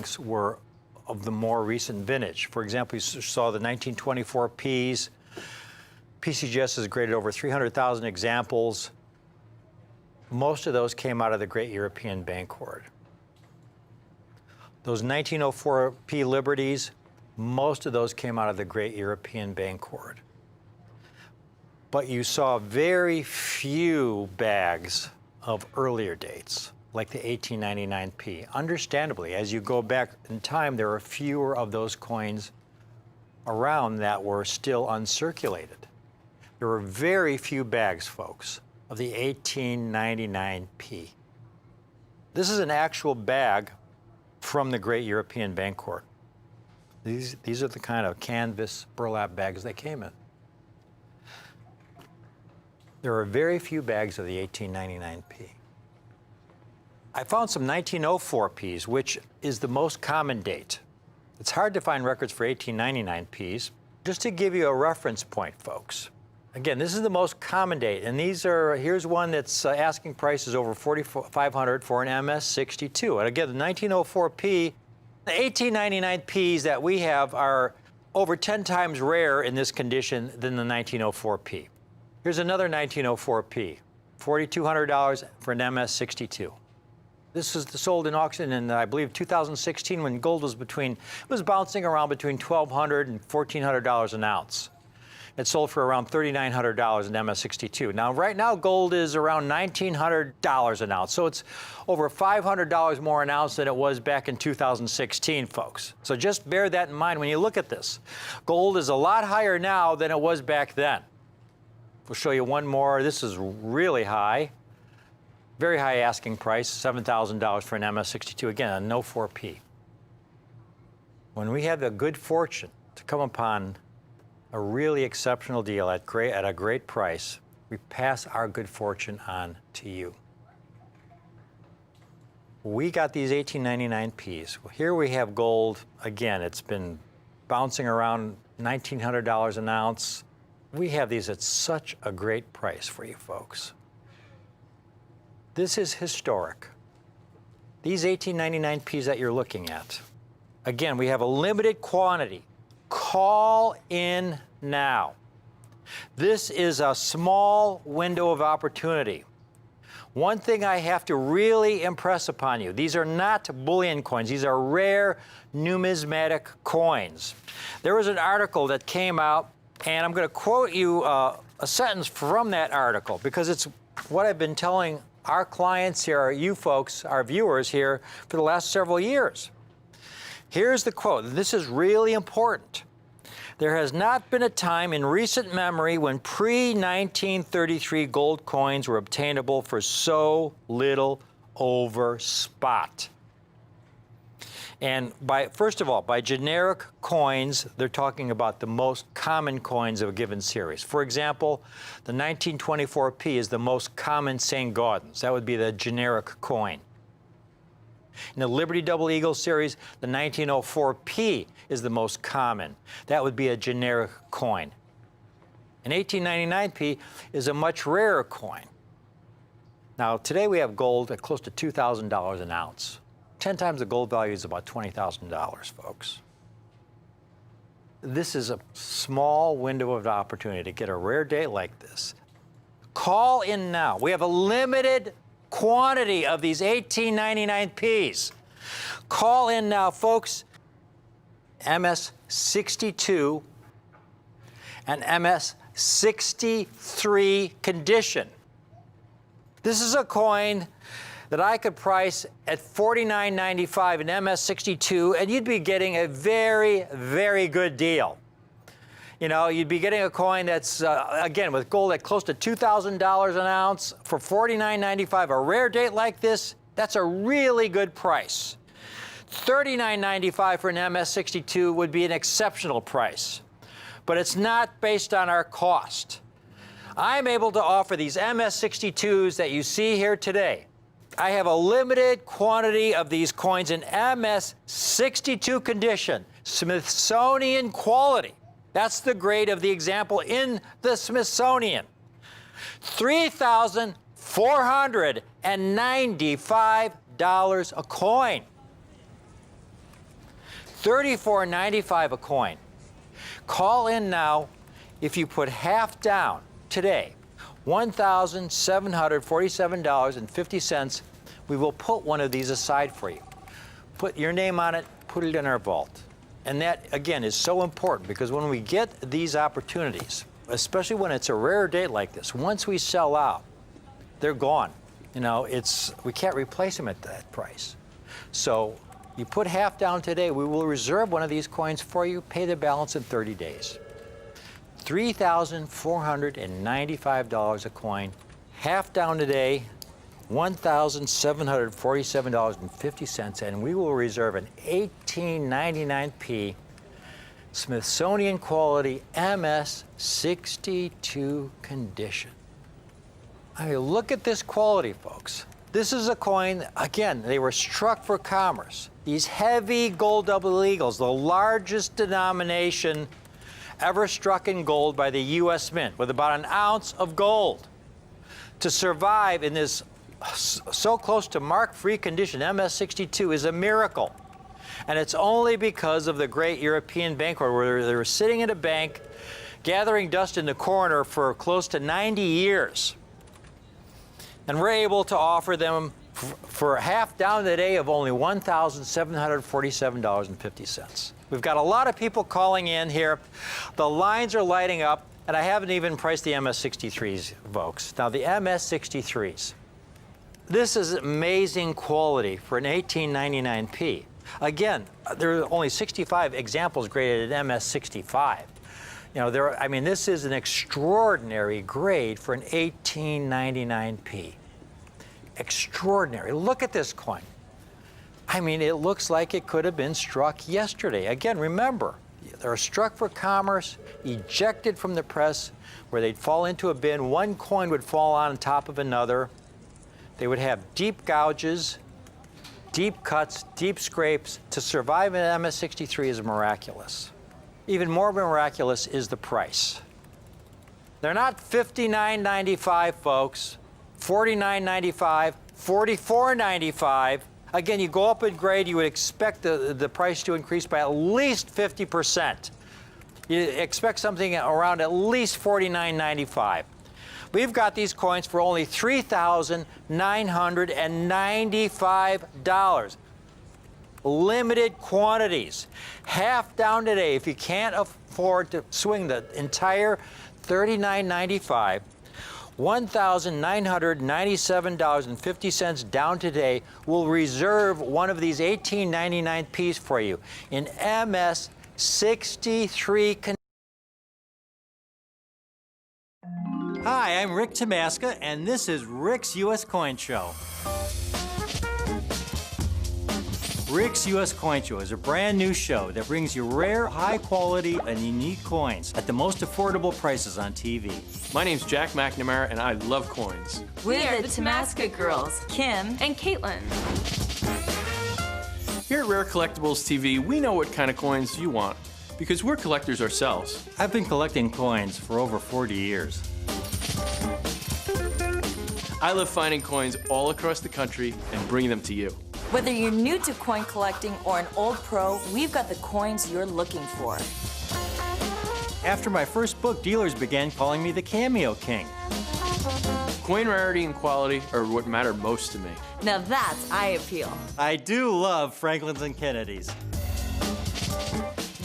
bags were of the more recent vintage. For example, you saw the 1924 Ps. PCGS has graded over 300,000 examples. Most of those came out of the Great European Bank Hoard. Those 1904 P Liberties, most of those came out of the Great European Bank Hoard. But you saw very few bags of earlier dates, like the 1899 P. Understandably, as you go back in time, there are fewer of those coins around that were still uncirculated. There were very few bags, folks, of the 1899 P. This is an actual bag from the Great European Bank Hoard. These are the kind of canvas burlap bags they came in. There are very few bags of the 1899 P. I found some 1904 Ps, which is the most common date. It's hard to find records for 1899 Ps. Just to give you a reference point, folks. Again, this is the most common date, and here's one that's asking prices over $4,500 for an MS62. And again, the 1904 P, the 1899 Ps that we have are over 10 times rarer in this condition than the 1904 P. Here's another 1904 P, $4,200 for an MS62. This was sold in auction in, I believe, 2016 when gold was bouncing around between $1,200 and $1,400 an ounce. It sold for around $3,900 in MS62. Now, right now, gold is around $1,900 an ounce. So it's over $500 more an ounce than it was back in 2016, folks. So just bear that in mind when you look at this. Gold is a lot higher now than it was back then. We'll show you one more. This is really high. Very high asking price, $7,000 for an MS62. Again, a no 4P. When we have the good fortune to come upon a really exceptional deal at a great price, we pass our good fortune on to you. We got these 1899 Ps. Well, here we have gold. Again, it's been bouncing around $1,900 an ounce. We have these at such a great price for you folks. This is historic. These 1899 Ps that you're looking at, again, we have a limited quantity. Call in now. This is a small window of opportunity. One thing I have to really impress upon you, these are not bullion coins. These are rare numismatic coins. There was an article that came out, and I'm going to quote you a sentence from that article because it's what I've been telling our clients here, you folks, our viewers here, for the last several years. Here's the quote. This is really important. There has not been a time in recent memory when pre-1933 gold coins were obtainable for so little over spot. And first of all, by generic coins, they're talking about the most common coins of a given series. For example, the 1924 P is the most common St. Gaudens. That would be the generic coin. In the Liberty Double Eagle series, the 1904 P is the most common. That would be a generic coin. An 1899 P is a much rarer coin. Now, today we have gold at close to $2,000 an ounce. 10 times the gold value is about $20,000, folks. This is a small window of opportunity to get a rare date like this. Call in now. We have a limited quantity of these 1899 Ps. Call in now, folks. MS62 and MS63 condition. This is a coin that I could price at $49.95 in MS62, and you'd be getting a very, very good deal. You know, you'd be getting a coin that's, again, with gold at close to $2,000 an ounce for $49.95. A rare date like this, that's a really good price. $39.95 for an MS62 would be an exceptional price, but it's not based on our cost. I'm able to offer these MS62s that you see here today. I have a limited quantity of these coins in MS62 condition, Smithsonian quality. That's the grade of the example in the Smithsonian. $3,495 a coin. $34.95 a coin. Call in now. If you put half down today, $1,747.50, we will put one of these aside for you. Put your name on it, put it in our vault. And that, again, is so important because when we get these opportunities, especially when it's a rare date like this, once we sell out, they're gone. You know, we can't replace them at that price. So you put half down today, we will reserve one of these coins for you, pay the balance in 30 days. $3,495 a coin. Half down today, $1,747.50, and we will reserve an 1899p Smithsonian quality MS-62 condition. I mean, look at this quality, folks. This is a coin, again, they were struck for commerce. These heavy gold double eagles, the largest denomination ever struck in gold by the U.S. Mint, with about an ounce of gold. To survive in this so close to mark-free condition, MS-62, is a miracle. And it's only because of the great European bank where they were sitting in a bank, gathering dust in the corner for close to 90 years. And we're able to offer them for half down today of only $1,747.50. We've got a lot of people calling in here. The lines are lighting up, and I haven't even priced the MS-63s, folks. Now, the MS-63s, this is amazing quality for an 1899p. Again, there are only 65 examples graded at MS-65. You know, this is an extraordinary grade for an 1899p. Extraordinary. Look at this coin. I mean, it looks like it could have been struck yesterday. Again, remember, they're struck for commerce, ejected from the press, where they'd fall into a bin. One coin would fall on top of another. They would have deep gouges, deep cuts, deep scrapes. To survive an MS-63 is miraculous. Even more miraculous is the price. They're not $59.95, folks. $49.95, $44.95. Again, you go up in grade, you would expect the price to increase by at least 50%. You expect something around at least $49.95. We've got these coins for only $3,995. Limited quantities. Half down today. If you can't afford to swing the entire $39.95, $1,997.50 down today, will reserve one of these 1899p's for you in MS-63. Hi, I'm Rick Tamaska, and this is Rick's U.S. Coin Show. Rick's U.S. Coin Show is a brand new show that brings you rare, high quality, and unique coins at the most affordable prices on TV. My name's Jack McNamara, and I love coins. We are the Tamaska girls, Kim and Caitlin. Here at Rare Collectibles TV, we know what kind of coins you want, because we're collectors ourselves. I've been collecting coins for over 40 years. I love finding coins all across the country and bringing them to you. Whether you're new to coin collecting or an old pro, we've got the coins you're looking for. After my first book, dealers began calling me the Cameo King. Coin rarity and quality are what matter most to me. Now that's eye appeal. I do love Franklin's and Kennedy's.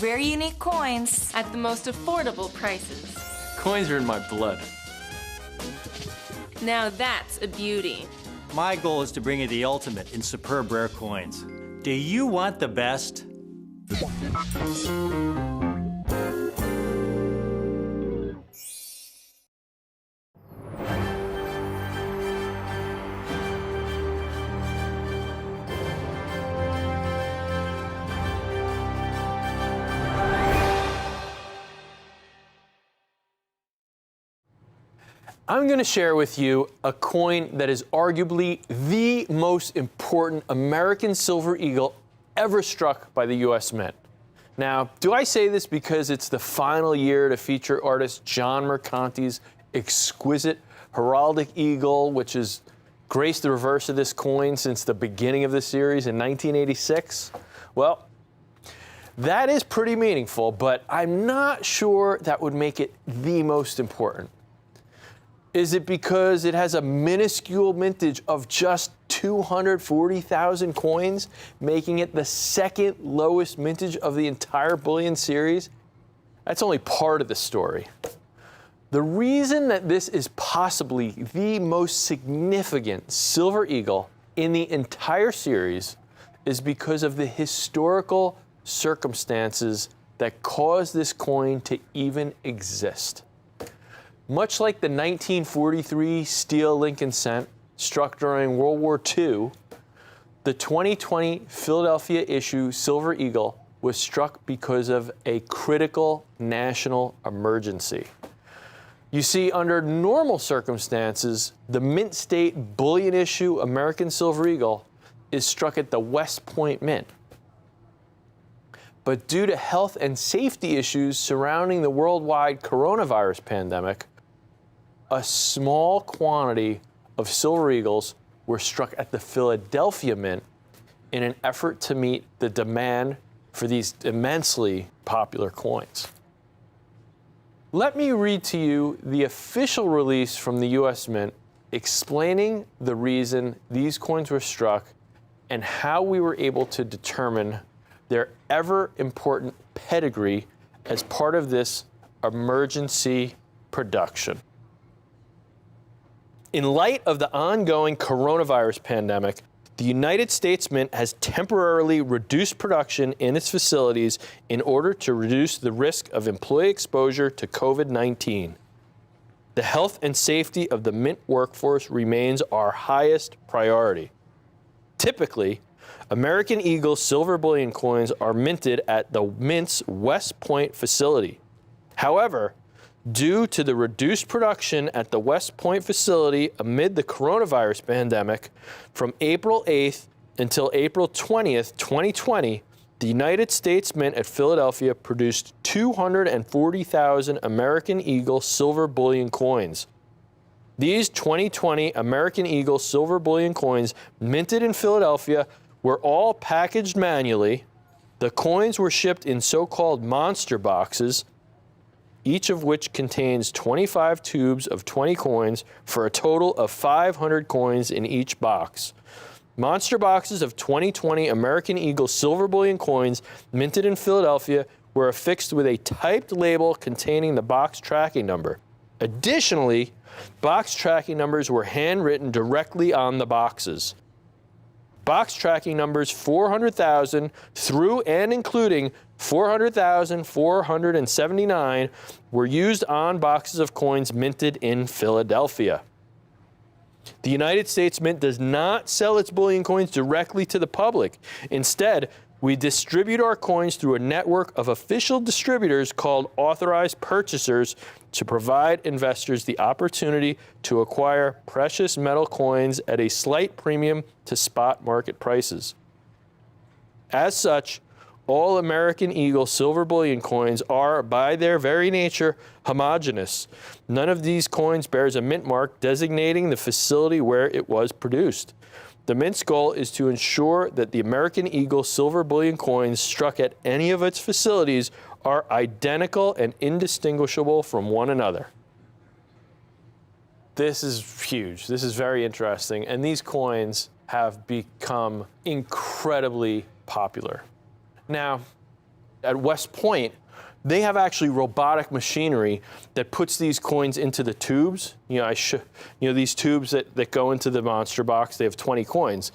Rare unique coins at the most affordable prices. Coins are in my blood. Now that's a beauty. My goal is to bring you the ultimate in superb rare coins. Do you want the best? I'm going to share with you a coin that is arguably the most important American silver eagle ever struck by the U.S. Mint. Now, do I say this because it's the final year to feature artist John Mercanti's exquisite heraldic eagle, which has graced the reverse of this coin since the beginning of the series in 1986? Well, That is pretty meaningful, but I'm not sure that would make it the most important. Is it because it has a minuscule mintage of just 240,000 coins, making it the second lowest mintage of the entire bullion series? That's only part of the story. The reason that this is possibly the most significant Silver Eagle in the entire series is because of the historical circumstances that caused this coin to even exist. Much like the 1943 steel Lincoln cent struck during World War II, the 2020 Philadelphia issue Silver Eagle was struck because of a critical national emergency. You see, under normal circumstances, the mint state bullion issue American Silver Eagle is struck at the West Point Mint. But due to health and safety issues surrounding the worldwide coronavirus pandemic, a small quantity of Silver Eagles were struck at the Philadelphia Mint in an effort to meet the demand for these immensely popular coins. Let me read to you the official release from the US Mint explaining the reason these coins were struck and how we were able to determine their ever important pedigree as part of this emergency production. In light of the ongoing coronavirus pandemic, the United States Mint has temporarily reduced production in its facilities in order to reduce the risk of employee exposure to COVID-19. The health and safety of the Mint workforce remains our highest priority. Typically, American Eagle silver bullion coins are minted at the Mint's West Point facility. However, due to the reduced production at the West Point facility amid the coronavirus pandemic, from April 8th until April 20th, 2020, the United States Mint at Philadelphia produced 240,000 American Eagle silver bullion coins. These 2020 American Eagle silver bullion coins minted in Philadelphia were all packaged manually. The coins were shipped in so-called monster boxes, each of which contains 25 tubes of 20 coins for a total of 500 coins in each box. Monster boxes of 2020 American Eagle silver bullion coins minted in Philadelphia were affixed with a typed label containing the box tracking number. Additionally, box tracking numbers were handwritten directly on the boxes. Box tracking numbers 400,000 through and including 400,479 were used on boxes of coins minted in Philadelphia. The United States Mint does not sell its bullion coins directly to the public. Instead, we distribute our coins through a network of official distributors called authorized purchasers to provide investors the opportunity to acquire precious metal coins at a slight premium to spot market prices. As such, all American Eagle silver bullion coins are, by their very nature, homogeneous. None of these coins bears a mint mark designating the facility where it was produced. The Mint's goal is to ensure that the American Eagle silver bullion coins struck at any of its facilities are identical and indistinguishable from one another. This is huge. This is very interesting. And these coins have become incredibly popular. Now, at West Point, they have actually robotic machinery that puts these coins into the tubes. These tubes that go into the monster box, they have 20 coins.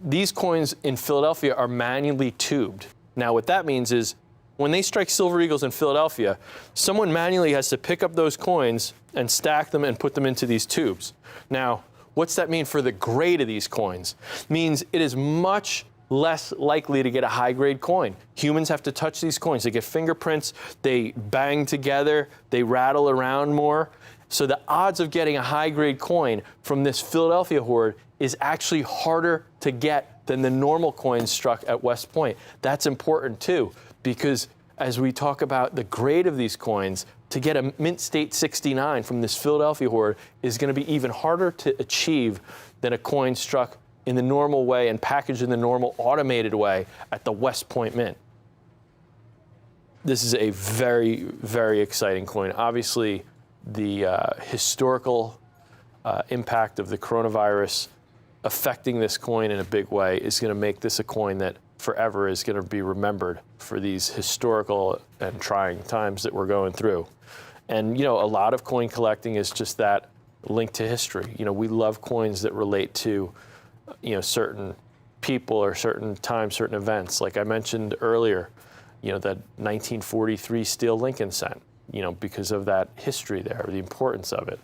These coins in Philadelphia are manually tubed. Now, what that means is when they strike Silver Eagles in Philadelphia, someone manually has to pick up those coins and stack them and put them into these tubes. Now, what's that mean for the grade of these coins? It means it is much less likely to get a high-grade coin. Humans have to touch these coins. They get fingerprints, they bang together, they rattle around more. So the odds of getting a high-grade coin from this Philadelphia hoard is actually harder to get than the normal coins struck at West Point. That's important too, because as we talk about the grade of these coins, to get a Mint State 69 from this Philadelphia hoard is going to be even harder to achieve than a coin struck in the normal way and packaged in the normal automated way at the West Point Mint. this is a very, very exciting coin. Obviously, the historical impact of the coronavirus affecting this coin in a big way is going to make this a coin that forever is going to be remembered for these historical and trying times that we're going through. And, you know, a lot of coin collecting is just that link to history. You know, we love coins that relate to, you know, certain people or certain times, certain events. Like I mentioned earlier, you know, that 1943 steel Lincoln cent, you know, because of that history there, the importance of it.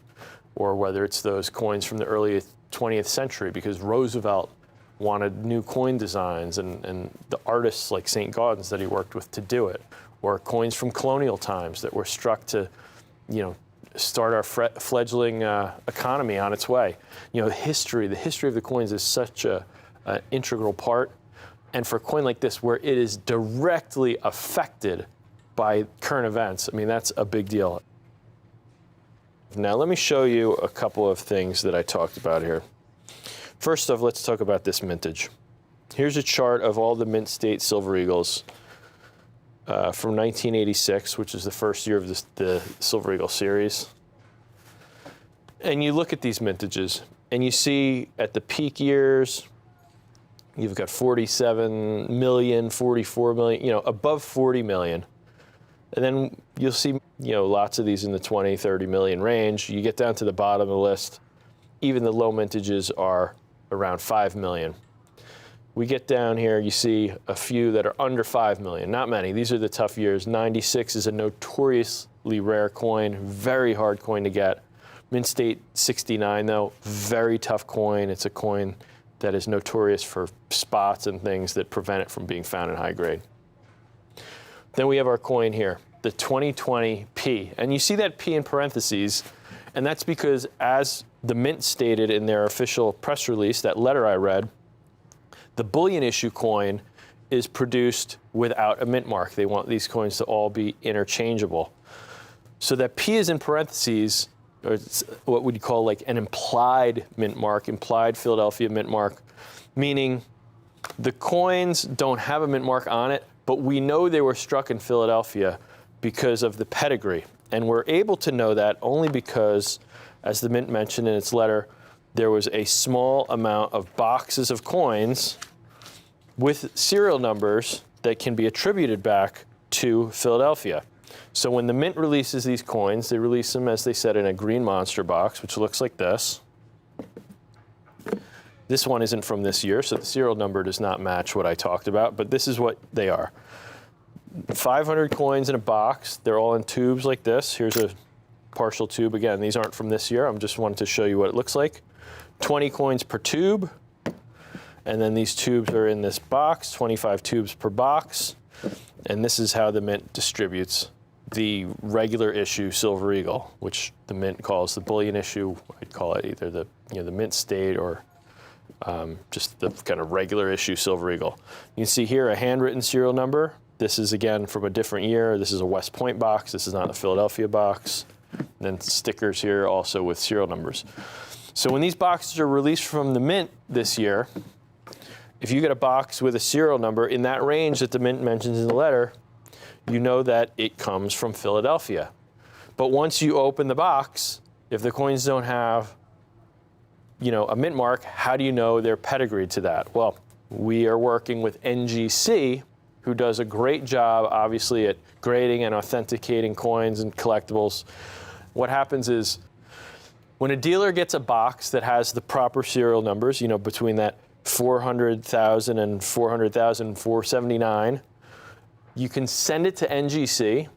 Or whether it's those coins from the early 20th century because Roosevelt wanted new coin designs and the artists like St. Gaudens that he worked with to do it. Or coins from colonial times that were struck to, you know, start our fledgling economy on its way. You know, the history of the coins is such an integral part. And for a coin like this, where it is directly affected by current events, I mean, that's a big deal. Now, let me show you a couple of things that I talked about here. First off, let's talk about this mintage. Here's a chart of all the Mint State Silver Eagles from 1986, which is the first year of the Silver Eagle series. And you look at these mintages, and you see at the peak years, you've got 47 million, 44 million, you know, above 40 million. And then you'll see, you know, lots of these in the 20, 30 million range. You get down to the bottom of the list, even the low mintages are around 5 million. We get down here, you see a few that are under 5 million, not many. These are the tough years. 96 is a notoriously rare coin, very hard coin to get. Mint State 69 though, very tough coin. It's a coin that is notorious for spots and things that prevent it from being found in high grade. Then we have our coin here, the 2020 P. And you see that P in parentheses, and that's because as the Mint stated in their official press release, that letter I read, the bullion issue coin is produced without a mint mark. They want these coins to all be interchangeable. So that P is in parentheses, or it's what we'd call like an implied mint mark, implied Philadelphia mint mark, meaning the coins don't have a mint mark on it, but we know they were struck in Philadelphia because of the pedigree. And we're able to know that only because, as the Mint mentioned in its letter, there was a small amount of boxes of coins with serial numbers that can be attributed back to Philadelphia. So when the Mint releases these coins, they release them, as they said, in a green monster box, which looks like this. This one isn't from this year, so the serial number does not match what I talked about, but this is what they are. 500 coins in a box. They're all in tubes like this. Here's a partial tube. Again, these aren't from this year. I'm just wanting to show you what it looks like. 20 coins per tube. And then these tubes are in this box, 25 tubes per box. And this is how the Mint distributes the regular issue Silver Eagle, which the Mint calls the bullion issue. I'd call it either the Mint State or just the kind of regular issue Silver Eagle. You can see here a handwritten serial number. This is again from a different year. This is a West Point box. This is not a Philadelphia box. And then stickers here also with serial numbers. So when these boxes are released from the Mint this year, if you get a box with a serial number in that range that the Mint mentions in the letter, you know that it comes from Philadelphia. But once you open the box, if the coins don't have, a mint mark, how do you know they're pedigreed to that? Well, we are working with NGC, who does a great job, obviously, at grading and authenticating coins and collectibles. What happens is, when a dealer gets a box that has the proper serial numbers, between that 400,000 and 400,479, you can send it to NGC,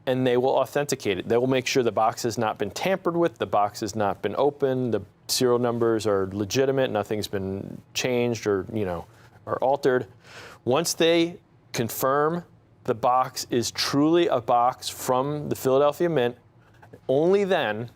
and they will authenticate it. They will make sure the box has not been tampered with, the box has not been opened, the serial numbers are legitimate, nothing's been changed or altered. Once they confirm the box is truly a box from the Philadelphia Mint, only then,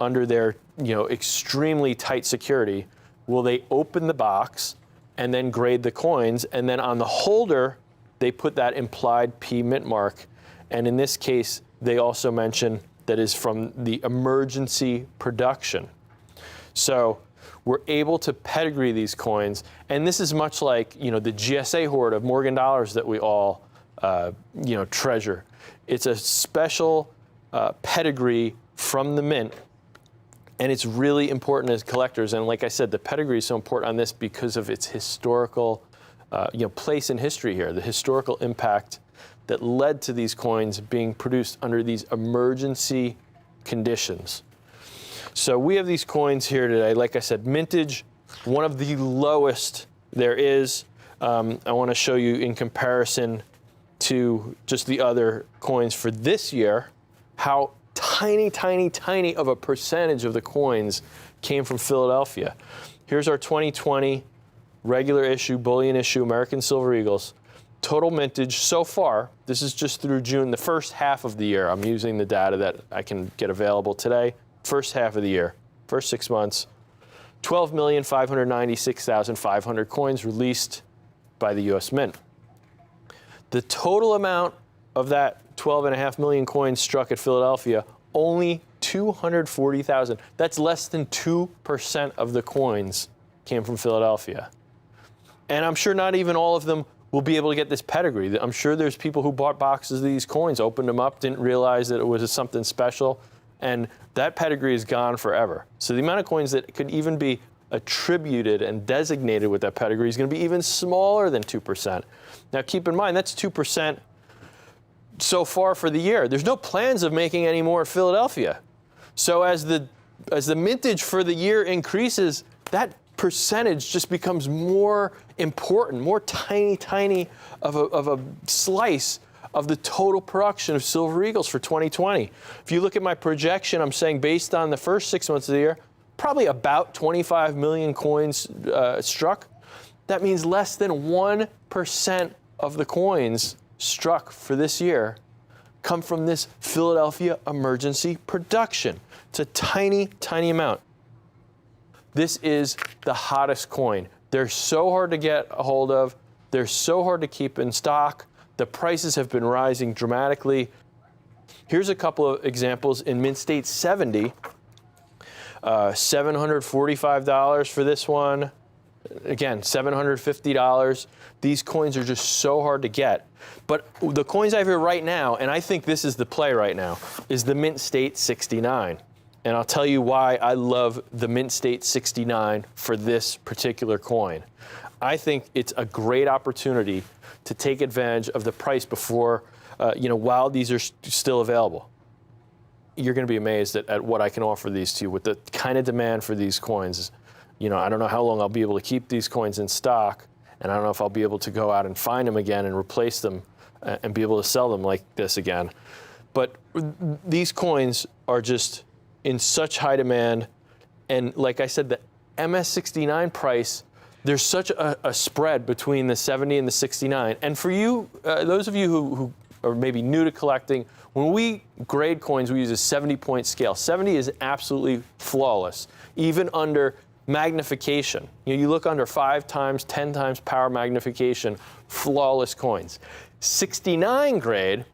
under their extremely tight security, will they open the box and then grade the coins, and then on the holder they put that implied P mint mark. And in this case, they also mention that is from the emergency production. So we're able to pedigree these coins, and this is much like the GSA hoard of Morgan dollars that we all treasure. It's a special pedigree from the mint, and it's really important as collectors. And like I said, the pedigree is so important on this because of its historical place in history here, the historical impact that led to these coins being produced under these emergency conditions. So we have these coins here today. Like I said, mintage, one of the lowest there is. I want to show you in comparison to just the other coins for this year, how tiny, tiny, tiny of a percentage of the coins came from Philadelphia. Here's our 2020 regular issue, bullion issue, American Silver Eagles. Total mintage so far, this is just through June, the first half of the year. I'm using the data that I can get available today. First half of the year, first 6 months, 12,596,500 coins released by the U.S. Mint. The total amount of that 12.5 million coins struck at Philadelphia, only 240,000. That's less than 2% of the coins came from Philadelphia. And I'm sure not even all of them will be able to get this pedigree. I'm sure there's people who bought boxes of these coins, opened them up, didn't realize that it was something special, and that pedigree is gone forever. So the amount of coins that could even be attributed and designated with that pedigree is going to be even smaller than 2%. Now keep in mind, that's 2% so far for the year. There's no plans of making any more at Philadelphia. So as the mintage for the year increases, that percentage just becomes more important, more tiny, tiny of a slice of the total production of Silver Eagles for 2020. If you look at my projection, I'm saying based on the first 6 months of the year, probably about 25 million coins struck. That means less than 1% of the coins struck for this year come from this Philadelphia emergency production. It's a tiny, tiny amount. This is the hottest coin. They're so hard to get a hold of. They're so hard to keep in stock. The prices have been rising dramatically. Here's a couple of examples in Mint State 70. $745 for this one. Again, $750. These coins are just so hard to get. But the coins I have here right now, and I think this is the play right now, is the Mint State 69. And I'll tell you why I love the Mint State 69 for this particular coin. I think it's a great opportunity to take advantage of the price before, while these are still available. You're going to be amazed at what I can offer these to you with the kind of demand for these coins. I don't know how long I'll be able to keep these coins in stock, and I don't know if I'll be able to go out and find them again and replace them and be able to sell them like this again. But these coins are just in such high demand, and like I said, the MS69 price, there's such a spread between the 70 and the 69. And for you, those of you who are maybe new to collecting, when we grade coins, we use a 70-point scale. 70 is absolutely flawless, even under magnification. You look under 5 times, 10 times power magnification, flawless coins. 69 grade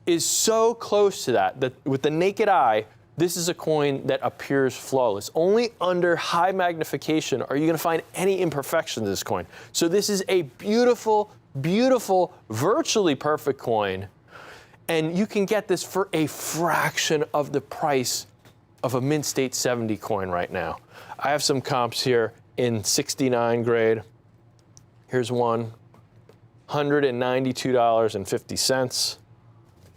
is so close to that with the naked eye, this is a coin that appears flawless. Only under high magnification are you going to find any imperfections in this coin. So this is a beautiful, beautiful, virtually perfect coin. And you can get this for a fraction of the price of a Mint State 70 coin right now. I have some comps here in 69 grade. Here's one, $192.50.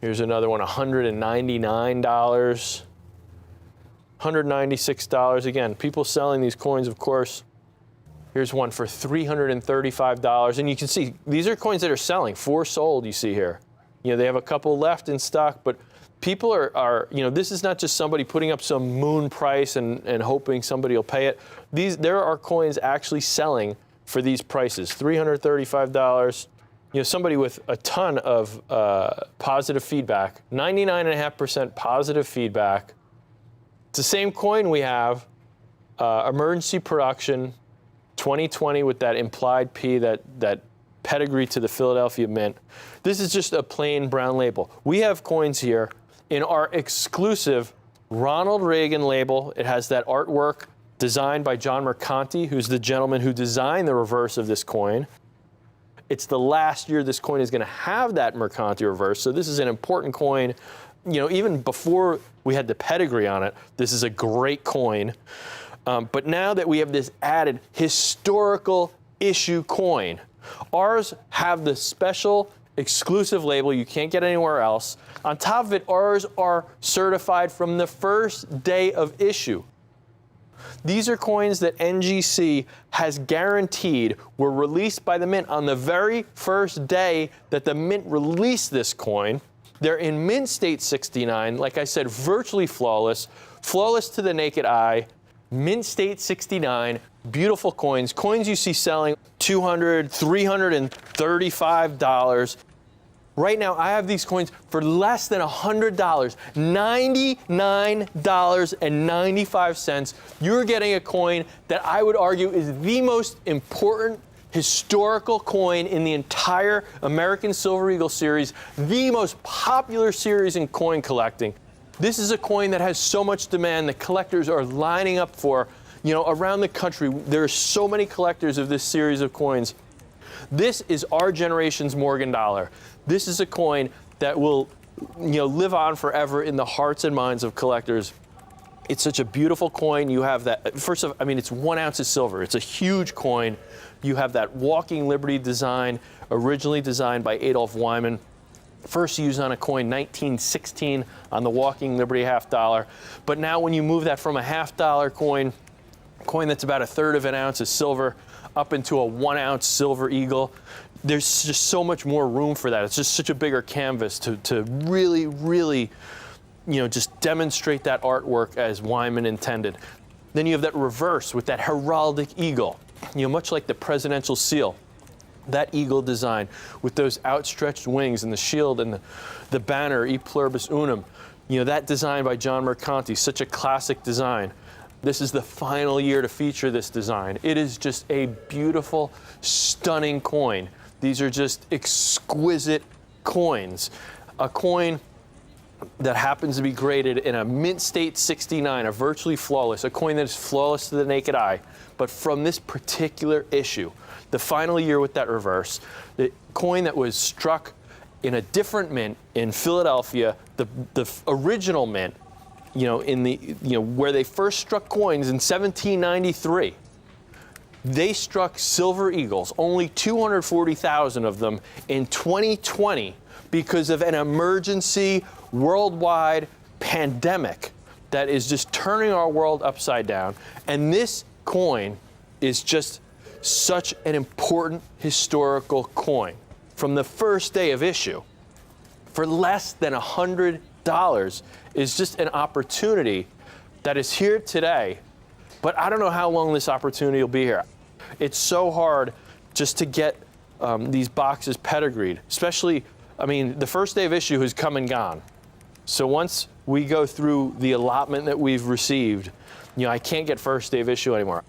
Here's another one, $199. $196 again. People selling these coins, of course. Here's one for $335. And you can see these are coins that are selling. 4 sold, you see here. They have a couple left in stock, but people are this is not just somebody putting up some moon price and hoping somebody will pay it. There are coins actually selling for these prices. $335. Somebody with a ton of positive feedback, 99.5% positive feedback. It's the same coin we have, emergency production, 2020 with that implied P, that pedigree to the Philadelphia Mint. This is just a plain brown label. We have coins here in our exclusive Ronald Reagan label. It has that artwork designed by John Mercanti, who's the gentleman who designed the reverse of this coin. It's the last year this coin is going to have that Mercanti reverse. So this is an important coin. You know, even before we had the pedigree on it, this is a great coin. But now that we have this added historical issue coin, ours have the special exclusive label you can't get anywhere else. On top of it, ours are certified from the first day of issue. These are coins that NGC has guaranteed were released by the mint on the very first day that the mint released this coin. They're in mint state 69, like I said, virtually flawless, flawless to the naked eye, mint state 69, beautiful coins, coins you see selling $200, $335. Right now, I have these coins for less than $100, $99.95. You're getting a coin that I would argue is the most important historical coin in the entire American Silver Eagle series, the most popular series in coin collecting. This is a coin that has so much demand that collectors are lining up for. You know, around the country, there are so many collectors of this series of coins. This is our generation's Morgan dollar. This is a coin that will, you know, live on forever in the hearts and minds of collectors. It's such a beautiful coin. You have that, first of all, I mean, it's 1 ounce of silver. It's a huge coin. You have that Walking Liberty design, originally designed by Adolph Wyman. First used on a coin 1916 on the Walking Liberty $half. But now when you move that from a $half coin that's about 1/3 of an ounce of silver, up into a 1 ounce silver eagle, there's just so much more room for that. It's just such a bigger canvas to really, really, you know, just demonstrate that artwork as Wyman intended. Then you have that reverse with that heraldic eagle, you know, much like the presidential seal. That eagle design with those outstretched wings and the shield and the banner, E Pluribus Unum, you know, that design by John Mercanti, such a classic design. This is the final year to feature this design. It is just a beautiful, stunning coin. These are just exquisite coins. A coin that happens to be graded in a mint state 69, a virtually flawless, a coin that is flawless to the naked eye. But from this particular issue, the final year with that reverse, the coin that was struck in a different mint in Philadelphia, the original mint, you know, in the, you know, where they first struck coins in 1793. They struck silver eagles, only 240,000 of them in 2020 because of an emergency worldwide pandemic that is just turning our world upside down. And this coin is just such an important historical coin. From the first day of issue, for less than $100 is just an opportunity that is here today, but I don't know how long this opportunity will be here. It's so hard just to get these boxes pedigreed, especially, I mean, the first day of issue has come and gone. So once we go through the allotment that we've received, you know, I can't get first day of issue anymore.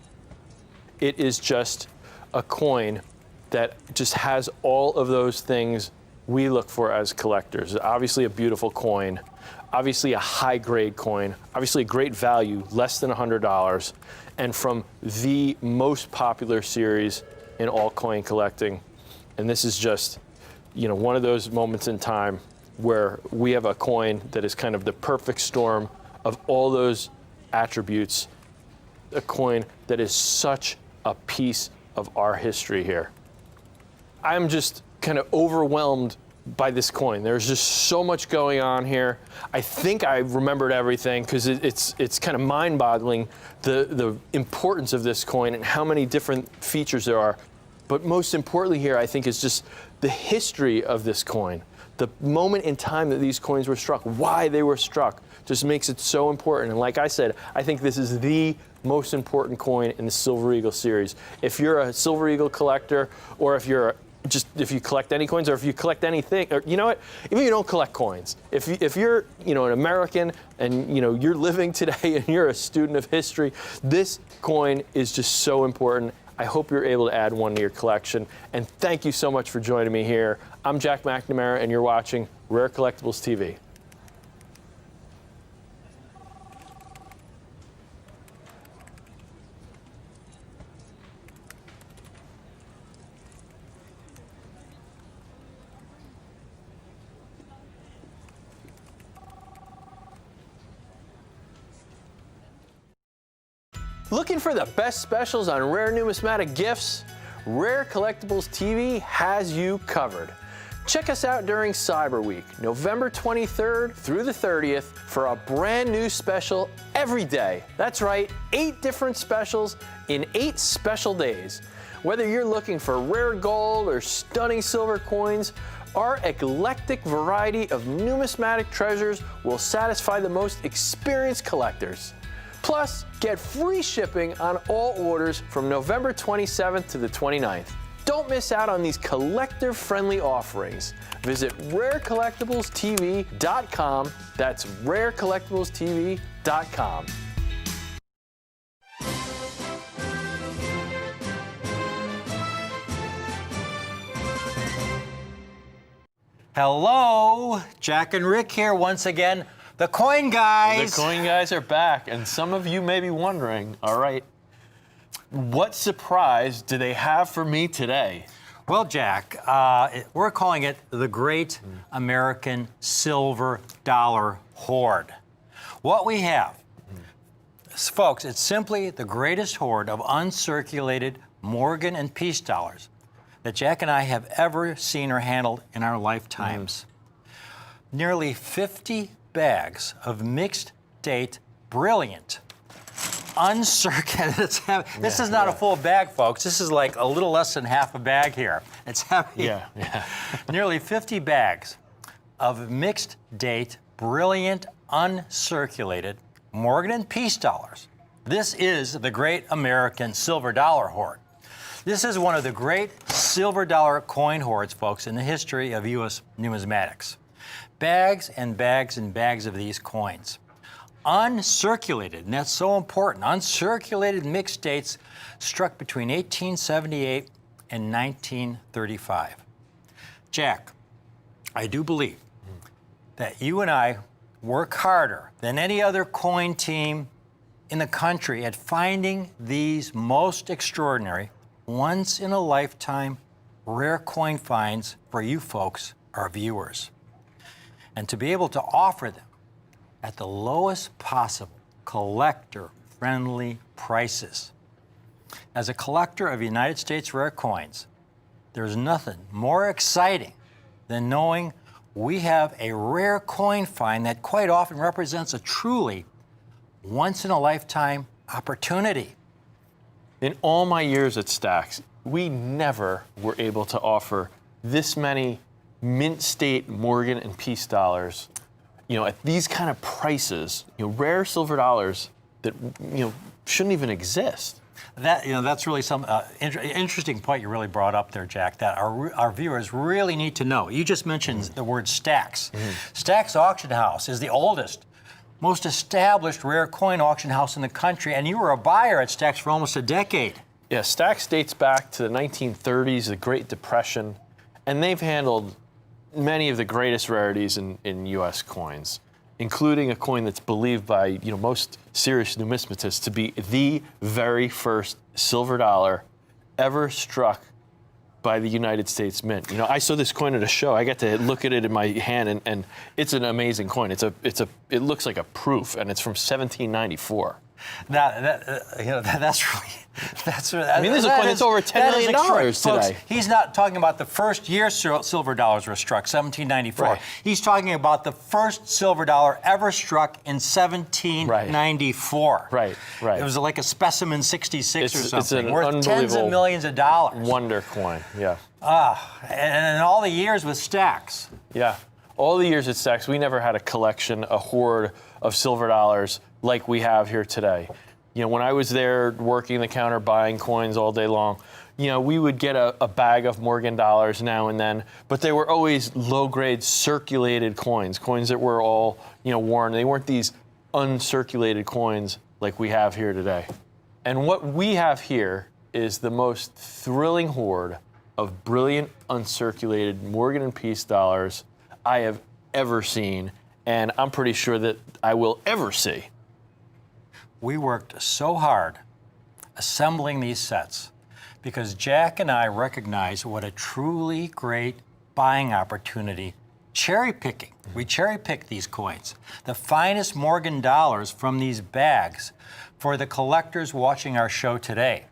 It is just a coin that just has all of those things we look for as collectors. Obviously a beautiful coin, obviously a high grade coin, obviously a great value, less than $100, and from the most popular series in all coin collecting. And this is just, you know, one of those moments in time where we have a coin that is kind of the perfect storm of all those attributes, a coin that is such a piece of our history here. I'm just kind of overwhelmed by this coin. There's just so much going on here. I think I remembered everything because it's kind of mind-boggling the importance of this coin and how many different features there are. But most importantly here, I think, is just the history of this coin. The moment in time that these coins were struck, why they were struck, just makes it so important. And like I said, I think this is the most important coin in the Silver Eagle series. If you're a Silver Eagle collector, or if you're if you collect any coins, or if you collect anything, or you know what, even if you don't collect coins, if you're, you know, an American and, you know, you're living today and you're a student of history, this coin is just so important. I hope you're able to add one to your collection. And thank you so much for joining me here. I'm Jack McNamara, and you're watching Rare Collectibles TV. Looking for the best specials on rare numismatic gifts? Rare Collectibles TV has you covered. Check us out during Cyber Week, November 23rd through the 30th, for a brand new special every day. That's right, 8 different specials in 8 special days. Whether you're looking for rare gold or stunning silver coins, our eclectic variety of numismatic treasures will satisfy the most experienced collectors. Plus, get free shipping on all orders from November 27th to the 29th. Don't miss out on these collector-friendly offerings. Visit rarecollectiblestv.com. That's rarecollectiblestv.com. Hello, Jack and Rick here once again. The Coin Guys. The Coin Guys are back, and some of you may be wondering, all right, what surprise do they have for me today? Well, Jack, we're calling it the Great American Silver Dollar Hoard. What we have, folks, it's simply the greatest hoard of uncirculated Morgan and Peace dollars that Jack and I have ever seen or handled in our lifetimes. Nearly 50 bags of mixed date, brilliant, uncirculated. This is not a full bag, folks. This is like a little less than half a bag here. It's heavy. Yeah. Nearly 50 bags of mixed date, brilliant, uncirculated Morgan and Peace dollars. This is the Great American Silver Dollar Hoard. This is one of the great silver dollar coin hoards, folks, in the history of U.S. numismatics. Bags and bags and bags of these coins. Uncirculated, and that's so important, uncirculated mixed dates struck between 1878 and 1935. Jack, I do believe that you and I work harder than any other coin team in the country at finding these most extraordinary, once-in-a-lifetime, rare coin finds for you folks, our viewers. And to be able to offer them at the lowest possible collector-friendly prices. As a collector of United States rare coins, there's nothing more exciting than knowing we have a rare coin find that quite often represents a truly once-in-a-lifetime opportunity. In all my years at Stax, we never were able to offer this many mint state Morgan and Peace dollars, at these kind of prices, rare silver dollars that, shouldn't even exist. That's really some interesting point you really brought up there, Jack, that our viewers really need to know. You just mentioned the word Stax. Stax Auction House is the oldest, most established rare coin auction house in the country, and you were a buyer at Stax for almost a decade. Yeah, Stax dates back to the 1930s, the Great Depression, and they've handled many of the greatest rarities in U.S. coins, including a coin that's believed by most serious numismatists to be the very first silver dollar ever struck by the United States Mint. I saw this coin at a show. I got to look at it in my hand, and it's an amazing coin. It looks like a proof, and it's from 1794. That's really. I mean, this is a coin that's over $10 million today. Folks, he's not talking about the first year silver dollars were struck, 1794. Right. He's talking about the first silver dollar ever struck in 1794. Right. It was like a specimen 66 or something, it's an worth tens of millions of dollars. Wonder coin, yeah. And in all the years with Stax. Yeah. All the years at Stax, we never had a collection, a hoard of silver dollars like we have here today. When I was there working the counter buying coins all day long, we would get a bag of Morgan dollars now and then, but they were always low-grade circulated coins that were all, worn. They weren't these uncirculated coins like we have here today. And what we have here is the most thrilling hoard of brilliant uncirculated Morgan and Peace dollars I have ever seen, and I'm pretty sure that I will ever see. We worked so hard assembling these sets because Jack and I recognize what a truly great buying opportunity cherry picking. We cherry pick these coins, the finest Morgan dollars from these bags for the collectors watching our show today.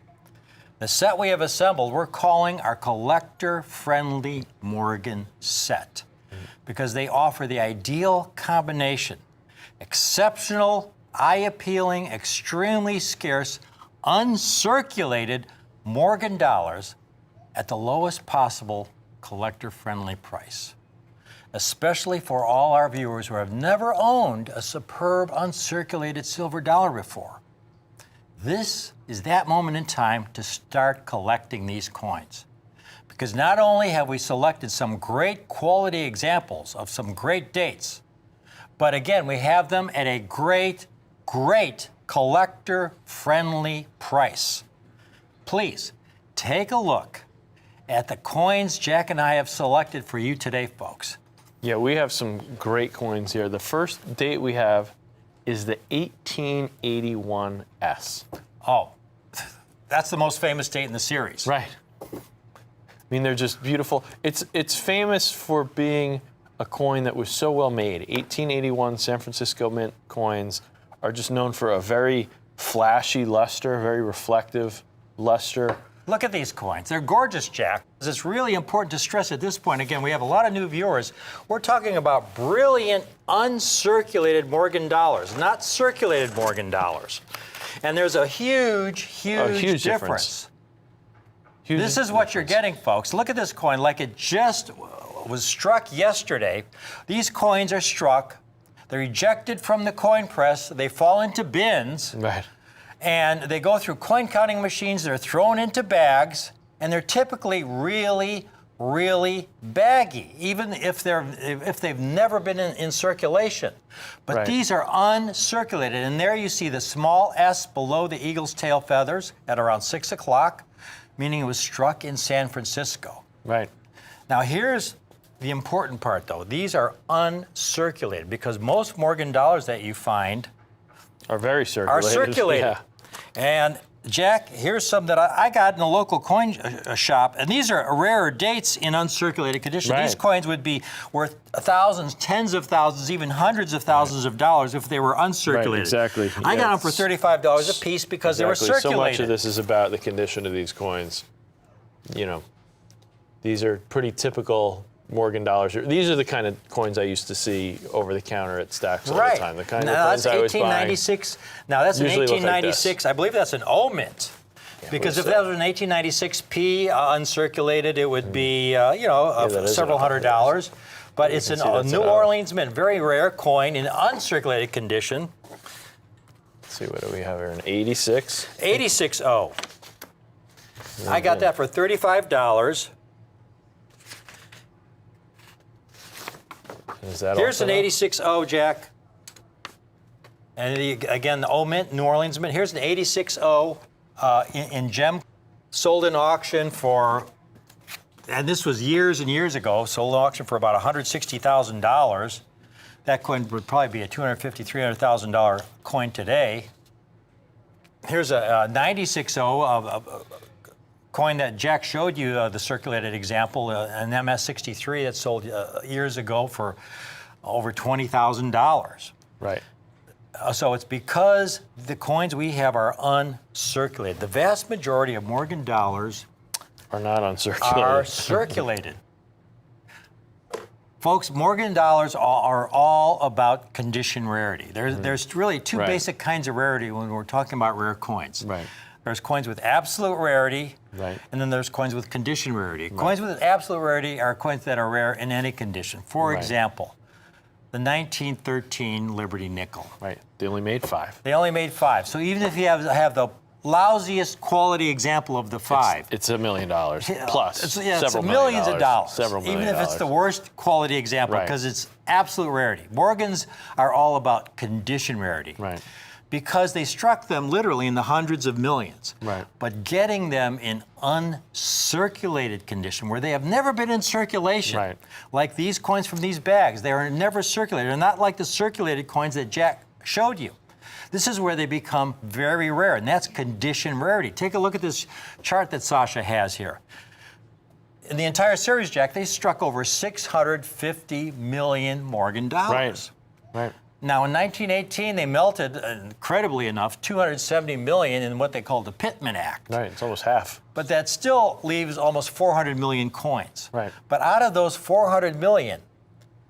The set we have assembled, we're calling our collector-friendly Morgan set because they offer the ideal combination. Exceptional, eye-appealing, extremely scarce, uncirculated Morgan dollars at the lowest possible collector-friendly price, especially for all our viewers who have never owned a superb uncirculated silver dollar before. This is that moment in time to start collecting these coins. Because not only have we selected some great quality examples of some great dates, but again, we have them at a great, great collector-friendly price. Please take a look at the coins Jack and I have selected for you today, folks. Yeah, we have some great coins here. The first date we have is the 1881S. Oh, that's the most famous date in the series. Right. I mean, they're just beautiful. It's famous for being a coin that was so well made. 1881 San Francisco Mint coins are just known for a very flashy luster, very reflective luster. Look at these coins. They're gorgeous, Jack. It's really important to stress at this point. Again, we have a lot of new viewers. We're talking about brilliant, uncirculated Morgan dollars, not circulated Morgan dollars. And there's a huge difference. This is what you're getting, folks. Look at this coin like it just was struck yesterday. These coins are struck. They're ejected from the coin press. They fall into bins. Right. And they go through coin counting machines. They're thrown into bags. And they're typically really, really baggy, even if they've never been in circulation. But right. These are uncirculated. And there you see the small S below the eagle's tail feathers at around 6 o'clock, meaning it was struck in San Francisco. Right. Now here's the important part, though. These are uncirculated because most Morgan dollars that you find are very circulated. Are circulated. Yeah. And Jack, here's some that I got in a local coin shop, and these are rarer dates in uncirculated condition. Right. These coins would be worth thousands, tens of thousands, even hundreds of thousands of dollars if they were uncirculated. Right, exactly. I got them for $35 a piece because they were circulated. So much of this is about the condition of these coins. You know, these are pretty typical Morgan dollars. These are the kind of coins I used to see over the counter at Stacks all the time. The kind of coins I was buying. 1896. Now that's an Usually look like 1896. this. I believe that's an O mint. Because if that was an 1896P uncirculated, it would be several $100s. But it's a New Orleans mint, very rare coin in uncirculated condition. Let's see, what do we have here? An 86. 86O. I got that for $35. Is that Here's also an 86O, Jack. And again, the O mint, New Orleans mint. Here's an 86O in gem, sold in auction for, and this was years and years ago, sold in auction for about $160,000. That coin would probably be a $250,000, $300,000 coin today. Here's a 96O of a coin that Jack showed you, the circulated example, an MS63 that sold years ago for over $20,000. Right. So it's because the coins we have are uncirculated. The vast majority of Morgan dollars are not uncirculated. Are circulated. Folks, Morgan dollars are all about condition rarity. There's really two basic kinds of rarity when we're talking about rare coins. Right. There's coins with absolute rarity, right, and then there's coins with condition rarity. Right. Coins with absolute rarity are coins that are rare in any condition. For example, the 1913 Liberty nickel. Right. They only made 5. They only made 5. So even if you have the lousiest quality example of the 5, it's $1 million plus. It's millions of dollars. Several million even if it's the worst quality example, because it's absolute rarity. Morgans are all about condition rarity. Right. Because they struck them literally in the hundreds of millions. Right. But getting them in uncirculated condition, where they have never been in circulation, like these coins from these bags, they are never circulated. They're not like the circulated coins that Jack showed you. This is where they become very rare, and that's condition rarity. Take a look at this chart that Sasha has here. in the entire series, Jack, they struck over 650 million Morgan dollars. Right. Now, in 1918, they melted, incredibly enough, 270 million in what they called the Pittman Act. Right. It's almost half. But that still leaves almost 400 million coins. Right. But out of those 400 million,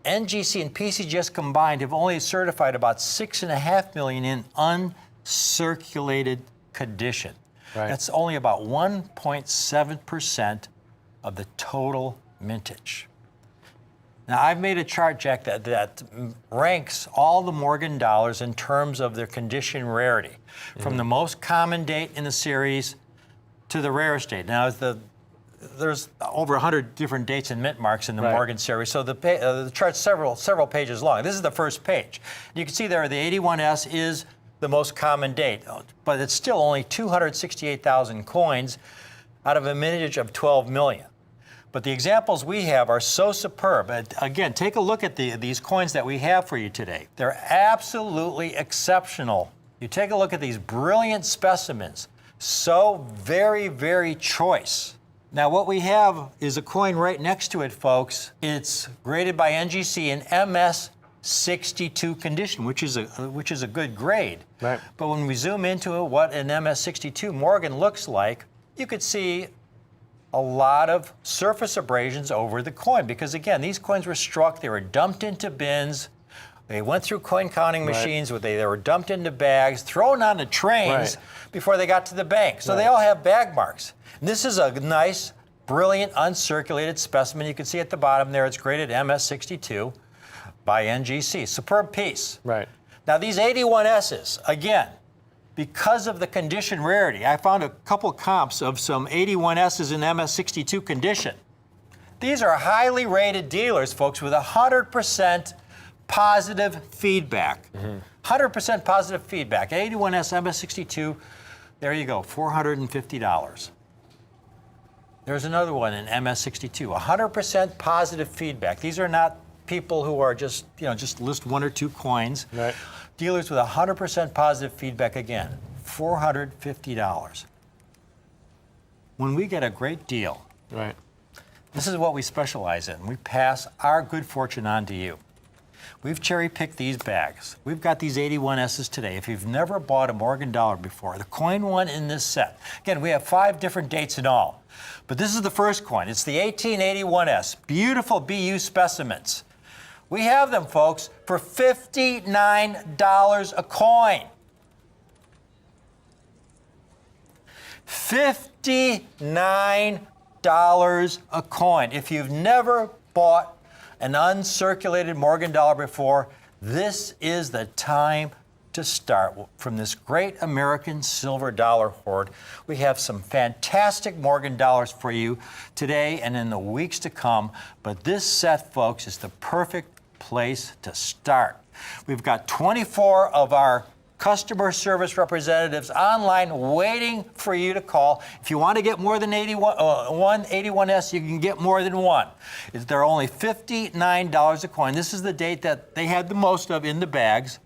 NGC and PCGS combined have only certified about 6.5 million in uncirculated condition. Right. That's only about 1.7% of the total mintage. Now, I've made a chart, Jack, that ranks all the Morgan dollars in terms of their condition rarity, from the most common date in the series to the rarest date. Now, there's over 100 different dates and mint marks in the Morgan series, so the chart's several pages long. This is the first page. You can see there the 81S is the most common date, but it's still only 268,000 coins out of a mintage of 12 million. But the examples we have are so superb. Again, take a look at these coins that we have for you today. They're absolutely exceptional. You take a look at these brilliant specimens, so very, very choice. Now, what we have is a coin right next to it, folks. It's graded by NGC in MS62 condition, which is a good grade. Right. But when we zoom into what an MS62 Morgan looks like, you could see a lot of surface abrasions over the coin, because again, these coins were struck, they were dumped into bins, they went through coin counting machines, they were dumped into bags, thrown onto trains before they got to the bank. So they all have bag marks. And this is a nice, brilliant, uncirculated specimen. You can see at the bottom there, it's graded MS62 by NGC. Superb piece. Right. Now these 81S's, again, because of the condition rarity, I found a couple comps of some 81S's in MS62 condition. These are highly rated dealers, folks, with 100% positive feedback. 100% positive feedback. 81S MS62, there you go, $450. There's another one in MS62, 100% positive feedback. These are not people who are just list one or two coins. Right. Dealers with 100% positive feedback, again, $450. When we get a great deal, Right. this is what we specialize in. We pass our good fortune on to you. We've cherry-picked these bags. We've got these 81S's today. If you've never bought a Morgan dollar before, the coin one in this set. Again, we have 5 different dates in all. But this is the first coin. It's the 1881S. Beautiful BU specimens. We have them, folks, for $59 a coin. $59 a coin. If you've never bought an uncirculated Morgan dollar before, this is the time to start. From this great American silver dollar hoard, we have some fantastic Morgan dollars for you today and in the weeks to come. But this set, folks, is the perfect place to start. We've got 24 of our customer service representatives online waiting for you to call. If you want to get more than 81S, you can get more than one. They're only $59 a coin. This is the date that they had the most of in the bags.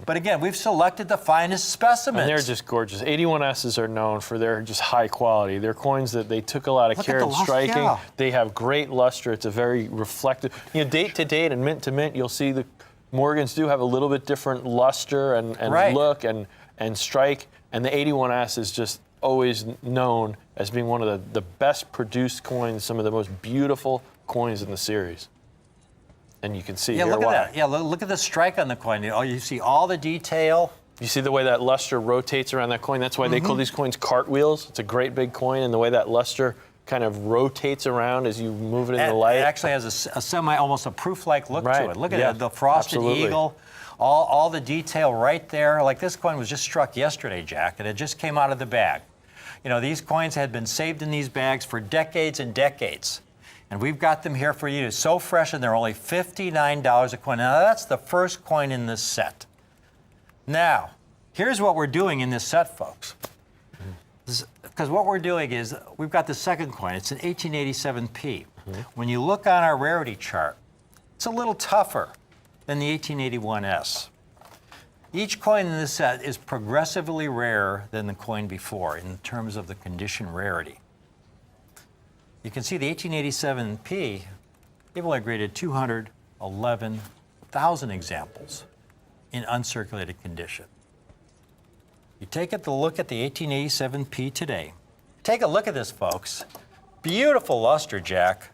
But again, we've selected the finest specimens. And they're just gorgeous. 81S's are known for their just high quality. They're coins that they took a lot of care in striking. Yeah. They have great luster. It's a very reflective. Date to date and mint to mint, you'll see the Morgans do have a little bit different luster and look and strike. And the 81S is just always known as being one of the best produced coins, some of the most beautiful coins in the series. And you can see here look why. at that. Yeah, look at the strike on the coin. You see all the detail. You see the way that luster rotates around that coin? That's why they call these coins cartwheels. It's a great big coin, and the way that luster kind of rotates around as you move it in the light. It actually has almost a proof-like look to it. Look at it, the frosted absolutely. eagle, all the detail right there. Like this coin was just struck yesterday, Jack, and it just came out of the bag. These coins had been saved in these bags for decades and decades. And we've got them here for you. So fresh, and they're only $59 a coin. Now, that's the first coin in this set. Now, here's what we're doing in this set, folks. Because what we're doing is, we've got the second coin. It's an 1887P. When you look on our rarity chart, it's a little tougher than the 1881S. Each coin in this set is progressively rarer than the coin before in terms of the condition rarity. You can see the 1887P, they've only graded 211,000 examples in uncirculated condition. You take a look at the 1887P today. Take a look at this, folks. Beautiful luster, Jack.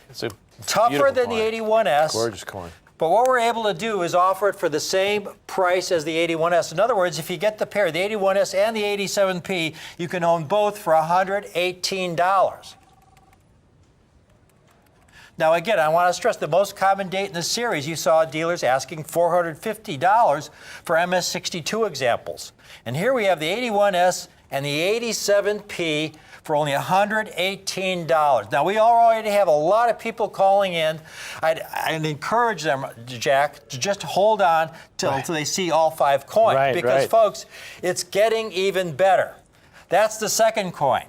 It's a Tougher beautiful than coin. the 81S. Gorgeous coin. But what we're able to do is offer it for the same price as the 81S. In other words, if you get the pair, the 81S and the 87P, you can own both for $118. Now, again, I want to stress the most common date in the series, you saw dealers asking $450 for MS62 examples. And here we have the 81S and the 87P for only $118. Now, we already have a lot of people calling in. I'd encourage them, Jack, to just hold on till they see all 5 coins. Right, because, right. folks, it's getting even better. That's the second coin.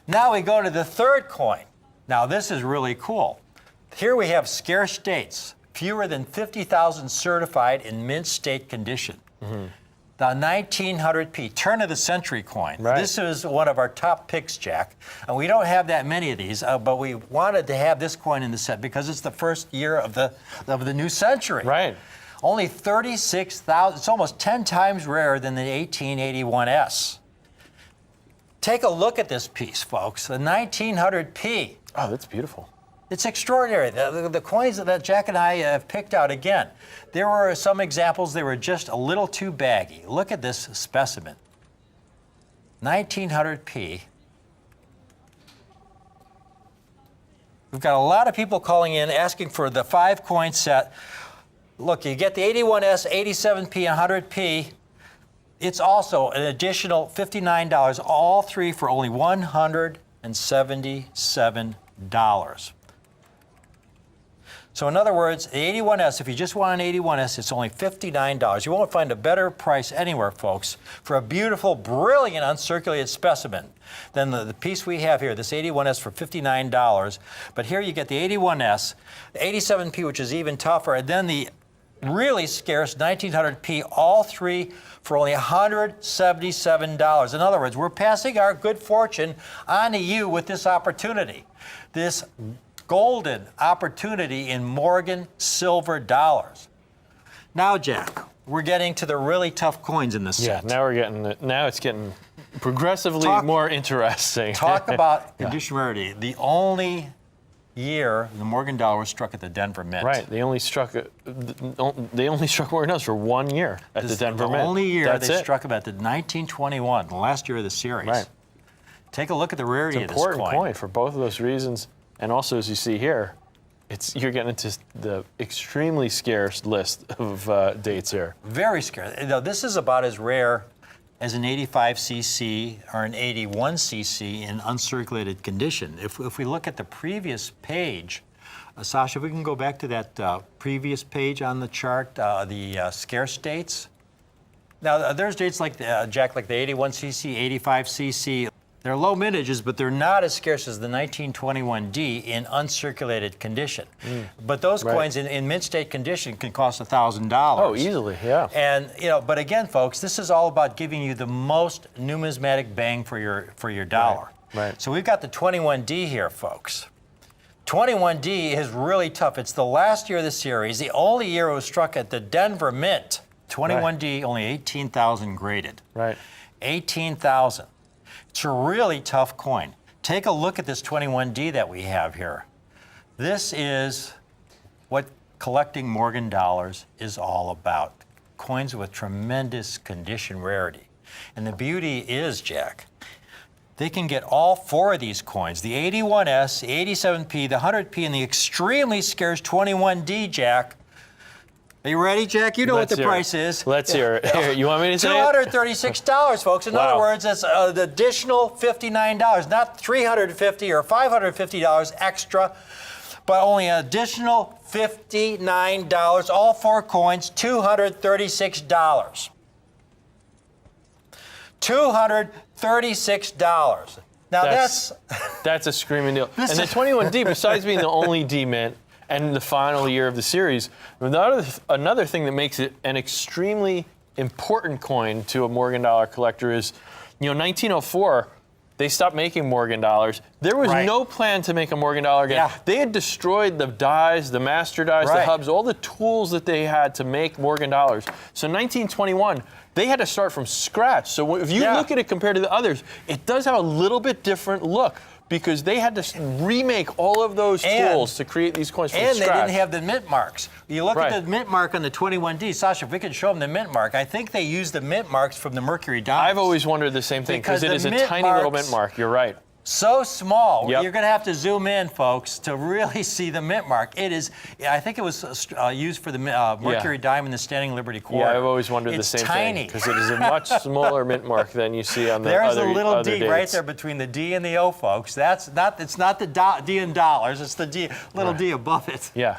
Now we go to the third coin. Now, this is really cool. Here we have scarce dates, fewer than 50,000 certified in mint state condition. The 1900P, turn of the century coin. Right. This is one of our top picks, Jack. And we don't have that many of these, but we wanted to have this coin in the set because it's the first year of the new century. Right. Only 36,000, it's almost 10 times rarer than the 1881S. Take a look at this piece, folks, the 1900P. Oh, that's beautiful. It's extraordinary. The coins that Jack and I have picked out, again, there were some examples, they were just a little too baggy. Look at this specimen. 1900P. We've got a lot of people calling in asking for the 5-coin set. Look, you get the 81S, 87P, 100P. It's also an additional $59, all 3 for only $177. So in other words, the 81S, if you just want an 81S, it's only $59. You won't find a better price anywhere, folks, for a beautiful, brilliant uncirculated specimen than the piece we have here, this 81S for $59. But here you get the 81S, the 87P, which is even tougher, and then the really scarce 1900P, all 3 for only $177. In other words, we're passing our good fortune on to you with this opportunity. This golden opportunity in Morgan silver dollars. Now, Jack, we're getting to the really tough coins in this set. Yeah, now it's getting progressively more interesting. Talk about condition rarity. The only year the Morgan dollar was struck at the Denver Mint. Right, they only struck Morgan dollars for 1 year at the Denver Mint. The only year That's they it. struck them at the 1921, the last year of the series. Right. Take a look at the rarity of this Important coin for both of those reasons. And also, as you see here, you're getting into the extremely scarce list of dates here. Very scarce. Now, this is about as rare as an 85cc or an 81cc in uncirculated condition. If we look at the previous page, Sasha, if we can go back to that previous page on the chart, the scarce dates. Now, there's dates like, Jack, like the 81cc, 85cc. They're low mintages, but they're not as scarce as the 1921D in uncirculated condition. But those coins in mint state condition can cost $1,000. Oh, easily, yeah. And but again, folks, this is all about giving you the most numismatic bang for your dollar. Right. So we've got the 21D here, folks. 21D is really tough. It's the last year of the series, the only year it was struck at the Denver Mint. 21D, only 18,000 graded. Right. 18,000. It's a really tough coin. Take a look at this 21D that we have here. This is what collecting Morgan dollars is all about. Coins with tremendous condition rarity. And the beauty is, Jack, they can get all 4 of these coins, the 81S, the 87P, the 100P, and the extremely scarce 21D, Jack. Are you ready, Jack? You know what the price is. Let's hear it. Here, you want me to say it? $236, folks. In other words, it's an additional $59, not $350 or $550 extra, but only an additional $59. All 4 coins, $236. $236. Now that's a screaming deal. And the 21D, besides being the only D mint and the final year of the series, another thing that makes it an extremely important coin to a Morgan dollar collector is, 1904, they stopped making Morgan dollars. There was Right. no plan to make a Morgan dollar again. Yeah. They had destroyed the dies, the master dies, the Right. hubs, all the tools that they had to make Morgan dollars. So 1921, they had to start from scratch. So if you Yeah. look at it compared to the others, it does have a little bit different look because they had to remake all of those tools to create these coins from And scratch. they didn't have the mint marks. You look Right. at the mint mark on the 21D. Sasha, if we could show them the mint mark, I think they used the mint marks from the Mercury dimes. I've always wondered the same thing because Because it the is a mint tiny little marks- mint mark. You're right. So small. Yep. You're going to have to zoom in, folks, to really see the mint mark. It is, I think it was used for the Mercury dime in the Standing Liberty Quarter. Yeah, I've always wondered It's the same tiny. thing because it is a much smaller mint mark than you see on the There's other a little other D dates. right there between the D and the O, folks. It's not the D in dollars, it's the D, little Right. D above it. Yeah.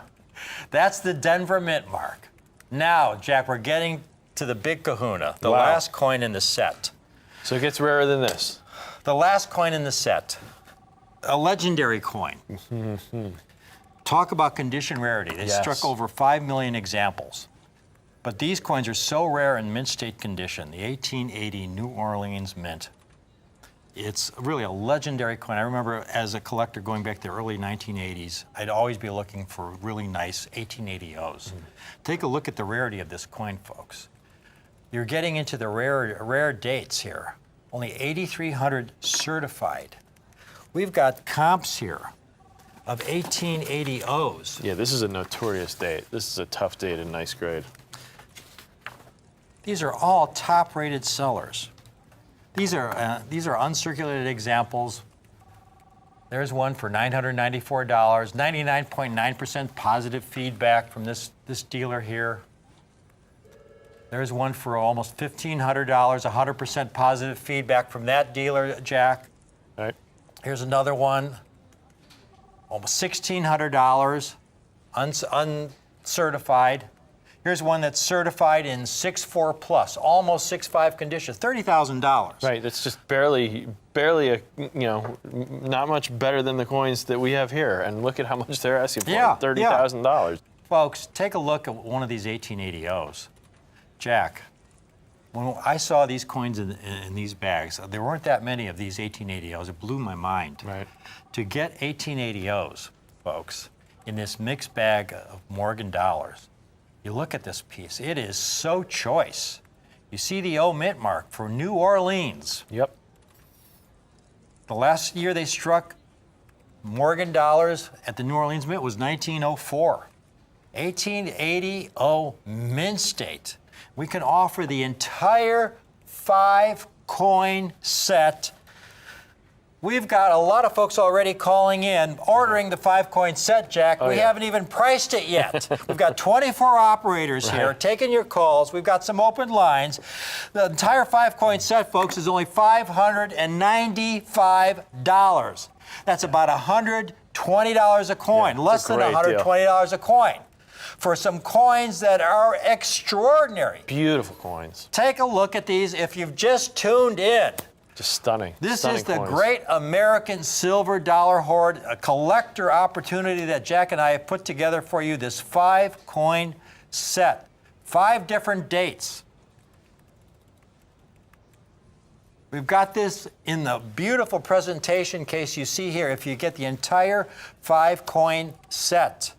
That's the Denver mint mark. Now, Jack, we're getting to the big kahuna, the Wow. last coin in the set. So it gets rarer than this. The last coin in the set. A legendary coin. Talk about condition rarity. They Yes. struck over 5 million examples. But these coins are so rare in mint state condition. The 1880 New Orleans Mint. It's really a legendary coin. I remember as a collector going back to the early 1980s, I'd always be looking for really nice 1880 O's. Take a look at the rarity of this coin, folks. You're getting into the rare dates here. Only 8,300 certified. We've got comps here of 1880 O's. Yeah, this is a notorious date. This is a tough date in nice grade. These are all top-rated sellers. These are uncirculated examples. There's one for $994. 99.9% positive feedback from this dealer here. There's one for almost $1,500. 100% positive feedback from that dealer, Jack. All right. Here's another one, almost $1,600, uncertified. Here's one that's certified in 6.4 plus, almost 6.5 condition, $30,000. Right, that's just barely not much better than the coins that we have here. And look at how much they're asking for, Yeah, $30,000. Folks, take a look at one of these 1880 O's. Jack, when I saw these coins in these bags, there weren't that many of these 1880 O's. It blew my mind. Right. To get 1880 O's, folks, in this mixed bag of Morgan dollars, you look at this piece. It is so choice. You see the O mint mark for New Orleans. Yep. The last year they struck Morgan dollars at the New Orleans Mint was 1904. 1880 O mint state. We can offer the entire 5-coin set. We've got a lot of folks already calling in, ordering the 5-coin set, Jack. We yeah. haven't even priced it yet. We've got 24 operators here Right. taking your calls. We've got some open lines. The entire 5-coin set, folks, is only $595. That's about $120 a coin, less than great deal. $120 a coin, for some coins that are extraordinary. Beautiful coins. Take a look at these if you've just tuned in. Just stunning. This Stunning is the coins. Great American Silver Dollar Hoard, a collector opportunity that Jack and I have put together for you, this 5-coin set. 5 different dates. We've got this in the beautiful presentation case you see here if you get the entire 5-coin set.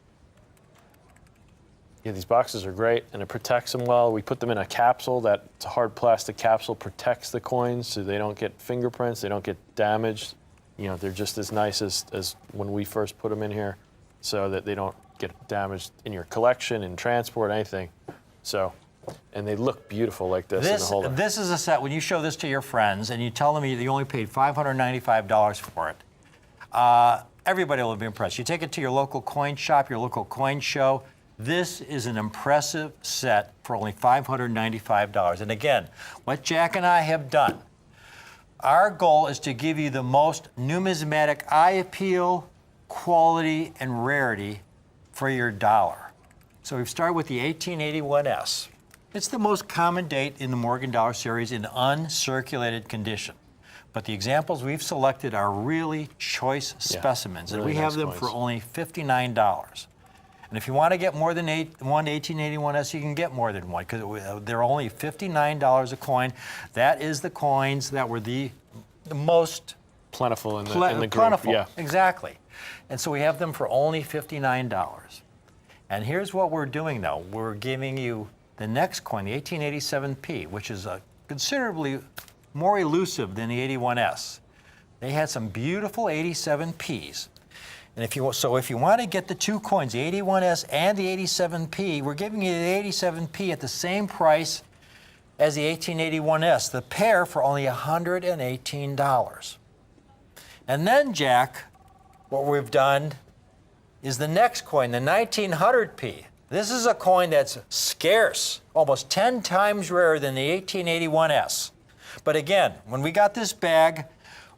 Yeah, these boxes are great, and it protects them well. We put them in a capsule. That hard plastic capsule protects the coins so they don't get fingerprints, they don't get damaged. You know, they're just as nice as when we first put them in here, so that they don't get damaged in your collection, in transport, anything. So, and they look beautiful like this in the holder. This is a set, when you show this to your friends and you tell them you only paid $595 for it, everybody will be impressed. You take it to your local coin shop, your local coin show. This is an impressive set for only $595. And again, what Jack and I have done, our goal is to give you the most numismatic eye appeal, quality, and rarity for your dollar. So we've started with the 1881S. It's the most common date in the Morgan Dollar series in uncirculated condition. But the examples we've selected are really choice specimens, and really we have nice them for coins. only $59. And if you want to get more than one 1881S, you can get more than one, because they're only $59 a coin. That is the coins that were the most plentiful in the group. Plentiful, Yeah. exactly. And so we have them for only $59. And here's what we're doing now. We're giving you the next coin, the 1887P, which is considerably more elusive than the 81S. They had some beautiful 87Ps. And if you want to get the two coins, the 81S and the 87P, we're giving you the 87P at the same price as the 1881S, the pair for only $118. And then, Jack, what we've done is the next coin, the 1900P. This is a coin that's scarce, almost 10 times rarer than the 1881S. But again, when we got this bag,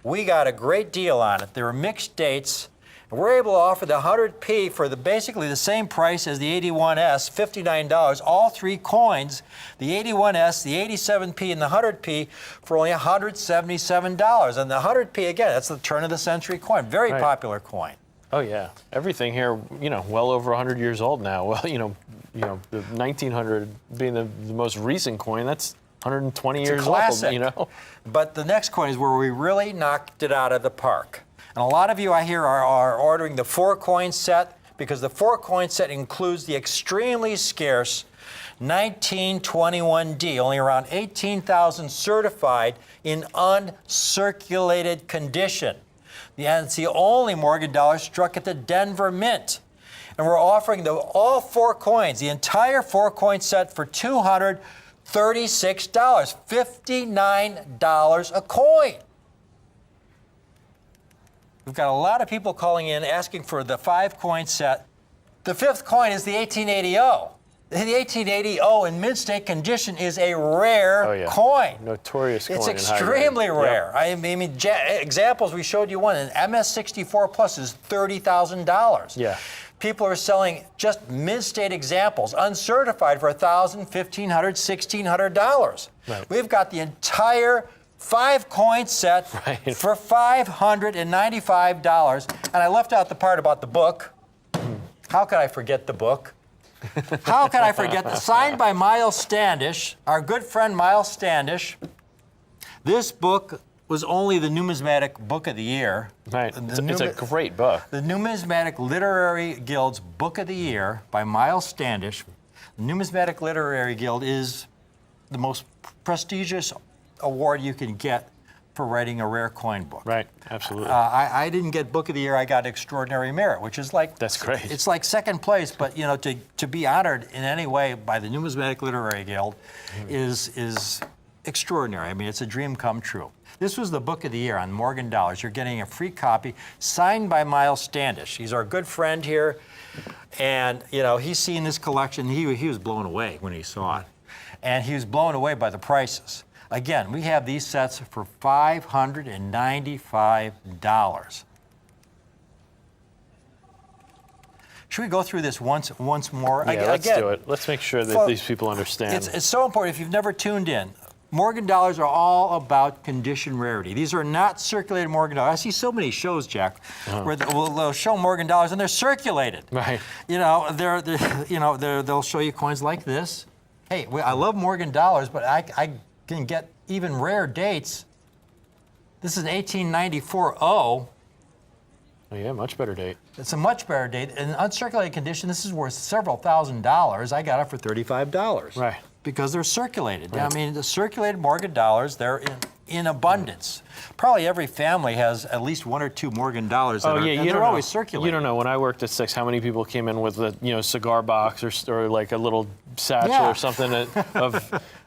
we got a great deal on it. There were mixed dates. And we're able to offer the 100P for basically the same price as the 81S, $59, all three coins, the 81S, the 87P, and the 100P for only $177. And the 100P, again, that's the turn of the century coin, very popular coin. Oh yeah, everything here, well over 100 years old now. Well, the 1900 being the most recent coin, that's 120 It's a years classic. old. But the next coin is where we really knocked it out of the park. And a lot of you, I hear, are ordering the 4-coin set because the 4-coin set includes the extremely scarce 1921D, only around 18,000 certified in uncirculated condition. And it's the only Morgan dollar struck at the Denver Mint. And we're offering all 4 coins, the entire 4-coin set for $236, $59 a coin. We've got a lot of people calling in asking for the 5-coin set. The 5th coin is the 1880O. The 1880O in mint state condition is a rare coin. Notorious coin. It's in high extremely grade. rare. Yep. I mean, examples, we showed you one. An MS64 Plus is $30,000. Yeah. People are selling just mint state examples, uncertified, for $1,000, $1,500, $1,600. Right. We've got the entire 5-coin set for $595. And I left out the part about the book. How could I forget the book? How could I forget signed by Miles Standish, our good friend Miles Standish. This book was only the Numismatic Book of the Year. Right. It's a great book. The Numismatic Literary Guild's Book of the Year by Miles Standish. The Numismatic Literary Guild is the most prestigious award you can get for writing a rare coin book. Right, absolutely. I didn't get Book of the Year, I got Extraordinary Merit, which is like... That's great. It's like second place, but to be honored in any way by the Numismatic Literary Guild is extraordinary. I mean, it's a dream come true. This was the Book of the Year on Morgan Dollars. You're getting a free copy signed by Miles Standish. He's our good friend here, and he's seen this collection. He was blown away when he saw it, and he was blown away by the prices. Again, we have these sets for $595. Should we go through this once more? Yeah, let's do it. Let's make sure that these people understand. It's so important. If you've never tuned in, Morgan dollars are all about condition rarity. These are not circulated Morgan dollars. I see so many shows, Jack, where they'll show Morgan dollars and they're circulated. Right. They'll show you coins like this. Hey, I love Morgan dollars, but I can get even rare dates. This is an 1894 O. Oh yeah, much better date. It's a much better date. In uncirculated condition, this is worth several $1,000s. I got it for $35. Right. Because they're circulated. Right. I mean, the circulated Morgan dollars, they're in abundance. Probably every family has at least 1 or 2 Morgan dollars that they're always circulating. You don't know. When I worked at Six, how many people came in with a cigar box or like a little satchel or something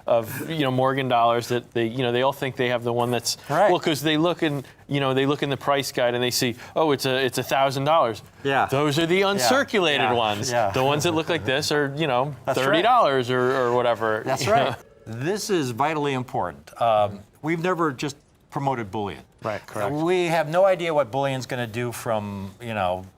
of Morgan dollars that they all think they have the one that's right. Well, because they look in the price guide and they see, oh, it's $1,000. Yeah. Those are the uncirculated ones. Yeah. The ones that look like this are That's $30 or whatever. That's right. This is vitally important. We've never just promoted bullion. Right, correct. We have no idea what bullion's going to do from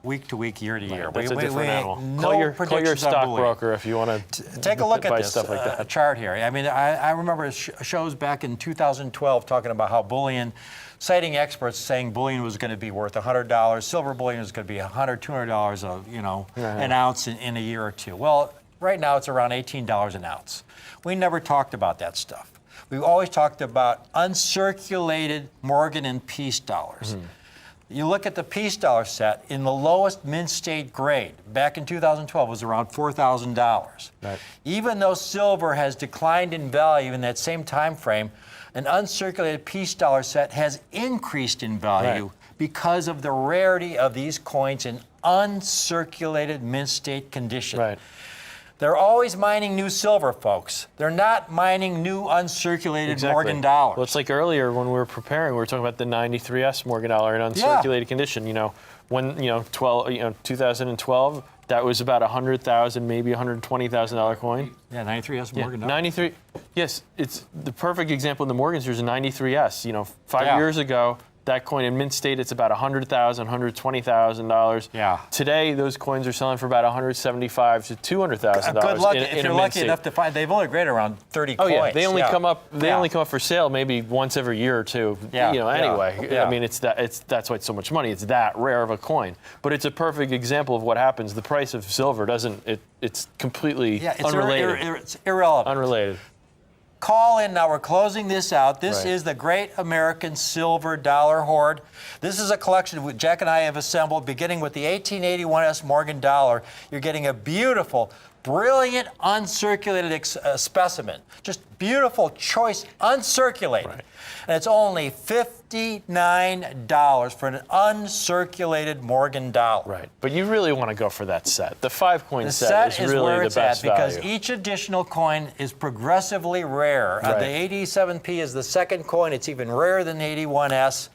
week to week, year to year. That's a different animal. No Call your predictions on bullion. stockbroker if you want to Take a look at buy this stuff like that. chart here. I mean, I remember shows back in 2012 talking about how bullion, citing experts saying bullion was going to be worth $100, silver bullion was going to be $100, $200 an ounce in a year or two. Well, right now it's around $18 an ounce. We never talked about that stuff. we've always talked about uncirculated Morgan and Peace dollars. You look at the Peace dollar set in the lowest mint state grade back in 2012 was around $4,000. Right. Even though silver has declined in value in that same time frame, an uncirculated Peace dollar set has increased in value because of the rarity of these coins in uncirculated mint state condition. Right. They're always mining new silver, folks. They're not mining new uncirculated Morgan dollars. Well, it's like earlier when we were preparing, we were talking about the 93S Morgan dollar in uncirculated condition. You know, when 2012, that was about $100,000, maybe $120,000 coin. Yeah, 93S Morgan dollar. 93. Yes, it's the perfect example in the Morgan series. A 93S. You know, 5 Yeah. years ago, that coin in mint state, it's about $100,000, $120,000. Yeah. Today, those coins are selling for about $175,000 to $200,000. Good luck in if a you're mint lucky state. enough to find. They've only graded around 30 Oh coins. yeah, they only come up. They Yeah. only come up for sale maybe once every year or two. Yeah, You know. yeah, Anyway, yeah. I mean, that's why it's so much money. It's that rare of a coin. But it's a perfect example of what happens. The price of silver doesn't. It's completely Yeah, it's unrelated. it's irrelevant. Unrelated. Call in now. We're closing this out. This Right. is the Great American Silver Dollar Hoard. This is a collection Jack and I have assembled, beginning with the 1881S Morgan dollar. You're getting a beautiful, brilliant, uncirculated specimen. Just beautiful, choice, uncirculated. Right. And it's only $59 for an uncirculated Morgan dollar. Right. But you really want to go for that set. The 5-coin The set, set is is really where the it's best at because value. each additional coin is progressively rare. Right. The 87P is the second coin. It's even rarer than the 81S.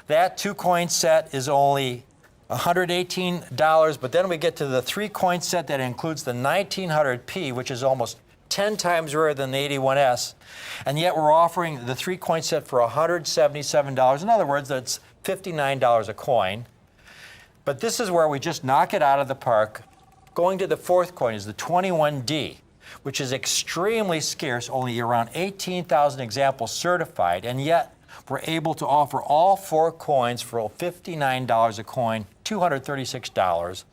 That 2-coin set is only $118, but then we get to the 3-coin set that includes the 1900P, which is almost 10 times rarer than the 81S, and yet we're offering the 3-coin set for $177. In other words, that's $59 a coin. But this is where we just knock it out of the park. Going to the 4th coin is the 21D, which is extremely scarce, only around 18,000 examples certified, and yet we're able to offer all 4 coins for $59 a coin, $236.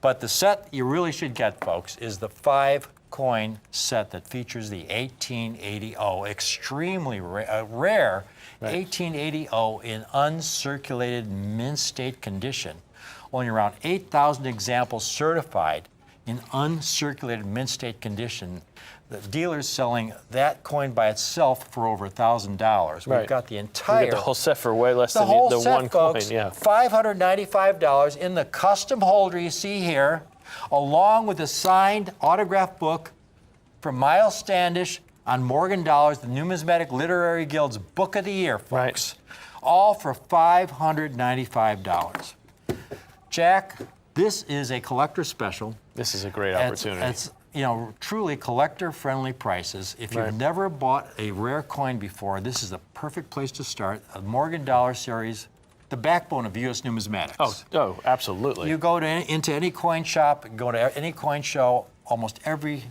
But the set you really should get, folks, is the 5-coin set that features the 1880, extremely rare 1880 in uncirculated mint state condition. Only around 8,000 examples certified in uncirculated mint state condition. The dealer's selling that coin by itself for over $1,000. We've Right. got the We entire get the whole set for way less the than whole the set, one folks, coin. Yeah. $595 in the custom holder you see here, along with a signed autograph book from Miles Standish on Morgan dollars, the Numismatic Literary Guild's Book of the Year, folks. Right. All for $595. Jack, this is a collector special. This is a great It's- opportunity. It's truly collector-friendly prices. If you've Right. never bought a rare coin before, this is the perfect place to start. A Morgan Dollar Series, the backbone of U.S. numismatics. Oh, absolutely. You go into any coin shop, go to any coin show, almost every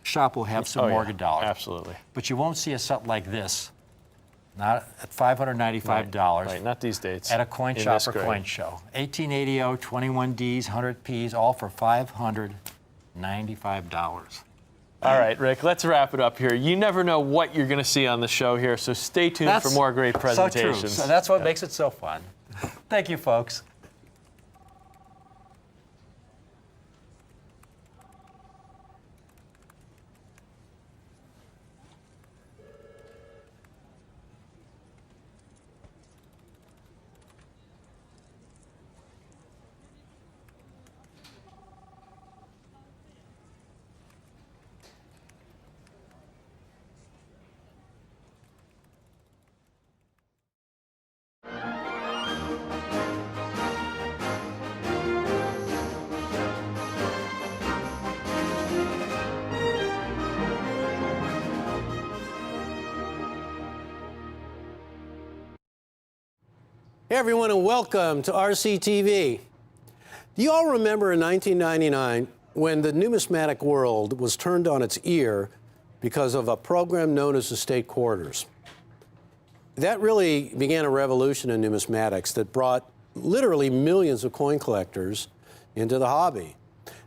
shop will have some Oh, yeah. Morgan dollars. Absolutely. But you won't see a set like this, not at $595. Right, not these dates. At a coin in shop this or grade. coin show. 1880, 21Ds, 100Ps, all for $595. All right, Rick, let's wrap it up here. You never know what you're going to see on the show here, so stay tuned for more great presentations. So true. So that's what makes it so fun. Thank you, folks. Hey everyone, and welcome to RCTV. Do you all remember in 1999 when the numismatic world was turned on its ear because of a program known as the state quarters? That really began a revolution in numismatics that brought literally millions of coin collectors into the hobby.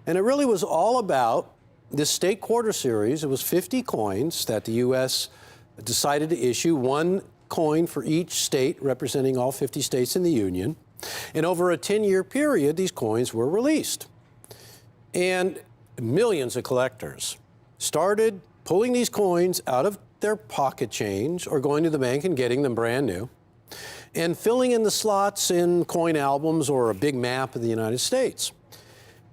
And it really was all about this state quarter series. It was 50 coins that the U.S. decided to issue one coin for each state, representing all 50 states in the Union. And over a 10-year period, these coins were released. And millions of collectors started pulling these coins out of their pocket change or going to the bank and getting them brand new and filling in the slots in coin albums or a big map of the United States.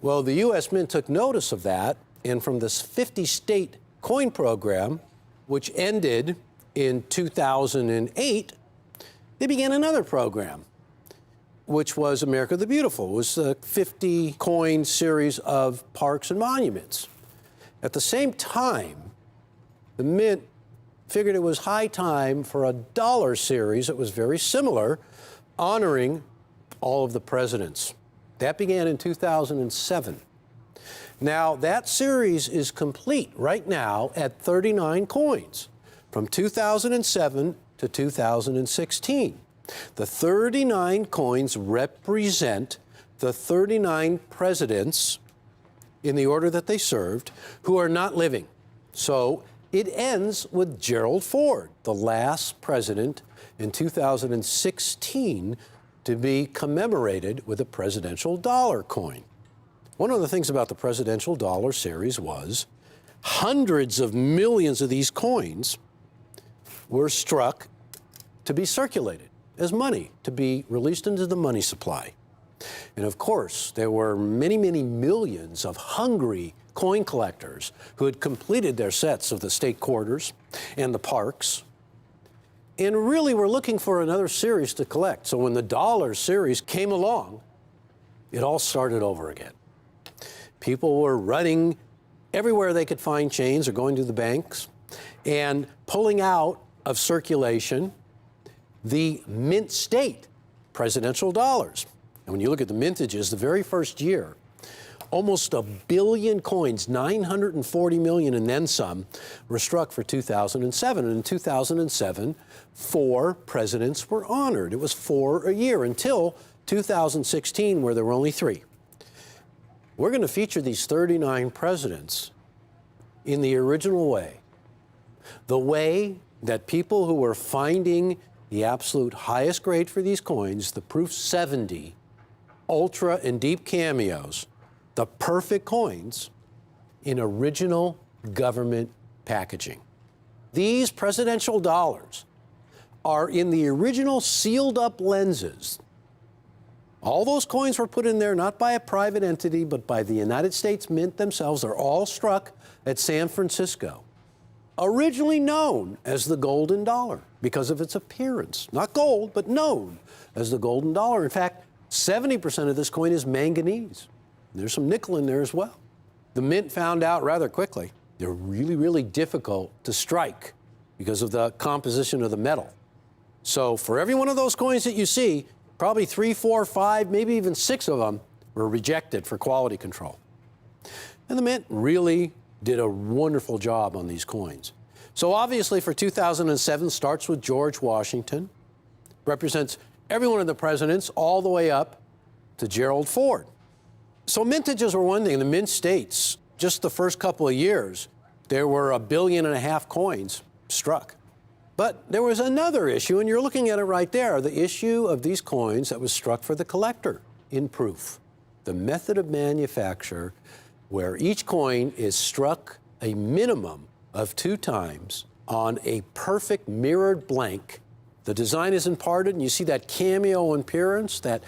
Well, the U.S. Mint took notice of that, and from this 50-state coin program, which ended in 2008, they began another program, which was America the Beautiful. It was a 50-coin series of parks and monuments. At the same time, the Mint figured it was high time for a dollar series that was very similar, honoring all of the presidents. That began in 2007. Now, that series is complete right now at 39 coins from 2007 to 2016. The 39 coins represent the 39 presidents in the order that they served who are not living. So it ends with Gerald Ford, the last president in 2016 to be commemorated with a presidential dollar coin. One of the things about the presidential dollar series was hundreds of millions of these coins were struck to be circulated as money, to be released into the money supply. And of course, there were many, many millions of hungry coin collectors who had completed their sets of the state quarters and the parks and really were looking for another series to collect. So when the dollar series came along, it all started over again. People were running everywhere they could find chains or going to the banks and pulling out of circulation the mint state presidential dollars. And when you look at the mintages, the very first year, almost 1 billion coins, 940 million and then some, were struck for 2007. And in 2007, 4 presidents were honored. It was 4 a year until 2016, where there were only 3. We're going to feature these 39 presidents in the original way, the way that people who were finding the absolute highest grade for these coins, the Proof 70, Ultra and Deep Cameos, the perfect coins in original government packaging. These presidential dollars are in the original sealed up lenses. All those coins were put in there not by a private entity, but by the United States Mint themselves. They're all struck at San Francisco. Originally known as the golden dollar because of its appearance. Not gold, but known as the golden dollar. In fact, 70% of this coin is manganese. There's some nickel in there as well. The Mint found out rather quickly they're really, really difficult to strike because of the composition of the metal. So for every one of those coins that you see, probably 3, 4, 5, maybe even 6 of them were rejected for quality control. And the Mint really did a wonderful job on these coins. So obviously for 2007, starts with George Washington, represents every one of the presidents all the way up to Gerald Ford. So mintages were one thing. The mint states, just the first couple of years, there were 1.5 billion coins struck. But there was another issue, and you're looking at it right there, the issue of these coins that was struck for the collector in proof. The method of manufacture where each coin is struck a minimum of 2 times on a perfect mirrored blank. The design is imparted, and you see that cameo appearance, that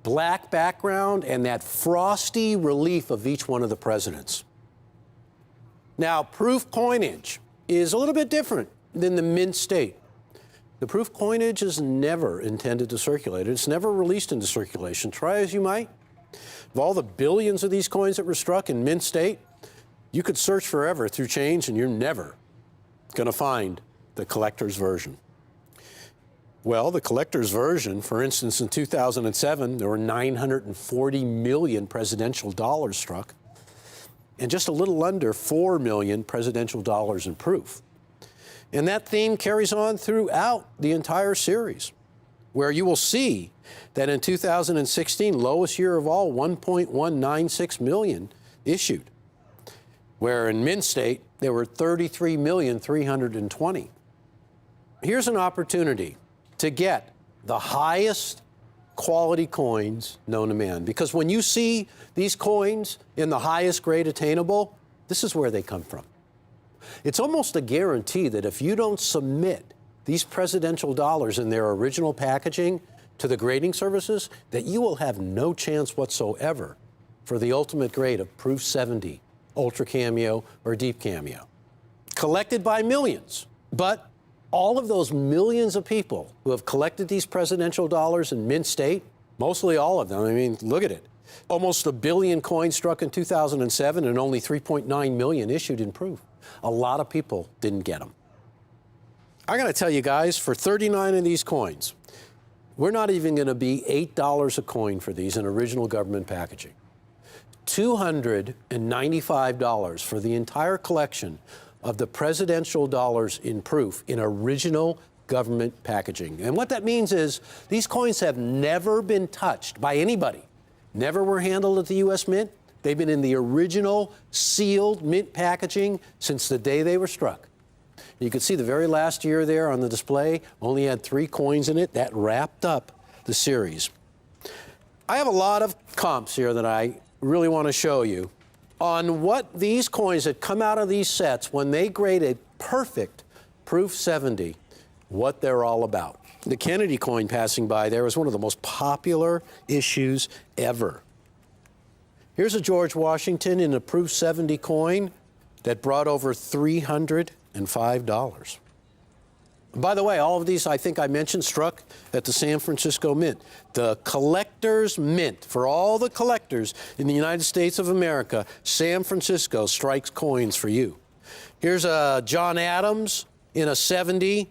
black background, and that frosty relief of each one of the presidents. Now, proof coinage is a little bit different than the mint state. The proof coinage is never intended to circulate. It's never released into circulation. Try as you might. Of all the billions of these coins that were struck in mint state, you could search forever through change, and you're never going to find the collector's version. Well, the collector's version, for instance, in 2007, there were 940 million presidential dollars struck, and just a little under 4 million presidential dollars in proof. And that theme carries on throughout the entire series, where you will see that in 2016, lowest year of all, 1.196 million issued, where in mint state, there were 33,320,000. here's an opportunity to get the highest quality coins known to man. Because when you see these coins in the highest grade attainable, this is where they come from. It's almost a guarantee that if you don't submit these presidential dollars in their original packaging to the grading services, that you will have no chance whatsoever for the ultimate grade of Proof 70, Ultra Cameo, or Deep Cameo. Collected by millions, but all of those millions of people who have collected these presidential dollars in mint state, mostly all of them, I mean, look at it. Almost 1 billion coins struck in 2007 and only 3.9 million issued in proof. A lot of people didn't get them. I got to tell you guys, for 39 of these coins, we're not even going to be $8 a coin for these in original government packaging. $295 for the entire collection of the presidential dollars in proof in original government packaging. And what that means is these coins have never been touched by anybody, never were handled at the U.S. Mint. They've been in the original sealed mint packaging since the day they were struck. You can see the very last year there on the display only had 3 coins in it. That wrapped up the series. I have a lot of comps here that I really want to show you on what these coins that come out of these sets, when they grade a perfect Proof 70, what they're all about. The Kennedy coin passing by there was one of the most popular issues ever. Here's a George Washington in a Proof 70 coin that brought over $305. By the way, all of these, I think I mentioned, struck at the San Francisco Mint. The collector's mint. For all the collectors in the United States of America, San Francisco strikes coins for you. Here's a John Adams in a 70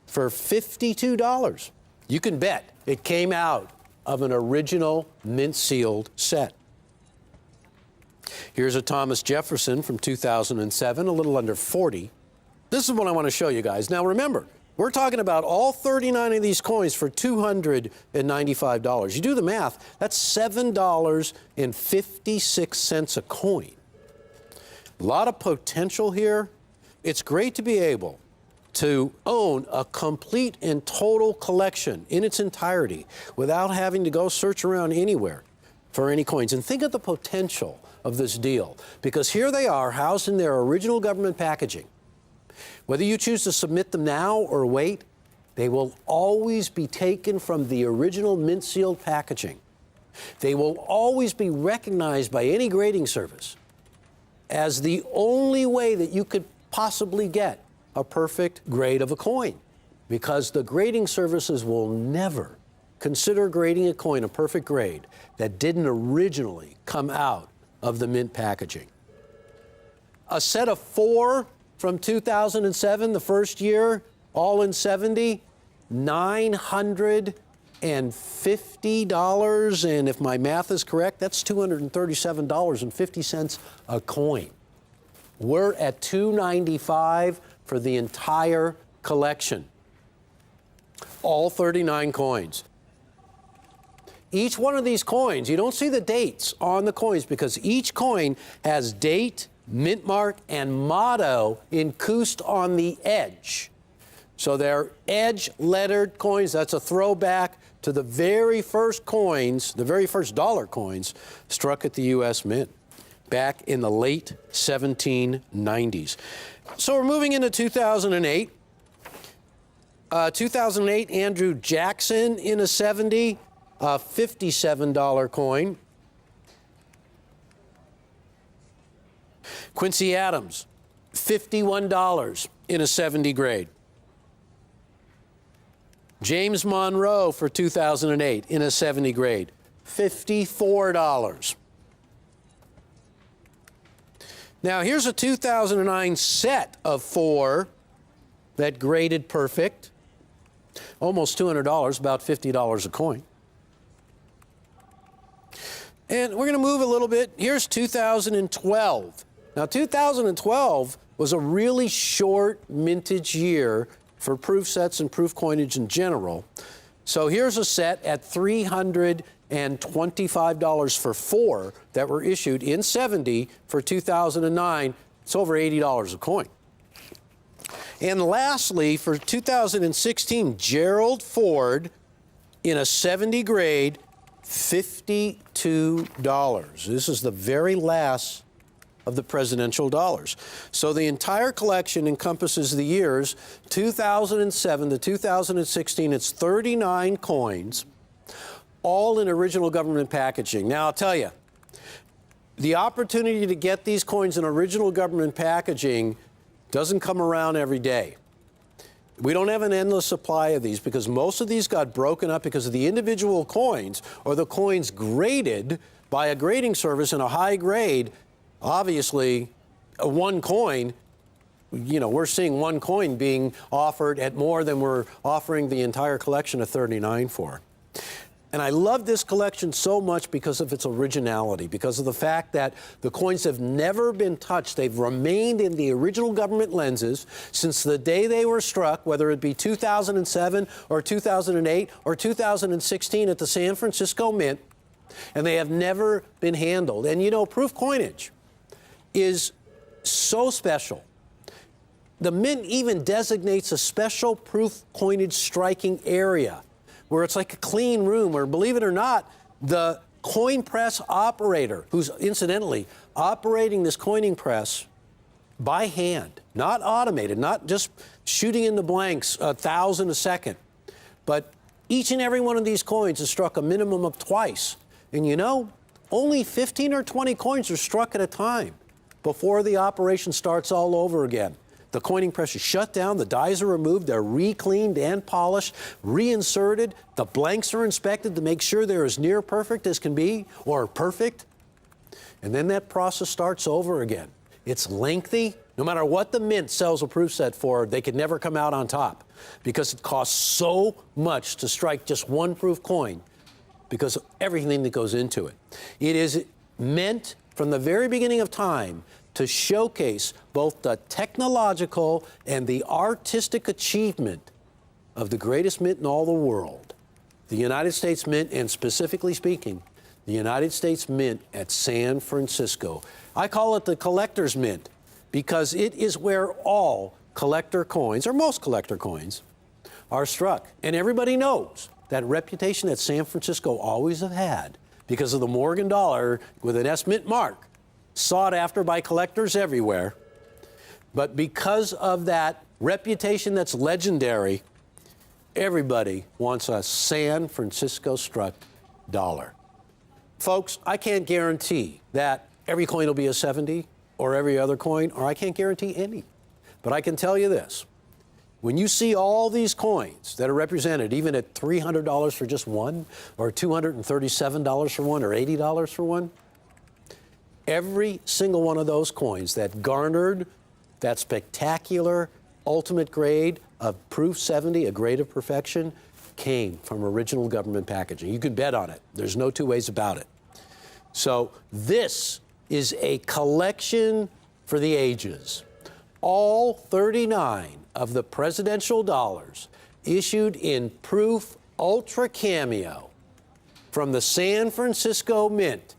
for $52. You can bet it came out of an original mint-sealed set. Here's a Thomas Jefferson from 2007, a little under 40. This is what I want to show you guys. Now remember, we're talking about all 39 of these coins for $295. You do the math, that's $7.56 a coin. A lot of potential here. It's great to be able to own a complete and total collection in its entirety without having to go search around anywhere for any coins. And think of the potential of this deal, because here they are housed in their original government packaging. Whether you choose to submit them now or wait, they will always be taken from the original mint-sealed packaging. They will always be recognized by any grading service as the only way that you could possibly get a perfect grade of a coin, because the grading services will never consider grading a coin a perfect grade that didn't originally come out of the mint packaging. A set of 4 from 2007, the first year, all in 70, $950, and if my math is correct, that's $237.50 a coin. We're at $295 for the entire collection. All 39 coins. Each one of these coins, you don't see the dates on the coins because each coin has date, mint mark, and motto encoused on the edge. So they're edge lettered coins. That's a throwback to the very first coins, the very first dollar coins struck at the U.S. Mint back in the late 1790s. So we're moving into 2008. 2008, Andrew Jackson in a 70, a $57 coin. Quincy Adams, $51 in a 70 grade. James Monroe for 2008 in a 70 grade, $54. Now here's a 2009 set of 4 that graded perfect. Almost $200, about $50 a coin. And we're going to move a little bit. Here's 2012. Now, 2012 was a really short mintage year for proof sets and proof coinage in general. So here's a set at $325 for 4 that were issued in 70 for 2009. It's over $80 a coin. And lastly, for 2016, Gerald Ford in a 70 grade, $52. This is the very last of the presidential dollars. So the entire collection encompasses the years 2007 to 2016. It's 39 coins, all in original government packaging. Now, I'll tell you, the opportunity to get these coins in original government packaging doesn't come around every day. We don't have an endless supply of these because most of these got broken up because of the individual coins or the coins graded by a grading service in a high grade. Obviously, one coin, we're seeing one coin being offered at more than we're offering the entire collection of 39 for. And I love this collection so much because of its originality, because of the fact that the coins have never been touched. They've remained in the original government lenses since the day they were struck, whether it be 2007 or 2008 or 2016 at the San Francisco Mint, and they have never been handled. And proof coinage is so special. The Mint even designates a special proof coinage striking area where it's like a clean room, where, believe it or not, the coin press operator, who's incidentally operating this coining press by hand, not automated, not just shooting in the blanks 1,000 a second, but each and every one of these coins is struck a minimum of twice. And only 15 or 20 coins are struck at a time before the operation starts all over again. The coining press is shut down, the dies are removed, they're re-cleaned and polished, reinserted, the blanks are inspected to make sure they're as near perfect as can be, or perfect, and then that process starts over again. It's lengthy. No matter what the Mint sells a proof set for, they could never come out on top because it costs so much to strike just one proof coin because of everything that goes into it. It is meant from the very beginning of time to showcase both the technological and the artistic achievement of the greatest mint in all the world, the United States Mint, and specifically speaking, the United States Mint at San Francisco. I call it the collector's mint because it is where all collector coins, or most collector coins, are struck. And everybody knows that reputation that San Francisco always have had because of the Morgan dollar with an S Mint mark, sought after by collectors everywhere. But because of that reputation that's legendary, everybody wants a San Francisco struck dollar. Folks, I can't guarantee that every coin will be a 70 or every other coin, or I can't guarantee any. But I can tell you this. When you see all these coins that are represented, even at $300 for just one, or $237 for one, or $80 for one, every single one of those coins that garnered that spectacular ultimate grade of Proof 70, a grade of perfection, came from original government packaging. You can bet on it. There's no two ways about it. So this is a collection for the ages. All 39 of the presidential dollars issued in Proof Ultra Cameo from the San Francisco Mint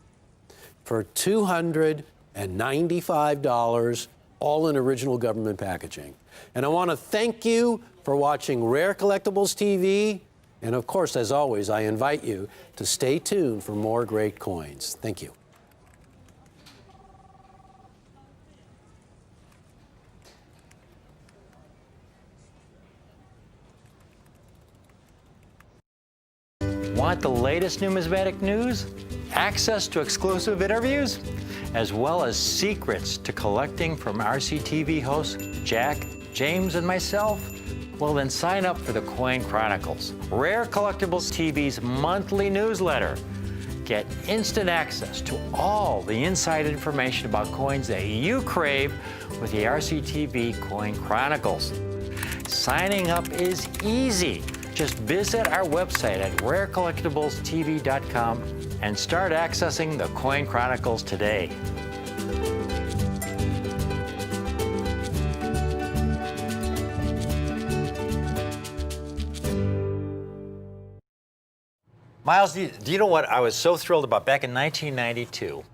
for $295, all in original government packaging. And I want to thank you for watching Rare Collectibles TV. And of course, as always, I invite you to stay tuned for more great coins. Thank you. Want the latest numismatic news? Access to exclusive interviews? As well as secrets to collecting from RCTV hosts Jack, James, and myself? Well, then sign up for the Coin Chronicles, Rare Collectibles TV's monthly newsletter. Get instant access to all the inside information about coins that you crave with the RCTV Coin Chronicles. Signing up is easy. Just visit our website at rarecollectiblestv.com and start accessing the Coin Chronicles today. Miles, do you know what I was so thrilled about? Back in 1992,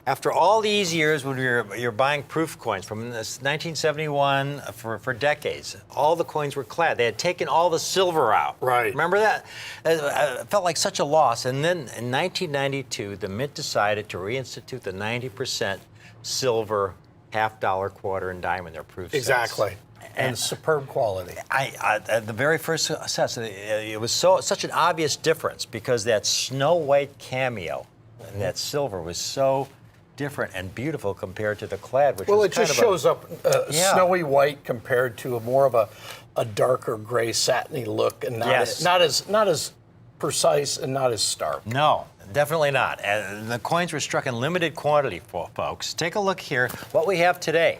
After all these years when you're buying proof coins from this 1971 for decades, all the coins were clad. They had taken all the silver out. Right. Remember that? It felt like such a loss. And then in 1992, the Mint decided to reinstitute the 90% silver half-dollar, quarter, and dime in their proof sets. Exactly. And superb quality. The very first sets, it was such an obvious difference because that snow white cameo and that silver was so different and beautiful compared to the clad, which Well, was it kind just of shows up Yeah. snowy white compared to more of a darker gray satiny look, and Yes. not as precise and not as stark. No, definitely not. And the coins were struck in limited quantity, folks. Take a look here. What we have today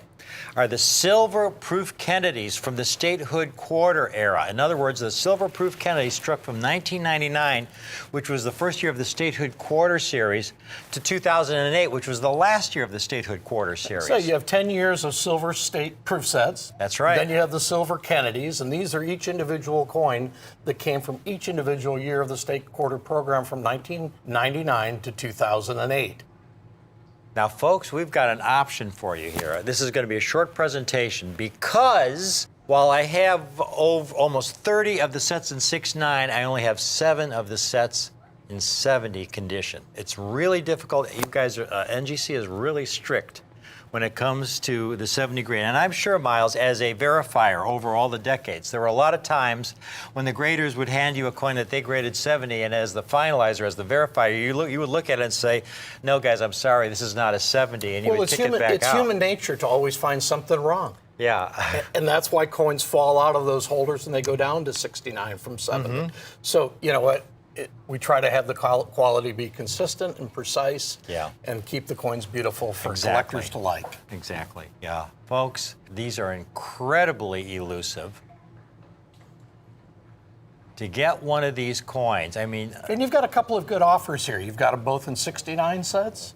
are the silver-proof Kennedys from the statehood quarter era. In other words, the silver-proof Kennedy struck from 1999, which was the first year of the statehood quarter series, to 2008, which was the last year of the statehood quarter series. So you have 10 years of silver state proof sets. That's right. Then you have the silver Kennedys, and these are each individual coin that came from each individual year of the state quarter program from 1999 to 2008. Now, folks, we've got an option for you here. This is going to be a short presentation because while I have almost 30 of the sets in 6.9, I only have 7 of the sets in 70 condition. It's really difficult. You guys, NGC is really strict when it comes to the 70 grade. And I'm sure, Miles, as a verifier over all the decades, there were a lot of times when the graders would hand you a coin that they graded 70, and as the finalizer, as the verifier, you would look at it and say, no, guys, I'm sorry, this is not a 70, and you would kick it back out. It's human nature to always find something wrong. Yeah. And that's why coins fall out of those holders and they go down to 69 from 70. So, you know what? We try to have the quality be consistent and precise, Yeah. and keep the coins beautiful for Exactly. collectors to like. Exactly, yeah. Folks, these are incredibly elusive. To get one of these coins, I mean, And you've got a couple of good offers here. You've got them both in 69 sets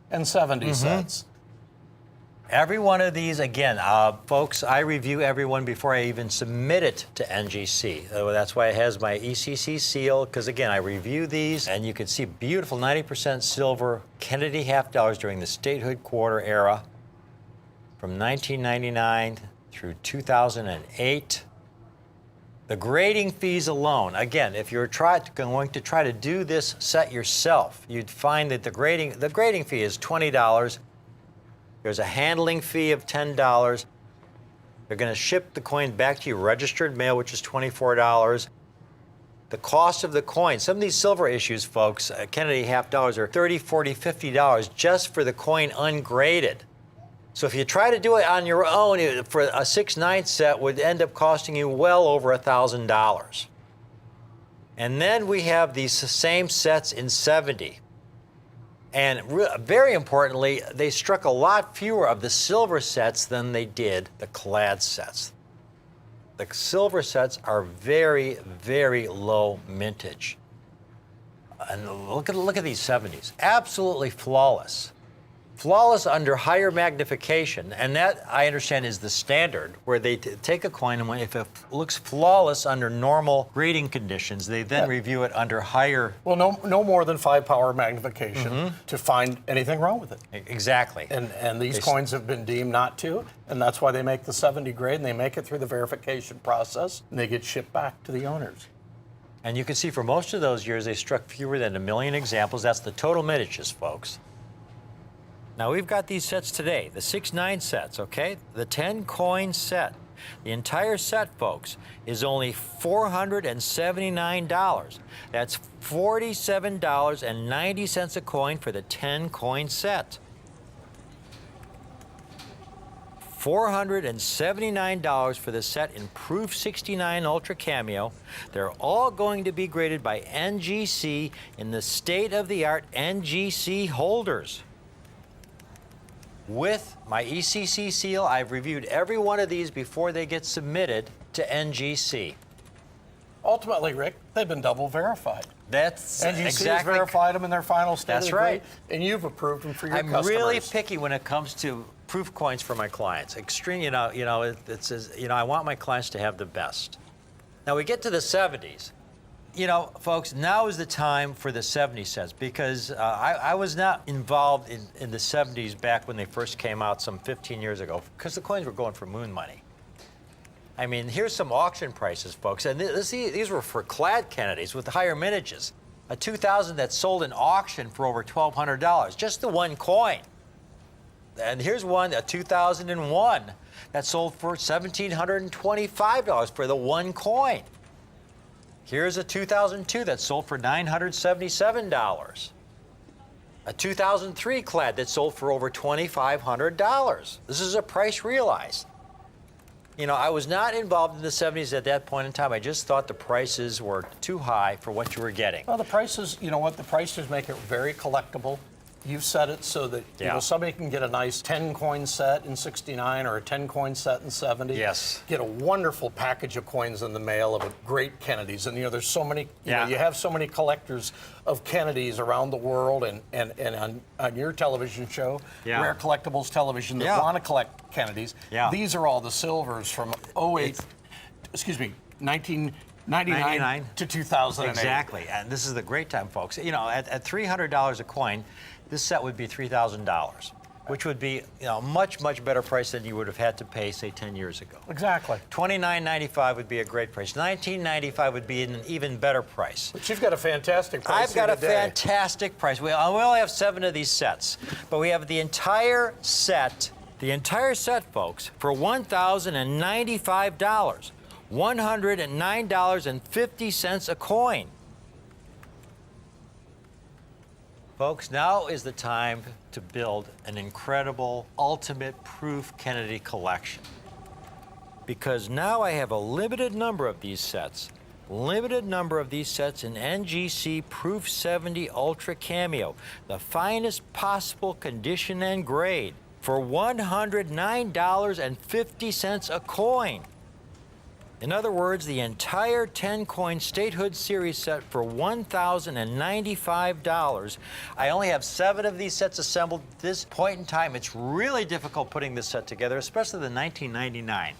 and 70 sets. every one of these, again, folks, I review every one before I even submit it to NGC. That's why it has my ECC seal, because again, I review these, and you can see beautiful 90% silver Kennedy half dollars during the statehood quarter era from 1999 through 2008. The grading fees alone, again, if you're going to try to do this set yourself, you'd find that the grading fee is $20. There's a handling fee of $10. They're going to ship the coin back to you registered mail, which is $24. The cost of the coin, some of these silver issues, folks, Kennedy half dollars are $30, $40, $50 just for the coin ungraded. So if you try to do it on your own, for a 6/9 set would end up costing you well over $1,000. And then we have these same sets in 70. And very importantly, they struck a lot fewer of the silver sets than they did the clad sets. The silver sets are very, very low mintage. And look at these 70s. Absolutely flawless. Flawless under higher magnification, and that, I understand, is the standard, where they take a coin, and if it looks flawless under normal grading conditions, they then review it under higher... Well, no more than 5 power magnification to find anything wrong with it. Exactly. And these coins have been deemed not to, and that's why they make the 70 grade, and they make it through the verification process, and they get shipped back to the owners. And you can see for most of those years, they struck fewer than 1 million examples. That's the total mintages, folks. Now, we've got these sets today, the 6/9 sets, okay? The 10-coin set. The entire set, folks, is only $479. That's $47.90 a coin for the 10-coin set. $479 for the set in Proof 69 Ultra Cameo. They're all going to be graded by NGC in the state-of-the-art NGC holders. With my ECC seal, I've reviewed every one of these before they get submitted to NGC. Ultimately, Rick, they've been double verified. That's NGC exactly. has verified them in their final state That's of the grade, right. and you've approved them for your I'm customers. really picky when it comes to proof coins for my clients. Extreme, I want my clients to have the best. Now we get to the 70s. You know, folks, now is the time for the 70 cents because I was not involved in the 70s back when they first came out some 15 years ago because the coins were going for moon money. I mean, here's some auction prices, folks, and these were for clad Kennedys with higher mintages. A 2000 that sold in auction for over $1,200, just the one coin. And here's one, a 2001 that sold for $1,725 for the one coin. Here's a 2002 that sold for $977. A 2003 clad that sold for over $2,500. This is a price realized. You know, I was not involved in the 70s at that point in time. I just thought the prices were too high for what you were getting. Well, the prices, you know what, the prices make it very collectible. You've set it so that you know, somebody can get a nice 10-coin set in 69 or a 10-coin set in 70. Yes. Get a wonderful package of coins in the mail of a great Kennedys. And, you know, there's so many, you know, you have so many collectors of Kennedys around the world and on your television show, Rare Collectibles Television, that want to collect Kennedys. These are all the silvers from 1999 to 2008. Exactly, and this is the great time, folks. You know, at $300 a coin, this set would be $3,000, which would be, you know, a much better price than you would have had to pay, say, 10 years ago. Exactly. $29.95 would be a great price. $19.95 would be an even better price. But you've got a fantastic price. I've got a today. fantastic price. We only have 7 of these sets, but we have the entire set, folks, for $1,095. $109.50 a coin. Folks, now is the time to build an incredible ultimate proof Kennedy collection. Because now I have a limited number of these sets. Limited number of these sets in NGC Proof 70 Ultra Cameo, the finest possible condition and grade, for $109.50 a coin. In other words, the entire 10-coin Statehood Series set for $1,095. I only have 7 of these sets assembled at this point in time. It's really difficult putting this set together, especially the 1999.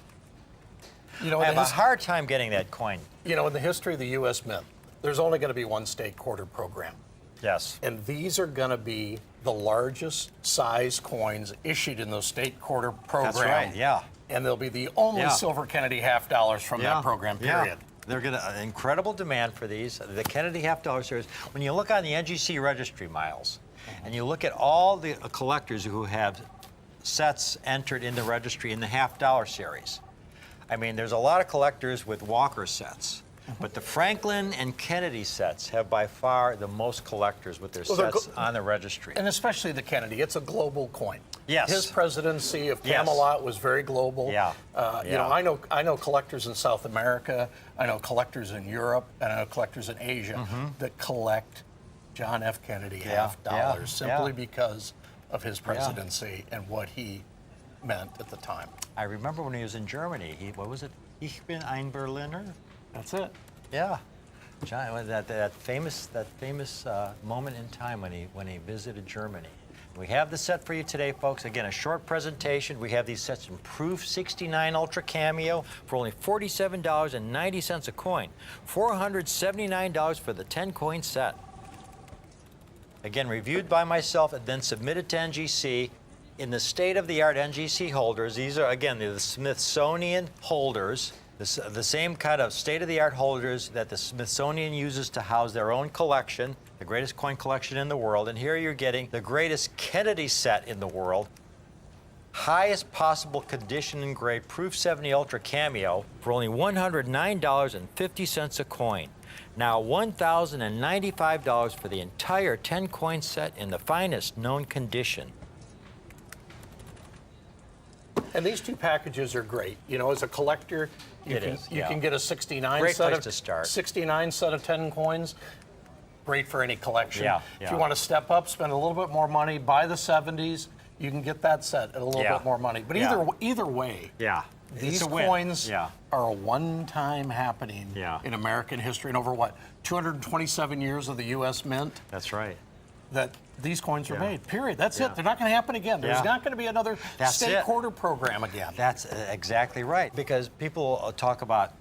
You know, I have a hard time getting that coin. You know, in the history of the U.S. Mint, there's only going to be one state quarter program. Yes. And these are going to be the largest size coins issued in those state quarter program. That's right, yeah. And they'll be the only silver Kennedy half dollars from that program, period. They're going to incredible demand for these. The Kennedy half dollar series. When you look on the NGC registry, Miles, and you look at all the collectors who have sets entered in the registry in the half dollar series, I mean, there's a lot of collectors with Walker sets. But the Franklin and Kennedy sets have by far the most collectors with their sets on the registry. And especially the Kennedy. It's a global coin. Yes. His presidency of Camelot was very global. You know, I know collectors in South America. I know collectors in Europe. And I know collectors in Asia that collect John F. Kennedy half dollars simply because of his presidency and what he meant at the time. I remember when he was in Germany. What was it? Ich bin ein Berliner. That's it. Yeah, John, that famous moment in time when he visited Germany. We have the set for you today, folks. Again, a short presentation. We have these sets in Proof 69 Ultra Cameo for only $47.90 a coin, $479 for the 10-coin set. Again, reviewed by myself and then submitted to NGC. In the state-of-the-art NGC holders, these are, again, the Smithsonian holders. The same kind of state-of-the-art holders that the Smithsonian uses to house their own collection, the greatest coin collection in the world. And here you're getting the greatest Kennedy set in the world, highest possible condition and grade, Proof 70 Ultra Cameo for only $109.50 a coin. Now $1,095 for the entire 10-coin set in the finest known condition. And these two packages are great. You know, as a collector, you can get a 69 Great set place of to start. 69 set of 10 coins. Great for any collection. If you want to step up, spend a little bit more money, buy the 70s, you can get that set at a little bit more money. But either way, these coins are a one-time happening in American history. And over what, 227 years of the U.S. Mint? That's right. That these coins were made, period. That's it. They're not going to happen again. There's not going to be another state quarter program again. That's exactly right. Because people talk about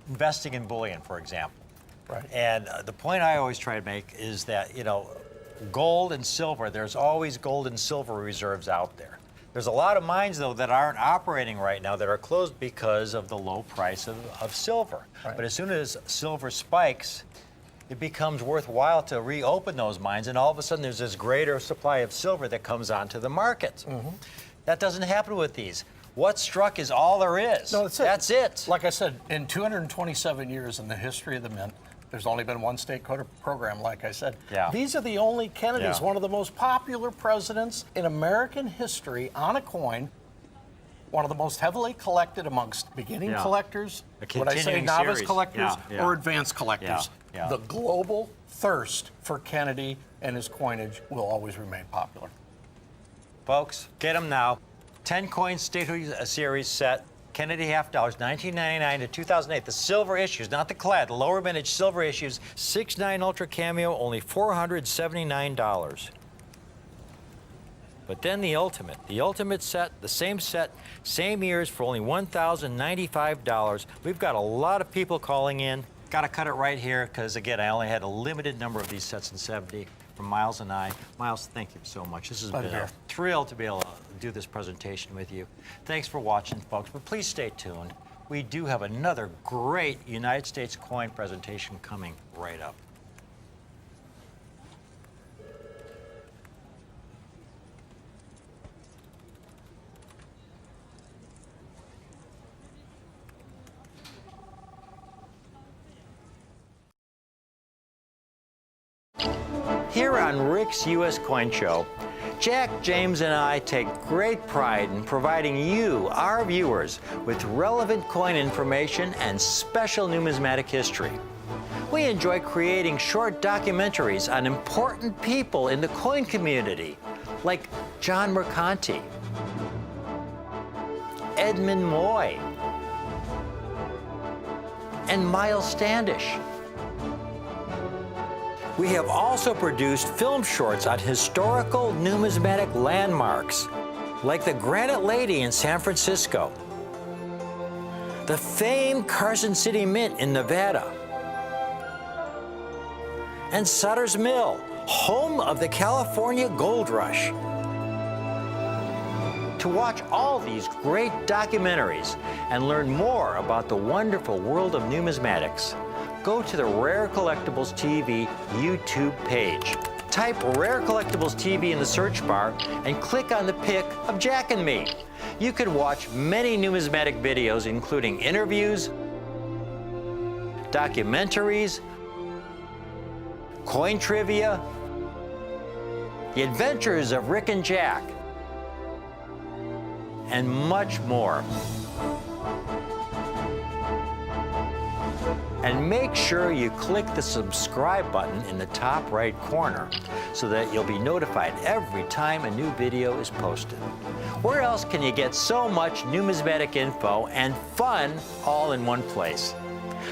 investing in bullion, for example. Right. And the point I always try to make is that, you know, gold and silver, there's always gold and silver reserves out there. There's a lot of mines, though, that aren't operating right now that are closed because of the low price of silver. Right. But as soon as silver spikes, it becomes worthwhile to reopen those mines, and all of a sudden there's this greater supply of silver that comes onto the market. That doesn't happen with these. What struck is all there is. No, that's it. That's it. Like I said, in 227 years in the history of the mint, there's only been one state coder program, like I said. Yeah. These are the only Kennedys, Yeah. one of the most popular presidents in American history on a coin, one of the most heavily collected amongst beginning Yeah. collectors, A would I say continuing novice series. collectors, Yeah, yeah. or advanced collectors. Yeah, yeah. The global thirst for Kennedy and his coinage will always remain popular. Folks, get them now. 10 coin statehood series set. Kennedy half dollars, 1999 to 2008. The silver issues, not the clad, the lower vintage silver issues. 6.9 Ultra Cameo, only $479. But then the ultimate set, the same years for only $1,095. We've got a lot of people calling in. Got to cut it right here because, again, I only had a limited number of these sets in 70 from Miles and I. Miles, thank you so much. This has been a thrill to be able to do this presentation with you. Thanks for watching, folks, but please stay tuned. We do have another great United States coin presentation coming right up. Here on Rick's U.S. Coin Show, Jack, James, and I take great pride in providing you, our viewers, with relevant coin information and special numismatic history. We enjoy creating short documentaries on important people in the coin community, like John Mercanti, Edmund Moy, and Miles Standish. We have also produced film shorts on historical numismatic landmarks, like the Granite Lady in San Francisco, the famed Carson City Mint in Nevada, and Sutter's Mill, home of the California Gold Rush. To watch all these great documentaries and learn more about the wonderful world of numismatics, go to the Rare Collectibles TV YouTube page. Type Rare Collectibles TV in the search bar and click on the pic of Jack and me. You can watch many numismatic videos, including interviews, documentaries, coin trivia, the adventures of Rick and Jack, and much more. And make sure you click the subscribe button in the top right corner so that you'll be notified every time a new video is posted. Where else can you get so much numismatic info and fun all in one place?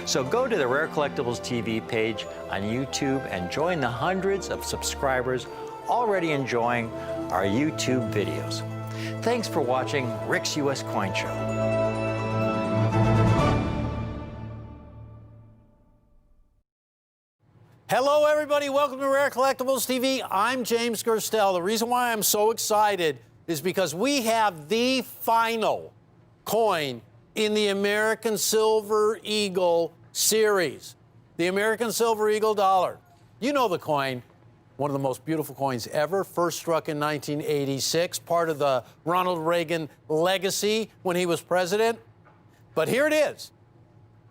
So go to the Rare Collectibles TV page on YouTube and join the hundreds of subscribers already enjoying our YouTube videos. Thanks for watching Rick's U.S. Coin Show. Hello, everybody. Welcome to Rare Collectibles TV. I'm James Gerstel. The reason why I'm so excited is because we have the final coin in the American Silver Eagle series, the American Silver Eagle dollar. You know the coin, one of the most beautiful coins ever, first struck in 1986, part of the Ronald Reagan legacy when he was president. But here it is.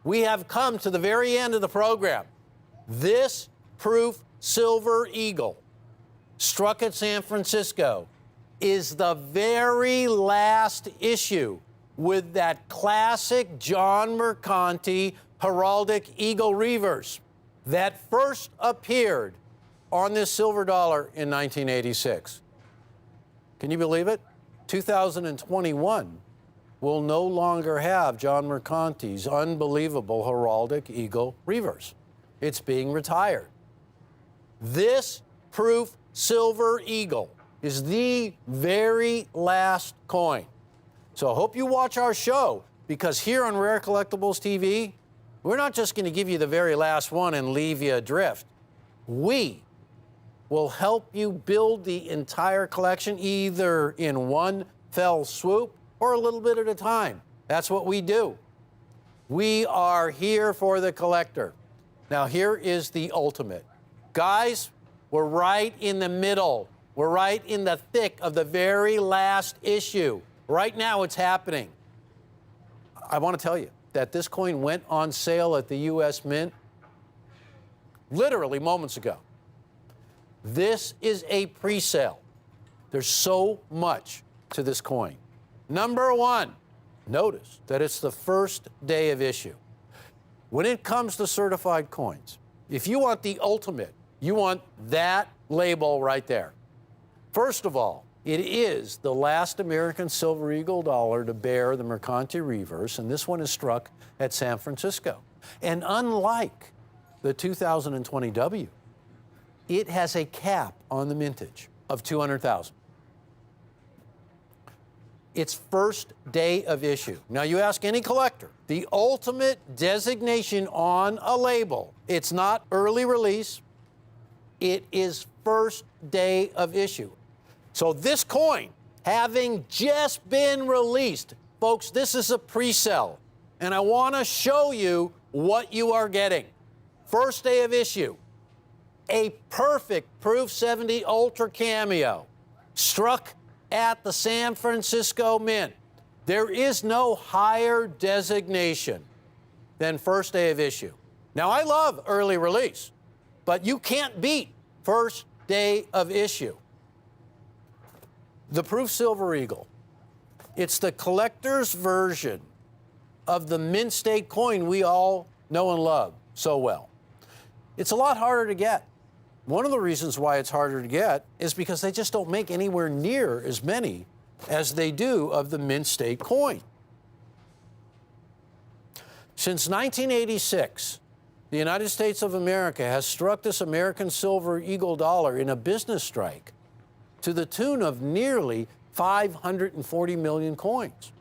We have come to the very end of the program. This proof Silver Eagle, struck at San Francisco, is the very last issue with that classic John Mercanti heraldic eagle reverse that first appeared on this silver dollar in 1986. Can you believe it? 2021 will no longer have John Mercanti's unbelievable heraldic eagle reverse. It's being retired. This proof Silver Eagle is the very last coin. So I hope you watch our show, because here on Rare Collectibles TV, We're not just going to give you the very last one and leave you adrift. We will help you build the entire collection either in one fell swoop or a little bit at a time. That's what we do. We are here for the collector. Now, here is the ultimate. Guys, we're right in the middle. We're right in the thick of the very last issue. Right now, it's happening. I want to tell you that this coin went on sale at the U.S. Mint literally moments ago. This is a pre-sale. There's so much to this coin. Number one, notice that it's the first day of issue. When it comes to certified coins, if you want the ultimate, you want that label right there. First of all, it is the last American Silver Eagle dollar to bear the Mercante reverse, and this one is struck at San Francisco. And unlike the 2020 W, it has a cap on the mintage of 200,000. It's first day of issue. Now, you ask any collector, the ultimate designation on a label, it's not early release, it is first day of issue. So this coin, having just been released, folks, this is a pre-sale, and I want to show you what you are getting. First day of issue, a perfect Proof 70 Ultra Cameo, struck at the San Francisco Mint. There is no higher designation than first day of issue. Now, I love early release, but you can't beat first day of issue. The Proof Silver Eagle, it's the collector's version of the Mint State coin we all know and love so well. It's a lot harder to get. One of the reasons why it's harder to get is because they just don't make anywhere near as many as they do of the Mint State coin. Since 1986, the United States of America has struck this American Silver Eagle dollar in a business strike to the tune of nearly 540 million coins.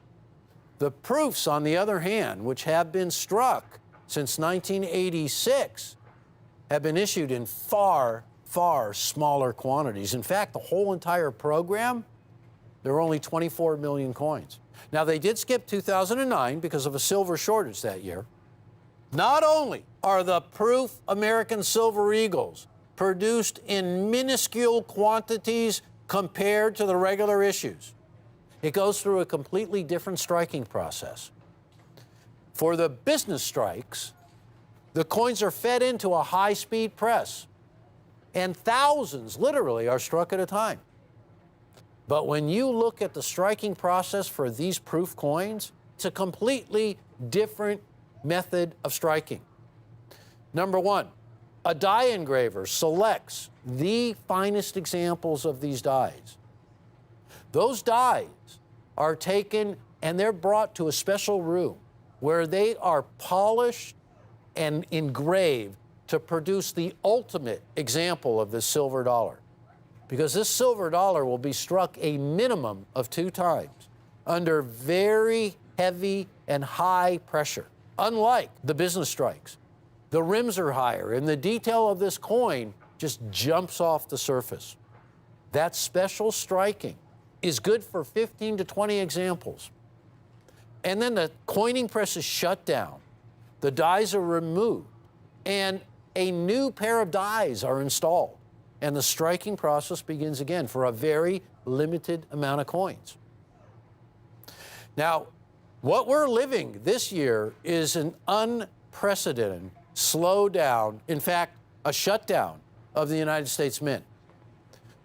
The proofs, on the other hand, which have been struck since 1986, have been issued in far, far smaller quantities. In fact, the whole entire program, there are only 24 million coins. Now, they did skip 2009 because of a silver shortage that year. Not only are the Proof American Silver Eagles produced in minuscule quantities compared to the regular issues, it goes through a completely different striking process. For the business strikes, the coins are fed into a high-speed press, and thousands, literally, are struck at a time. But when you look at the striking process for these proof coins, it's a completely different method of striking. Number one, a die engraver selects the finest examples of these dies. Those dies are taken and they're brought to a special room where they are polished and engraved to produce the ultimate example of this silver dollar. Because this silver dollar will be struck a minimum of 2 times under very heavy and high pressure. Unlike the business strikes, the rims are higher and the detail of this coin just jumps off the surface. That special striking is good for 15 to 20 examples. And then the coining press is shut down, the dies are removed, and a new pair of dies are installed. And the striking process begins again for a very limited amount of coins. Now, what we're living this year is an unprecedented slowdown, in fact, a shutdown of the United States Mint.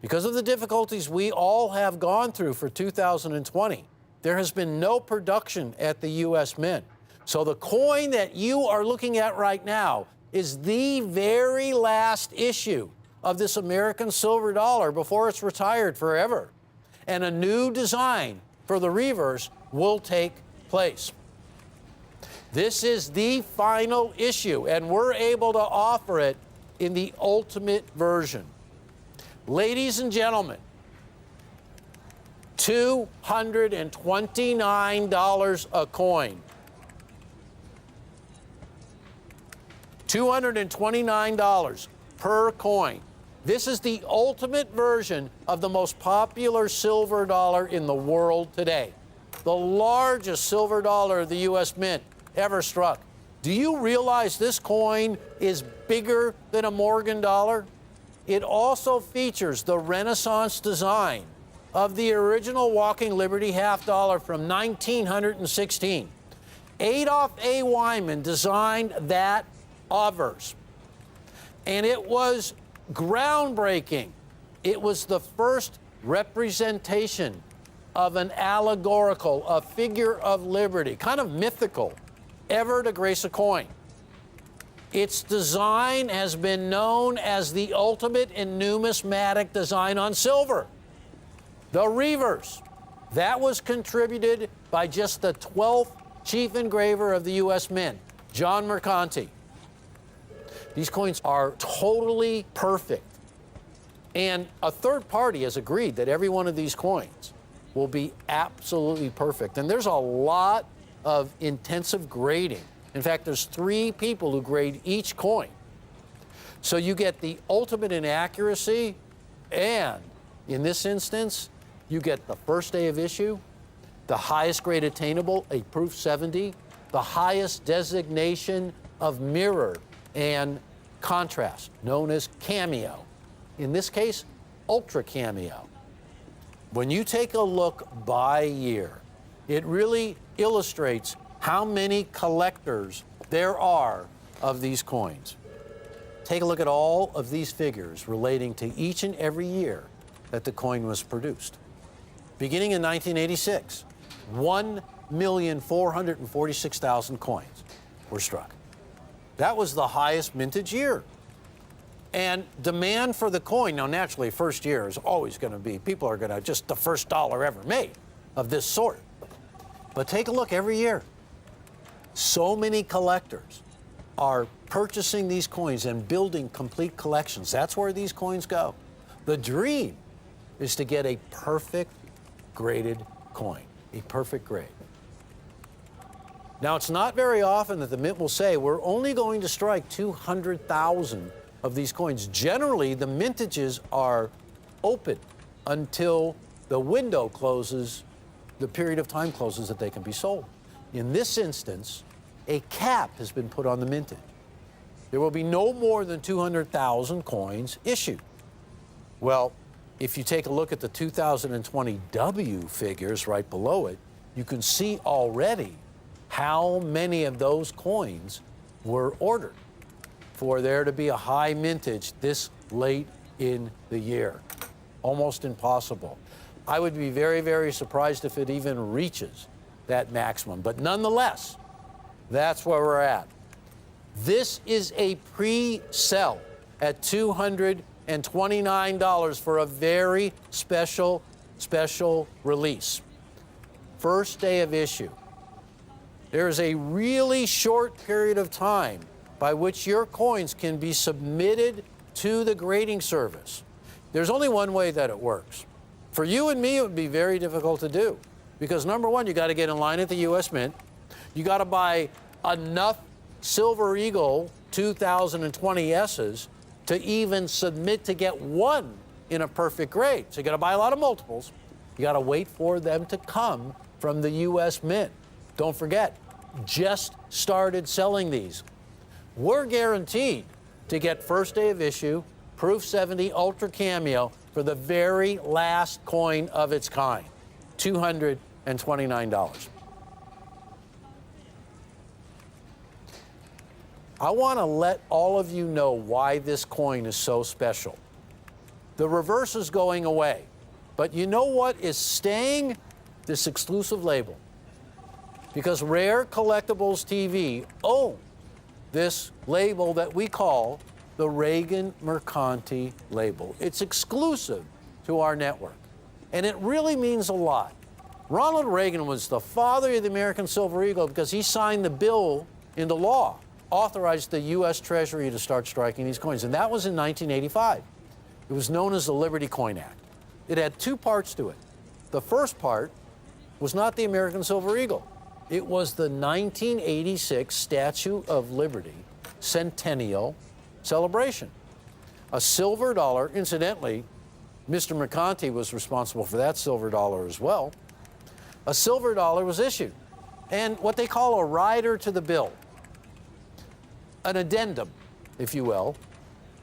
Because of the difficulties we all have gone through for 2020, there has been no production at the U.S. Mint. So the coin that you are looking at right now is the very last issue of this American silver dollar before it's retired forever. And a new design for the reverse will take place. This is the final issue, and we're able to offer it in the ultimate version. Ladies and gentlemen, $229 a coin. $229 per coin. This is the ultimate version of the most popular silver dollar in the world today. The largest silver dollar of the U.S. Mint ever struck. Do you realize this coin is bigger than a Morgan dollar? It also features the Renaissance design of the original Walking Liberty half dollar from 1916. Adolph A. Wyman designed that obverse, and it was groundbreaking. It was the first representation of an allegorical, a figure of liberty, kind of mythical, ever to grace a coin. Its design has been known as the ultimate in numismatic design on silver. The reverse. That was contributed by just the 12th chief engraver of the U.S. Mint, John Mercanti. These coins are totally perfect. And a third party has agreed that every one of these coins will be absolutely perfect. And there's a lot of intensive grading. In fact, there's 3 people who grade each coin. So you get the ultimate in accuracy, and in this instance, you get the first day of issue, the highest grade attainable, a proof 70, the highest designation of mirror and contrast, known as cameo. In this case, ultra cameo. When you take a look by year, it really illustrates how many collectors there are of these coins. Take a look at all of these figures relating to each and every year that the coin was produced. Beginning in 1986, 1,446,000 coins were struck. That was the highest mintage year. And demand for the coin, now naturally, first year is always going to be, people are going to, just the first dollar ever made of this sort. But take a look every year. So many collectors are purchasing these coins and building complete collections. That's where these coins go. The dream is to get a perfect graded coin, a perfect grade. Now, it's not very often that the Mint will say, we're only going to strike 200,000 of these coins. Generally, the mintages are open until the window closes, the period of time closes that they can be sold. In this instance, a cap has been put on the mintage. There will be no more than 200,000 coins issued. Well, if you take a look at the 2020 W figures right below it, you can see already how many of those coins were ordered for there to be a high mintage this late in the year. Almost impossible. I would be very, very surprised if it even reaches that maximum. But nonetheless, that's where we're at. This is a pre-sell at $229 for a very special release. First day of issue. There is a really short period of time by which your coins can be submitted to the grading service. There's only one way that it works. For you and me, it would be very difficult to do because number one, you got to get in line at the U.S. Mint. You got to buy enough Silver Eagle 2020 S's to even submit to get one in a perfect grade. So you got to buy a lot of multiples. You got to wait for them to come from the U.S. Mint. Don't forget, just started selling these. We're guaranteed to get first day of issue, Proof 70 Ultra Cameo for the very last coin of its kind, $229. I want to let all of you know why this coin is so special. The reverse is going away, but you know what is staying? This exclusive label. Because Rare Collectibles TV owns this label that we call the Reagan Mercanti label. It's exclusive to our network, and it really means a lot. Ronald Reagan was the father of the American Silver Eagle because he signed the bill into law, authorized the U.S. Treasury to start striking these coins, and that was in 1985. It was known as the Liberty Coin Act. It had 2 parts to it. The first part was not the American Silver Eagle. It was the 1986 Statue of Liberty, centennial celebration. A silver dollar, incidentally, Mr. Mercanti was responsible for that silver dollar as well. A silver dollar was issued, and what they call a rider to the bill, an addendum, if you will,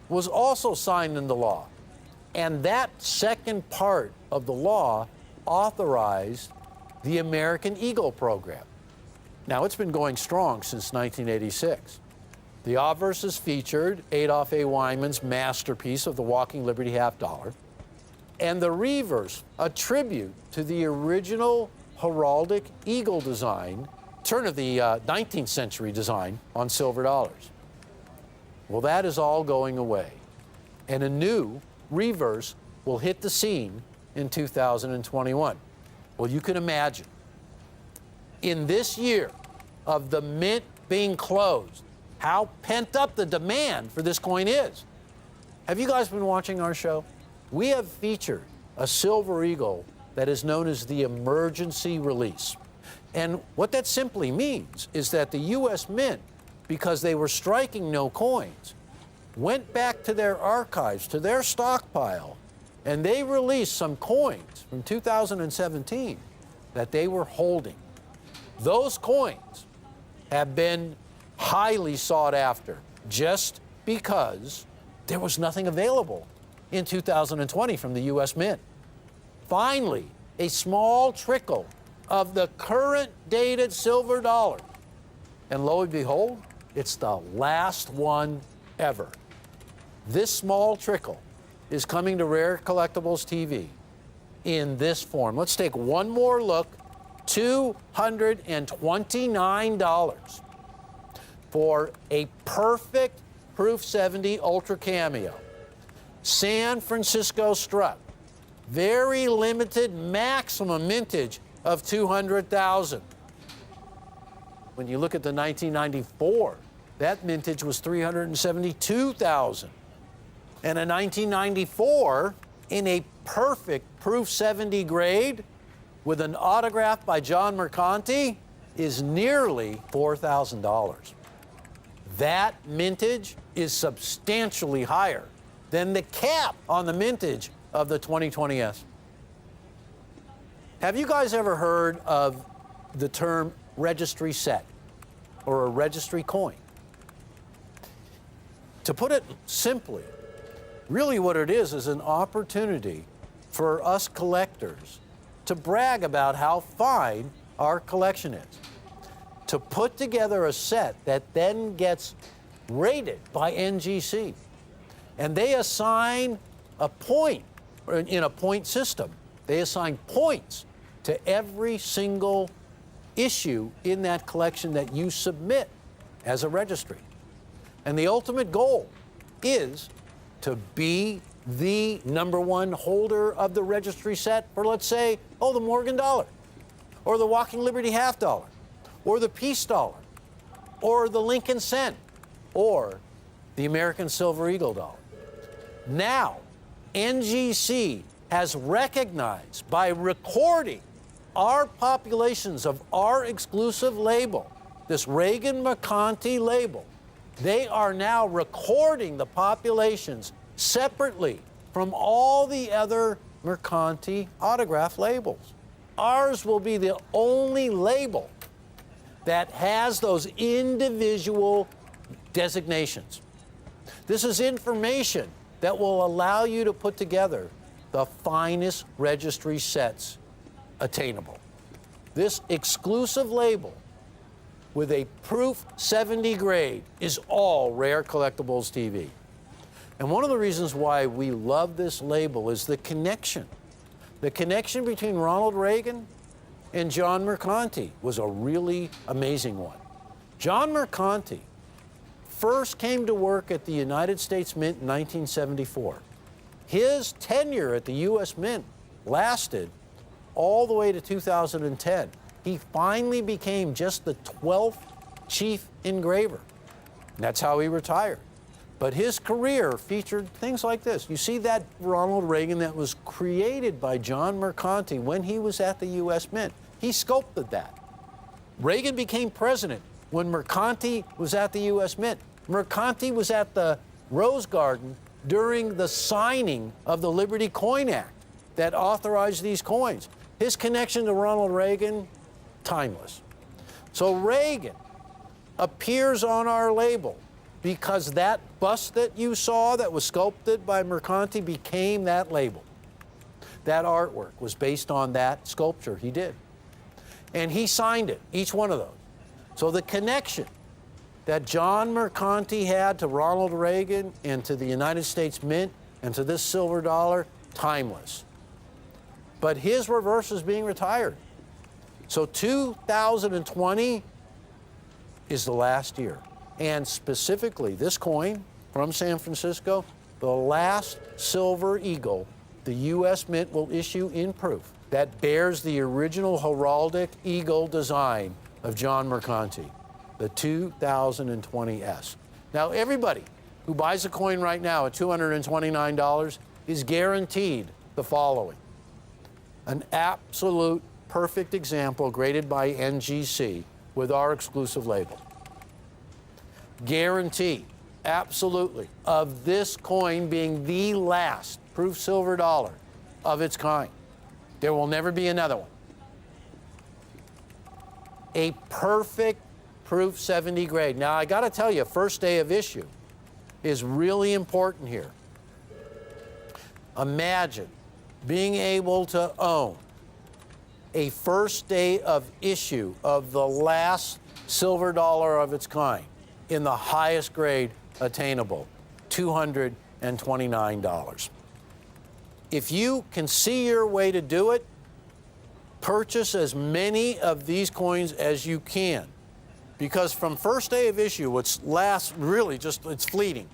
was also signed into law. And that second part of the law authorized the American Eagle program. Now, it's been going strong since 1986. The obverse is featured Adolph A. Wyman's masterpiece of the Walking Liberty half dollar, and the reverse, a tribute to the original heraldic eagle design, turn of the 19th century design on silver dollars. Well, that is all going away, and a new reverse will hit the scene in 2021. Well, you can imagine, in this year of the mint being closed, how pent up the demand for this coin is. Have you guys been watching our show? We have featured a silver eagle that is known as the emergency release. And what that simply means is that the U.S. Mint, because they were striking no coins, went back to their archives, to their stockpile, and they released some coins from 2017 that they were holding. Those coins have been highly sought after just because there was nothing available in 2020 from the U.S. Mint. Finally, a small trickle of the current dated silver dollar. And lo and behold, it's the last one ever. This small trickle is coming to Rare Collectibles TV in this form. Let's take one more look. $229 for a perfect Proof 70 Ultra Cameo. San Francisco strut. Very limited maximum mintage of 200,000. When you look at the 1994, that mintage was 372,000. And a 1994 in a perfect Proof 70 grade with an autograph by John Mercanti is nearly $4,000. That mintage is substantially higher than the cap on the mintage of the 2020S. Have you guys ever heard of the term registry set or a registry coin? To put it simply, really what it is an opportunity for us collectors to brag about how fine our collection is. To put together a set that then gets rated by NGC. And they assign a point, in a point system, they assign points to every single issue in that collection that you submit as a registry. And the ultimate goal is to be the #1 holder of the registry set for, let's say, the Morgan dollar, or the Walking Liberty half dollar, or the Peace dollar, or the Lincoln cent, or the American Silver Eagle dollar. Now, NGC has recognized by recording our populations of our exclusive label, this Reagan Mercanti label, they are now recording the populations separately from all the other Mercanti autograph labels. Ours will be the only label that has those individual designations. This is information that will allow you to put together the finest registry sets attainable. This exclusive label with a Proof 70 grade is all Rare Collectibles TV. And one of the reasons why we love this label is the connection. The connection between Ronald Reagan and John Mercanti was a really amazing one. John Mercanti first came to work at the United States Mint in 1974. His tenure at the U.S. Mint lasted all the way to 2010. He finally became just the 12th chief engraver. That's how he retired. But his career featured things like this. You see that Ronald Reagan that was created by John Mercanti when he was at the U.S. Mint. He sculpted that. Reagan became president when Mercanti was at the U.S. Mint. Mercanti was at the Rose Garden during the signing of the Liberty Coin Act that authorized these coins. His connection to Ronald Reagan, timeless. So Reagan appears on our label because that bust that you saw that was sculpted by Mercanti became that label. That artwork was based on that sculpture he did. And he signed it, each one of those. So the connection that John Mercanti had to Ronald Reagan and to the United States Mint and to this silver dollar, timeless. But his reverse is being retired. So 2020 is the last year. And specifically, this coin from San Francisco, the last silver eagle the U.S. Mint will issue in proof that bears the original heraldic eagle design of John Mercanti, the 2020S. Now, everybody who buys a coin right now at $229 is guaranteed the following: an absolute perfect example graded by NGC with our exclusive label. Guarantee, absolutely, of this coin being the last proof silver dollar of its kind. There will never be another one. A perfect proof 70 grade. Now, I got to tell you, first day of issue is really important here. Imagine being able to own a first day of issue of the last silver dollar of its kind in the highest grade attainable, $229. If you can see your way to do it, purchase as many of these coins as you can. Because from first day of issue, which lasts really just, it's fleeting,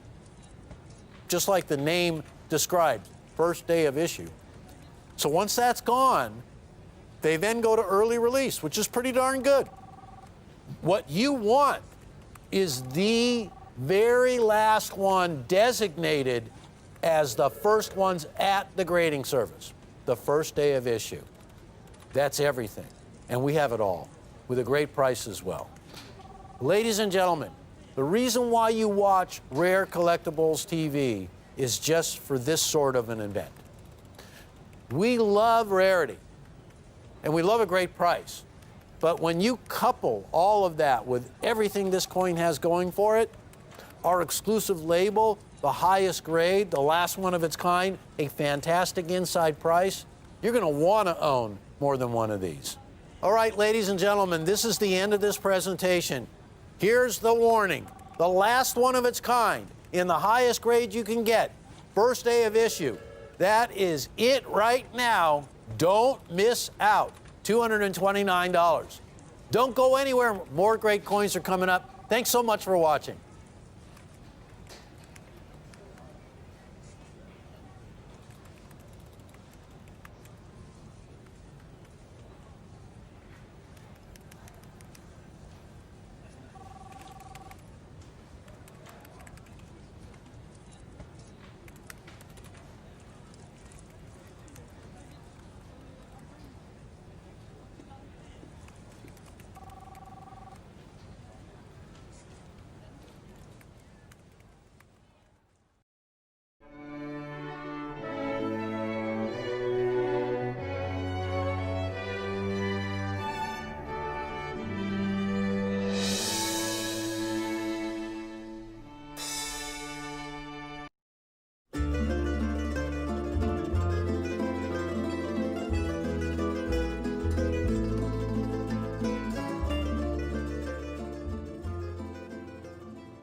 just like the name describes, first day of issue. So once that's gone, they then go to early release, which is pretty darn good. What you want is the very last one designated as the first ones at the grading service, the first day of issue. That's everything. And we have it all with a great price as well. Ladies and gentlemen, the reason why you watch Rare Collectibles TV is just for this sort of an event. We love rarity, and we love a great price. But when you couple all of that with everything this coin has going for it, our exclusive label, the highest grade, the last one of its kind, a fantastic inside price, you're going to want to own more than one of these. All right, ladies and gentlemen, this is the end of this presentation. Here's the warning. The last one of its kind in the highest grade you can get, first day of issue. That is it right now. Don't miss out. $229. Don't go anywhere. More great coins are coming up. Thanks so much for watching.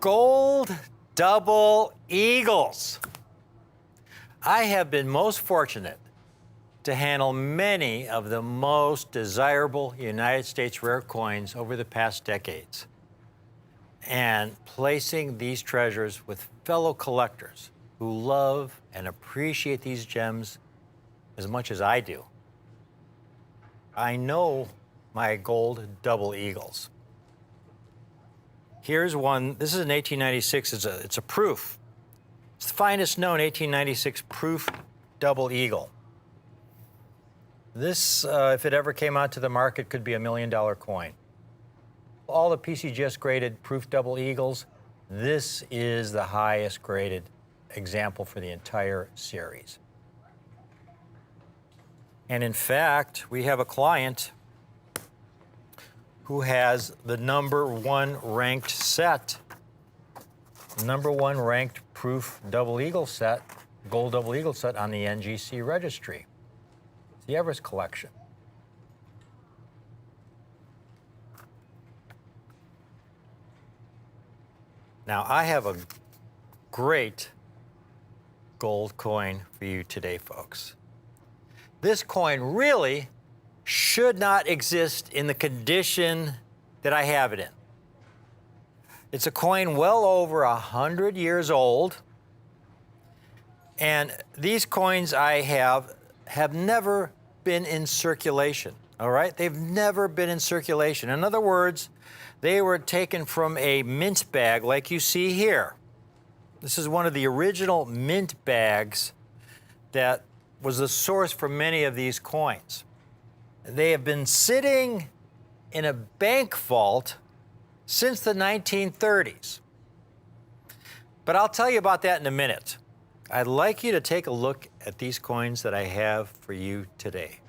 Gold double eagles. I have been most fortunate to handle many of the most desirable United States rare coins over the past decades. And placing these treasures with fellow collectors who love and appreciate these gems as much as I do. I know my gold double eagles. Here's one. This is an 1896. It's a proof. It's the finest known 1896 proof double eagle. This, if it ever came out to the market, could be $1 million coin. All the PCGS graded proof double eagles This is the highest graded example for the entire series. And in fact, we have a client who has the #1 ranked set, #1 ranked proof double eagle set, gold double eagle set on the NGC registry. It's the Everest collection. Now, I have a great gold coin for you today, folks. This coin really should not exist in the condition that I have it in. It's a coin well over 100 years old, and these coins I have never been in circulation, all right? They've never been in circulation. In other words, they were taken from a mint bag like you see here. This is one of the original mint bags that was the source for many of these coins. They have been sitting in a bank vault since the 1930s. But I'll tell you about that in a minute. I'd like you to take a look at these coins that I have for you today.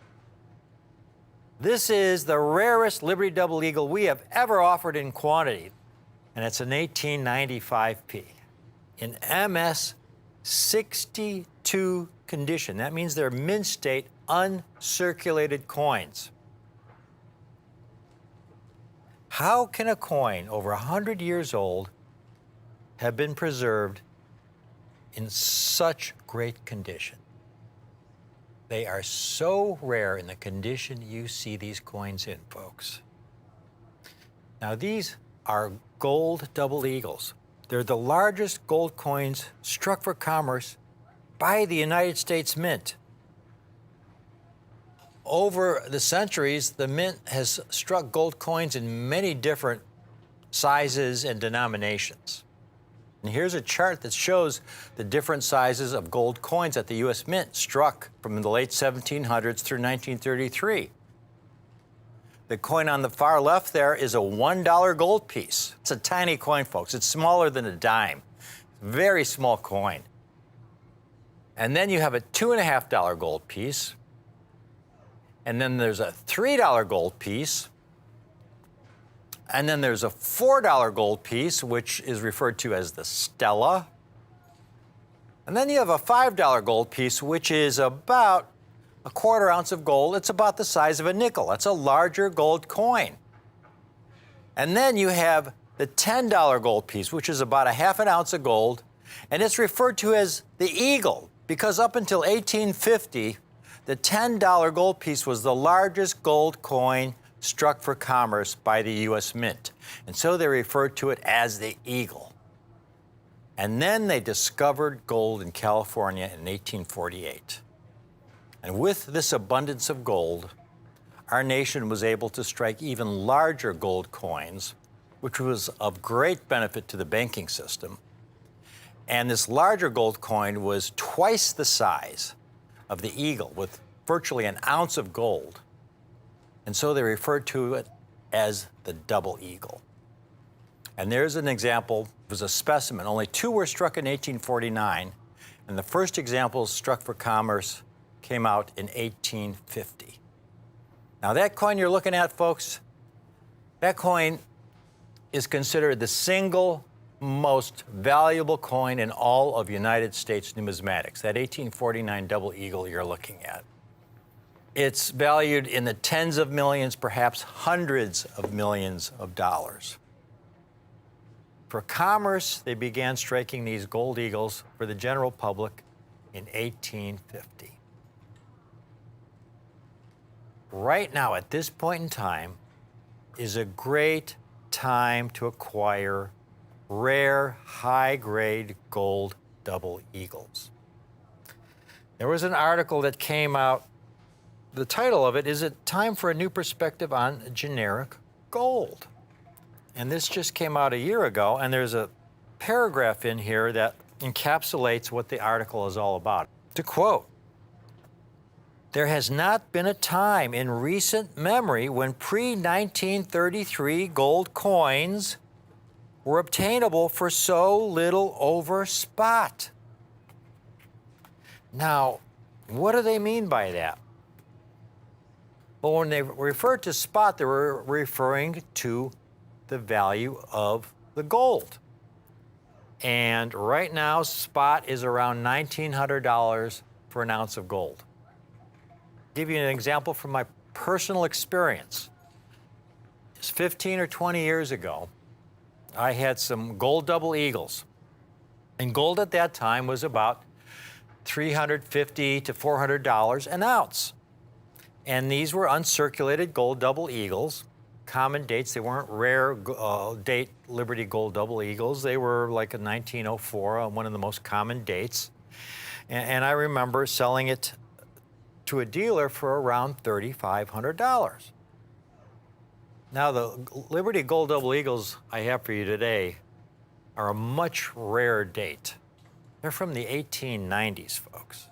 This is the rarest Liberty Double Eagle we have ever offered in quantity, and it's an 1895P in MS 62 condition. That means they're mint state, uncirculated coins. How can a coin over 100 years old have been preserved in such great condition? They are so rare in the condition you see these coins in, folks. Now, these are gold double eagles. They're the largest gold coins struck for commerce by the United States Mint. Over the centuries, the Mint has struck gold coins in many different sizes and denominations. And here's a chart that shows the different sizes of gold coins that the U.S. Mint struck from the late 1700s through 1933. The coin on the far left there is a $1 gold piece. It's a tiny coin, folks. It's smaller than a dime. Very small coin. And then you have a $2.50 gold piece. And then there's a $3 gold piece. And then there's a $4 gold piece, which is referred to as the Stella. And then you have a $5 gold piece, which is about a 1/4 ounce of gold. It's about the size of a nickel. That's a larger gold coin. And then you have the $10 gold piece, which is about a 1/2 ounce of gold. And it's referred to as the Eagle, because up until 1850, the $10 gold piece was the largest gold coin struck for commerce by the U.S. Mint. And so they referred to it as the Eagle. And then they discovered gold in California in 1848. And with this abundance of gold, our nation was able to strike even larger gold coins, which was of great benefit to the banking system. And this larger gold coin was twice the size of the Eagle, with virtually an ounce of gold. And so they referred to it as the Double Eagle. And there's an example. It was a specimen. Only 2 were struck in 1849, and the first examples struck for commerce came out in 1850. Now, that coin you're looking at, folks, that coin is considered the single most valuable coin in all of United States numismatics, that 1849 Double Eagle you're looking at. It's valued in the tens of millions, perhaps hundreds of millions of dollars. For commerce, they began striking these gold eagles for the general public in 1850. Right now, at this point in time, is a great time to acquire rare, high-grade gold double eagles. There was an article that came out. The title of it is "It Time for a New Perspective on Generic Gold?" And this just came out a year ago, and there's a paragraph in here that encapsulates what the article is all about. To quote, "There has not been a time in recent memory when pre-1933 gold coins were obtainable for so little over spot. Now, what do they mean by that? Well, when they refer to spot, they were referring to the value of the gold. And right now, spot is around $1,900 for an ounce of gold. I'll give you an example from my personal experience. Just 15 or 20 years ago, I had some gold double eagles. And gold at that time was about $350 to $400 an ounce. And these were uncirculated gold double eagles, common dates. They weren't rare date Liberty gold double eagles. They were like a 1904, one of the most common dates. And I remember selling it to a dealer for around $3,500. Now, the Liberty gold double eagles I have for you today are a much rarer date. They're from the 1890s, folks.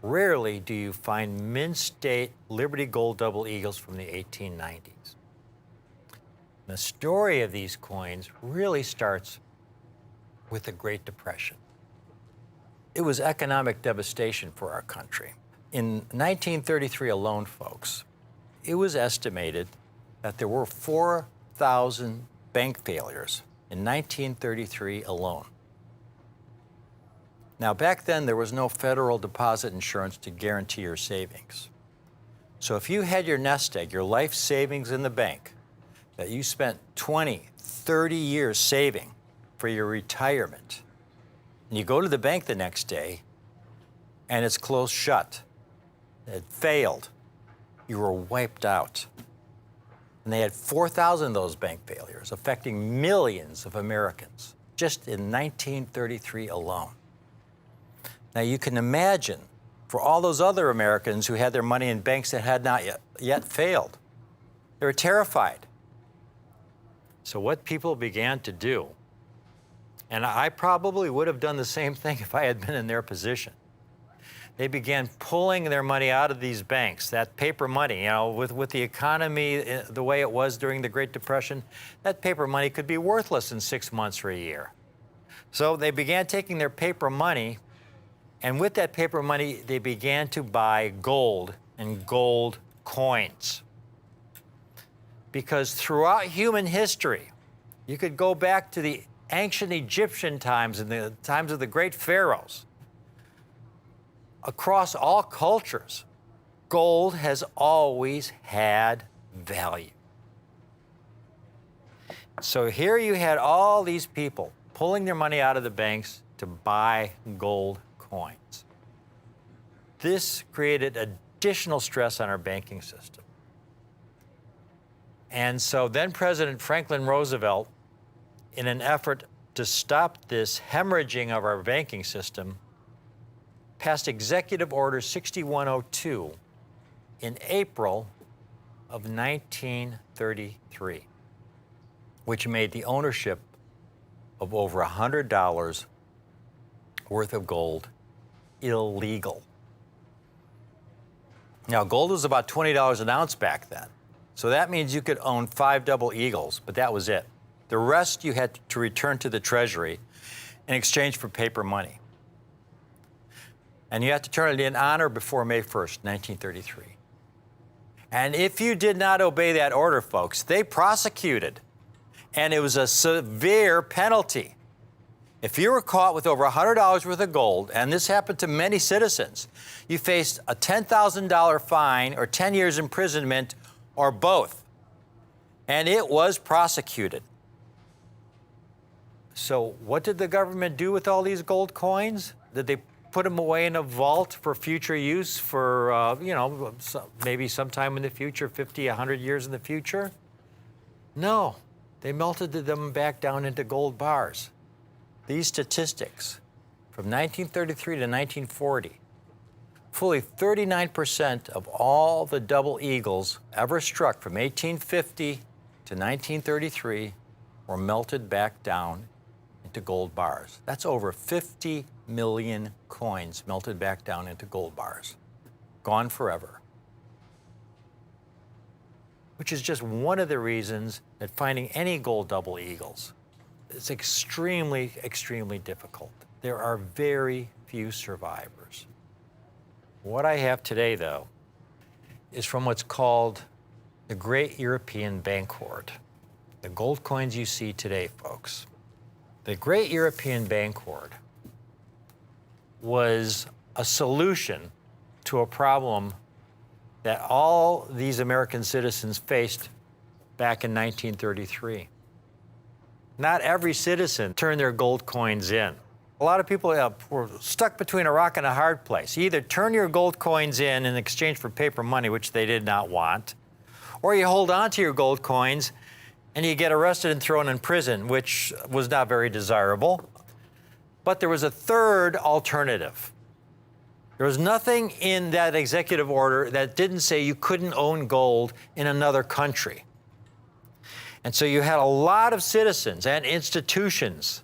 Rarely do you find mint date Liberty gold double eagles from the 1890s. The story of these coins really starts with the Great Depression. It was economic devastation for our country. In 1933 alone, folks, it was estimated that there were 4,000 bank failures in 1933 alone. Now, back then, there was no federal deposit insurance to guarantee your savings. So if you had your nest egg, your life savings in the bank, that you spent 20, 30 years saving for your retirement, and you go to the bank the next day, and it's closed shut, it failed, you were wiped out. And they had 4,000 of those bank failures, affecting millions of Americans, just in 1933 alone. Now, you can imagine for all those other Americans who had their money in banks that had not yet failed. They were terrified. So what people began to do, and I probably would have done the same thing if I had been in their position. They began pulling their money out of these banks, that paper money. You know, with the economy the way it was during the Great Depression, that paper money could be worthless in 6 months or a year. So they began taking their paper money, and with that paper money, they began to buy gold and gold coins. Because throughout human history, you could go back to the ancient Egyptian times and the times of the great pharaohs. Across all cultures, gold has always had value. So here you had all these people pulling their money out of the banks to buy gold coins. This created additional stress on our banking system. And so then President Franklin Roosevelt, in an effort to stop this hemorrhaging of our banking system, passed Executive Order 6102 in April of 1933, which made the ownership of over $100 worth of gold illegal. Now, gold was about $20 an ounce back then, so that means you could own 5 double eagles, but that was it. The rest you had to return to the Treasury in exchange for paper money. And you had to turn it in on or before May 1st, 1933. And if you did not obey that order, folks, they prosecuted. And it was a severe penalty. If you were caught with over $100 worth of gold, and this happened to many citizens, you faced a $10,000 fine or 10 years imprisonment or both. And it was prosecuted. So what did the government do with all these gold coins? Did they put them away in a vault for future use for, maybe sometime in the future, 50, 100 years in the future? No, they melted them back down into gold bars. These statistics from 1933 to 1940, fully 39% of all the double eagles ever struck from 1850 to 1933 were melted back down into gold bars. That's over 50 million coins melted back down into gold bars, gone forever. Which is just one of the reasons that finding any gold double eagles it's extremely, extremely difficult. There are very few survivors. What I have today, though, is from what's called the Great European Bank Hoard. The gold coins you see today, folks. The Great European Bank Hoard was a solution to a problem that all these American citizens faced back in 1933. Not every citizen turned their gold coins in. A lot of people were stuck between a rock and a hard place. You either turn your gold coins in exchange for paper money, which they did not want, or you hold on to your gold coins and you get arrested and thrown in prison, which was not very desirable. But there was a third alternative. There was nothing in that executive order that didn't say you couldn't own gold in another country. And so you had a lot of citizens and institutions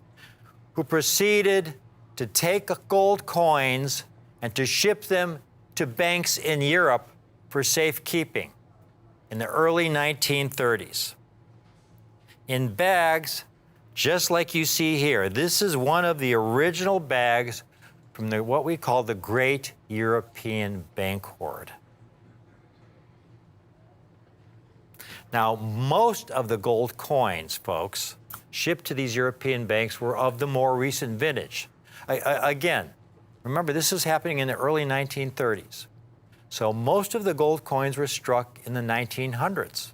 who proceeded to take gold coins and to ship them to banks in Europe for safekeeping in the early 1930s. In bags, just like you see here. This is one of the original bags from what we call the Great European Bank Hoard. Now, most of the gold coins, folks, shipped to these European banks were of the more recent vintage. Again, remember, this is happening in the early 1930s. So most of the gold coins were struck in the 1900s.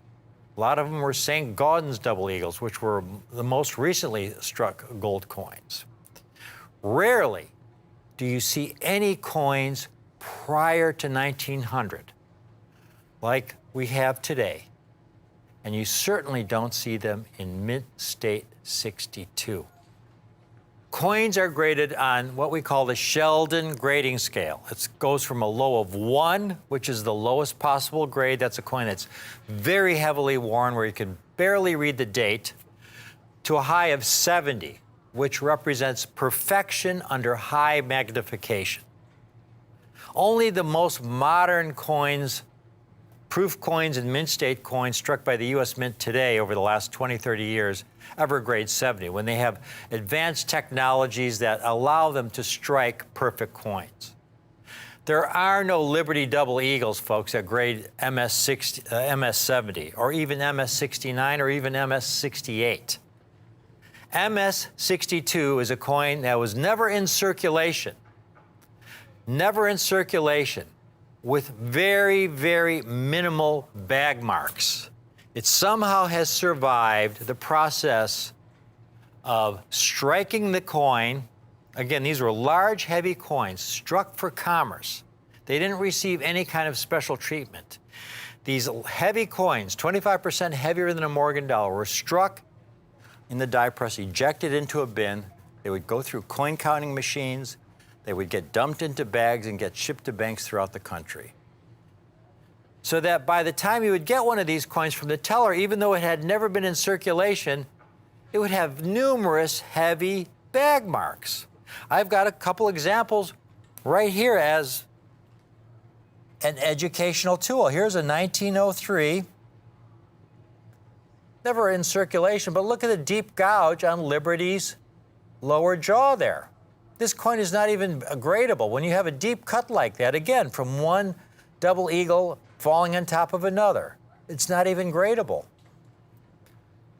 A lot of them were St. Gaudens double eagles, which were the most recently struck gold coins. Rarely do you see any coins prior to 1900, like we have today. And you certainly don't see them in Mint State 62. Coins are graded on what we call the Sheldon grading scale. It goes from a low of 1, which is the lowest possible grade. That's a coin that's very heavily worn, where you can barely read the date, to a high of 70, which represents perfection under high magnification. Only the most modern coins, proof coins and mint state coins struck by the U.S. Mint today over the last 20, 30 years ever grade 70, when they have advanced technologies that allow them to strike perfect coins. There are no Liberty double eagles, folks, that grade MS-70 or even MS-69 or even MS-68. MS-62 is a coin that was never in circulation, with very, very minimal bag marks. It somehow has survived the process of striking the coin. Again, these were large, heavy coins struck for commerce. They didn't receive any kind of special treatment. These heavy coins, 25% heavier than a Morgan dollar, were struck in the die press, ejected into a bin. They would go through coin counting machines. They would get dumped into bags and get shipped to banks throughout the country. So that by the time you would get one of these coins from the teller, even though it had never been in circulation, it would have numerous heavy bag marks. I've got a couple examples right here as an educational tool. Here's a 1903, never in circulation, but look at the deep gouge on Liberty's lower jaw there. This coin is not even gradable. When you have a deep cut like that, again, from one double eagle falling on top of another, it's not even gradable.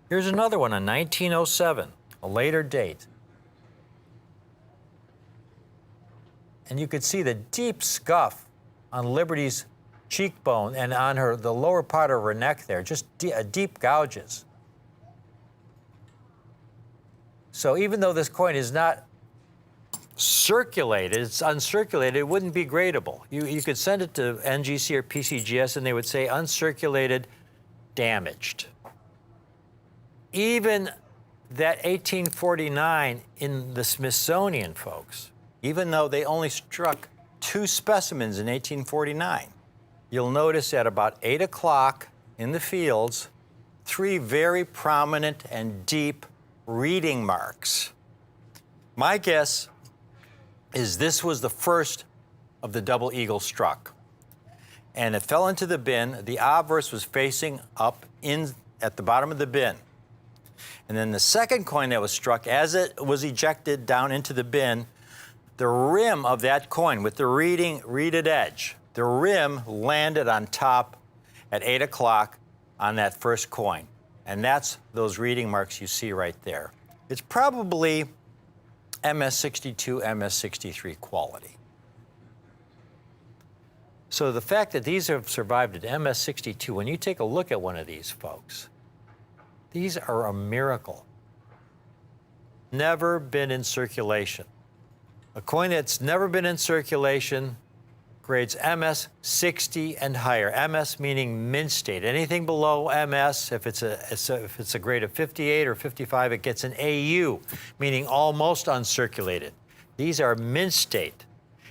Here's another one, a 1907, a later date. And you could see the deep scuff on Liberty's cheekbone and on the lower part of her neck there, just deep gouges. So even though this coin is not circulated, it's uncirculated, it wouldn't be gradable. You could send it to NGC or PCGS and they would say uncirculated, damaged. Even that 1849 in the Smithsonian, folks, even though they only struck 2 specimens in 1849, you'll notice at about 8 o'clock in the fields, 3 very prominent and deep reading marks. My guess is this was the first of the double eagle struck. And it fell into the bin. The obverse was facing up at the bottom of the bin. And then the second coin that was struck, as it was ejected down into the bin, the rim of that coin with the reeded edge, the rim landed on top at 8 o'clock on that first coin. And that's those reading marks you see right there. It's probably MS62, MS63 quality. So the fact that these have survived at MS62, when you take a look at one of these, folks, these are a miracle. Never been in circulation. A coin that's never been in circulation, grades MS60 and higher. MS meaning mint state. Anything below MS, if it's a grade of 58 or 55, it gets an AU, meaning almost uncirculated. These are mint state,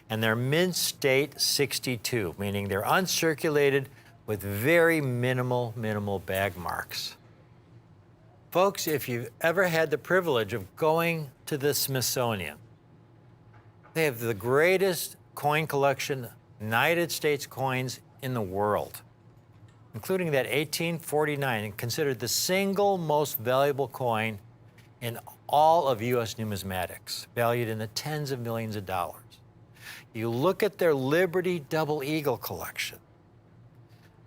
and they're mint state 62, meaning they're uncirculated with very minimal bag marks. Folks, if you've ever had the privilege of going to the Smithsonian, they have the greatest coin collection, United States coins in the world, including that 1849, and considered the single most valuable coin in all of U.S. numismatics, valued in the tens of millions of dollars. You look at their Liberty Double Eagle collection,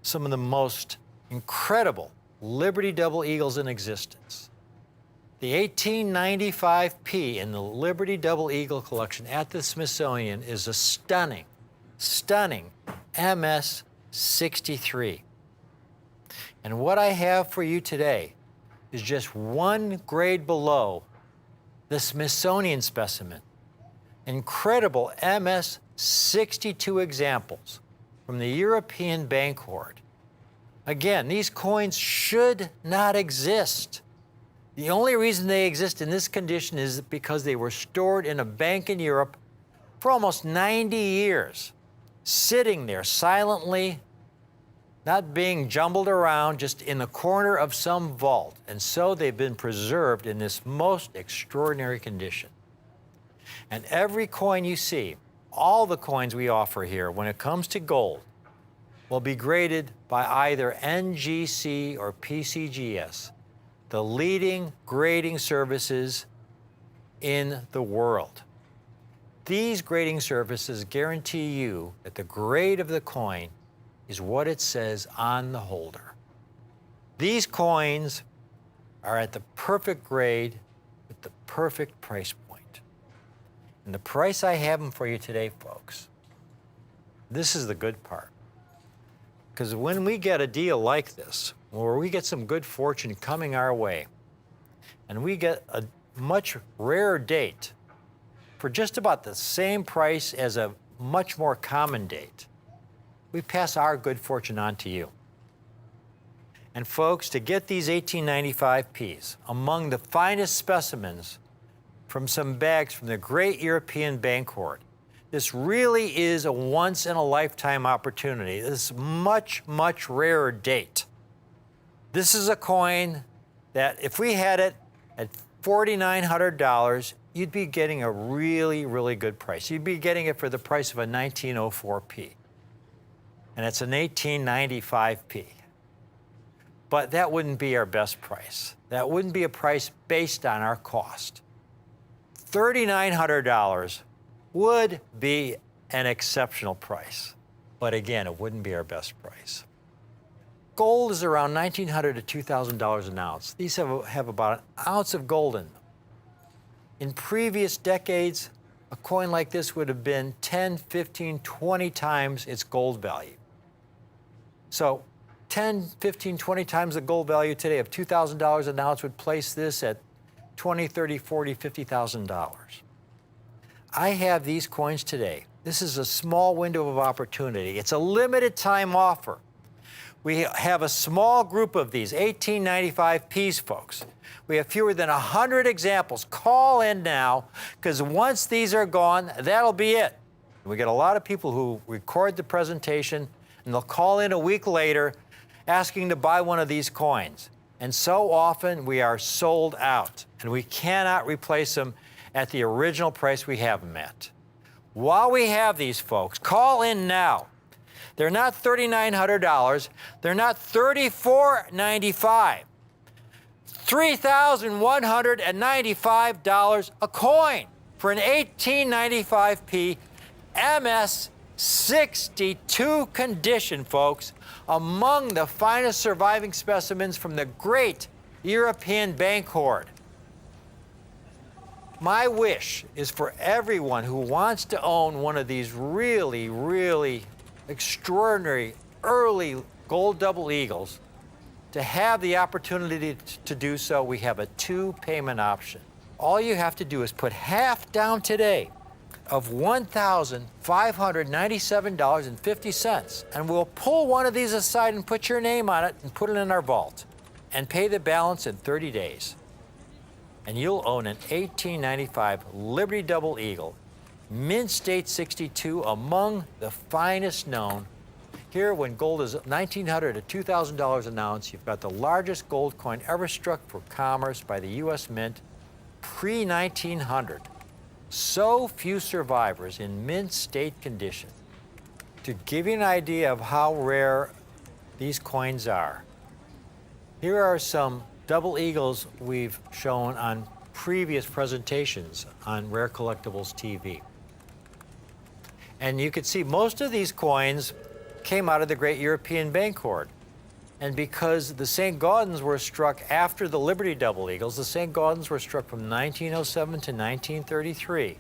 some of the most incredible Liberty Double Eagles in existence. The 1895P in the Liberty Double Eagle collection at the Smithsonian is a stunning MS63. And what I have for you today is just one grade below the Smithsonian specimen. Incredible MS62 examples from the European bank hoard. Again, these coins should not exist. The only reason they exist in this condition is because they were stored in a bank in Europe for almost 90 years, sitting there silently, not being jumbled around, just in the corner of some vault. And so they've been preserved in this most extraordinary condition. And every coin you see, all the coins we offer here, when it comes to gold, will be graded by either NGC or PCGS, the leading grading services in the world. These grading services guarantee you that the grade of the coin is what it says on the holder. These coins are at the perfect grade with the perfect price point. And the price I have them for you today, folks, this is the good part. Because when we get a deal like this, where we get some good fortune coming our way, and we get a much rarer date for just about the same price as a much more common date, we pass our good fortune on to you. And folks, to get these 1895Ps, among the finest specimens from some bags from the great European bank hoard, this really is a once-in-a-lifetime opportunity. This is much rarer date. This is a coin that if we had it at $4,900, you'd be getting a really good price. You'd be getting it for the price of a 1904P. And it's an 1895P. But that wouldn't be our best price. That wouldn't be a price based on our cost. $3,900 would be an exceptional price. But again, it wouldn't be our best price. Gold is around $1,900 to $2,000 an ounce. These have about an ounce of gold in them. In previous decades, a coin like this would have been 10, 15, 20 times its gold value. So 10, 15, 20 times the gold value today of $2,000 an ounce would place this at $20, $30, $40, $50,000. I have these coins today. This is a small window of opportunity. It's a limited time offer. We have a small group of these 1895Ps, folks. We have fewer than 100 examples. Call in now, because once these are gone, that'll be it. We get a lot of people who record the presentation, and they'll call in a week later asking to buy one of these coins. And so often we are sold out, and we cannot replace them at the original price we have them at. While we have these, folks, call in now. They're not $3,900. They're not $3,495. $3,195 a coin for an 1895p MS-62 condition, folks. Among the finest surviving specimens from the great European bank hoard. My wish is for everyone who wants to own one of these really, really extraordinary early gold double eagles to have the opportunity to do so. We have a 2-payment option. All you have to do is put half down today of $1,597.50, and we'll pull one of these aside and put your name on it and put it in our vault and pay the balance in 30 days. And you'll own an 1895 Liberty Double Eagle, mint state 62, among the finest known. Here, when gold is $1,900 to $2,000 an ounce, you've got the largest gold coin ever struck for commerce by the U.S. Mint pre-1900. So few survivors in mint state condition. To give you an idea of how rare these coins are, here are some double eagles we've shown on previous presentations on Rare Collectibles TV. And you can see most of these coins came out of the great European bank hoard. And because the St. Gaudens were struck after the Liberty Double Eagles, the St. Gaudens were struck from 1907 to 1933.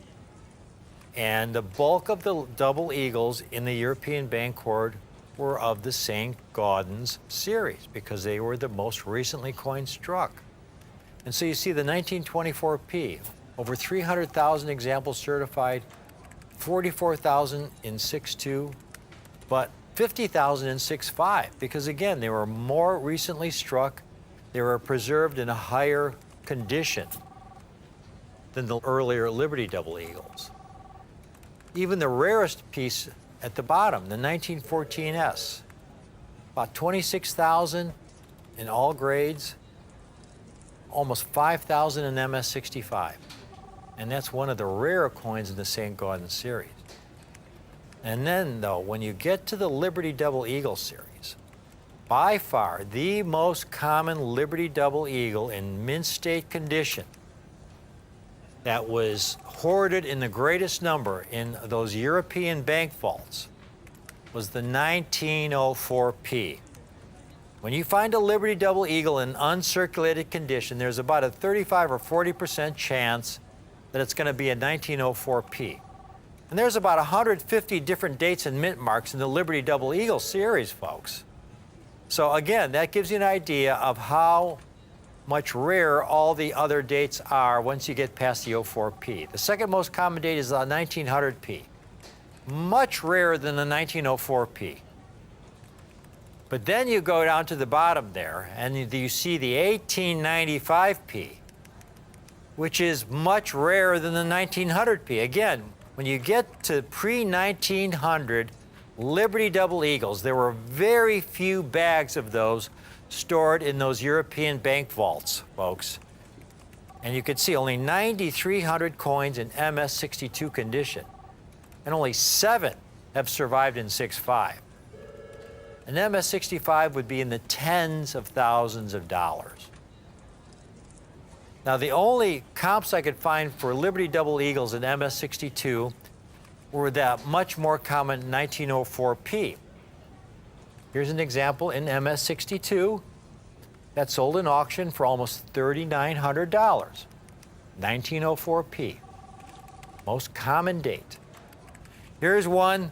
And the bulk of the double eagles in the European bank hoard were of the St. Gaudens series because they were the most recently coined struck. And so you see the 1924p, over 300,000 examples certified, 44,000 in 6.2, but 50,000 in 6.5, because again, they were more recently struck, they were preserved in a higher condition than the earlier Liberty Double Eagles. Even the rarest piece at the bottom, the 1914S, about 26,000 in all grades, almost 5,000 in MS-65. And that's one of the rare coins in the St. Gaudens series. And then, though, when you get to the Liberty Double Eagle series, by far the most common Liberty Double Eagle in mint state condition that was hoarded in the greatest number in those European bank vaults was the 1904p. When you find a Liberty Double Eagle in uncirculated condition, there's about a 35 or 40% chance that it's going to be a 1904p. And there's about 150 different dates and mint marks in the Liberty Double Eagle series, folks. So again, that gives you an idea of how much rarer all the other dates are once you get past the 04p. The second most common date is the 1900p. Much rarer than the 1904p. But then you go down to the bottom there, and you see the 1895p, which is much rarer than the 1900p. Again, when you get to pre-1900 Liberty Double Eagles, there were very few bags of those stored in those European bank vaults, folks. And you can see only 9,300 coins in MS-62 condition, and only 7 have survived in 6.5. An MS-65 would be in the tens of thousands of dollars. Now, the only comps I could find for Liberty Double Eagles in MS-62 were that much more common 1904p. Here's an example in MS-62 that sold in auction for almost $3,900. 1904p, most common date. Here's one,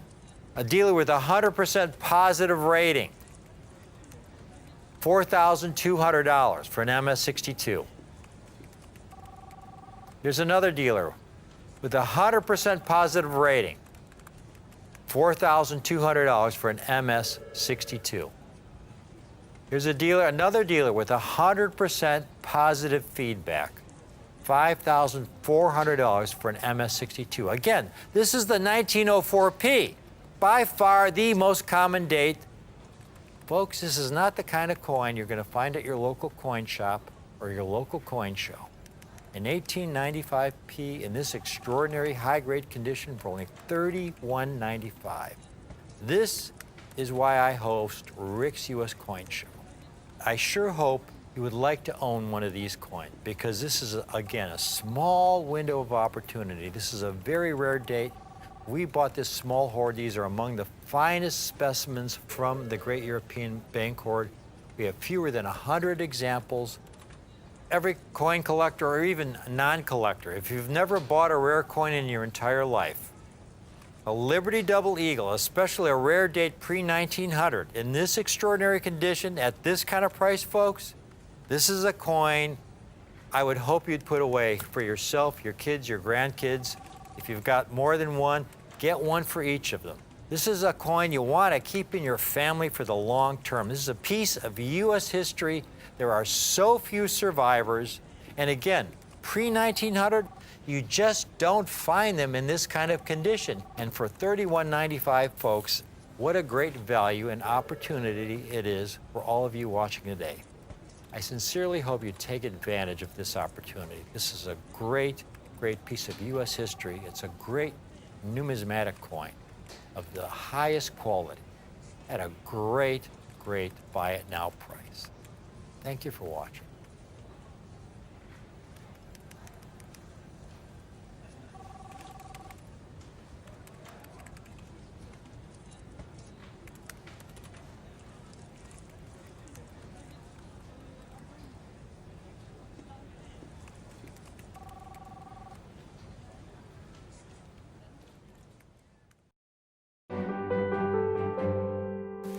a dealer with 100% positive rating, $4,200 for an MS-62. Here's another dealer with 100% positive rating, $4,200 for an MS-62. Here's another dealer with 100% positive feedback, $5,400 for an MS-62. Again, this is the 1904p, by far the most common date. Folks, this is not the kind of coin you're going to find at your local coin shop or your local coin show. An 1895p in this extraordinary high-grade condition for only $31.95. This is why I host Rick's U.S. Coin Show. I sure hope you would like to own one of these coins, because this is, again, a small window of opportunity. This is a very rare date. We bought this small hoard. These are among the finest specimens from the Great European Bank Hoard. We have fewer than 100 examples. Every coin collector, or even non-collector, if you've never bought a rare coin in your entire life, a Liberty Double Eagle, especially a rare date pre-1900, in this extraordinary condition, at this kind of price, folks, this is a coin I would hope you'd put away for yourself, your kids, your grandkids. If you've got more than one, get one for each of them. This is a coin you want to keep in your family for the long term. This is a piece of U.S. history. There are so few survivors. And again, pre-1900, you just don't find them in this kind of condition. And for $31.95, folks, what a great value and opportunity it is for all of you watching today. I sincerely hope you take advantage of this opportunity. This is a great, great piece of U.S. history. It's a great numismatic coin of the highest quality at a great, great buy it now price. Thank you for watching.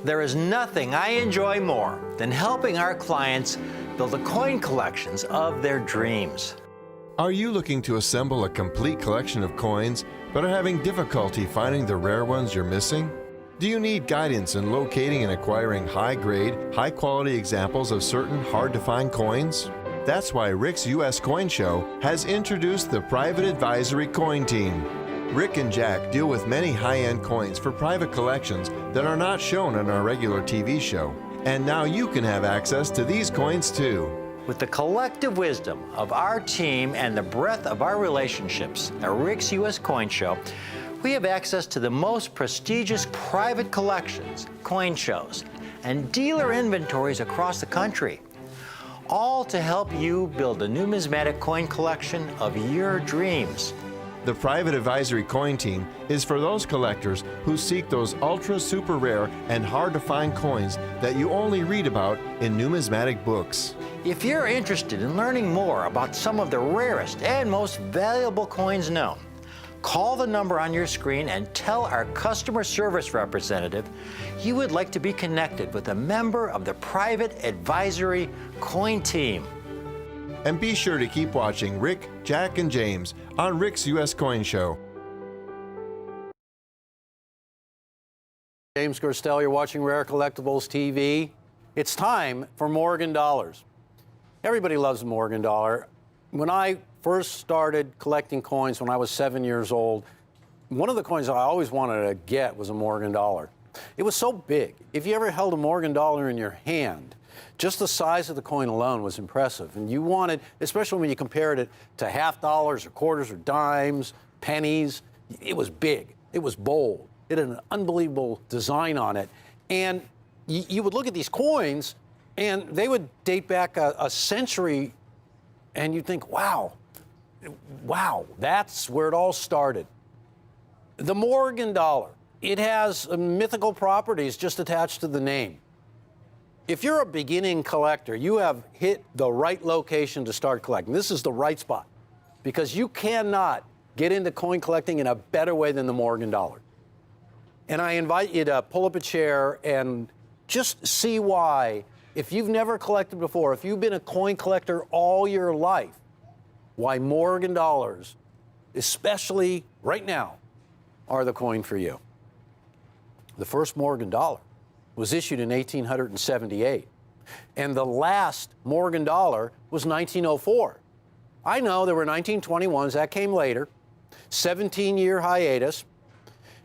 There is nothing I enjoy more than helping our clients build the coin collections of their dreams. Are you looking to assemble a complete collection of coins but are having difficulty finding the rare ones you're missing? Do you need guidance in locating and acquiring high-grade, high-quality examples of certain hard-to-find coins? That's why Rick's U.S. Coin Show has introduced the Private Advisory Coin Team. Rick and Jack deal with many high-end coins for private collections that are not shown on our regular TV show. And now you can have access to these coins too. With the collective wisdom of our team and the breadth of our relationships at Rick's U.S. Coin Show, we have access to the most prestigious private collections, coin shows, and dealer inventories across the country, all to help you build a numismatic coin collection of your dreams. The Private Advisory Coin Team is for those collectors who seek those ultra super rare and hard to find coins that you only read about in numismatic books. If you're interested in learning more about some of the rarest and most valuable coins known, call the number on your screen and tell our customer service representative you would like to be connected with a member of the Private Advisory Coin Team. And be sure to keep watching Rick, Jack, and James on Rick's U.S. Coin Show. James Gerstel, you're watching Rare Collectibles TV. It's time for Morgan Dollars. Everybody loves the Morgan Dollar. When I first started collecting coins when I was 7 years old, one of the coins I always wanted to get was a Morgan Dollar. It was so big. If you ever held a Morgan Dollar in your hand, just the size of the coin alone was impressive. And you wanted, especially when you compared it to half dollars or quarters or dimes, pennies, it was big. It was bold. It had an unbelievable design on it. And you would look at these coins, and they would date back a century, and you'd think, wow, that's where it all started. The Morgan Dollar, it has mythical properties just attached to the name. If you're a beginning collector, you have hit the right location to start collecting. This is the right spot, because you cannot get into coin collecting in a better way than the Morgan Dollar. And I invite you to pull up a chair and just see why, if you've never collected before, if you've been a coin collector all your life, why Morgan Dollars, especially right now, are the coin for you. The first Morgan Dollar was issued in 1878, and the last Morgan Dollar was 1904. I know there were 1921s, that came later, 17-year hiatus,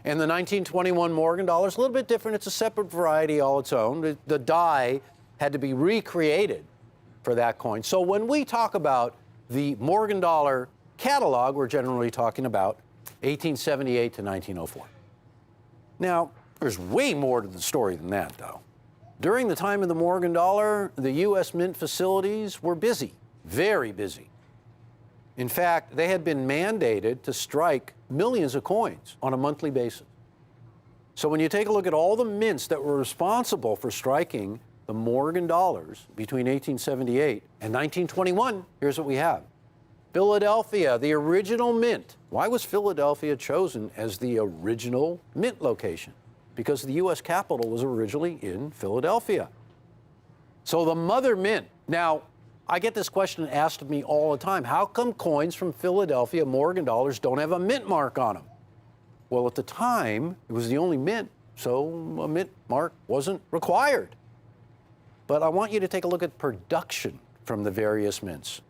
and the 1921 Morgan Dollar is a little bit different. It's a separate variety all its own. The die had to be recreated for that coin. So when we talk about the Morgan Dollar catalog, we're generally talking about 1878 to 1904. Now, there's way more to the story than that, though. During the time of the Morgan dollar, the U.S. Mint facilities were busy, very busy. In fact, they had been mandated to strike millions of coins on a monthly basis. So when you take a look at all the mints that were responsible for striking the Morgan dollars between 1878 and 1921, here's what we have. Philadelphia, the original mint. Why was Philadelphia chosen as the original mint location? Because the U.S. Capitol was originally in Philadelphia. So the mother mint. Now, I get this question asked of me all the time. How come coins from Philadelphia, Morgan dollars, don't have a mint mark on them? Well, at the time, it was the only mint, so a mint mark wasn't required. But I want you to take a look at production from the various mints.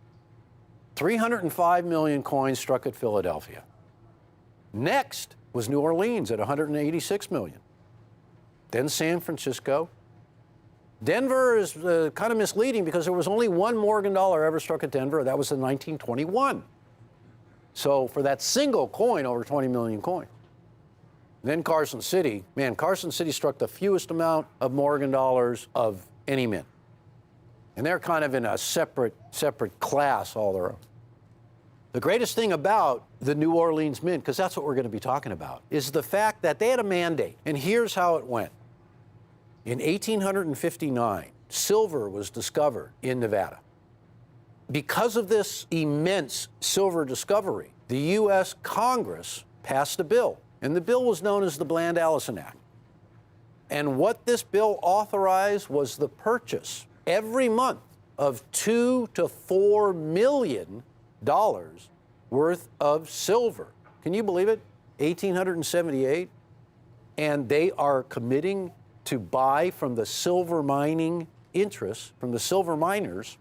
305 million coins struck at Philadelphia. Next was New Orleans at 186 million. Then San Francisco. Denver is kind of misleading because there was only one Morgan dollar ever struck at Denver. That was in 1921. So for that single coin, over 20 million coins. Then Carson City. Man, Carson City struck the fewest amount of Morgan dollars of any mint. And they're kind of in a separate class all their own. The greatest thing about the New Orleans Mint, because that's what we're going to be talking about, is the fact that they had a mandate. And here's how it went. In 1859, silver was discovered in Nevada. Because of this immense silver discovery, the U.S. Congress passed a bill, and the bill was known as the Bland-Allison Act. And what this bill authorized was the purchase every month of $2 to $4 million worth of silver. Can you believe it? 1878, and they are committing to buy from the silver mining interests, from the silver miners,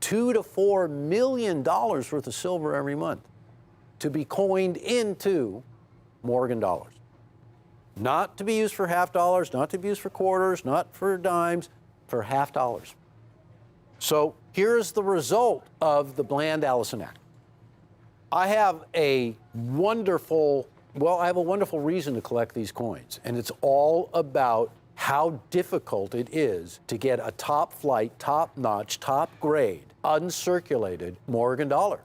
$2 to $4 million worth of silver every month to be coined into Morgan dollars. Not to be used for half dollars, not to be used for quarters, not for dimes, for half dollars. So here's the result of the Bland-Allison Act. I have a wonderful reason to collect these coins, and it's all about how difficult it is to get a top flight, top-notch, top-grade, uncirculated Morgan dollar.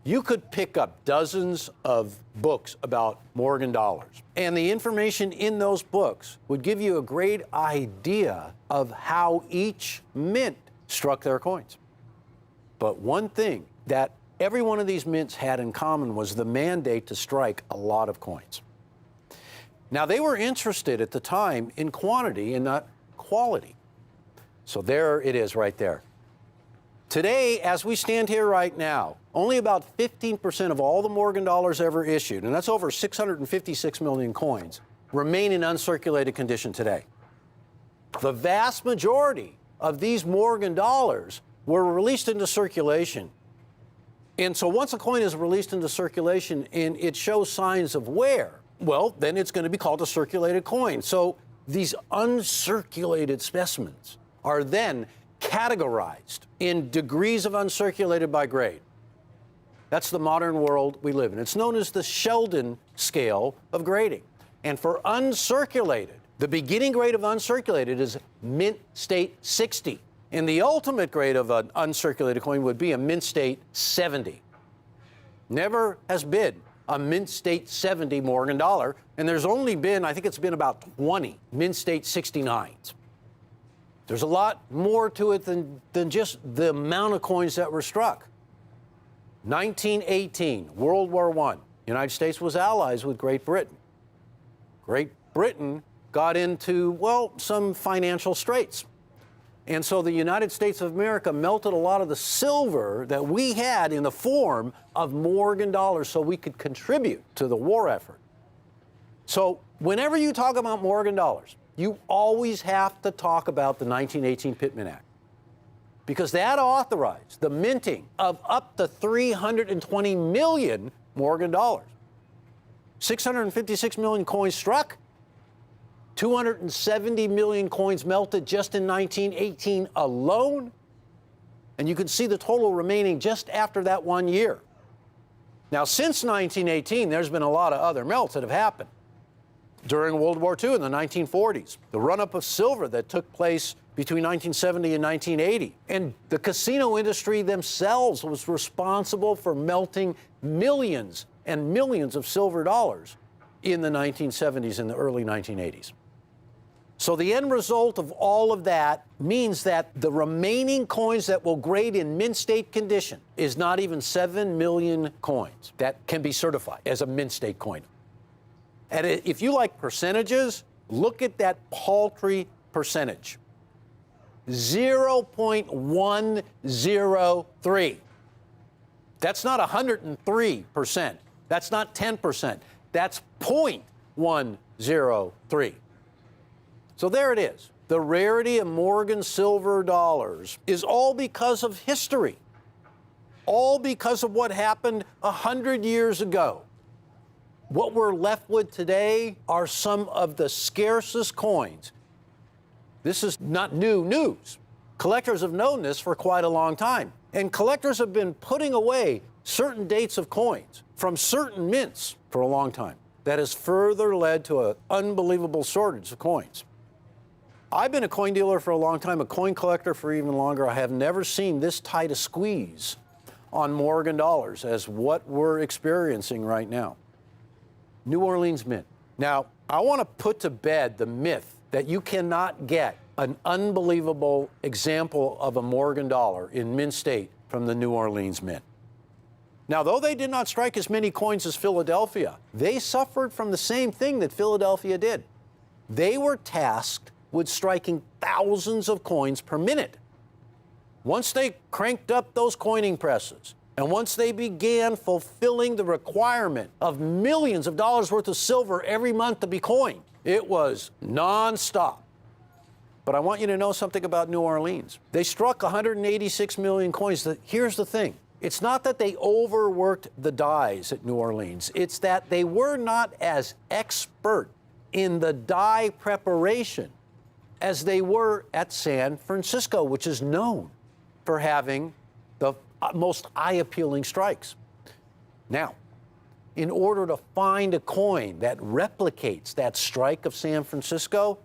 You could pick up dozens of books about Morgan dollars, and the information in those books would give you a great idea of how each mint struck their coins. But one thing that every one of these mints had in common was the mandate to strike a lot of coins. Now, they were interested at the time in quantity and not quality. So there it is right there. Today, as we stand here right now, only about 15% of all the Morgan dollars ever issued, and that's over 656 million coins, remain in uncirculated condition today. The vast majority of these Morgan dollars were released into circulation. And so once a coin is released into circulation and it shows signs of wear, well, then it's going to be called a circulated coin. So these uncirculated specimens are then categorized in degrees of uncirculated by grade. That's the modern world we live in. It's known as the Sheldon scale of grading. And for uncirculated, the beginning grade of uncirculated is mint state 60. And the ultimate grade of an uncirculated coin would be a mint state 70. Never has been a mint state 70 Morgan dollar, and there's only been, I think it's been about 20 mint state 69s. There's a lot more to it than just the amount of coins that were struck. 1918, World War I. United States was allies with Great Britain. Great Britain got into, well, some financial straits. And so the United States of America melted a lot of the silver that we had in the form of Morgan dollars so we could contribute to the war effort. So whenever you talk about Morgan dollars, you always have to talk about the 1918 Pittman Act, because that authorized the minting of up to 320 million Morgan dollars. 656 million coins struck, 270 million coins melted just in 1918 alone, and you can see the total remaining just after that 1 year. Now, since 1918, there's been a lot of other melts that have happened. during World War II in the 1940s, the run-up of silver that took place between 1970 and 1980. And the casino industry themselves was responsible for melting millions and millions of silver dollars in the 1970s and the early 1980s. So the end result of all of that means that the remaining coins that will grade in mint state condition is not even 7 million coins that can be certified as a mint state coin. And if you like percentages, look at that paltry percentage. 0.103. That's not 103%. That's not 10%. That's 0.103. So there it is. The rarity of Morgan silver dollars is all because of history, all because of what happened 100 years ago. What we're left with today are some of the scarcest coins. This is not new news. Collectors have known this for quite a long time. And collectors have been putting away certain dates of coins from certain mints for a long time. That has further led to an unbelievable shortage of coins. I've been a coin dealer for a long time, a coin collector for even longer. I have never seen this tight a squeeze on Morgan dollars as what we're experiencing right now. New Orleans Mint. Now, I want to put to bed the myth that you cannot get an unbelievable example of a Morgan dollar in mint state from the New Orleans Mint. Now, though they did not strike as many coins as Philadelphia, they suffered from the same thing that Philadelphia did. They were tasked with striking thousands of coins per minute. Once they cranked up those coining presses, and once they began fulfilling the requirement of millions of dollars worth of silver every month to be coined, it was nonstop. But I want you to know something about New Orleans. They struck 186 million coins. Here's the thing. It's not that they overworked the dies at New Orleans. It's that they were not as expert in the die preparation as they were at San Francisco, which is known for having the most eye-appealing strikes. Now, in order to find a coin that replicates that strike of San Francisco,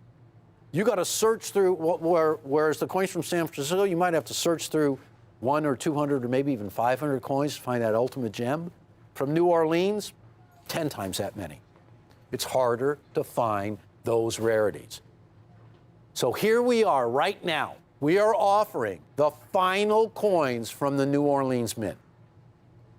you got to search through, whereas the coins from San Francisco, you might have to search through 100 or 200 or maybe even 500 coins to find that ultimate gem. From New Orleans, 10 times that many. It's harder to find those rarities. So here we are right now. We are offering the final coins from the New Orleans Mint.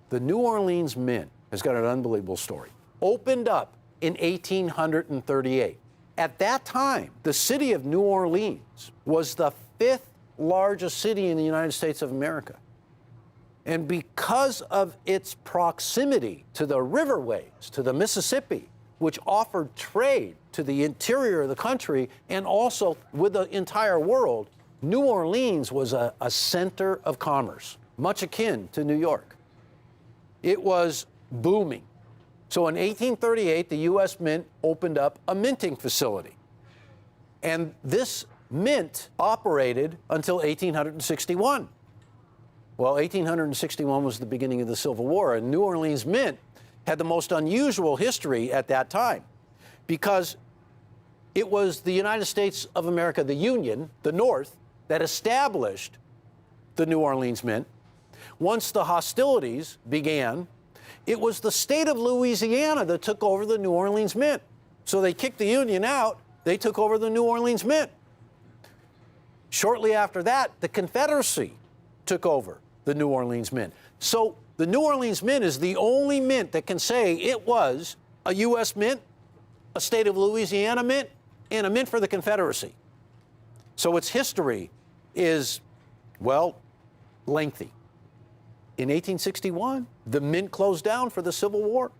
The New Orleans Mint has got an unbelievable story. Opened up in 1838. At that time, the city of New Orleans was the 5th largest city in the United States of America. And because of its proximity to the riverways, to the Mississippi, which offered trade to the interior of the country and also with the entire world, New Orleans was a center of commerce, much akin to New York. It was booming. So in 1838, the U.S. Mint opened up a minting facility. And this mint operated until 1861. Well, 1861 was the beginning of the Civil War, and New Orleans Mint had the most unusual history at that time because it was the United States of America, the Union, the North, that established the New Orleans Mint. Once the hostilities began, it was the state of Louisiana that took over the New Orleans Mint. So they kicked the Union out, they took over the New Orleans Mint. Shortly after that, the Confederacy took over the New Orleans Mint. So the New Orleans Mint is the only mint that can say it was a U.S. mint, a state of Louisiana mint, and a mint for the Confederacy. So its history is, well, lengthy. In 1861, the mint closed down for the Civil War.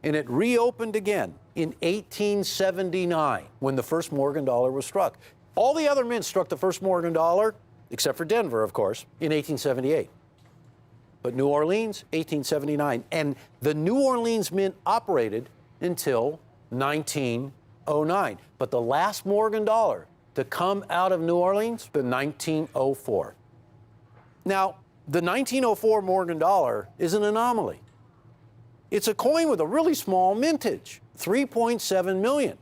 And it reopened again in 1879 when the first Morgan dollar was struck. All the other mints struck the first Morgan dollar, except for Denver, of course, in 1878. But New Orleans, 1879. And the New Orleans Mint operated until 1909. But the last Morgan dollar to come out of New Orleans, the 1904. Now, the 1904 Morgan dollar is an anomaly. It's a coin with a really small mintage, 3.7 million.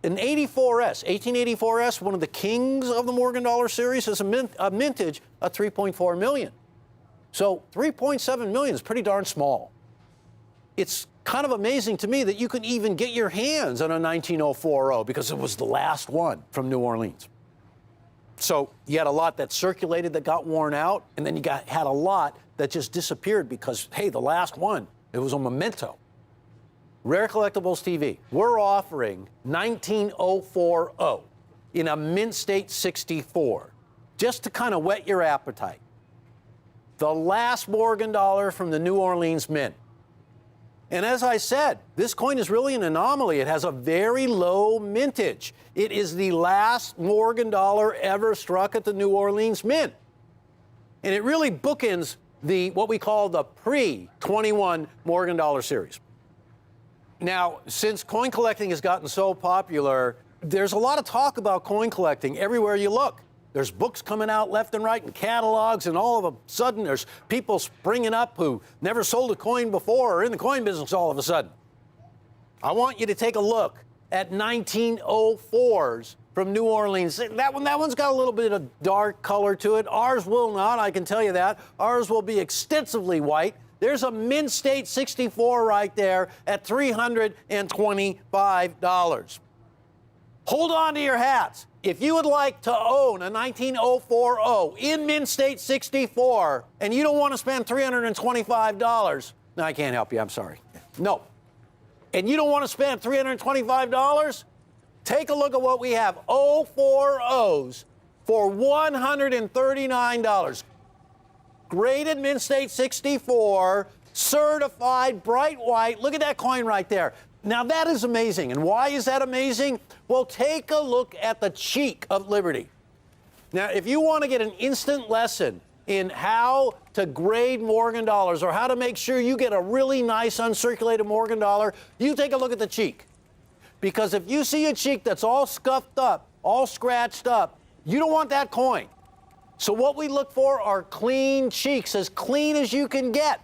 An 84S, 1884S, one of the kings of the Morgan series, has a mintage of 3.4 million. So 3.7 million is pretty darn small. It's kind of amazing to me that you can even get your hands on a 19040 because it was the last one from New Orleans. So you had a lot that circulated that got worn out, and then you had a lot that just disappeared because, hey, the last one, it was a memento. Rare Collectibles TV, we're offering 19040 in a mint state 64, just to kind of whet your appetite. The last Morgan dollar from the New Orleans Mint. And as I said, this coin is really an anomaly. It has a very low mintage. It is the last Morgan dollar ever struck at the New Orleans Mint. And it really bookends what we call the pre-21 Morgan dollar series. Now, since coin collecting has gotten so popular, there's a lot of talk about coin collecting everywhere you look. There's books coming out left and right and catalogs, and all of a sudden there's people springing up who never sold a coin before or are in the coin business all of a sudden. I want you to take a look at 1904s from New Orleans. That one's got a little bit of dark color to it. Ours will not, I can tell you that. Ours will be extensively white. There's a mint state 64 right there at $325. Hold on to your hats. If you would like to own a 19040 in mint state 64 and you don't want to spend $325, no, I can't help you, I'm sorry. No. And you don't want to spend $325, take a look at what we have. 040s for $139. Graded mint state 64, certified bright white. Look at that coin right there. Now that is amazing. And why is that amazing? Well, take a look at the cheek of Liberty. Now, if you want to get an instant lesson in how to grade Morgan dollars or how to make sure you get a really nice uncirculated Morgan dollar, you take a look at the cheek. Because if you see a cheek that's all scuffed up, all scratched up, you don't want that coin. So what we look for are clean cheeks, as clean as you can get.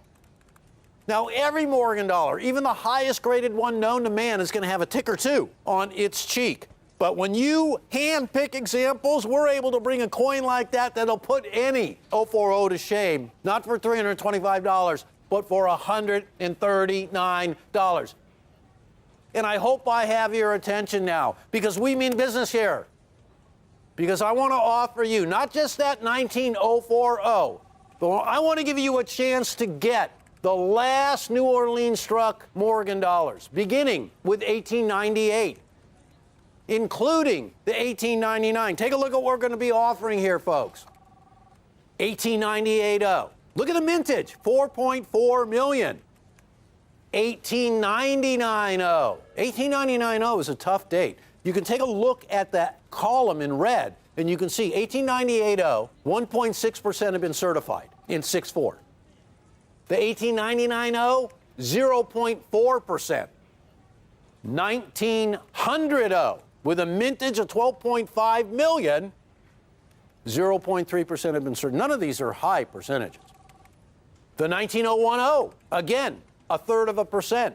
Now, every Morgan dollar, even the highest graded one known to man, is going to have a tick or two on its cheek. But when you hand pick examples, we're able to bring a coin like that that'll put any 040 to shame, not for $325, but for $139. And I hope I have your attention now, because we mean business here. Because I want to offer you not just that 19040, but I want to give you a chance to get the last New Orleans struck Morgan dollars, beginning with 1898, including the 1899. Take a look at what we're going to be offering here, folks. 1898-0. Look at the mintage, 4.4 million. 1899-0. 1899-0 is a tough date. You can take a look at that column in red, and you can see 1898-0, 1.6% have been certified in 6.4. The 1899-0, 0.4%. 1900-0, with a mintage of 12.5 million, 0.3% have been certified. None of these are high percentages. The 19010, again, 0.33%.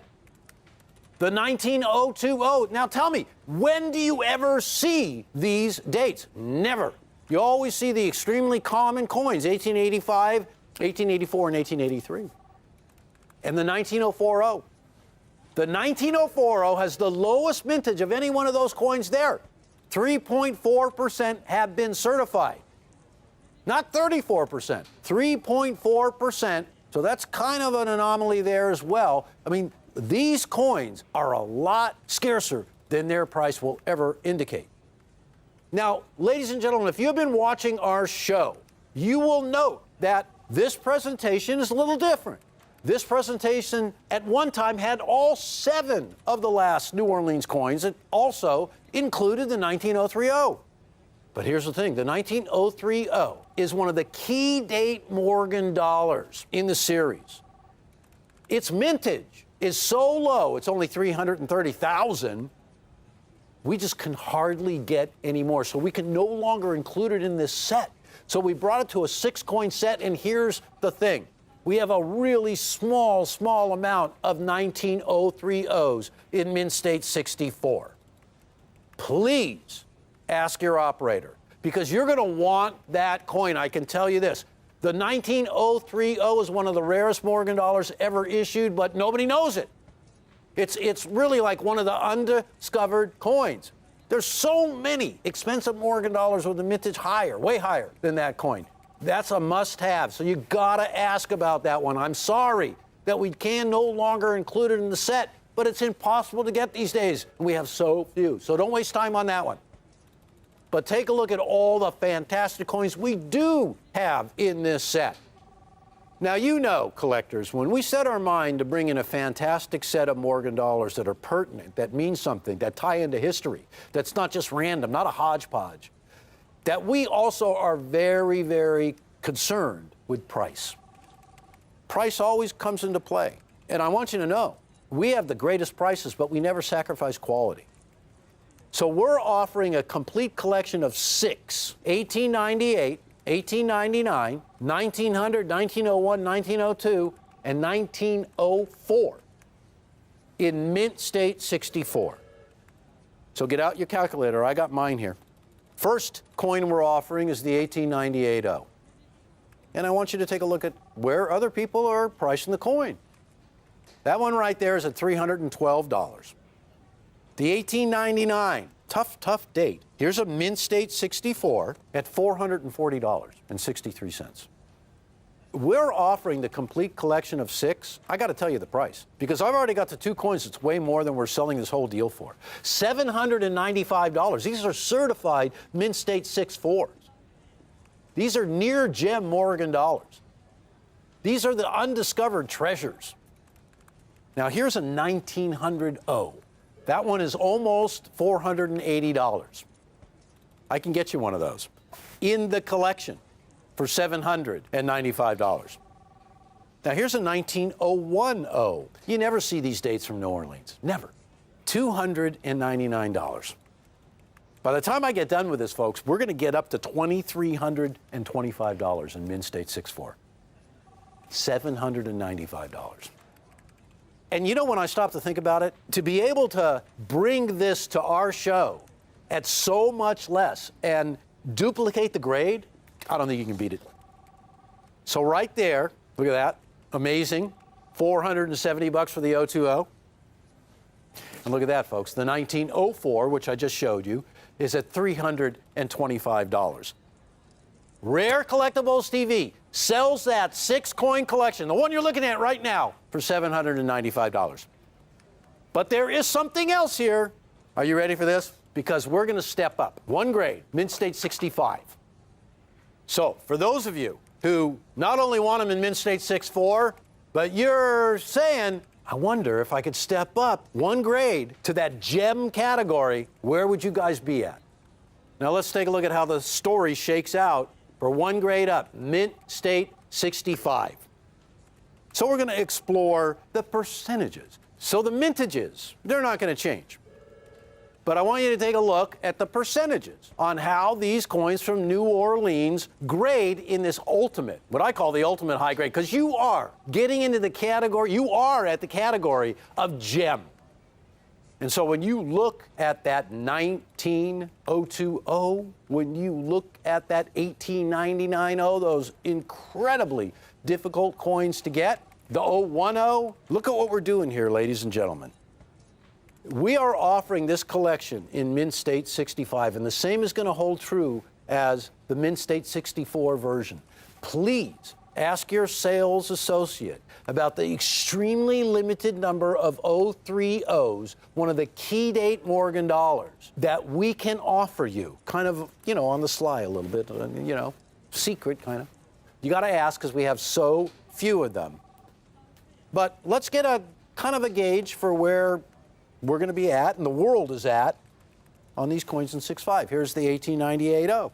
The 19020, now tell me, when do you ever see these dates? Never. You always see the extremely common coins, 1885, 1884, and 1883. And the 19040. The 19040 has the lowest mintage of any one of those coins there. 3.4% have been certified. Not 34%, 3.4%. So that's kind of an anomaly there as well. I mean, these coins are a lot scarcer than their price will ever indicate. Now, ladies and gentlemen, if you've been watching our show, you will note that this presentation is a little different. This presentation at one time had all 7 of the last New Orleans coins. It also included the 19030. But here's the thing, the 19030 is one of the key date Morgan dollars in the series. Its mintage is so low, it's only 330,000, we just can hardly get any more. So we can no longer include it in this set. So we brought it to a 6-coin set, and here's the thing. We have a really small amount of 1903Os in Mint State 64. Please ask your operator, because you're going to want that coin. I can tell you this. The 1903O is one of the rarest Morgan dollars ever issued, but nobody knows it. It's really like one of the undiscovered coins. There's so many expensive Morgan dollars with a mintage higher, way higher than that coin. That's a must-have, so you gotta ask about that one. I'm sorry that we can no longer include it in the set, but it's impossible to get these days, and we have so few. So don't waste time on that one. But take a look at all the fantastic coins we do have in this set. Now, you know, collectors, when we set our mind to bring in a fantastic set of Morgan dollars that are pertinent, that mean something, that tie into history, that's not just random, not a hodgepodge, that we also are very, very concerned with price. Price always comes into play. And I want you to know, we have the greatest prices, but we never sacrifice quality. So we're offering a complete collection of 6, 1898, 1899, 1900, 1901, 1902, and 1904 in Mint State 64. So get out your calculator. I got mine here. First coin we're offering is the 1898O. And I want you to take a look at where other people are pricing the coin. That one right there is at $312. The 1899, tough date. Here's a Mint State 64 at $440.63. We're offering the complete collection of 6. I got to tell you the price, because I've already got the 2 coins. It's way more than we're selling this whole deal for. $795. These are certified Mint State 6.4s. These are near gem Morgan dollars. These are the undiscovered treasures. Now here's a 1900O. That one is almost $480. I can get you one of those in the collection for $795. Now here's a 1901O. You never see these dates from New Orleans. Never. $299. By the time I get done with this, folks, we're going to get up to $2,325 in Mint State 6.4. $795. And you know, when I stop to think about it, to be able to bring this to our show at so much less and duplicate the grade, I don't think you can beat it. So right there, look at that, amazing, $470 for the 020. And look at that, folks, the 1904, which I just showed you, is at $325. Rare Collectibles TV sells that 6-coin collection, the one you're looking at right now, for $795. But there is something else here. Are you ready for this? Because we're going to step up. 1 grade, Mint State 65. So for those of you who not only want them in Mint State 6.4, but you're saying, I wonder if I could step up 1 grade to that gem category, where would you guys be at? Now let's take a look at how the story shakes out for 1 grade up, Mint State 65. So we're going to explore the percentages. So the mintages, they're not going to change. But I want you to take a look at the percentages on how these coins from New Orleans grade in this ultimate, what I call the ultimate high grade, because you are getting into the category, you are at the category of gem. And so when you look at that 19020, when you look at that 1899O, those incredibly difficult coins to get, the 010, look at what we're doing here, ladies and gentlemen. We are offering this collection in Mint State 65, and the same is going to hold true as the Mint State 64 version. Please ask your sales associate about the extremely limited number of 030s, one of the key date Morgan dollars, that we can offer you, kind of, you know, on the sly a little bit, you know, secret kind of. You got to ask because we have so few of them. But let's get a kind of a gauge for where we're going to be at, and the world is at, on these coins in 6.5. Here's the 1898O.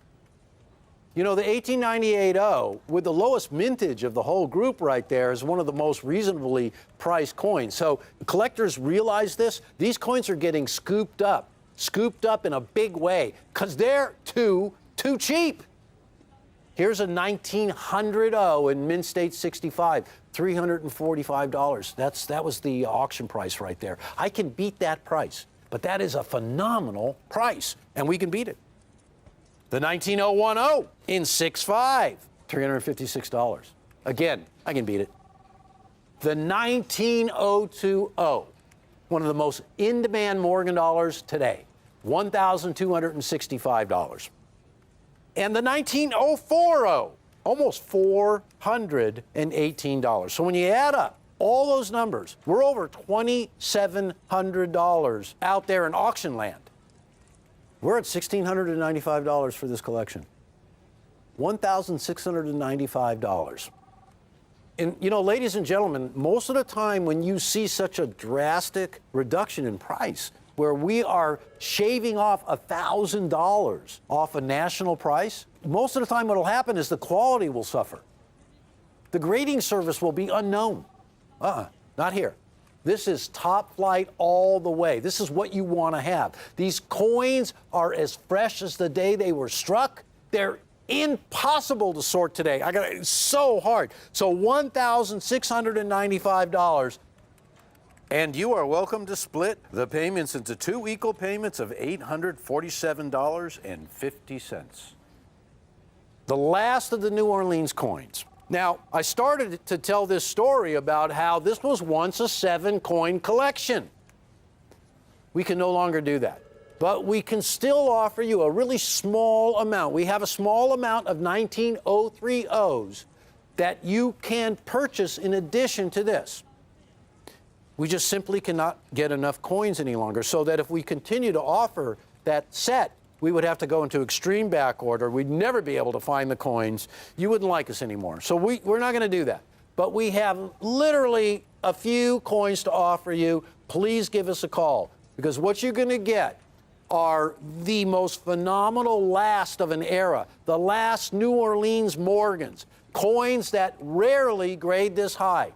You know, the 1898O, with the lowest mintage of the whole group right there, is one of the most reasonably priced coins. So collectors realize this. These coins are getting scooped up in a big way, because they're too cheap. Here's a 1900 in Mint State 65, $345. That was the auction price right there. I can beat that price, but that is a phenomenal price, and we can beat it. The 19010 in 6.5, $356. Again, I can beat it. The 19020, one of the most in-demand Morgan dollars today, $1,265. And the 19040, almost $418. So when you add up all those numbers, we're over $2,700 out there in auction land. We're at $1,695 for this collection. $1,695. And, you know, ladies and gentlemen, most of the time when you see such a drastic reduction in price, where we are shaving off $1,000 off a national price, most of the time what will happen is the quality will suffer. The grading service will be unknown. Not here. This is top flight all the way. This is what you want to have. These coins are as fresh as the day they were struck. They're impossible to sort today. It's so hard. So $1,695. And you are welcome to split the payments into 2 equal payments of $847.50. The last of the New Orleans coins. Now, I started to tell this story about how this was once a 7-coin collection. We can no longer do that. But we can still offer you a really small amount. We have a small amount of 19030s that you can purchase in addition to this. We just simply cannot get enough coins any longer, so that if we continue to offer that set, we would have to go into extreme back order. We'd never be able to find the coins. You wouldn't like us anymore. So we're not going to do that. But we have literally a few coins to offer you. Please give us a call, because what you're going to get are the most phenomenal last of an era, the last New Orleans Morgans, coins that rarely grade this high.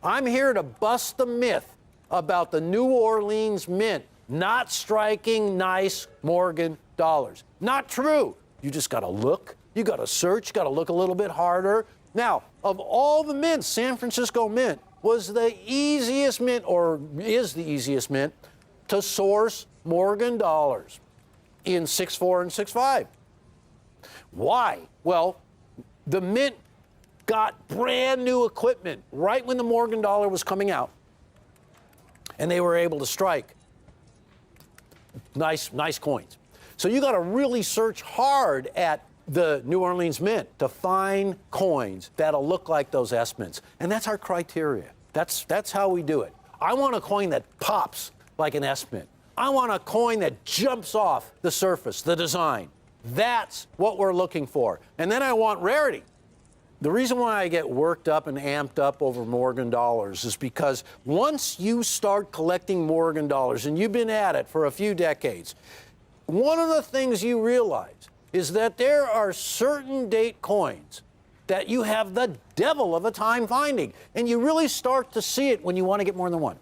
I'm here to bust the myth about the New Orleans Mint not striking nice Morgan dollars. Not true. You just got to look, you got to search, you got to look a little bit harder. Now, of all the mints, San Francisco Mint was the easiest mint, or is the easiest mint, to source Morgan dollars in 6.4 and 6.5. Why? Well, the Mint got brand new equipment right when the Morgan dollar was coming out, and they were able to strike nice coins. So you got to really search hard at the New Orleans Mint to find coins that'll look like those S mints, and that's our criteria. That's how we do it. I want a coin that pops like an S mint. I want a coin that jumps off the surface, the design. That's what we're looking for. And then I want rarity. The reason why I get worked up and amped up over Morgan dollars is because once you start collecting Morgan dollars, and you've been at it for a few decades, one of the things you realize is that there are certain date coins that you have the devil of a time finding. And you really start to see it when you want to get more than one.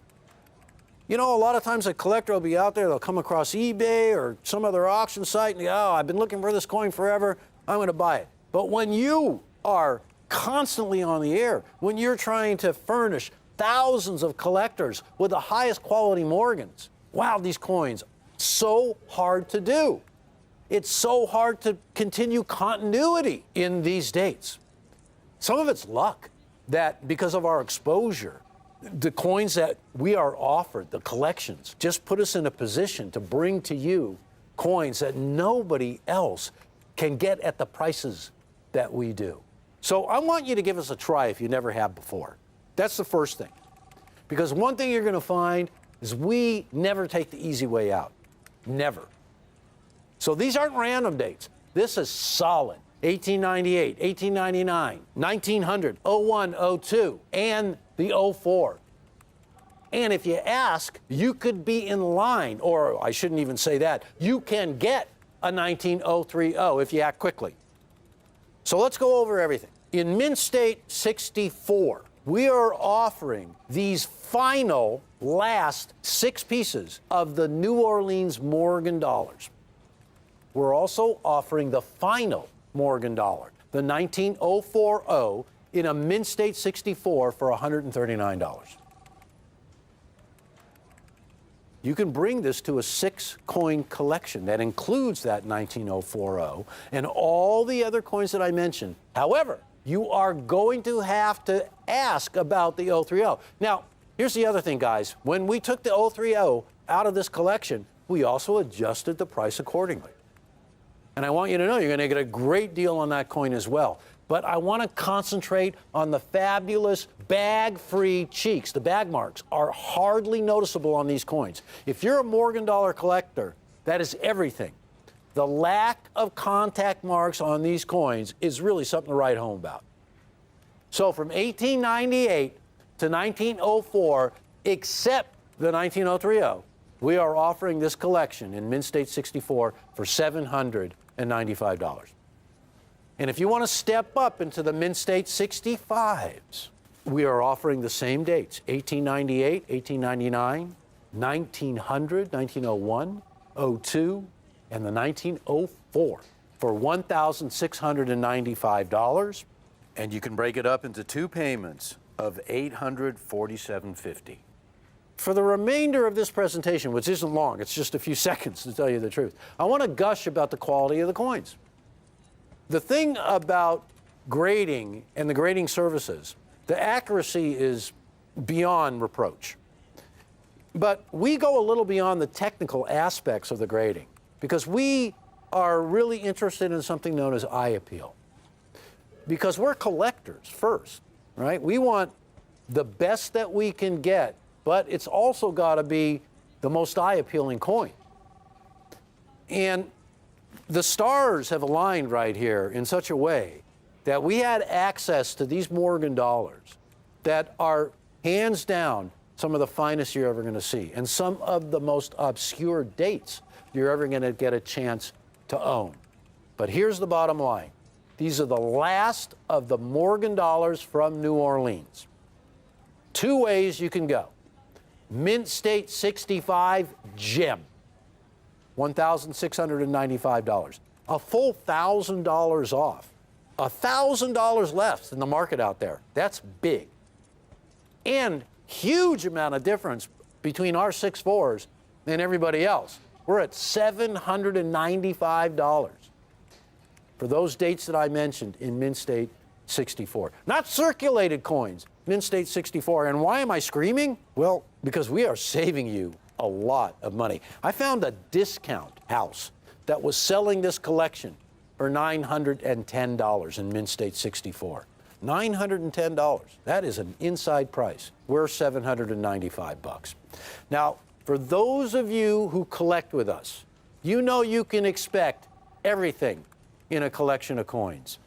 You know, a lot of times a collector will be out there, they'll come across eBay or some other auction site, and oh, I've been looking for this coin forever, I'm going to buy it. But when you are constantly on the air, when you're trying to furnish thousands of collectors with the highest quality Morgans, wow, these coins, so hard to do. It's so hard to continue continuity in these dates. Some of it's luck that because of our exposure, the coins that we are offered, the collections, just put us in a position to bring to you coins that nobody else can get at the prices that we do. So I want you to give us a try if you never have before. That's the first thing. Because one thing you're going to find is we never take the easy way out. Never. So these aren't random dates. This is solid. 1898, 1899, 1900, 01, 02, and the 04. And if you ask, you could be in line, or I shouldn't even say that, you can get a 19030 if you act quickly. So let's go over everything. In Mint State 64, we are offering these final last 6 pieces of the New Orleans Morgan dollars. We're also offering the final Morgan dollar. the 19040 in a Mint State 64 for $139. You can bring this to a 6-coin collection that includes that 19040 and all the other coins that I mentioned. However, you are going to have to ask about the 030. Now, here's the other thing, guys. When we took the 030 out of this collection, we also adjusted the price accordingly. And I want you to know you're going to get a great deal on that coin as well. But I want to concentrate on the fabulous bag-free cheeks. The bag marks are hardly noticeable on these coins. If you're a Morgan dollar collector, that is everything. The lack of contact marks on these coins is really something to write home about. So from 1898 to 1904, except the 19030, we are offering this collection in Mint State 64 for $795. And if you want to step up into the Mint State 65s, we are offering the same dates, 1898, 1899, 1900, 1901, 02, and the 1904 for $1,695. And you can break it up into 2 payments of $847.50. For the remainder of this presentation, which isn't long, it's just a few seconds to tell you the truth, I want to gush about the quality of the coins. The thing about grading and the grading services, the accuracy is beyond reproach. But we go a little beyond the technical aspects of the grading because we are really interested in something known as eye appeal. Because we're collectors first, right? We want the best that we can get, but it's also got to be the most eye-appealing coin. And the stars have aligned right here in such a way that we had access to these Morgan dollars that are hands down some of the finest you're ever going to see and some of the most obscure dates you're ever going to get a chance to own. But here's the bottom line. These are the last of the Morgan dollars from New Orleans. 2 ways you can go. Mint State 65 gem, $1,695. A full $1,000 off. $1,000 less than the market out there. That's big. And huge amount of difference between our 6.4s and everybody else. We're at $795 for those dates that I mentioned in Mint State 64. Not circulated coins, Mint State 64. And why am I screaming? Well, because we are saving you a lot of money. I found a discount house that was selling this collection for $910 in Mint State 64. $910. That is an inside price. We're $795. Now, for those of you who collect with us, you know you can expect everything in a collection of coins.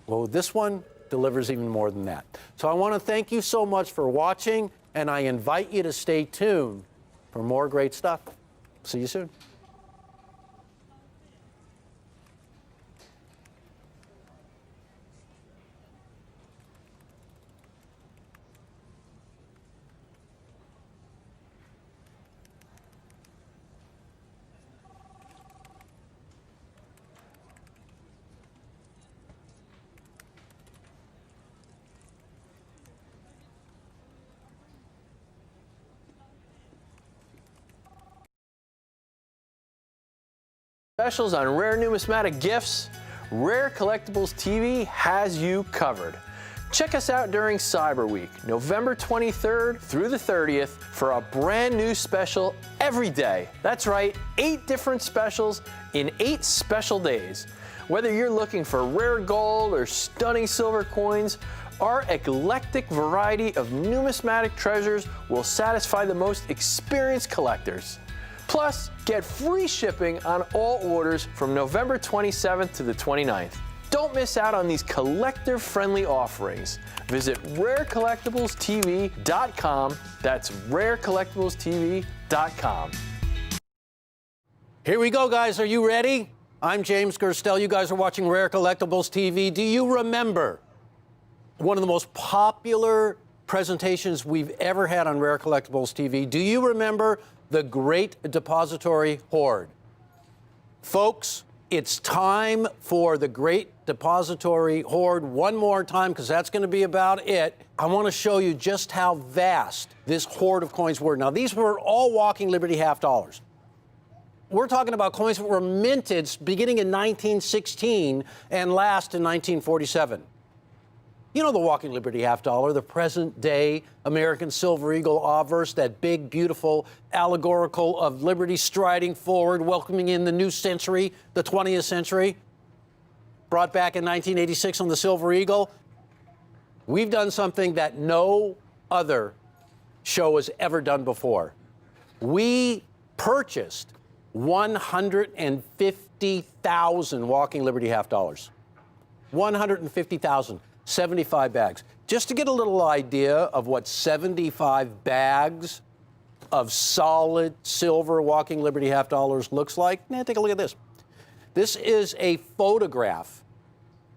Well, this one delivers even more than that. So I want to thank you so much for watching, and I invite you to stay tuned for more great stuff. See you soon. Specials on rare numismatic gifts, Rare Collectibles TV has you covered. Check us out during Cyber Week, November 23rd through the 30th, for a brand new special every day. That's right, 8 different specials in 8 special days. Whether you're looking for rare gold or stunning silver coins, our eclectic variety of numismatic treasures will satisfy the most experienced collectors. Plus, get free shipping on all orders from November 27th to the 29th. Don't miss out on these collector-friendly offerings. Visit rarecollectiblestv.com. That's rarecollectiblestv.com. Here we go, guys. Are you ready? I'm James Gerstel. You guys are watching Rare Collectibles TV. Do you remember one of the most popular presentations we've ever had on Rare Collectibles TV? Do you remember the Great Depository Hoard? Folks, it's time for the Great that depository hoard one more time because that's going to be about it. I want to show you just how vast this hoard of coins were. Now, these were all Walking Liberty half dollars. We're talking about coins that were minted beginning in 1916 and last in 1947. You know the Walking Liberty half dollar, the present day American Silver Eagle obverse, that big, beautiful allegorical of liberty striding forward, welcoming in the new century, the 20th century, brought back in 1986 on the Silver Eagle. We've done something that no other show has ever done before. We purchased 150,000 Walking Liberty half dollars. 150,000. 75 bags. Just to get a little idea of what 75 bags of solid silver Walking Liberty half dollars looks like, take a look at this. This is a photograph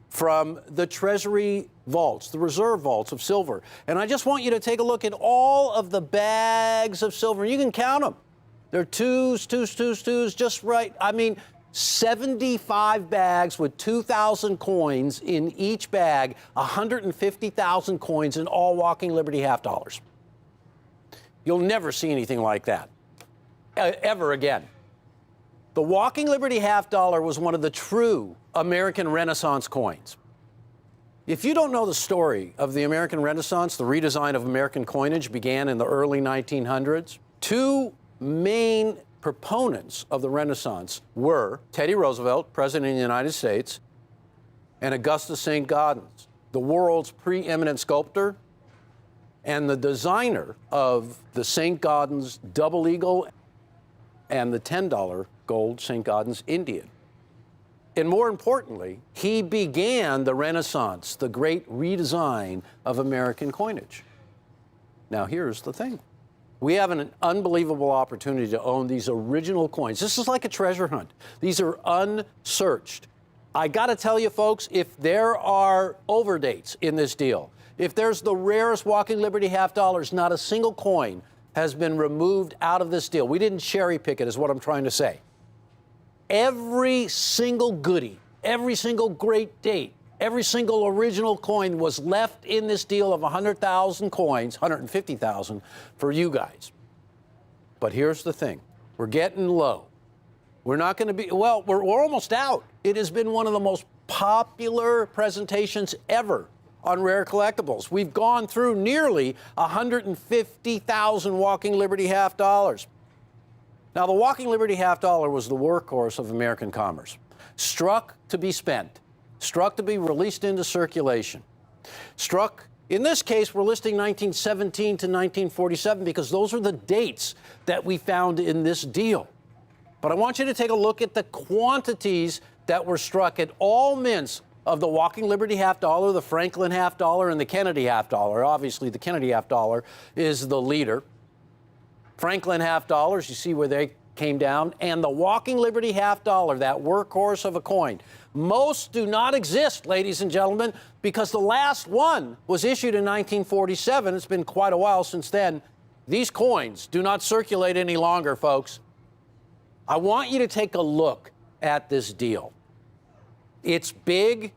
from the Treasury vaults, the reserve vaults of silver. And I just want you to take a look at all of the bags of silver. You can count them. They're twos, just right. I mean, 75 bags with 2,000 coins in each bag, 150,000 coins in all Walking Liberty half dollars. You'll never see anything like that, ever again. The Walking Liberty half dollar was one of the true American Renaissance coins. If you don't know the story of the American Renaissance, the redesign of American coinage began in the early 1900s. Two main proponents of the Renaissance were Teddy Roosevelt, President of the United States, and Augustus St. Gaudens, the world's preeminent sculptor and the designer of the St. Gaudens Double Eagle and the $10 gold St. Gaudens Indian. And more importantly, he began the Renaissance, the great redesign of American coinage. Now, here's the thing. We have an unbelievable opportunity to own these original coins. This is like a treasure hunt. These are unsearched. I got to tell you, folks, if there are overdates in this deal, if there's the rarest Walking Liberty half dollars, not a single coin has been removed out of this deal. We didn't cherry pick it, is what I'm trying to say. Every single goodie, every single great date, every single original coin was left in this deal of 100,000 coins, 150,000 for you guys. But here's the thing. We're getting low. We're not going to be, well, we're almost out. It has been one of the most popular presentations ever on Rare Collectibles. We've gone through nearly 150,000 Walking Liberty half dollars. Now, the Walking Liberty half dollar was the workhorse of American commerce. Struck to be spent. Struck to be released into circulation. Struck, in this case, we're listing 1917 to 1947 because those are the dates that we found in this deal. But I want you to take a look at the quantities that were struck at all mints of the Walking Liberty half dollar, the Franklin half dollar, and the Kennedy half dollar. Obviously, the Kennedy half dollar is the leader. Franklin half dollars, you see where they came down, and the Walking Liberty half dollar, that workhorse of a coin. Most do not exist, ladies and gentlemen, because the last one was issued in 1947. It's been quite a while since then. These coins do not circulate any longer, folks. I want you to take a look at this deal. It's big,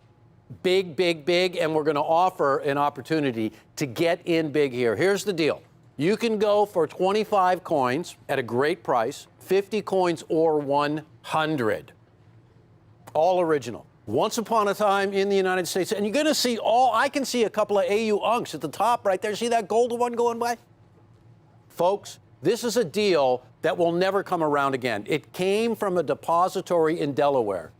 big, big, big, and we're going to offer an opportunity to get in big here. Here's the deal. You can go for 25 coins at a great price, 50 coins or 100. All original. Once upon a time in the United States. And you're going to see I can see a couple of AU unks at the top right there. See that golden one going by? Folks, this is a deal that will never come around again. It came from a depository in Delaware.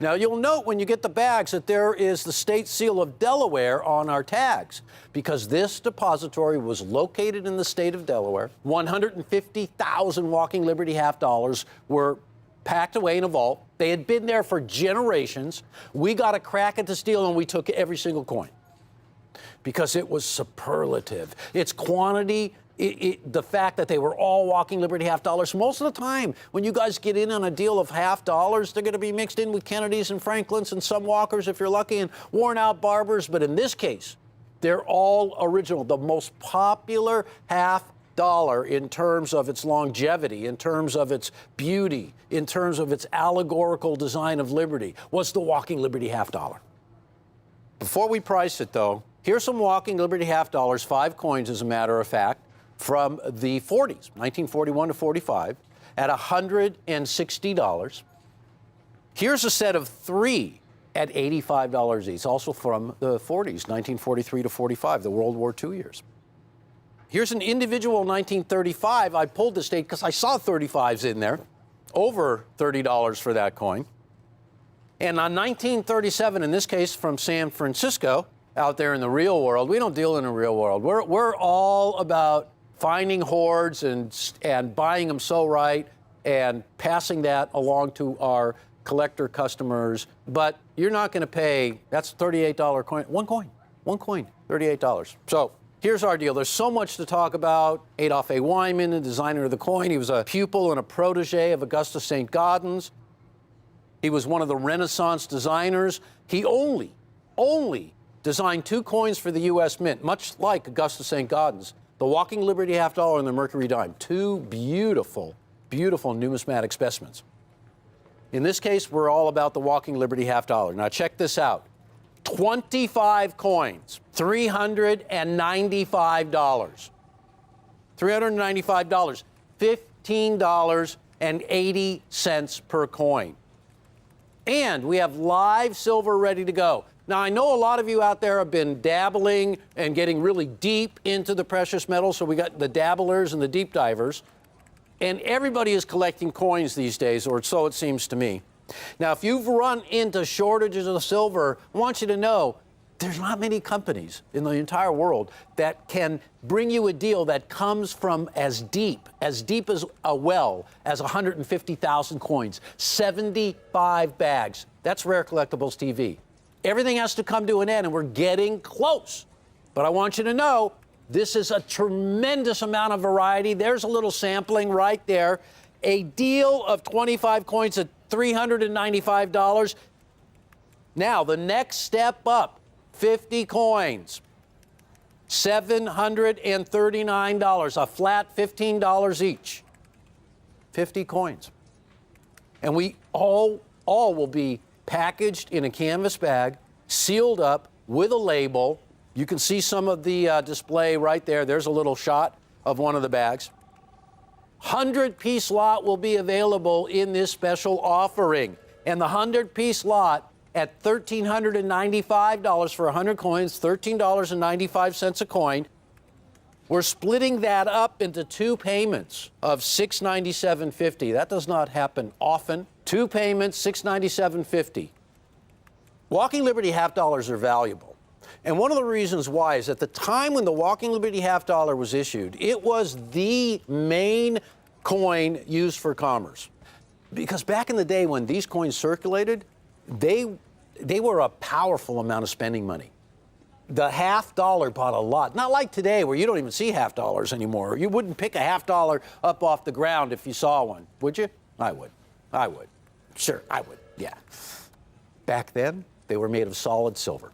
Now, you'll note when you get the bags that there is the state seal of Delaware on our tags because this depository was located in the state of Delaware. 150,000 Walking Liberty half dollars were packed away in a vault. They had been there for generations. We got a crack at this deal and we took every single coin because it was superlative. Its quantity, the fact that they were all Walking Liberty half dollars. Most of the time, when you guys get in on a deal of half dollars, they're going to be mixed in with Kennedys and Franklins and some Walkers, if you're lucky, and worn out Barbers. But in this case, they're all original. The most popular half dollar in terms of its longevity, in terms of its beauty, in terms of its allegorical design of liberty, was the Walking Liberty half dollar. Before we price it, though, here's some Walking Liberty half dollars, 5 coins as a matter of fact, from the 40s, 1941 to 45, at $160. Here's a set of 3 at $85 each, also from the 40s, 1943 to 45, the World War II years. Here's an individual 1935. I pulled this date because I saw 35s in there, over $30 for that coin. And on 1937, in this case from San Francisco, out there in the real world, we don't deal in the real world. We're all about finding hoards and buying them so right and passing that along to our collector customers. But you're not going to pay, that's a $38 coin. One coin, $38. So here's our deal. There's so much to talk about. Adolph A. Wyman, the designer of the coin, he was a pupil and a protege of Augustus St. Gaudens. He was one of the Renaissance designers. He only designed 2 coins for the U.S. Mint, much like Augustus St. Gaudens, the Walking Liberty half dollar and the Mercury dime. 2 beautiful, beautiful numismatic specimens. In this case, we're all about the Walking Liberty half dollar. Now check this out. 25 coins, $395. $395, $15.80 per coin. And we have live silver ready to go. Now, I know a lot of you out there have been dabbling and getting really deep into the precious metals, so we got the dabblers and the deep divers. And everybody is collecting coins these days, or so it seems to me. Now, if you've run into shortages of silver, I want you to know there's not many companies in the entire world that can bring you a deal that comes from as deep as a well as 150,000 coins, 75 bags. That's Rare Collectibles TV. Everything has to come to an end, and we're getting close. But I want you to know this is a tremendous amount of variety. There's a little sampling right there. A deal of 25 coins at $395. Now, the next step up, 50 coins, $739, a flat $15 each. 50 coins. And we all will be packaged in a canvas bag, sealed up with a label. You can see some of the display right there. There's a little shot of one of the bags. 100-piece lot will be available in this special offering. And the 100-piece lot at $1,395 for 100 coins, $13.95 a coin. We're splitting that up into 2 payments of $697.50. That does not happen often. 2 payments, $697.50. Walking Liberty half dollars are valuable. And one of the reasons why is at the time when the Walking Liberty half dollar was issued, it was the main coin used for commerce. Because back in the day when these coins circulated, they were a powerful amount of spending money. The half dollar bought a lot. Not like today where you don't even see half dollars anymore. You wouldn't pick a half dollar up off the ground if you saw one, would you? I would. Sure, I would, yeah. Back then, they were made of solid silver.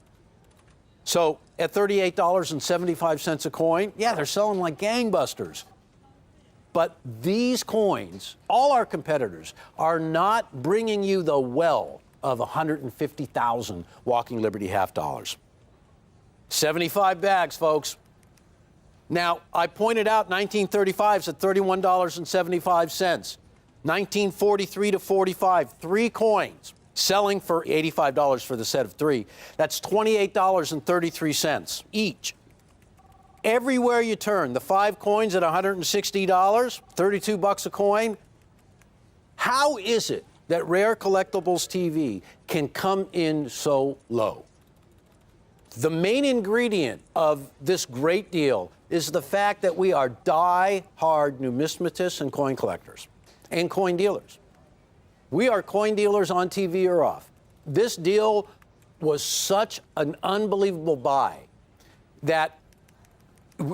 So at $38.75 a coin, yeah, they're selling like gangbusters. But these coins, all our competitors, are not bringing you the well of 150,000 Walking Liberty half dollars. 75 bags, folks. Now, I pointed out 1935's at $31.75. 1943 to 45, 3 coins, selling for $85 for the set of 3. That's $28.33 each. Everywhere you turn, the 5 coins at $160, 32 bucks a coin. How is it that Rare Collectibles TV can come in so low? The main ingredient of this great deal is the fact that we are die-hard numismatists and coin collectors and coin dealers. We are coin dealers on TV or off. This deal was such an unbelievable buy that,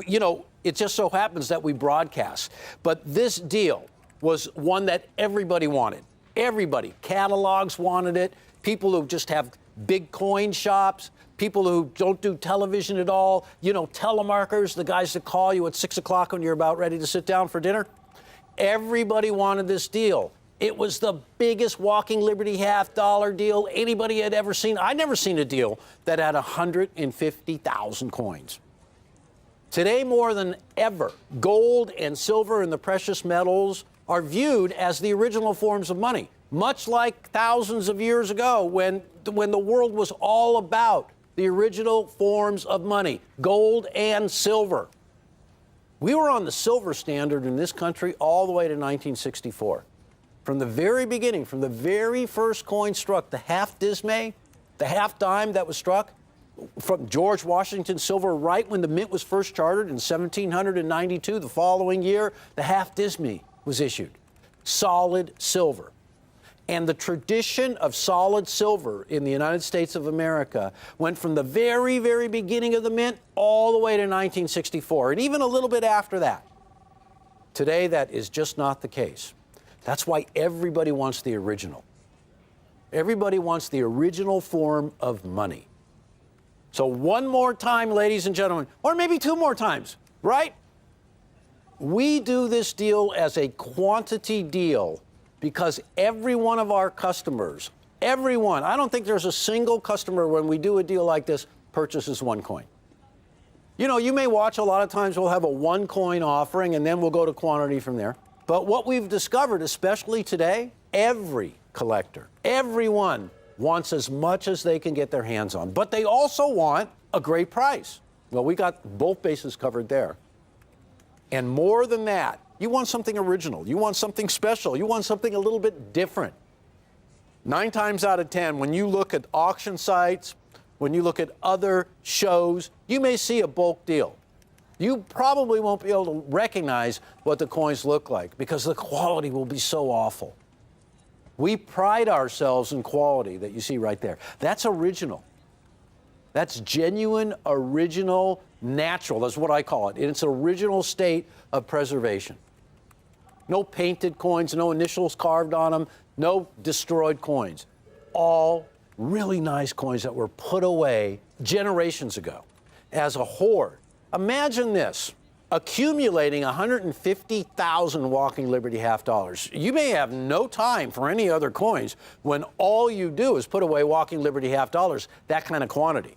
you know, it just so happens that we broadcast. But this deal was one that everybody wanted. Everybody. Catalogs wanted it. People who just have big coin shops, people who don't do television at all, telemarketers, the guys that call you at 6 o'clock when you're about ready to sit down for dinner. Everybody wanted this deal. It was the biggest Walking Liberty half-dollar deal anybody had ever seen. I'd never seen a deal that had 150,000 coins. Today, more than ever, gold and silver and the precious metals are viewed as the original forms of money, much like thousands of years ago when the world was all about the original forms of money, gold and silver. We were on the silver standard in this country all the way to 1964. From the very beginning, from the very first coin struck, the half dismay, the half dime that was struck, from George Washington silver, right when the mint was first chartered in 1792, the following year, the half dismay was issued. Solid silver. And the tradition of solid silver in the United States of America went from the very, very beginning of the mint all the way to 1964, and even a little bit after that. Today, that is just not the case. That's why everybody wants the original. Everybody wants the original form of money. So one more time, ladies and gentlemen, or maybe two more times, right? We do this deal as a quantity deal because every one of our customers, everyone, I don't think there's a single customer when we do a deal like this purchases one coin. You may watch a lot of times we'll have a one coin offering and then we'll go to quantity from there. But what we've discovered, especially today, every collector, everyone wants as much as they can get their hands on. But they also want a great price. Well, we got both bases covered there. And more than that, you want something original. You want something special. You want something a little bit different. 9 times out of 10, when you look at auction sites, when you look at other shows, you may see a bulk deal. You probably won't be able to recognize what the coins look like because the quality will be so awful. We pride ourselves in quality that you see right there. That's original. That's genuine, original, natural. That's what I call it. In its original state of preservation. No painted coins, no initials carved on them, no destroyed coins. All really nice coins that were put away generations ago as a hoard. Imagine this. Accumulating 150,000 Walking Liberty half dollars. You may have no time for any other coins when all you do is put away Walking Liberty half dollars, that kind of quantity.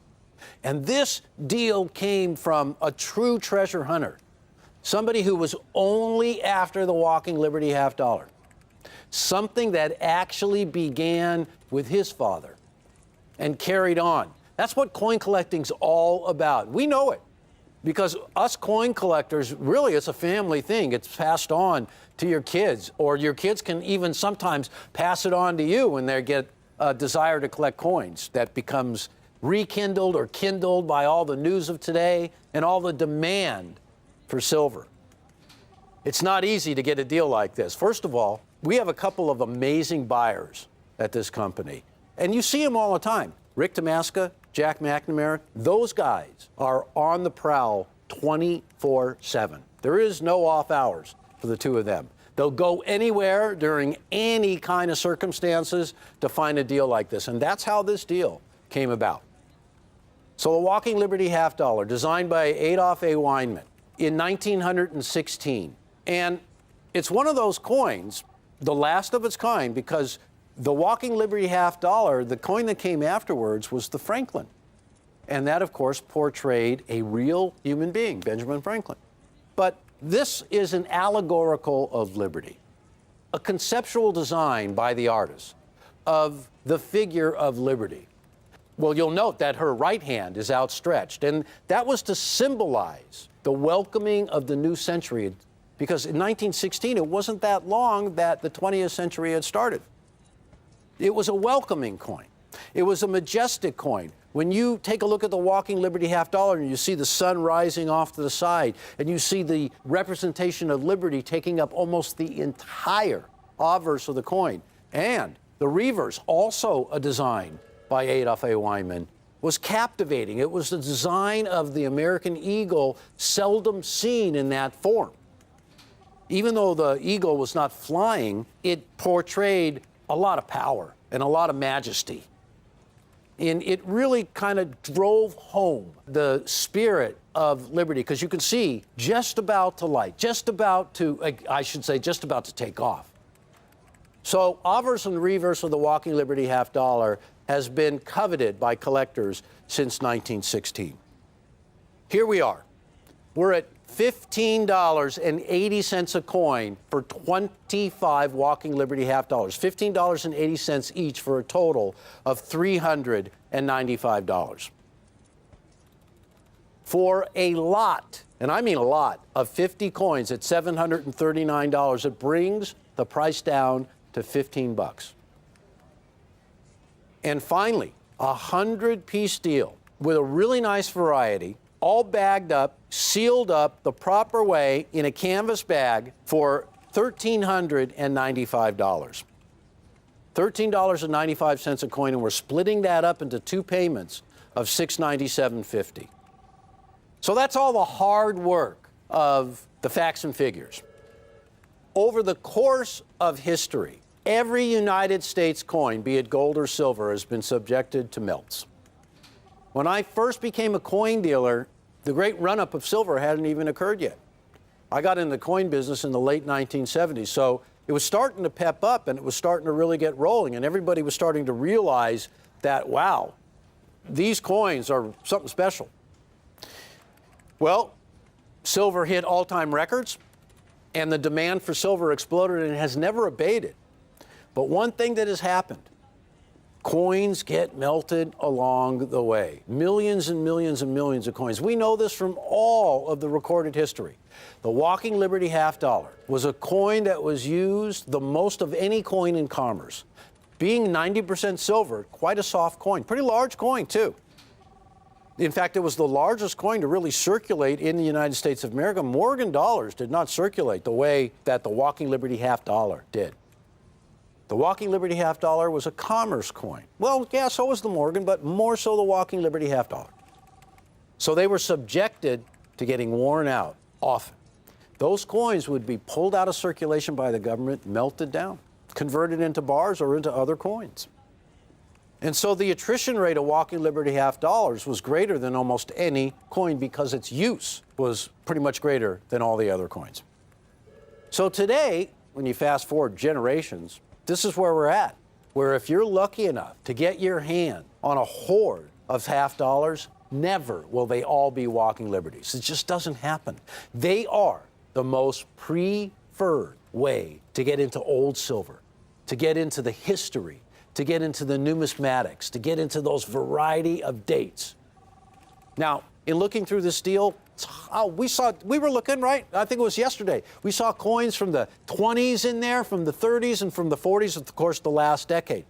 And this deal came from a true treasure hunter, somebody who was only after the Walking Liberty half dollar, something that actually began with his father and carried on. That's what coin collecting's all about. We know it. Because us coin collectors, really, it's a family thing. It's passed on to your kids, or your kids can even sometimes pass it on to you when they get a desire to collect coins that becomes rekindled or kindled by all the news of today and all the demand for silver. It's not easy to get a deal like this. First of all, we have a couple of amazing buyers at this company, and you see them all the time. Rick Damaska, Jack McNamara, those guys are on the prowl 24/7. There is no off hours for the two of them. They'll go anywhere during any kind of circumstances to find a deal like this. And that's how this deal came about. So the Walking Liberty half dollar, designed by Adolph A. Weinman in 1916. And it's one of those coins, the last of its kind, because the Walking Liberty half dollar, the coin that came afterwards, was the Franklin. And that, of course, portrayed a real human being, Benjamin Franklin. But this is an allegorical of liberty, a conceptual design by the artist of the figure of liberty. Well, you'll note that her right hand is outstretched, and that was to symbolize the welcoming of the new century, because in 1916, it wasn't that long that the 20th century had started. It was a welcoming coin. It was a majestic coin. When you take a look at the Walking Liberty half dollar and you see the sun rising off to the side and you see the representation of liberty taking up almost the entire obverse of the coin, and the reverse, also a design by Adolph A. Weinman, was captivating. It was the design of the American eagle, seldom seen in that form. Even though the eagle was not flying, it portrayed a lot of power and a lot of majesty. And it really kind of drove home the spirit of liberty, because you can see just about to light, just about to, I should say, just about to take off. So obverse and reverse of the Walking Liberty half dollar has been coveted by collectors since 1916. Here we are. We're at $15.80 a coin for 25 Walking Liberty half dollars, $15.80 each for a total of $395. For a lot, and I mean a lot, of 50 coins at $739, it brings the price down to 15 bucks. And finally, a 100-piece deal with a really nice variety, all bagged up, sealed up the proper way in a canvas bag for $1,395. $13.95 a coin, and we're splitting that up into two payments of $697.50. So that's all the hard work of the facts and figures. Over the course of history, every United States coin, be it gold or silver, has been subjected to melts. When I first became a coin dealer, the great run-up of silver hadn't even occurred yet. I got in the coin business in the late 1970s, so it was starting to pep up and it was starting to really get rolling, and everybody was starting to realize that, wow, these coins are something special. Well, silver hit all-time records, and the demand for silver exploded, and it has never abated. But one thing that has happened, coins get melted along the way. Millions and millions and millions of coins. We know this from all of the recorded history. The Walking Liberty half dollar was a coin that was used the most of any coin in commerce. Being 90% silver, quite a soft coin. Pretty large coin, too. In fact, it was the largest coin to really circulate in the United States of America. Morgan dollars did not circulate the way that the Walking Liberty half dollar did. The Walking Liberty half dollar was a commerce coin. Well, yeah, so was the Morgan, but more so the Walking Liberty half dollar. So they were subjected to getting worn out often. Those coins would be pulled out of circulation by the government, melted down, converted into bars or into other coins. And so the attrition rate of Walking Liberty half dollars was greater than almost any coin because its use was pretty much greater than all the other coins. So today, when you fast forward generations, this is where we're at, where if you're lucky enough to get your hand on a hoard of half dollars, never will they all be Walking Liberties. It just doesn't happen. They are the most preferred way to get into old silver, to get into the history, to get into the numismatics, to get into those variety of dates. Now, in looking through this deal, we were looking, right? I think it was yesterday. We saw coins from the 20s in there, from the 30s, and from the 40s, of course, the last decade.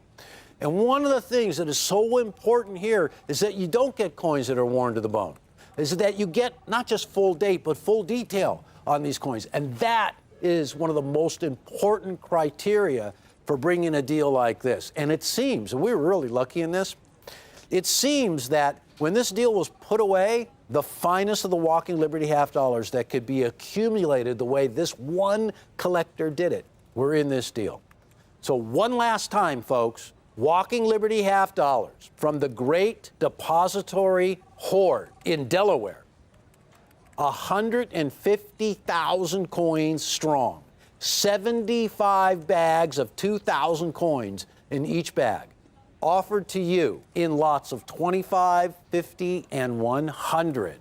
And one of the things that is so important here is that you don't get coins that are worn to the bone. Is that you get not just full date, but full detail on these coins. And that is one of the most important criteria for bringing a deal like this. And it seems, and we were really lucky in this, it seems that when this deal was put away, the finest of the Walking Liberty half dollars that could be accumulated the way this one collector did it were in this deal. So one last time, folks, Walking Liberty half dollars from the Great Depository Hoard in Delaware, 150,000 coins strong. 75 bags of 2,000 coins in each bag, offered to you in lots of 25, 50, and 100.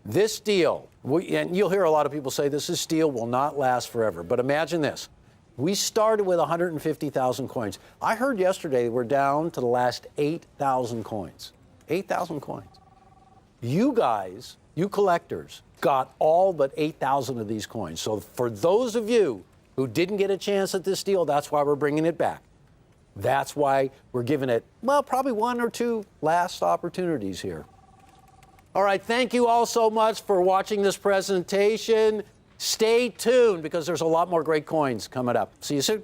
This deal, and you'll hear a lot of people say this deal will not last forever, but imagine this. We started with 150,000 coins. I heard yesterday we're down to the last 8,000 coins. 8,000 coins. You guys, you collectors, got all but 8,000 of these coins. So for those of you who didn't get a chance at this deal, that's why we're bringing it back. That's why we're giving it, well, probably one or two last opportunities here. All right, thank you all so much for watching this presentation. Stay tuned because there's a lot more great coins coming up. See you soon.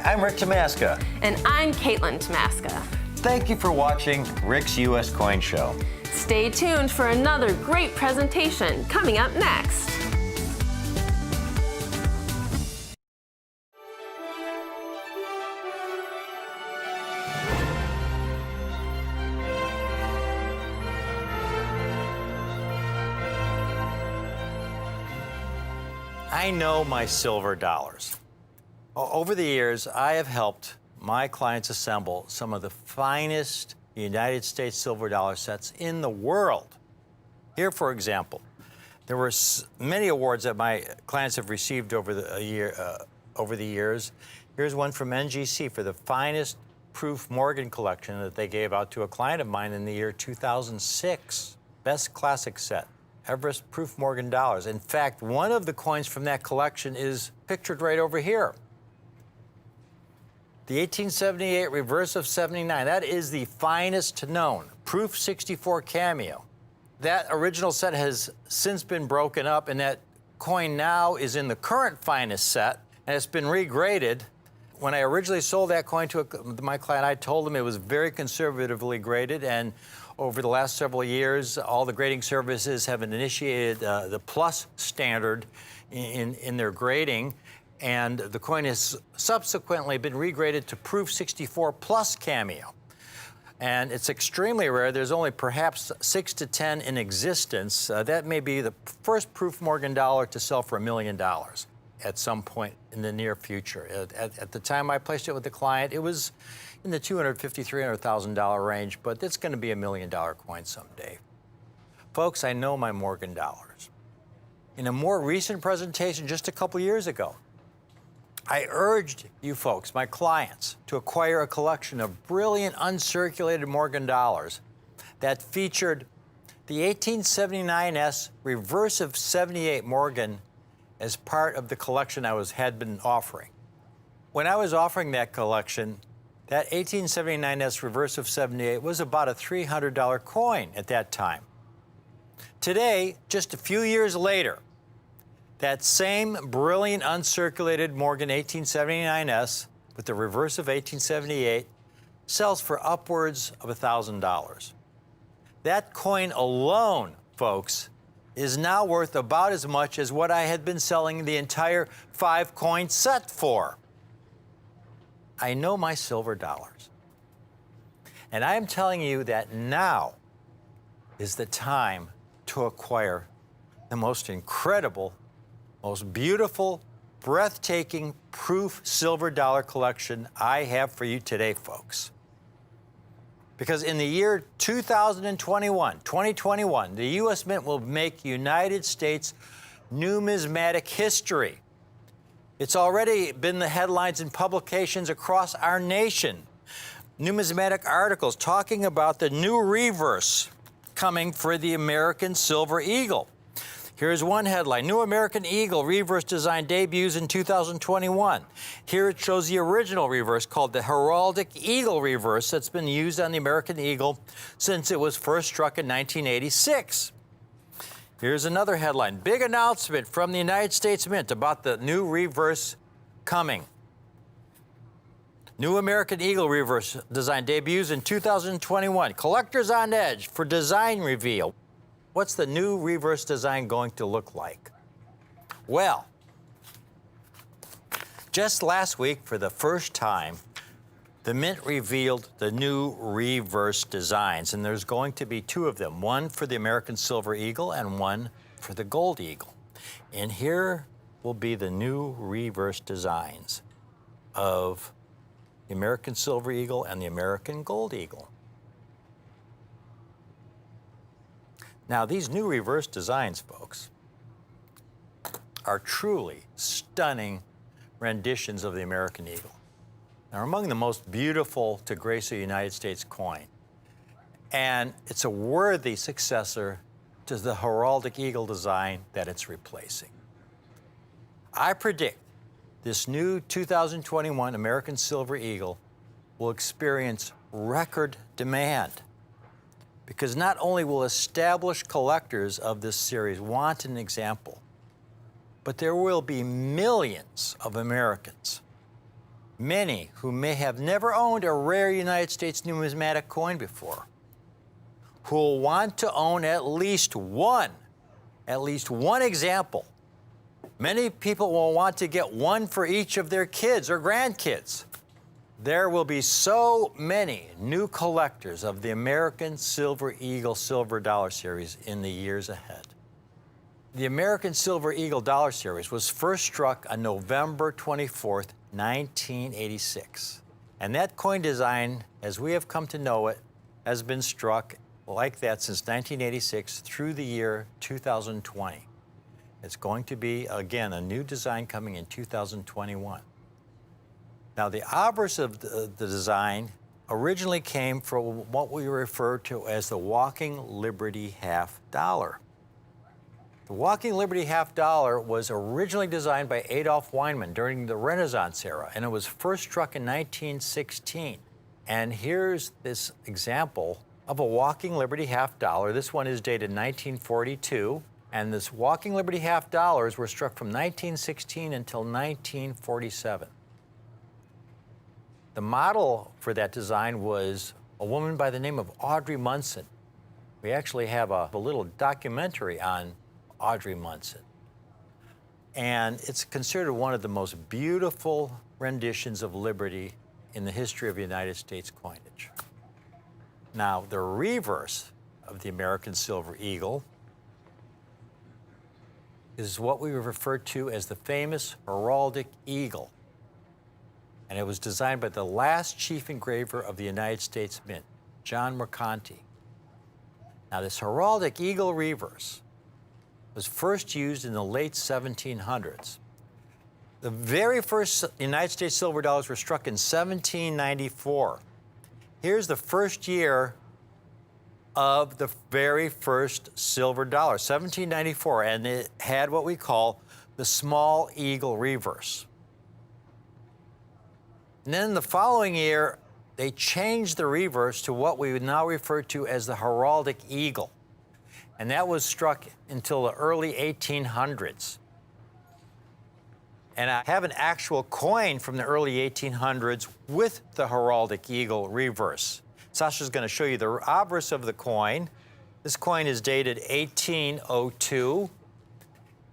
I'm Rick Tamaska. And I'm Caitlin Tamaska. Thank you for watching Rick's U.S. Coin Show. Stay tuned for another great presentation coming up next. I know my silver dollars. Over the years, I have helped my clients assemble some of the finest United States silver dollar sets in the world. Here, for example, there were many awards that my clients have received over the years. Here's one from NGC for the finest Proof Morgan collection that they gave out to a client of mine in the year 2006. Best classic set. Everest Proof Morgan dollars. In fact, one of the coins from that collection is pictured right over here. The 1878 reverse of 79. That is the finest known Proof 64 cameo. That original set has since been broken up, and that coin now is in the current finest set, and it's been regraded. When I originally sold that coin to my client, I told him it was very conservatively graded, and over the last several years, all the grading services have initiated the plus standard in their grading, and the coin has subsequently been regraded to Proof 64 Plus Cameo. And it's extremely rare. There's only perhaps 6 to 10 in existence. That may be the first Proof Morgan dollar to sell for $1 million at some point in the near future. At the time I placed it with the client, it was in the $250,000, $300,000 range, but it's going to be $1 million coin someday. Folks, I know my Morgan dollars. In a more recent presentation just a couple years ago, I urged you folks, my clients, to acquire a collection of brilliant uncirculated Morgan dollars that featured the 1879S reverse of 78 Morgan as part of the collection I had been offering. When I was offering that collection, that 1879S reverse of 78 was about a $300 coin at that time. Today, just a few years later, that same brilliant uncirculated Morgan 1879S with the reverse of 1878 sells for upwards of $1,000. That coin alone, folks, is now worth about as much as what I had been selling the entire 5-coin set for. I know my silver dollars. And I am telling you that now is the time to acquire the most incredible, most beautiful, breathtaking Proof silver dollar collection I have for you today, folks. Because in the year 2021, the U.S. Mint will make United States numismatic history. It's already been the headlines in publications across our nation. Numismatic articles talking about the new reverse coming for the American Silver Eagle. Here's one headline: New American Eagle reverse design debuts in 2021. Here it shows the original reverse called the Heraldic Eagle reverse that's been used on the American Eagle since it was first struck in 1986. Here's another headline: Big announcement from the United States Mint about the new reverse coming. New American Eagle reverse design debuts in 2021. Collectors on edge for design reveal. What's the new reverse design going to look like? Well, just last week, for the first time, the Mint revealed the new reverse designs, and there's going to be 2 of them, one for the American Silver Eagle and one for the Gold Eagle. And here will be the new reverse designs of the American Silver Eagle and the American Gold Eagle. Now, these new reverse designs, folks, are truly stunning renditions of the American Eagle. They're among the most beautiful to grace a United States coin. And it's a worthy successor to the Heraldic Eagle design that it's replacing. I predict this new 2021 American Silver Eagle will experience record demand, because not only will established collectors of this series want an example, but there will be millions of Americans many who may have never owned a rare United States numismatic coin before, who will want to own at least one example. Many people will want to get one for each of their kids or grandkids. There will be so many new collectors of the American Silver Eagle Silver Dollar Series in the years ahead. The American Silver Eagle Dollar Series was first struck on November 24th, 1986. And that coin design, as we have come to know it, has been struck like that since 1986 through the year 2020. It's going to be, again, a new design coming in 2021. Now, the obverse of the design originally came from what we refer to as the Walking Liberty Half Dollar. The Walking Liberty Half Dollar was originally designed by Adolph Weinman during the Renaissance era, and it was first struck in 1916. And here's this example of a Walking Liberty Half Dollar. This one is dated 1942, and this Walking Liberty Half Dollars were struck from 1916 until 1947. The model for that design was a woman by the name of Audrey Munson. We actually have a little documentary on Audrey Munson. And it's considered one of the most beautiful renditions of liberty in the history of United States coinage. Now, the reverse of the American Silver Eagle is what we refer to as the famous heraldic eagle. And it was designed by the last chief engraver of the United States Mint, John Mercanti. Now, this heraldic eagle reverse was first used in the late 1700s. The very first United States silver dollars were struck in 1794. Here's the first year of the very first silver dollar, 1794, and it had what we call the small eagle reverse. And then the following year, they changed the reverse to what we would now refer to as the heraldic eagle. And that was struck until the early 1800s. And I have an actual coin from the early 1800s with the heraldic eagle reverse. Sasha's going to show you the obverse of the coin. This coin is dated 1802.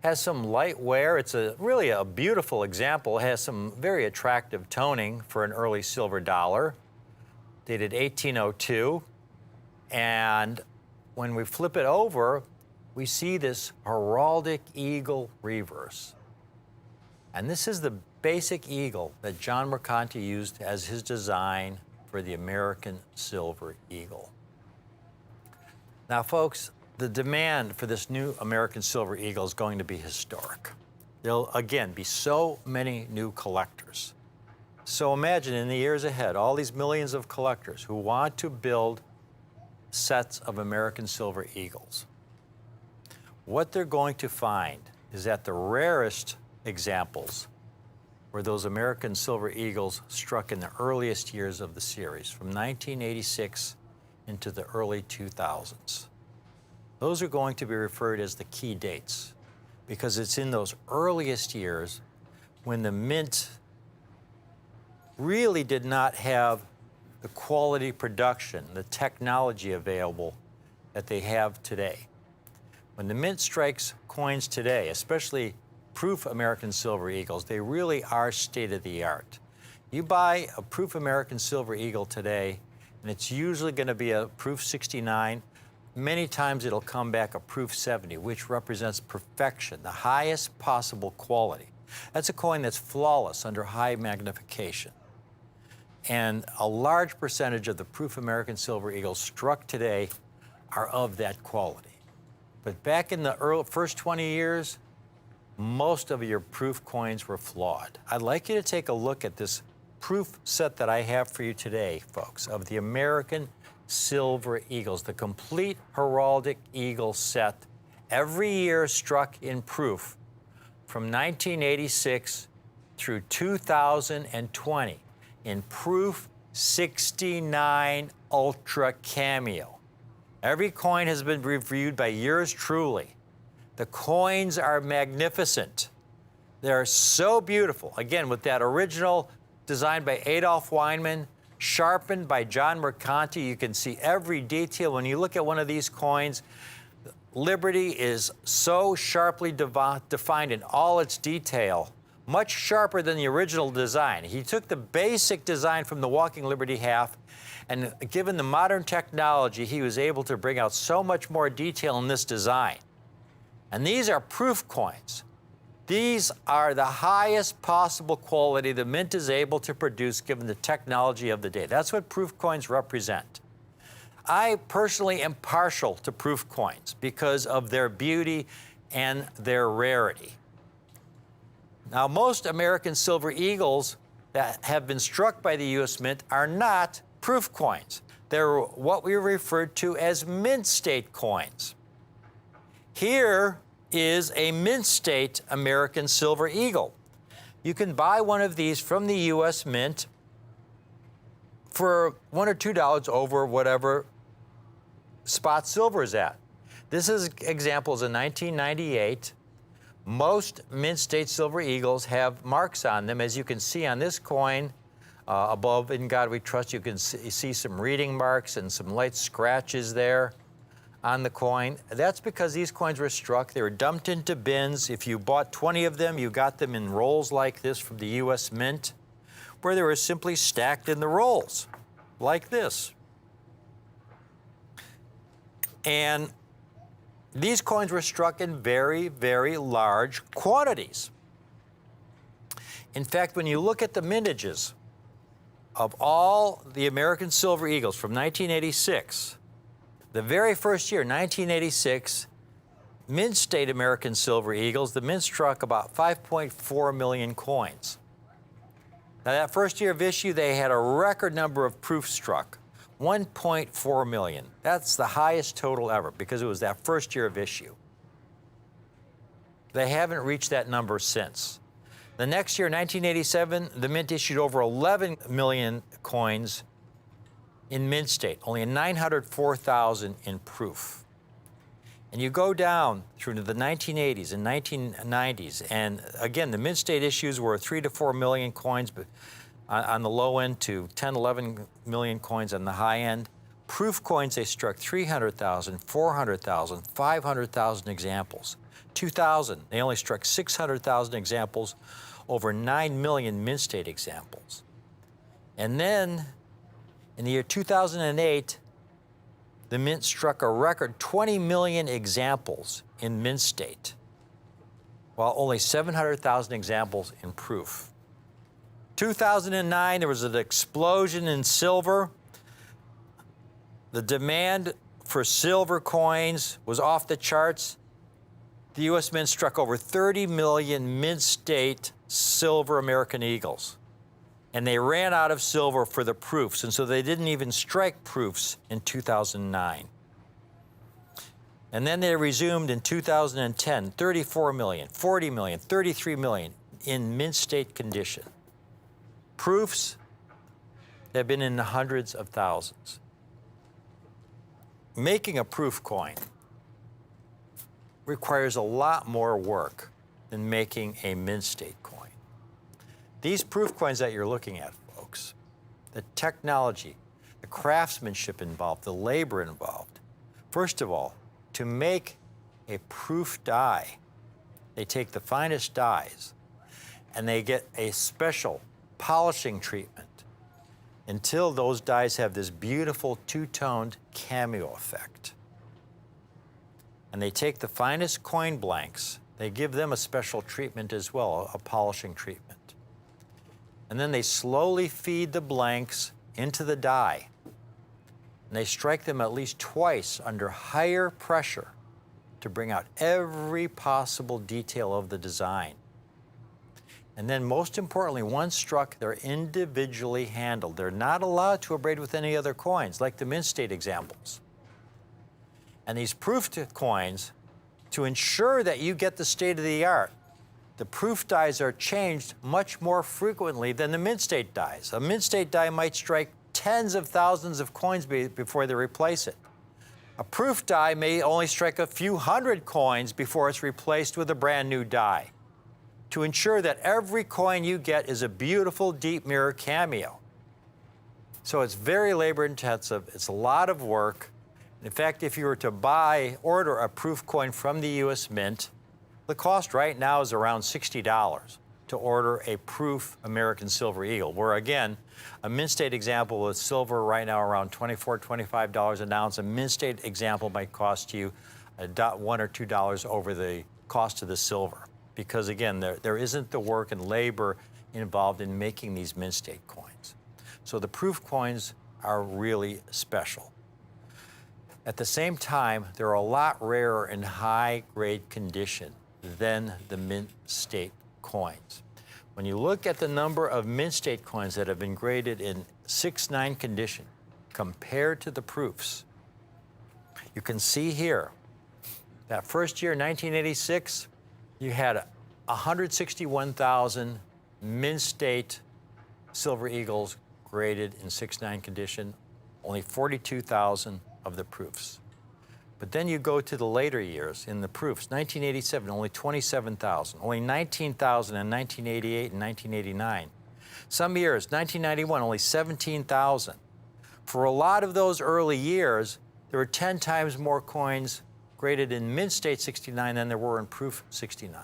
Has some light wear. It's really a beautiful example. It has some very attractive toning for an early silver dollar, dated 1802. And when we flip it over, we see this heraldic eagle reverse. And this is the basic eagle that John Mercanti used as his design for the American Silver Eagle. Now, folks, the demand for this new American Silver Eagle is going to be historic. There'll, again, be so many new collectors. So imagine in the years ahead, all these millions of collectors who want to build sets of American Silver Eagles. What they're going to find is that the rarest examples were those American Silver Eagles struck in the earliest years of the series, from 1986 into the early 2000s. Those are going to be referred as the key dates because it's in those earliest years when the mint really did not have the quality production, the technology available that they have today. When the mint strikes coins today, especially proof American Silver Eagles, they really are state-of-the-art. You buy a proof American Silver Eagle today, and it's usually going to be a proof 69. Many times it'll come back a proof 70, which represents perfection, the highest possible quality. That's a coin that's flawless under high magnification. And a large percentage of the proof American Silver Eagles struck today are of that quality. But back in the first 20 years, most of your proof coins were flawed. I'd like you to take a look at this proof set that I have for you today, folks, of the American Silver Eagles, the complete heraldic eagle set, every year struck in proof from 1986 through 2020 in proof 69 Ultra Cameo. Every coin has been reviewed by yours truly. The coins are magnificent. They're so beautiful. Again, with that original designed by Adolf Weinman, sharpened by John Mercanti. You can see every detail. When you look at one of these coins, Liberty is so sharply defined in all its detail, much sharper than the original design. He took the basic design from the Walking Liberty half, and given the modern technology, he was able to bring out so much more detail in this design. And these are proof coins. These are the highest possible quality the Mint is able to produce given the technology of the day. That's what proof coins represent. I personally am partial to proof coins because of their beauty and their rarity. Now, most American Silver Eagles that have been struck by the U.S. Mint are not proof coins. They're what we refer to as Mint State coins. Here is a Mint State American Silver Eagle. You can buy one of these from the U.S. Mint for $1 or $2 over whatever spot silver is at. This is examples in 1998. Most Mint State Silver Eagles have marks on them. As you can see on this coin, above "In God We Trust," you can see some reading marks and some light scratches there on the coin. That's because these coins were struck. They were dumped into bins. If you bought 20 of them, you got them in rolls like this from the U.S. Mint, where they were simply stacked in the rolls, like this. And these coins were struck in very, very large quantities. In fact, when you look at the mintages of all the American Silver Eagles from 1986, the very first year, 1986, Mint State American Silver Eagles, the Mint struck about 5.4 million coins. Now, that first year of issue, they had a record number of proofs struck, 1.4 million. That's the highest total ever because it was that first year of issue. They haven't reached that number since. The next year, 1987, the Mint issued over 11 million coins in Mint State, only 904,000 in proof. And you go down through to the 1980s and 1990s, and again, the Mint State issues were 3 to 4 million coins, but on the low end to 10, 11 million coins on the high end. Proof coins, they struck 300,000, 400,000, 500,000 examples. 2000, they only struck 600,000 examples, over 9 million Mint State examples. And then in the year 2008, the Mint struck a record 20 million examples in Mint State, while only 700,000 examples in proof. 2009, there was an explosion in silver. The demand for silver coins was off the charts. The U.S. Mint struck over 30 million Mint State silver American Eagles. And they ran out of silver for the proofs, and so they didn't even strike proofs in 2009. And then they resumed in 2010, 34 million, 40 million, 33 million in Mint State condition. Proofs have been in the hundreds of thousands. Making a proof coin requires a lot more work than making a Mint State coin. These proof coins that you're looking at, folks, the technology, the craftsmanship involved, the labor involved. First of all, to make a proof die, they take the finest dyes and they get a special polishing treatment until those dyes have this beautiful two-toned cameo effect. And they take the finest coin blanks, they give them a special treatment as well, a polishing treatment. And then they slowly feed the blanks into the die. And they strike them at least twice under higher pressure to bring out every possible detail of the design. And then most importantly, once struck, they're individually handled. They're not allowed to abrade with any other coins, like the Mint State examples. And these proof coins, to ensure that you get the state of the art, the proof dies are changed much more frequently than the Mint State dies. A Mint State die might strike tens of thousands of coins before they replace it. A proof die may only strike a few hundred coins before it's replaced with a brand new die. to ensure that every coin you get is a beautiful deep mirror cameo. So it's very labor intensive, it's a lot of work. In fact, if you were to order a proof coin from the US Mint, the cost right now is around $60 to order a proof American Silver Eagle, where again, a Mint State example with silver right now around $24, $25 an ounce. A Mint State example might cost you $1 or $2 over the cost of the silver. Because again, there isn't the work and labor involved in making these Mint State coins. So the proof coins are really special. At the same time, they're a lot rarer in high-grade condition than the Mint State coins. When you look at the number of Mint State coins that have been graded in 6-9 condition compared to the proofs, you can see here that first year, 1986, you had 161,000 Mint State Silver Eagles graded in 6-9 condition, only 42,000 of the proofs. But then you go to the later years in the proofs. 1987, only 27,000, only 19,000 in 1988 and 1989. Some years, 1991, only 17,000. For a lot of those early years, there were 10 times more coins graded in Mint State 69 than there were in Proof 69.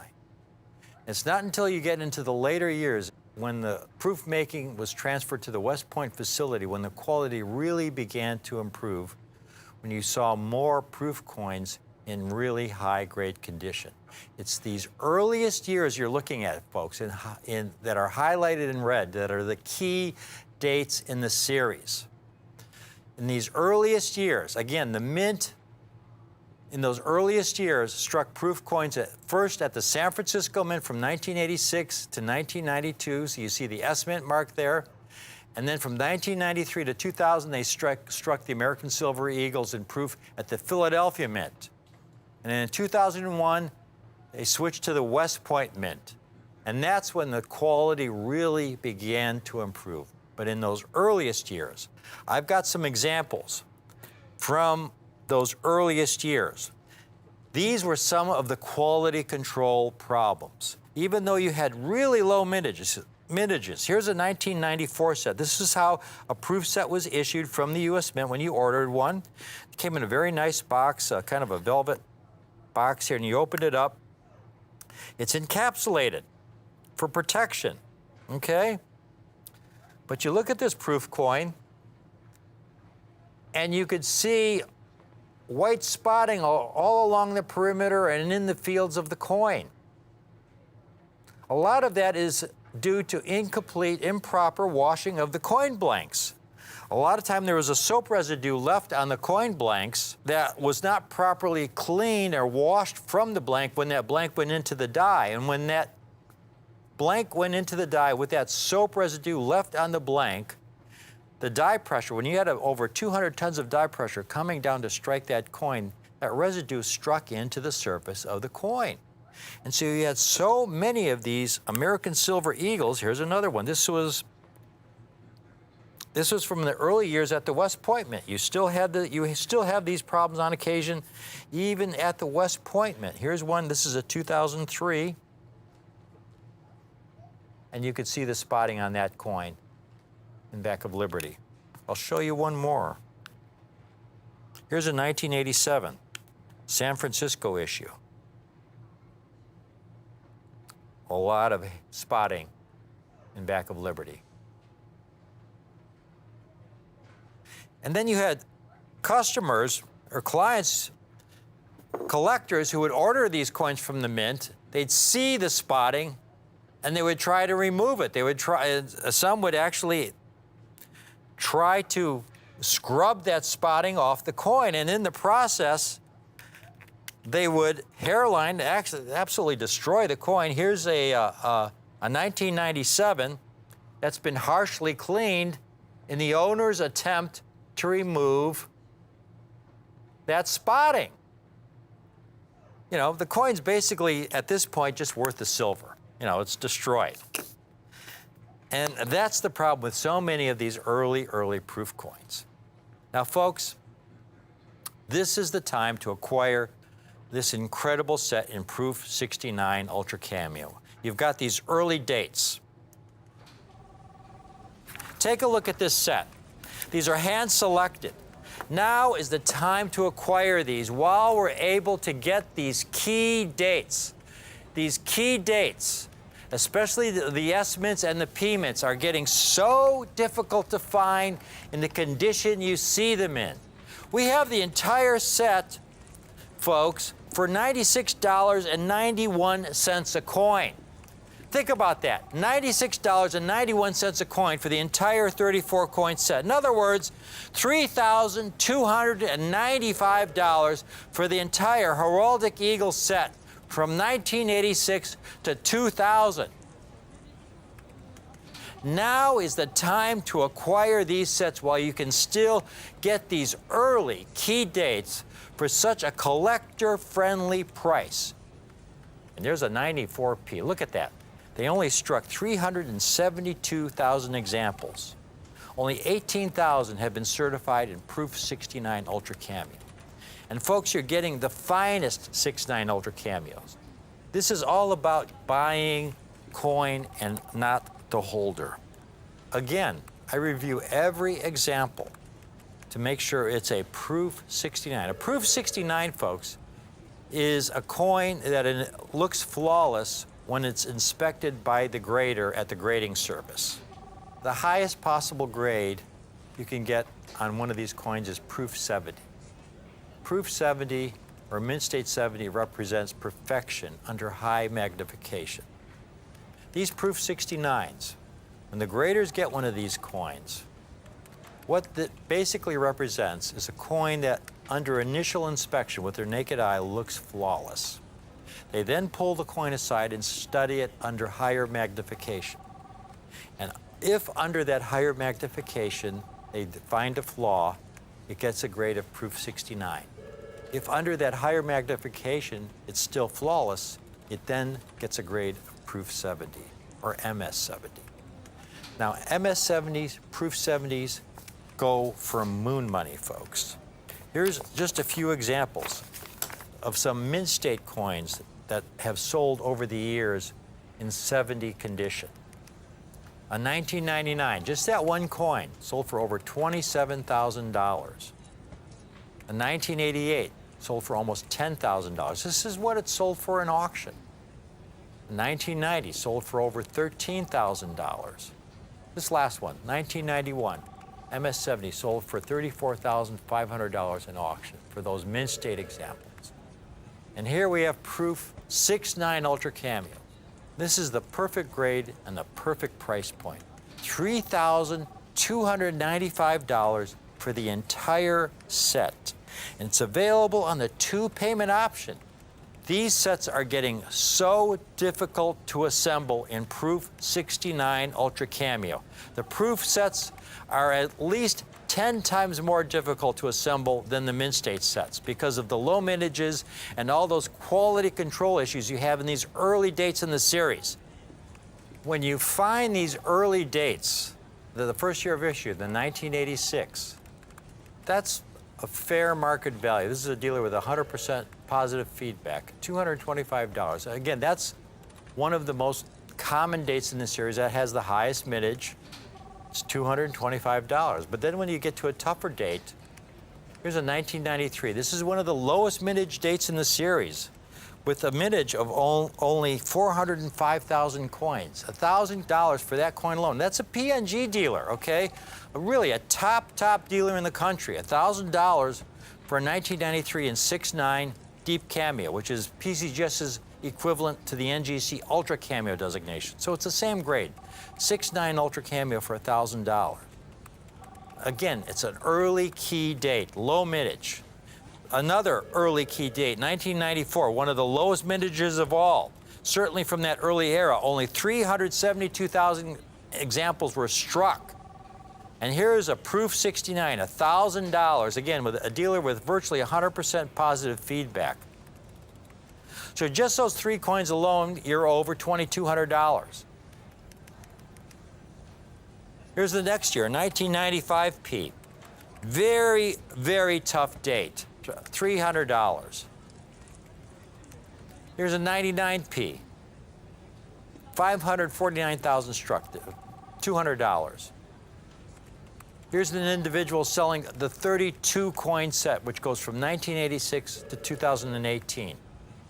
It's not until you get into the later years when the proof making was transferred to the West Point facility, when the quality really began to improve, when you saw more proof coins in really high-grade condition. It's these earliest years you're looking at, folks, that are highlighted in red, that are the key dates in the series. In these earliest years, again, the Mint, in those earliest years, struck proof coins first at the San Francisco Mint from 1986 to 1992, so you see the S Mint mark there. And then from 1993 to 2000, they struck the American Silver Eagles in proof at the Philadelphia Mint. And then in 2001, they switched to the West Point Mint. And that's when the quality really began to improve. But in those earliest years, I've got some examples from those earliest years. These were some of the quality control problems. Even though you had really low mintages. Here's a 1994 set. This is how a proof set was issued from the US Mint when you ordered one. It came in a very nice box, kind of a velvet box here, and you opened it up. It's encapsulated for protection, okay? But you look at this proof coin, and you could see white spotting all along the perimeter and in the fields of the coin. A lot of that is due to incomplete, improper washing of the coin blanks. A lot of time there was a soap residue left on the coin blanks that was not properly cleaned or washed from the blank when that blank went into the die. And when that blank went into the die with that soap residue left on the blank, the die pressure, when you had over 200 tons of die pressure coming down to strike that coin, that residue struck into the surface of the coin. And so you had so many of these American Silver Eagles. Here's another one. This was from the early years at the West Point Mint. You still have these problems on occasion, even at the West Point Mint. Here's one. This is a 2003, and you could see the spotting on that coin in back of Liberty. I'll show you one more. Here's a 1987 San Francisco issue. A lot of spotting in back of Liberty. And then you had customers or clients, collectors who would order these coins from the Mint. They'd see the spotting and they would try to remove it. They would some would actually try to scrub that spotting off the coin, and in the process, they would hairline, actually absolutely destroy the coin. Here's a 1997 that's been harshly cleaned in the owner's attempt to remove that spotting. You know, the coin's basically, at this point, just worth the silver. You know, it's destroyed. And that's the problem with so many of these early proof coins. Now, folks, this is the time to acquire this incredible set in Proof 69 Ultra Cameo. you've got these early dates. Take a look at this set. These are hand-selected. Now is the time to acquire these while we're able to get these key dates. These key dates, especially the S mints and the P mints, are getting so difficult to find in the condition you see them in. We have the entire set, folks, for $96.91 a coin. Think about that, $96.91 a coin for the entire 34 coin set. In other words, $3,295 for the entire Heraldic Eagle set from 1986 to 2000. Now is the time to acquire these sets while you can still get these early key dates for such a collector-friendly price. And there's a 94P. Look at that. They only struck 372,000 examples. Only 18,000 have been certified in Proof 69 Ultra Cameo. And folks, you're getting the finest 69 Ultra Cameos. This is all about buying coin and not the holder. Again, I review every example to make sure it's a Proof 69. A Proof 69, folks, is a coin that looks flawless when it's inspected by the grader at the grading service. The highest possible grade you can get on one of these coins is Proof 70. Proof 70, or Mint State 70, represents perfection under high magnification. These Proof 69s, when the graders get one of these coins, what that basically represents is a coin that, under initial inspection with their naked eye, looks flawless. They then pull the coin aside and study it under higher magnification. And if under that higher magnification they find a flaw, it gets a grade of Proof 69. If under that higher magnification it's still flawless, it then gets a grade of Proof 70, or MS 70. Now, MS 70s, Proof 70s go for moon money, folks. Here's just a few examples of some Mint State coins that have sold over the years in 70 condition. A 1999, just that one coin, sold for over $27,000. A 1988 sold for almost $10,000. This is what it sold for in auction. A 1990 sold for over $13,000. This last one, 1991, MS-70 sold for $34,500 in auction for those Mint State examples. And here we have Proof 69 Ultra Cameo. This is the perfect grade and the perfect price point. $3,295 for the entire set. And it's available on the 2-payment option. These sets are getting so difficult to assemble in Proof 69 Ultra Cameo. The Proof sets are at least 10 times more difficult to assemble than the Mint State sets because of the low mintages and all those quality control issues you have in these early dates in the series. When you find these early dates, the first year of issue, the 1986, that's a fair market value. This is a dealer with 100% positive feedback, $225. Again, that's one of the most common dates in the series that has the highest mintage. It's $225. But then when you get to a tougher date, here's a 1993. This is one of the lowest mintage dates in the series, with a mintage of only 405,000 coins. $1,000 for that coin alone. That's a PNG dealer, okay? Really a top dealer in the country. $1,000 for a 1993 and 6.9 Deep Cameo, which is PCGS's equivalent to the NGC Ultra Cameo designation. So it's the same grade. 6.9 Ultra Cameo for $1,000. Again, it's an early key date, low mintage. Another early key date, 1994, one of the lowest mintages of all. Certainly from that early era, only 372,000 examples were struck. And here's a Proof 69, $1,000, again, with a dealer with virtually 100% positive feedback. So just those 3 coins alone, you're over $2,200. Here's the next year, 1995P. Very, very tough date, $300. Here's a 99P. 549,000 struck, $200. Here's an individual selling the 32 coin set, which goes from 1986 to 2018.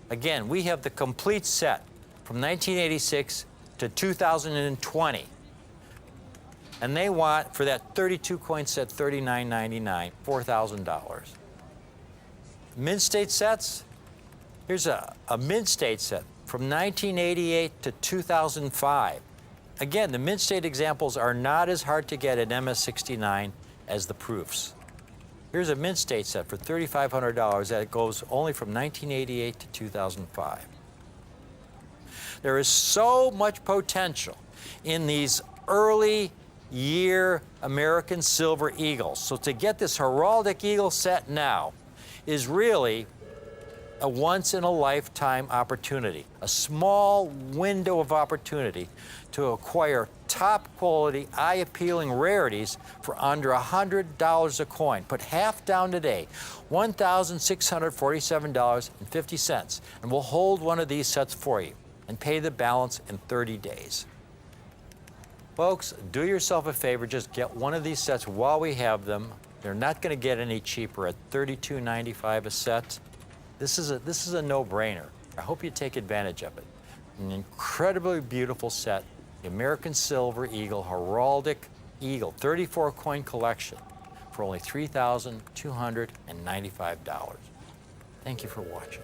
Again, we have the complete set from 1986 to 2020. And they want, for that 32 coin set, $39.99, $4,000. Mid-state sets, here's a mid-state set from 1988 to 2005. Again, the mid-state examples are not as hard to get at MS69 as the proofs. Here's a mid-state set for $3,500 that goes only from 1988 to 2005. There is so much potential in these early year American Silver Eagles. So to get this heraldic eagle set now is really a once-in-a-lifetime opportunity, a small window of opportunity to acquire top-quality, eye-appealing rarities for under $100 a coin. Put half down today, $1,647.50, and we'll hold one of these sets for you and pay the balance in 30 days. Folks, do yourself a favor, just get one of these sets while we have them. They're not going to get any cheaper at $32.95 a set. This is a no-brainer. I hope you take advantage of it. An incredibly beautiful set, the American Silver Eagle Heraldic Eagle 34 coin collection for only $3,295. Thank you for watching.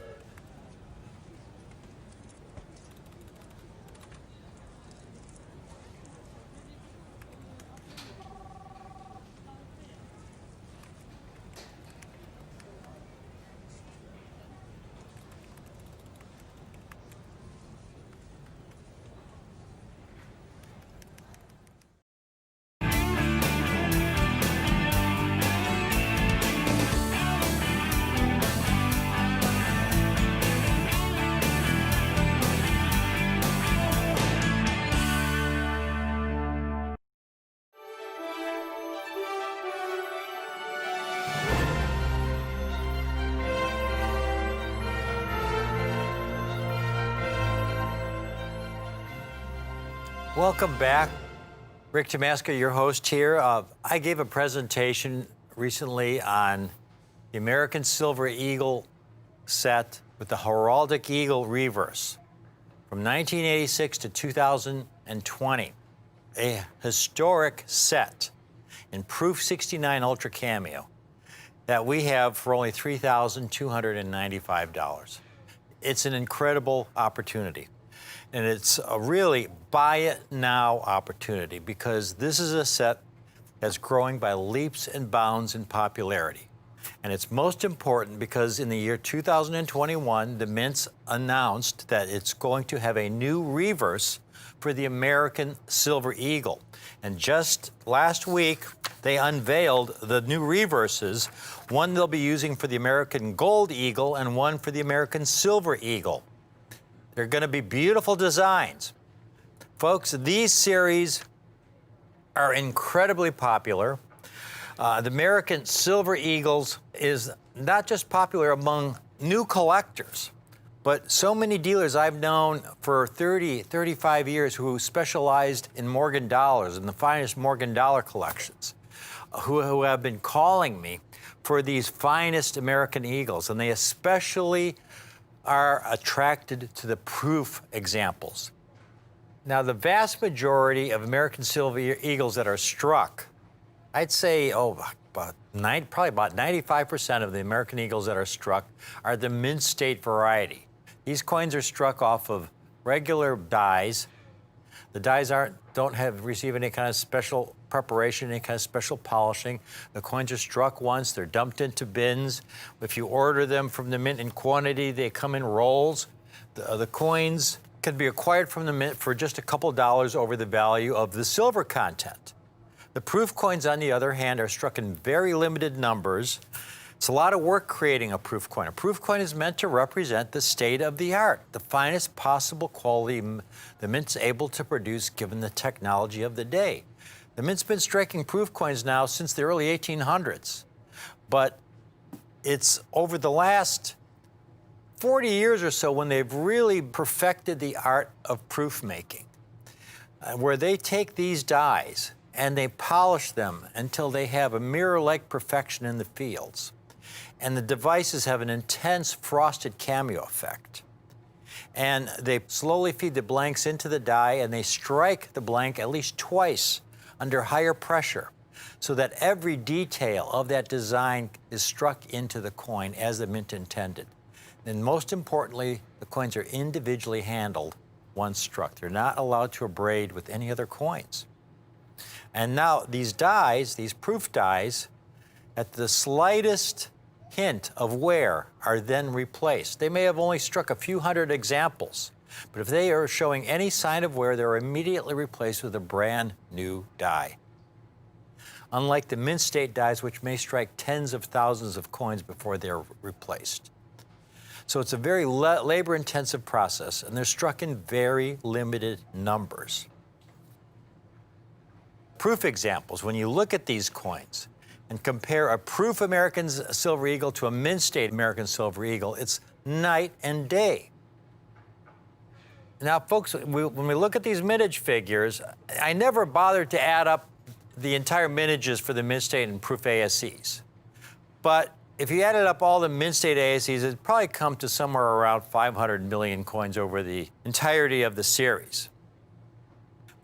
Welcome back. Rick Tomaska, your host here. I gave a presentation recently on the American Silver Eagle set with the Heraldic Eagle reverse from 1986 to 2020. A historic set in Proof 69 Ultra Cameo that we have for only $3,295. It's an incredible opportunity. And it's a really buy it now opportunity because this is a set that's growing by leaps and bounds in popularity. And it's most important because in the year 2021, the Mints announced that it's going to have a new reverse for the American Silver Eagle. And just last week, they unveiled the new reverses, one they'll be using for the American Gold Eagle and one for the American Silver Eagle. They're going to be beautiful designs. Folks, these series are incredibly popular. The American Silver Eagles is not just popular among new collectors, but so many dealers I've known for 30, 35 years who specialized in Morgan dollars and the finest Morgan dollar collections, who have been calling me for these finest American Eagles, and they especially are attracted to the proof examples. Now, the vast majority of American Silver Eagles that are struck, I'd say, probably about 95% of the American Eagles that are struck are the mint state variety. These coins are struck off of regular dies. The dies don't receive any kind of special preparation, any kind of special polishing. The coins are struck once, they're dumped into bins. If you order them from the mint in quantity, they come in rolls. The coins can be acquired from the mint for just a couple dollars over the value of the silver content. The proof coins, on the other hand, are struck in very limited numbers. It's a lot of work creating a proof coin. A proof coin is meant to represent the state of the art, the finest possible quality the Mint's able to produce given the technology of the day. The Mint's been striking proof coins now since the early 1800s, but it's over the last 40 years or so when they've really perfected the art of proof making. where they take these dies and they polish them until they have a mirror-like perfection in the fields. And the devices have an intense frosted cameo effect. And they slowly feed the blanks into the die, and they strike the blank at least twice under higher pressure, so that every detail of that design is struck into the coin as the mint intended. And most importantly, the coins are individually handled once struck. They're not allowed to abrade with any other coins. And now these dies, these proof dies, at the slightest hint of wear are then replaced. They may have only struck a few hundred examples, but if they are showing any sign of wear, they're immediately replaced with a brand new die. Unlike the mint state dies, which may strike tens of thousands of coins before they're replaced. So it's a very labor-intensive process, and they're struck in very limited numbers. Proof examples, when you look at these coins and compare a proof American Silver Eagle to a mint state American Silver Eagle, it's night and day. Now, folks, when we look at these mintage figures, I never bothered to add up the entire mintages for the mint state and proof ASEs. But if you added up all the mint state ASEs, it'd probably come to somewhere around 500 million coins over the entirety of the series.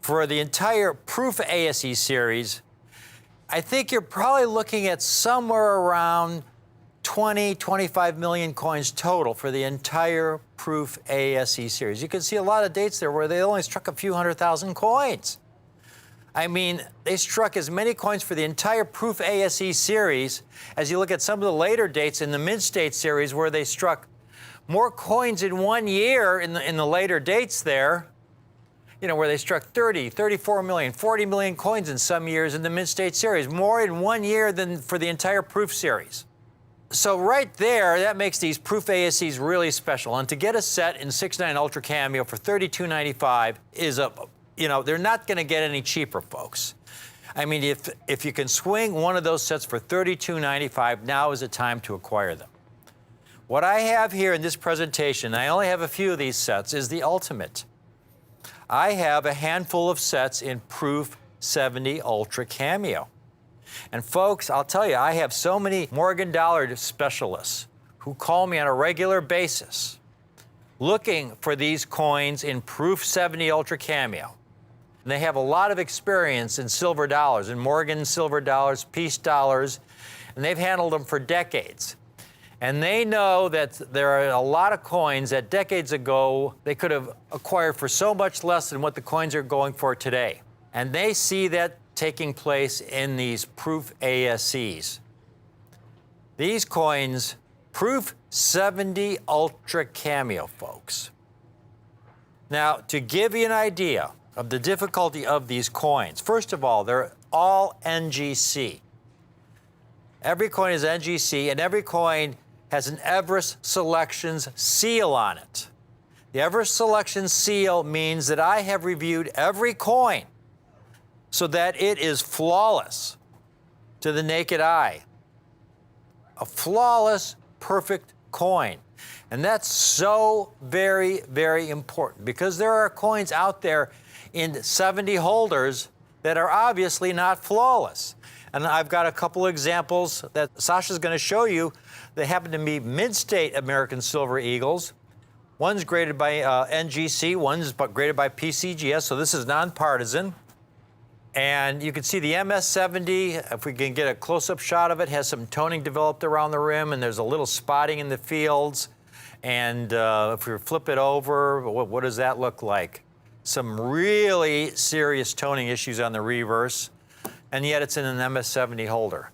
For the entire proof ASE series, I think you're probably looking at somewhere around 20, 25 million coins total for the entire proof ASE series. You can see a lot of dates there where they only struck a few 100,000 coins. I mean, they struck as many coins for the entire proof ASE series as you look at some of the later dates in the mint state series where they struck more coins in 1 year in the later dates there. You know, where they struck 30, 34 million, 40 million coins in some years in the mint state series, more in 1 year than for the entire proof series. So right there, that makes these proof ASEs really special. And to get a set in 6.9 Ultra Cameo for $32.95 is they're not going to get any cheaper, folks. I mean, if you can swing one of those sets for $32.95, now is the time to acquire them. What I have here in this presentation, I only have a few of these sets, is the ultimate. I have a handful of sets in Proof 70 Ultra Cameo. And folks, I'll tell you, I have so many Morgan Dollar specialists who call me on a regular basis looking for these coins in Proof 70 Ultra Cameo. And they have a lot of experience in silver dollars, in Morgan silver dollars, peace dollars, and they've handled them for decades. And they know that there are a lot of coins that decades ago they could have acquired for so much less than what the coins are going for today. And they see that taking place in these proof ASEs. These coins, Proof 70 Ultra Cameo, folks. Now, to give you an idea of the difficulty of these coins, first of all, they're all NGC. Every coin is NGC, and every coin has an Everest Selections seal on it. The Everest Selections seal means that I have reviewed every coin so that it is flawless to the naked eye. A flawless, perfect coin. And that's so very, very important because there are coins out there in 70 holders that are obviously not flawless. And I've got a couple of examples that Sasha's going to show you. They happen to be mid-state American Silver Eagles. One's graded by NGC, one's graded by PCGS, so this is nonpartisan. And you can see the MS-70, if we can get a close-up shot of it, has some toning developed around the rim, and there's a little spotting in the fields. And if we flip it over, what does that look like? Some really serious toning issues on the reverse, and yet it's in an MS-70 holder.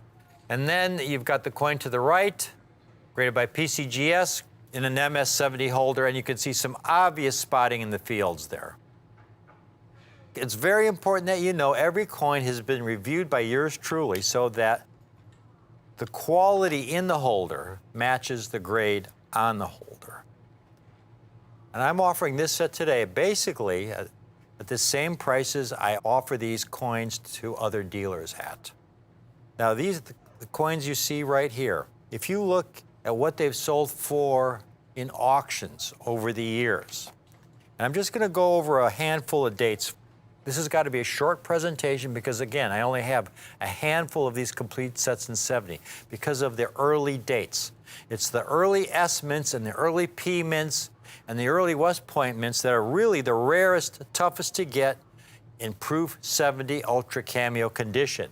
And then you've got the coin to the right, graded by PCGS, in an MS-70 holder, and you can see some obvious spotting in the fields there. It's very important that you know every coin has been reviewed by yours truly so that the quality in the holder matches the grade on the holder. And I'm offering this set today basically at the same prices I offer these coins to other dealers at. Now the coins you see right here, if you look at what they've sold for in auctions over the years, and I'm just going to go over a handful of dates. This has got to be a short presentation because, again, I only have a handful of these complete sets in 70 because of the early dates. It's the early S mints and the early P mints and the early West Point mints that are really the rarest, toughest to get in Proof 70 Ultra Cameo condition.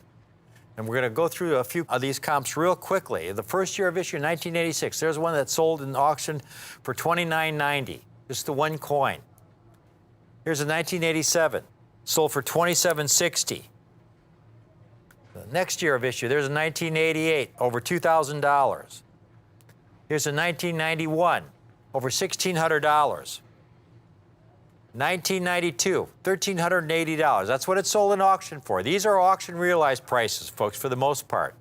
And we're going to go through a few of these comps real quickly. The first year of issue, 1986, there's one that sold in auction for $29.90, just the one coin. Here's a 1987. Sold for $27.60. The next year of issue, there's a 1988, over $2,000. Here's a 1991, over $1,600. 1992, $1,380. That's what it sold in auction for. These are auction realized prices, folks, for the most part.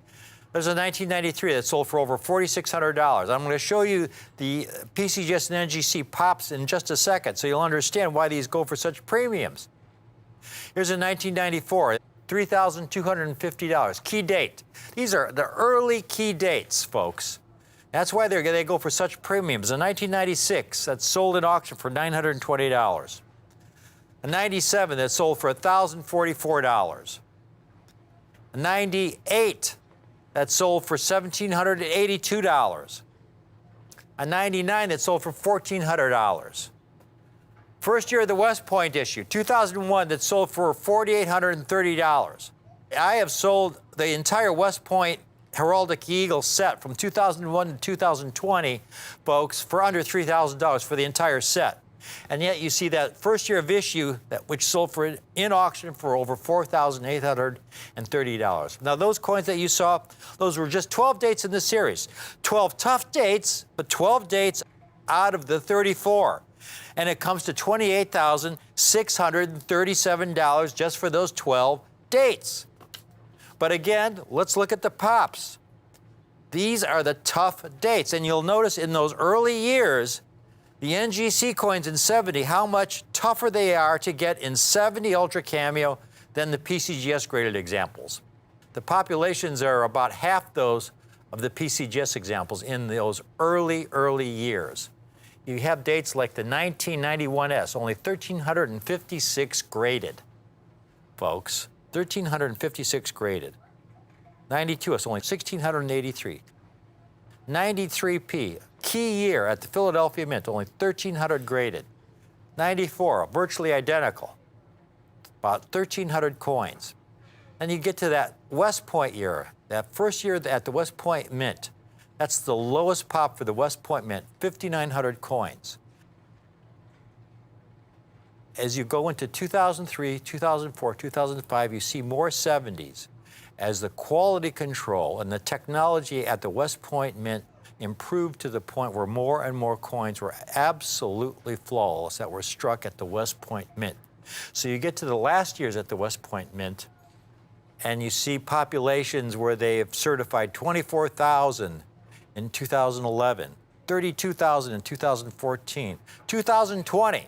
There's a 1993 that sold for over $4,600. I'm going to show you the PCGS and NGC pops in just a second so you'll understand why these go for such premiums. Here's a 1994, $3,250. Key date. These are the early key dates, folks. That's why they go for such premiums. A 1996 that sold in auction for $920. A 97 that sold for $1,044. A 98 that sold for $1,782. A 99 that sold for $1,400. First year of the West Point issue, 2001, that sold for $4,830. I have sold the entire West Point Heraldic Eagle set from 2001 to 2020, folks, for under $3,000 for the entire set. And yet you see that first year of issue, which sold for in auction for over $4,830. Now, those coins that you saw, those were just 12 dates in the series. 12 tough dates, but 12 dates out of the 34. And it comes to $28,637 just for those 12 dates. But again, let's look at the pops. These are the tough dates. And you'll notice in those early years, the NGC coins in 70, how much tougher they are to get in 70 Ultra Cameo than the PCGS graded examples. The populations are about half those of the PCGS examples in those early years. You have dates like the 1991S, only 1,356 graded, folks. 1,356 graded. 92S, only 1,683. 93P, key year at the Philadelphia Mint, only 1,300 graded. 94, virtually identical, about 1,300 coins. Then you get to that West Point year, that first year at the West Point Mint. That's the lowest pop for the West Point Mint, 5,900 coins. As you go into 2003, 2004, 2005, you see more 70s as the quality control and the technology at the West Point Mint improved to the point where more and more coins were absolutely flawless that were struck at the West Point Mint. So you get to the last years at the West Point Mint, and you see populations where they have certified 24,000 in 2011, 32,000 in 2014, 2020.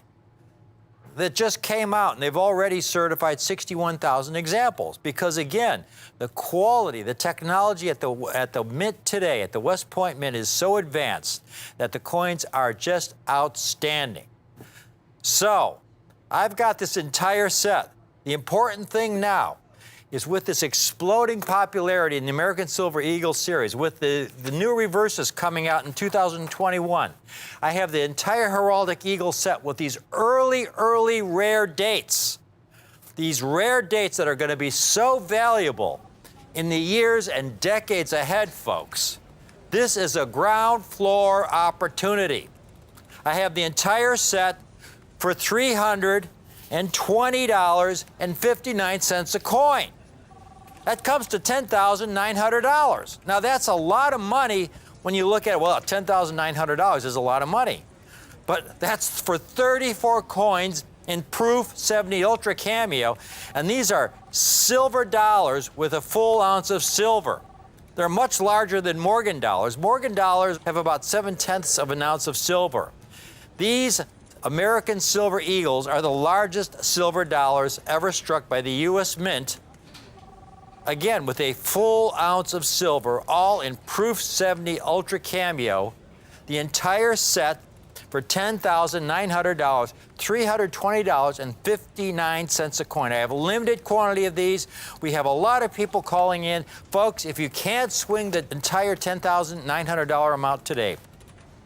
That just came out, and they've already certified 61,000 examples. Because again, the quality, the technology at the Mint today, at the West Point Mint, is so advanced that the coins are just outstanding. So, I've got this entire set. The important thing now is with this exploding popularity in the American Silver Eagle series, with the new reverses coming out in 2021, I have the entire Heraldic Eagle set with these early rare dates. These rare dates that are going to be so valuable in the years and decades ahead, folks. This is a ground floor opportunity. I have the entire set for $320.59 a coin. That comes to $10,900. Now, that's a lot of money when you look at it. Well, $10,900 is a lot of money. But that's for 34 coins in Proof 70 Ultra Cameo. And these are silver dollars with a full ounce of silver. They're much larger than Morgan dollars. Morgan dollars have about 7/10 of an ounce of silver. These American Silver Eagles are the largest silver dollars ever struck by the U.S. Mint. Again, with a full ounce of silver, all in Proof 70 Ultra Cameo. The entire set for $10,900, $320.59 a coin. I have a limited quantity of these. We have a lot of people calling in. Folks, if you can't swing the entire $10,900 amount today,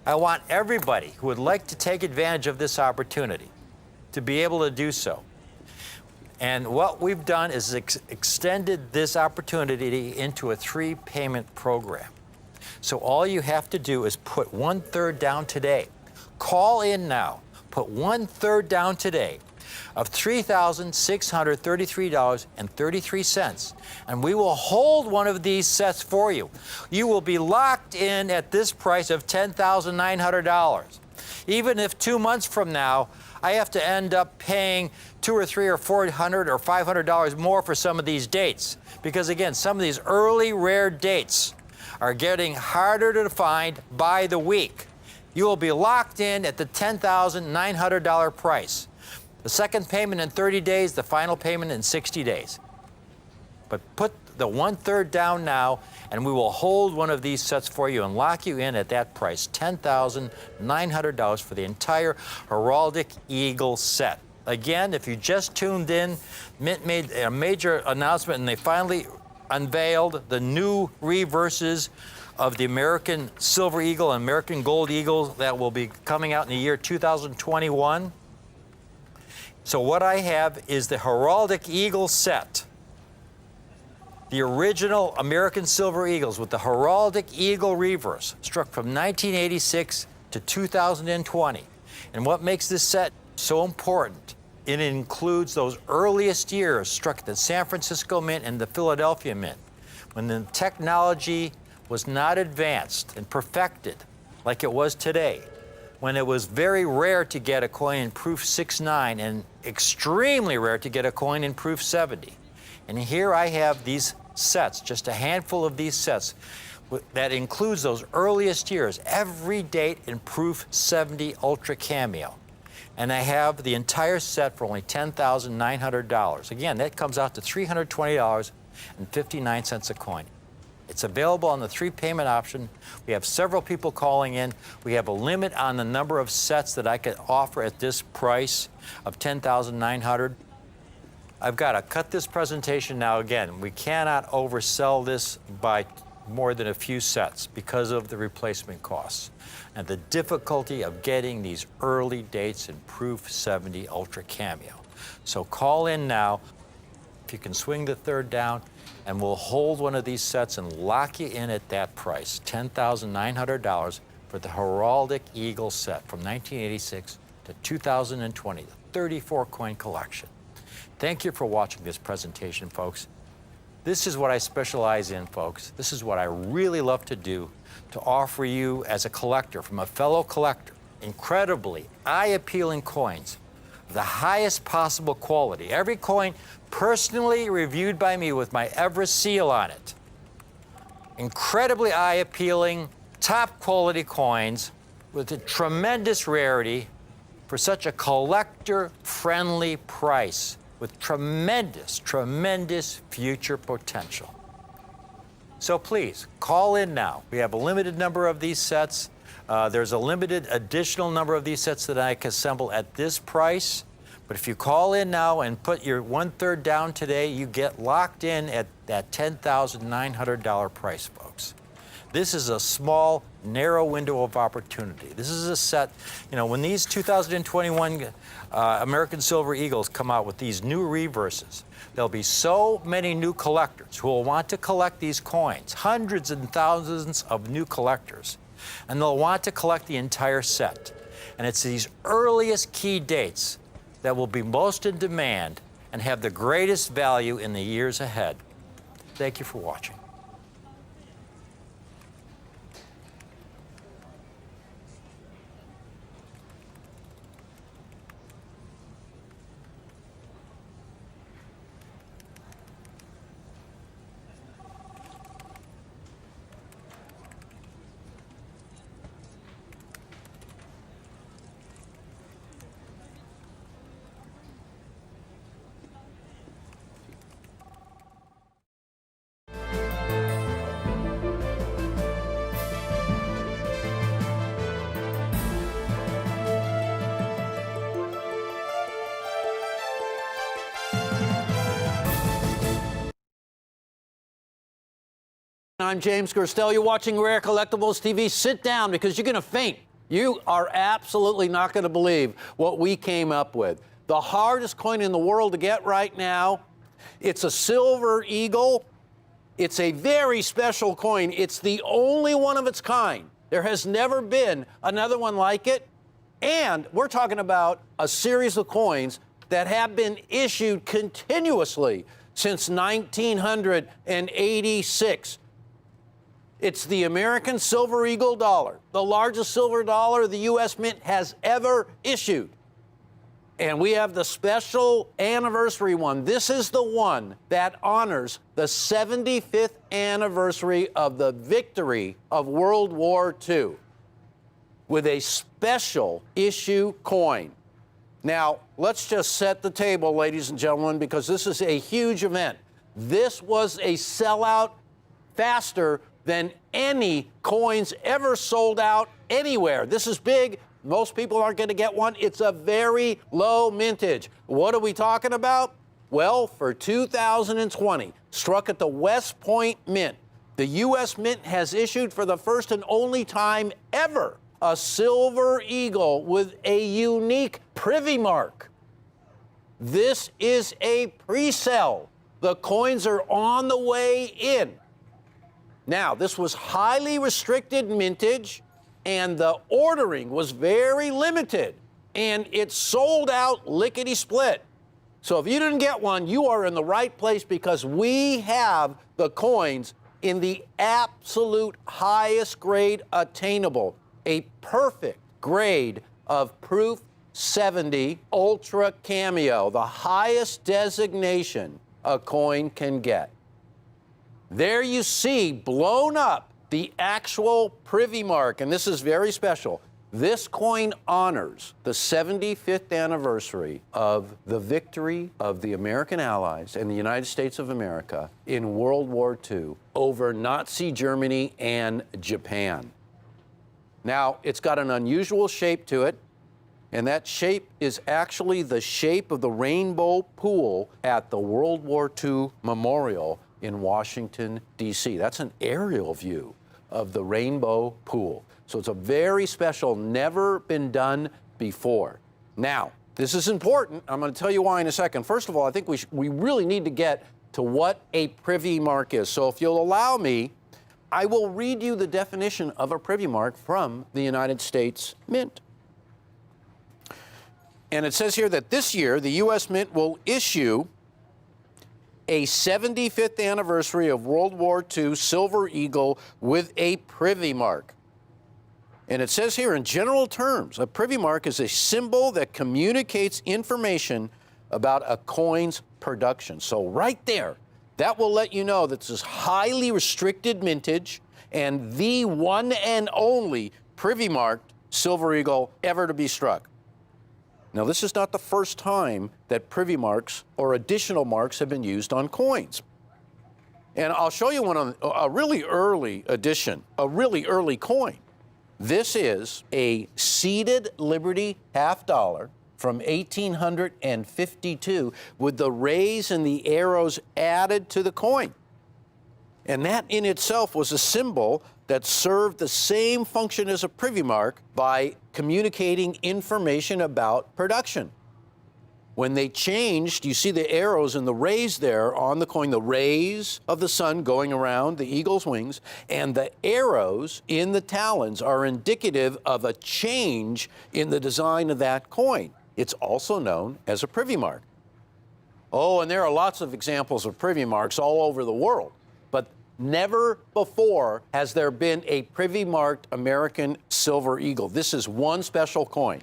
I want everybody who would like to take advantage of this opportunity to be able to do so. And what we've done is extended this opportunity into a 3-payment program. So all you have to do is put 1/3 down today. Call in now. Put 1/3 down today of $3,633.33, and we will hold one of these sets for you. You will be locked in at this price of $10,900. Even if 2 months from now, I have to end up paying $200 or $300 or $400 or $500 more for some of these dates. Because again, some of these early rare dates are getting harder to find by the week. You will be locked in at the $10,900 price. The second payment in 30 days, the final payment in 60 days. But put the 1/3 down now, and we will hold one of these sets for you and lock you in at that price, $10,900 for the entire Heraldic Eagle set. Again, if you just tuned in, Mint made a major announcement, and they finally unveiled the new reverses of the American Silver Eagle and American Gold Eagle that will be coming out in the year 2021. So what I have is the Heraldic Eagle set. The original American Silver Eagles with the Heraldic Eagle reverse, struck from 1986 to 2020. And what makes this set so important, it includes those earliest years struck at the San Francisco Mint and the Philadelphia Mint, when the technology was not advanced and perfected like it was today, when it was very rare to get a coin in proof 6.9 and extremely rare to get a coin in proof 70. And here I have these sets, just a handful of these sets, that includes those earliest years, every date in proof 70 Ultra Cameo. And I have the entire set for only $10,900. Again, that comes out to $320.59 a coin. It's available on the 3-payment option. We have several people calling in. We have a limit on the number of sets that I could offer at this price of $10,900. I've got to cut this presentation now. Again, we cannot oversell this by more than a few sets because of the replacement costs and the difficulty of getting these early dates in proof 70 Ultra Cameo. So call in now if you can swing the 3rd down, and we'll hold one of these sets and lock you in at that price, $10,900 for the Heraldic Eagle set from 1986 to 2020, the 34-coin collection. Thank you for watching this presentation, folks. This is what I specialize in, folks. This is what I really love to do, to offer you as a collector, from a fellow collector, incredibly eye-appealing coins of the highest possible quality. Every coin personally reviewed by me with my Everest seal on it. Incredibly eye-appealing, top-quality coins with a tremendous rarity for such a collector-friendly price, with tremendous, tremendous future potential. So please, call in now. We have a limited number of these sets. There's a limited additional number of these sets that I can assemble at this price. But if you call in now and put your 1/3 down today, you get locked in at that $10,900 price, folks. This is a small, narrow window of opportunity. This is a set, you know, when these 2021 American Silver Eagles come out with these new reverses, there'll be so many new collectors who will want to collect these coins, hundreds and thousands of new collectors, and they'll want to collect the entire set. And it's these earliest key dates that will be most in demand and have the greatest value in the years ahead. Thank you for watching. I'm James Gerstel. You're watching Rare Collectibles TV. Sit down because you're going to faint. You are absolutely not going to believe what we came up with. The hardest coin in the world to get right now. It's a silver eagle. It's a very special coin. It's the only one of its kind. There has never been another one like it. And we're talking about a series of coins that have been issued continuously since 1986. It's the American Silver Eagle dollar, the largest silver dollar the U.S. Mint has ever issued. And we have the special anniversary one. This is the one that honors the 75th anniversary of the victory of World War II with a special issue coin. Now, let's just set the table, ladies and gentlemen, because this is a huge event. This was a sellout faster than any coins ever sold out anywhere. This is big. Most people aren't going to get one. It's a very low mintage. What are we talking about? Well, for 2020, struck at the West Point Mint, the U.S. Mint has issued for the first and only time ever a silver eagle with a unique privy mark. This is a pre-sale. The coins are on the way in. Now, this was highly restricted mintage, and the ordering was very limited, and it sold out lickety-split. So if you didn't get one, you are in the right place because we have the coins in the absolute highest grade attainable, a perfect grade of Proof 70 Ultra Cameo, the highest designation a coin can get. There you see, blown up, the actual privy mark, and this is very special. This coin honors the 75th anniversary of the victory of the American Allies and the United States of America in World War II over Nazi Germany and Japan. Now, it's got an unusual shape to it, and that shape is actually the shape of the rainbow pool at the World War II Memorial in Washington, D.C. That's an aerial view of the rainbow pool. So it's a very special, never been done before. Now, this is important. I'm going to tell you why in a second. First of all, I think we really need to get to what a privy mark is. So if you'll allow me, I will read you the definition of a privy mark from the United States Mint. And it says here that this year, the U.S. Mint will issue a 75th anniversary of World War II Silver Eagle with a privy mark. And it says here in general terms, a privy mark is a symbol that communicates information about a coin's production. So right there, that will let you know that this is highly restricted mintage and the one and only privy marked Silver Eagle ever to be struck. Now, this is not the first time that privy marks or additional marks have been used on coins. And I'll show you one on a really early edition, a really early coin. This is a seeded Liberty $50 from 1852 with the rays and the arrows added to the coin. And that in itself was a symbol that served the same function as a privy mark by communicating information about production. When they changed, you see the arrows and the rays there on the coin, the rays of the sun going around the eagle's wings, and the arrows in the talons are indicative of a change in the design of that coin. It's also known as a privy mark. Oh, and there are lots of examples of privy marks all over the world, but never before has there been a privy marked American Silver Eagle. This is one special coin.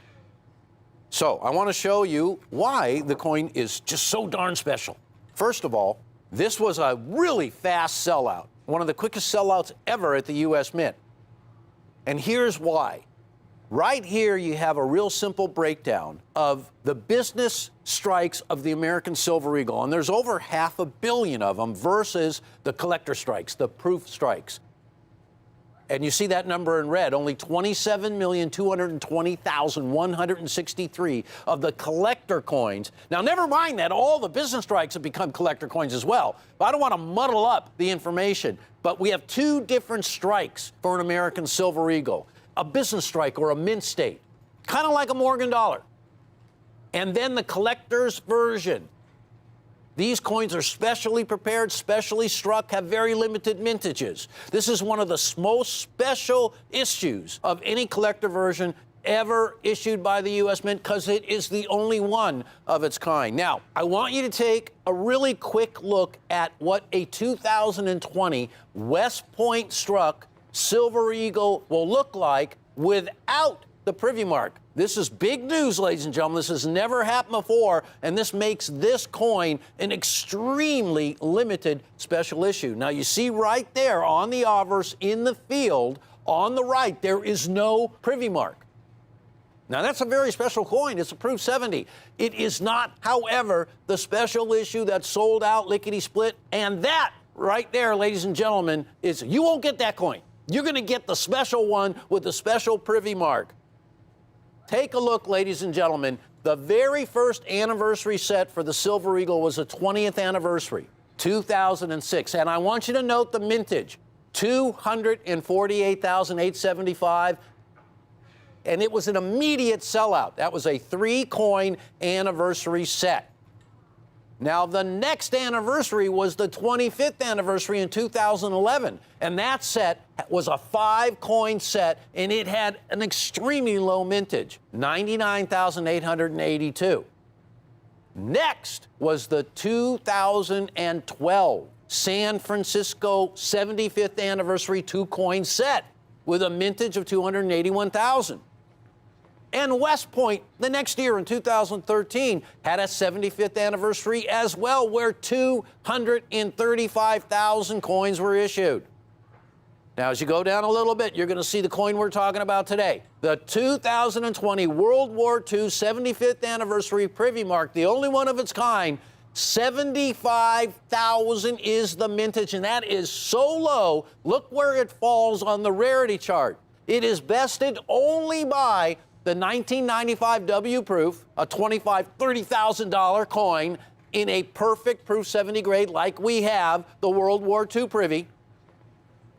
So I want to show you why the coin is just so darn special. First of all, this was a really fast sellout, one of the quickest sellouts ever at the U.S. Mint. And here's why. Right here, you have a real simple breakdown of the business strikes of the American Silver Eagle. And there's over 500 million of them versus the collector strikes, the proof strikes. And you see that number in red, only 27,220,163 of the collector coins. Now, never mind that all the business strikes have become collector coins as well. But I don't want to muddle up the information. But we have two different strikes for an American Silver Eagle. A business strike or a mint state, kind of like a Morgan dollar. And then the collector's version. These coins are specially prepared, specially struck, have very limited mintages. This is one of the most special issues of any collector version ever issued by the U.S. Mint because it is the only one of its kind. Now, I want you to take a really quick look at what a 2020 West Point struck Silver Eagle will look like without the Privy Mark. This is big news, ladies and gentlemen. This has never happened before, and this makes this coin an extremely limited special issue. Now, you see right there on the obverse in the field, on the right, there is no Privy Mark. Now, that's a very special coin. It's a Proof 70. It is not, however, the special issue that sold out lickety-split, and that right there, ladies and gentlemen, is you won't get that coin. You're going to get the special one with the special Privy Mark. Take a look, ladies and gentlemen. The very first anniversary set for the Silver Eagle was the 20th anniversary, 2006. And I want you to note the mintage, 248,875. And it was an immediate sellout. That was a 3-coin anniversary set. Now, the next anniversary was the 25th anniversary in 2011, and that set was a 5-coin set, and it had an extremely low mintage, 99,882. Next was the 2012 San Francisco 75th anniversary 2-coin set with a mintage of 281,000. And West Point, the next year in 2013, had a 75th anniversary as well, where 235,000 coins were issued. Now, as you go down a little bit, you're going to see the coin we're talking about today. The 2020 World War II 75th anniversary Privy Mark, the only one of its kind, 75,000 is the mintage, and that is so low. Look where it falls on the rarity chart. It is bested only by the 1995 W Proof, a $25,000, $30,000 coin in a perfect Proof 70 grade like we have the World War II Privy.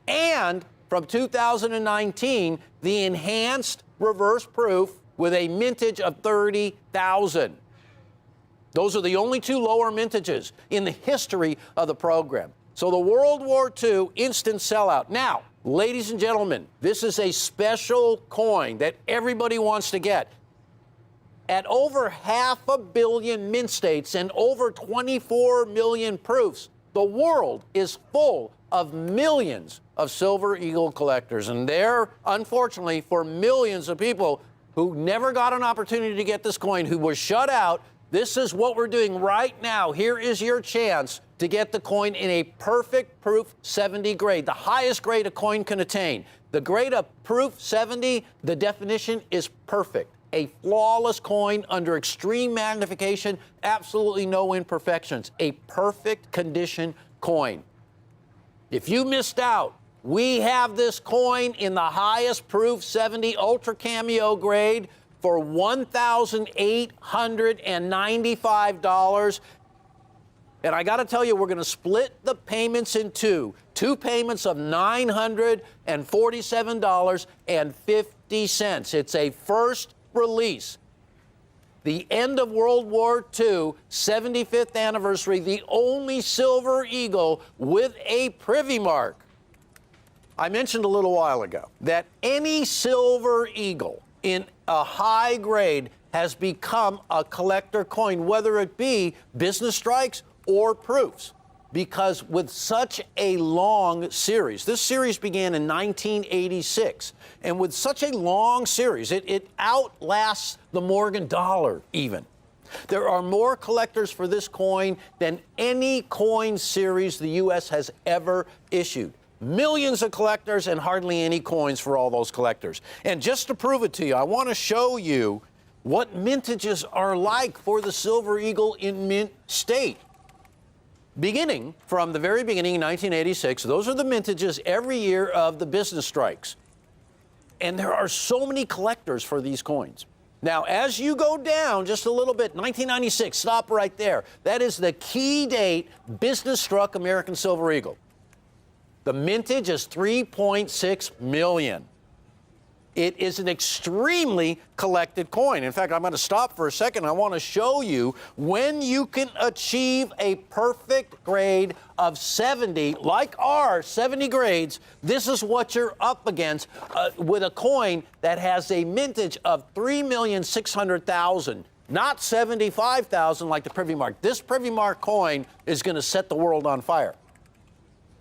And from 2019, the enhanced reverse proof with a mintage of 30,000. Those are the only two lower mintages in the history of the program. So the World War II instant sellout. Now, ladies and gentlemen, this is a special coin that everybody wants to get. At over 500 million mint states and over 24 million proofs, the world is full of millions of Silver Eagle collectors. And there, unfortunately, for millions of people who never got an opportunity to get this coin, who were shut out, this is what we're doing right now. Here is your chance to get the coin in a perfect Proof 70 grade, the highest grade a coin can attain. The grade of Proof 70, the definition is perfect. A flawless coin under extreme magnification, absolutely no imperfections. A perfect condition coin. If you missed out, we have this coin in the highest Proof 70 Ultra Cameo grade for $1,895. And I got to tell you, we're going to split the payments in two payments of $947.50. It's a first release. The end of World War II, 75th anniversary, the only Silver Eagle with a Privy Mark. I mentioned a little while ago that any Silver Eagle in a high grade has become a collector coin, whether it be business strikes or proofs. Because with such a long series, this series began in 1986, and with such a long series, it outlasts the Morgan dollar even. There are more collectors for this coin than any coin series the U.S. has ever issued. Millions of collectors and hardly any coins for all those collectors. And just to prove it to you, I want to show you what mintages are like for the Silver Eagle in mint state. beginning from the very beginning in 1986. Those are the mintages every year of the business strikes. And there are so many collectors for these coins. Now, as you go down just a little bit, 1996, stop right there. That is the key date business struck American Silver Eagle. The mintage is 3.6 million. It is an extremely collected coin. In fact, I'm going to stop for a second. I want to show you when you can achieve a perfect grade of 70, like our 70 grades. This is what you're up against with a coin that has a mintage of 3,600,000, not 75,000 like the Privy Mark. This Privy Mark coin is going to set the world on fire.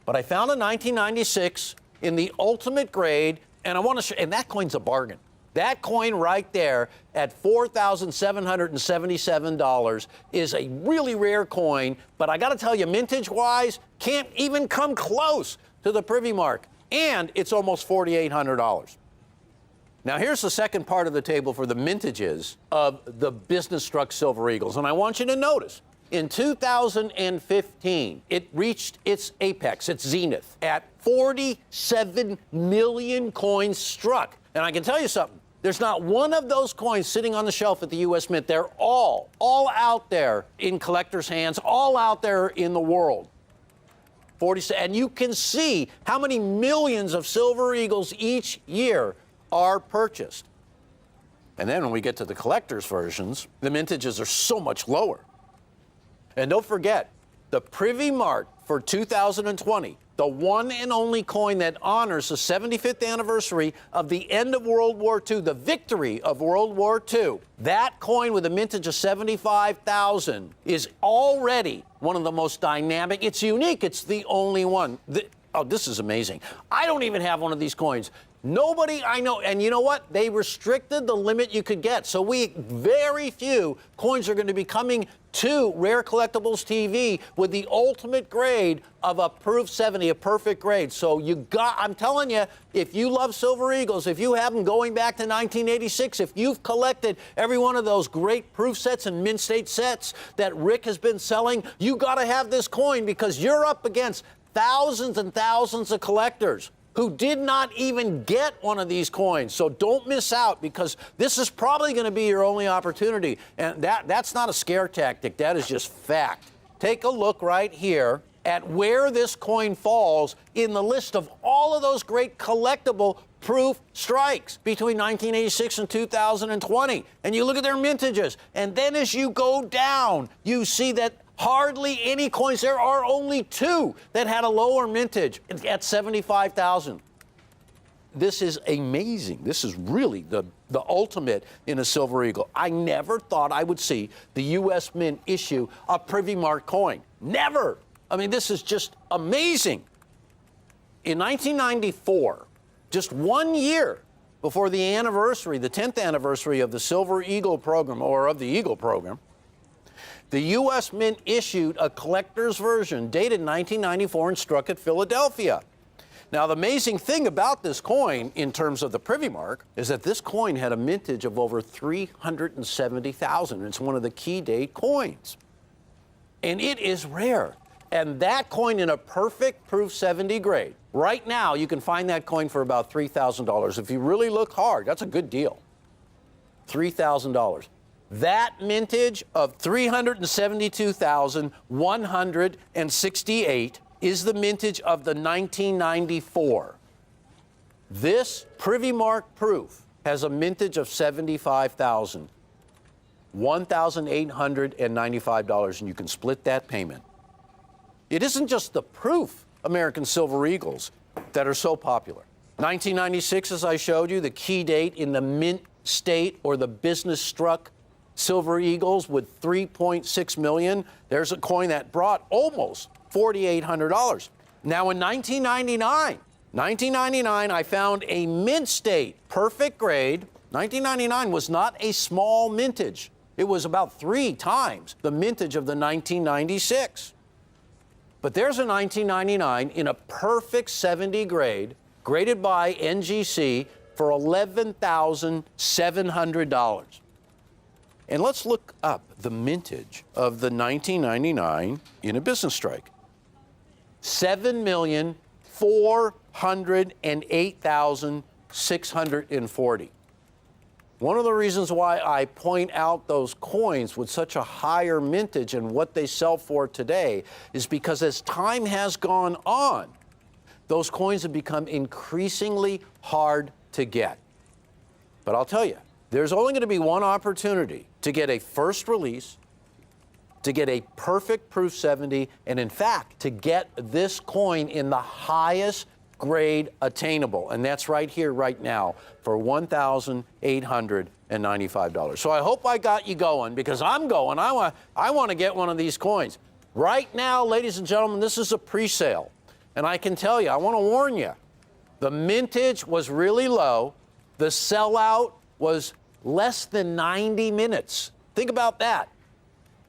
But I found a 1996 in the ultimate grade. And I want to show, and that coin's a bargain. That coin right there at $4,777 is a really rare coin, but I got to tell you, mintage-wise, can't even come close to the Privy Mark, and it's almost $4,800. Now, here's the second part of the table for the mintages of the business-struck Silver Eagles, and I want you to notice. In 2015, it reached its apex, its zenith, at 47 million coins struck. And I can tell you something. There's not one of those coins sitting on the shelf at the U.S. Mint. They're all out there in collectors' hands, all out there in the world. And you can see how many millions of Silver Eagles each year are purchased. And then when we get to the collector's versions, the mintages are so much lower. And don't forget, the Privy Mark for 2020, the one and only coin that honors the 75th anniversary of the end of World War II, the victory of World War II. That coin with a mintage of 75,000 is already one of the most dynamic. It's unique. It's the only one. Oh, this is amazing. I don't even have one of these coins. Nobody I know, and you know what? They restricted the limit you could get. So very few coins are going to be coming to Rare Collectibles TV with the ultimate grade of a Proof 70, a perfect grade. So I'm telling you, if you love Silver Eagles, if you have them going back to 1986, if you've collected every one of those great proof sets and mint state sets that Rick has been selling, you got to have this coin because you're up against thousands and thousands of collectors who did not even get one of these coins. So don't miss out because this is probably going to be your only opportunity. And that's not a scare tactic. That is just fact. Take a look right here at where this coin falls in the list of all of those great collectible proof strikes between 1986 and 2020. And you look at their mintages. And then as you go down, you see that hardly any coins. There are only two that had a lower mintage at 75,000. This is amazing. This is really the ultimate in a Silver Eagle. I never thought I would see the U.S. Mint issue a Privy Mark coin. Never. I mean, this is just amazing. In 1994, just 1 year before the anniversary, the 10th anniversary of the Silver Eagle program, or of the Eagle program, the U.S. Mint issued a collector's version dated 1994 and struck at Philadelphia. Now, the amazing thing about this coin in terms of the Privy Mark is that this coin had a mintage of over 370,000. It's one of the key date coins. And it is rare. And that coin in a perfect Proof 70 grade, right now you can find that coin for about $3,000. If you really look hard, that's a good deal. $3,000. That mintage of 372,168 is the mintage of the 1994. This Privy Mark proof has a mintage of 75,000, $1,895, and you can split that payment. It isn't just the proof American Silver Eagles that are so popular. 1996, as I showed you, the key date in the mint state or the business struck Silver Eagles with 3.6 million. There's a coin that brought almost $4,800. Now in 1999, I found a mint state perfect grade. 1999 was not a small mintage. It was about 3 times the mintage of the 1996. But there's a 1999 in a perfect 70 grade, graded by NGC for $11,700. And let's look up the mintage of the 1999 in a business strike. 7,408,640. One of the reasons why I point out those coins with such a higher mintage and what they sell for today is because as time has gone on, those coins have become increasingly hard to get. But I'll tell you, there's only going to be one opportunity to get a first release, to get a perfect proof 70, and in fact, to get this coin in the highest grade attainable. And that's right here, right now, for $1,895. So I hope I got you going, because I'm going. I want to get one of these coins. Right now, ladies and gentlemen, this is a pre-sale. And I can tell you, I want to warn you, the mintage was really low. The sellout was less than 90 minutes. Think about that.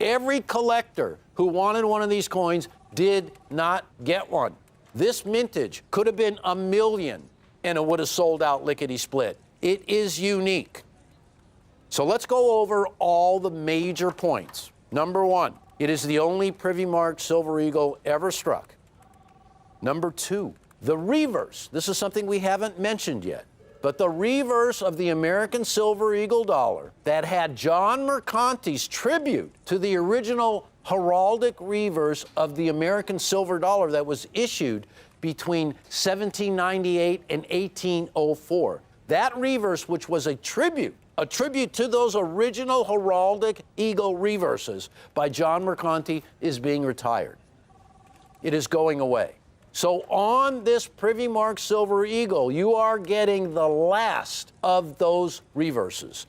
Every collector who wanted one of these coins did not get one. This mintage could have been 1 million and it would have sold out lickety-split. It is unique. So let's go over all the major points. Number one, it is the only Privy Mark Silver Eagle ever struck. Number two, the reverse. This is something we haven't mentioned yet. But the reverse of the American Silver Eagle dollar that had John Mercanti's tribute to the original heraldic reverse of the American silver dollar that was issued between 1798 and 1804. That reverse, which was a tribute to those original heraldic eagle reverses by John Mercanti, is being retired. It is going away. So on this Privy Mark Silver Eagle, you are getting the last of those reverses.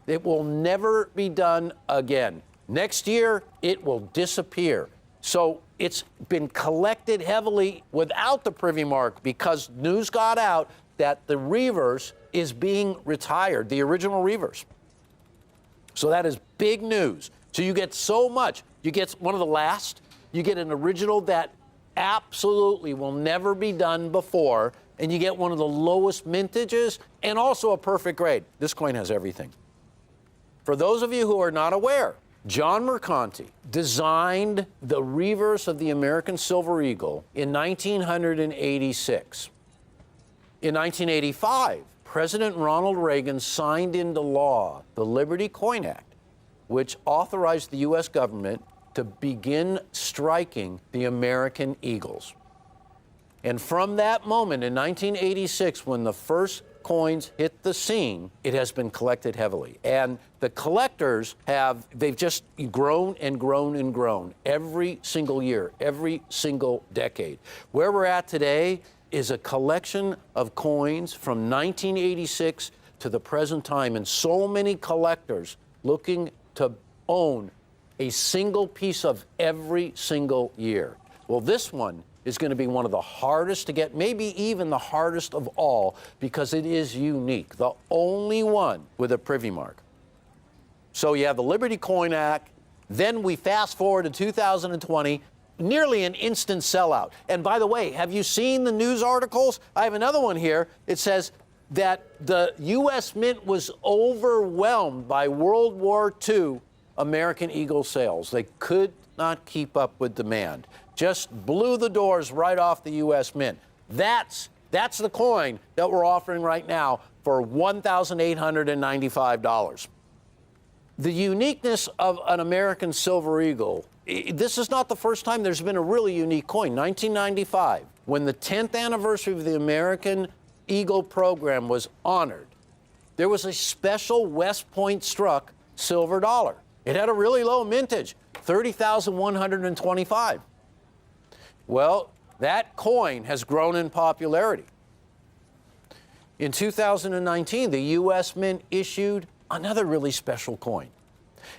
It will never be done again. Next year, it will disappear. So it's been collected heavily without the Privy Mark because news got out that the reverse is being retired, the original reverse. So that is big news. So you get so much. You get one of the last, you get an original that absolutely will never be done before, and you get one of the lowest mintages and also a perfect grade. This coin has everything. For those of you who are not aware, John Mercanti designed the reverse of the American Silver Eagle in 1986. In 1985, President Ronald Reagan signed into law the Liberty Coin Act, which authorized the U.S. government to begin striking the American eagles. And from that moment in 1986, when the first coins hit the scene, it has been collected heavily. And the collectors they've just grown and grown and grown every single year, every single decade. Where we're at today is a collection of coins from 1986 to the present time, and so many collectors looking to own a single piece of every single year. Well, this one is going to be one of the hardest to get, maybe even the hardest of all, because it is unique, the only one with a Privy Mark. So you have the Liberty Coin Act, then we fast forward to 2020, nearly an instant sellout. And by the way, have you seen the news articles? I have another one here. It says that the U.S. Mint was overwhelmed by World War II American Eagle sales. They could not keep up with demand. Just blew the doors right off the U.S. Mint. That's the coin that we're offering right now for $1,895. The uniqueness of an American Silver Eagle, this is not the first time there's been a really unique coin. 1995, when the 10th anniversary of the American Eagle program was honored, there was a special West Point struck silver dollar. It had a really low mintage, 30,125. Well, that coin has grown in popularity. In 2019, the U.S. Mint issued another really special coin.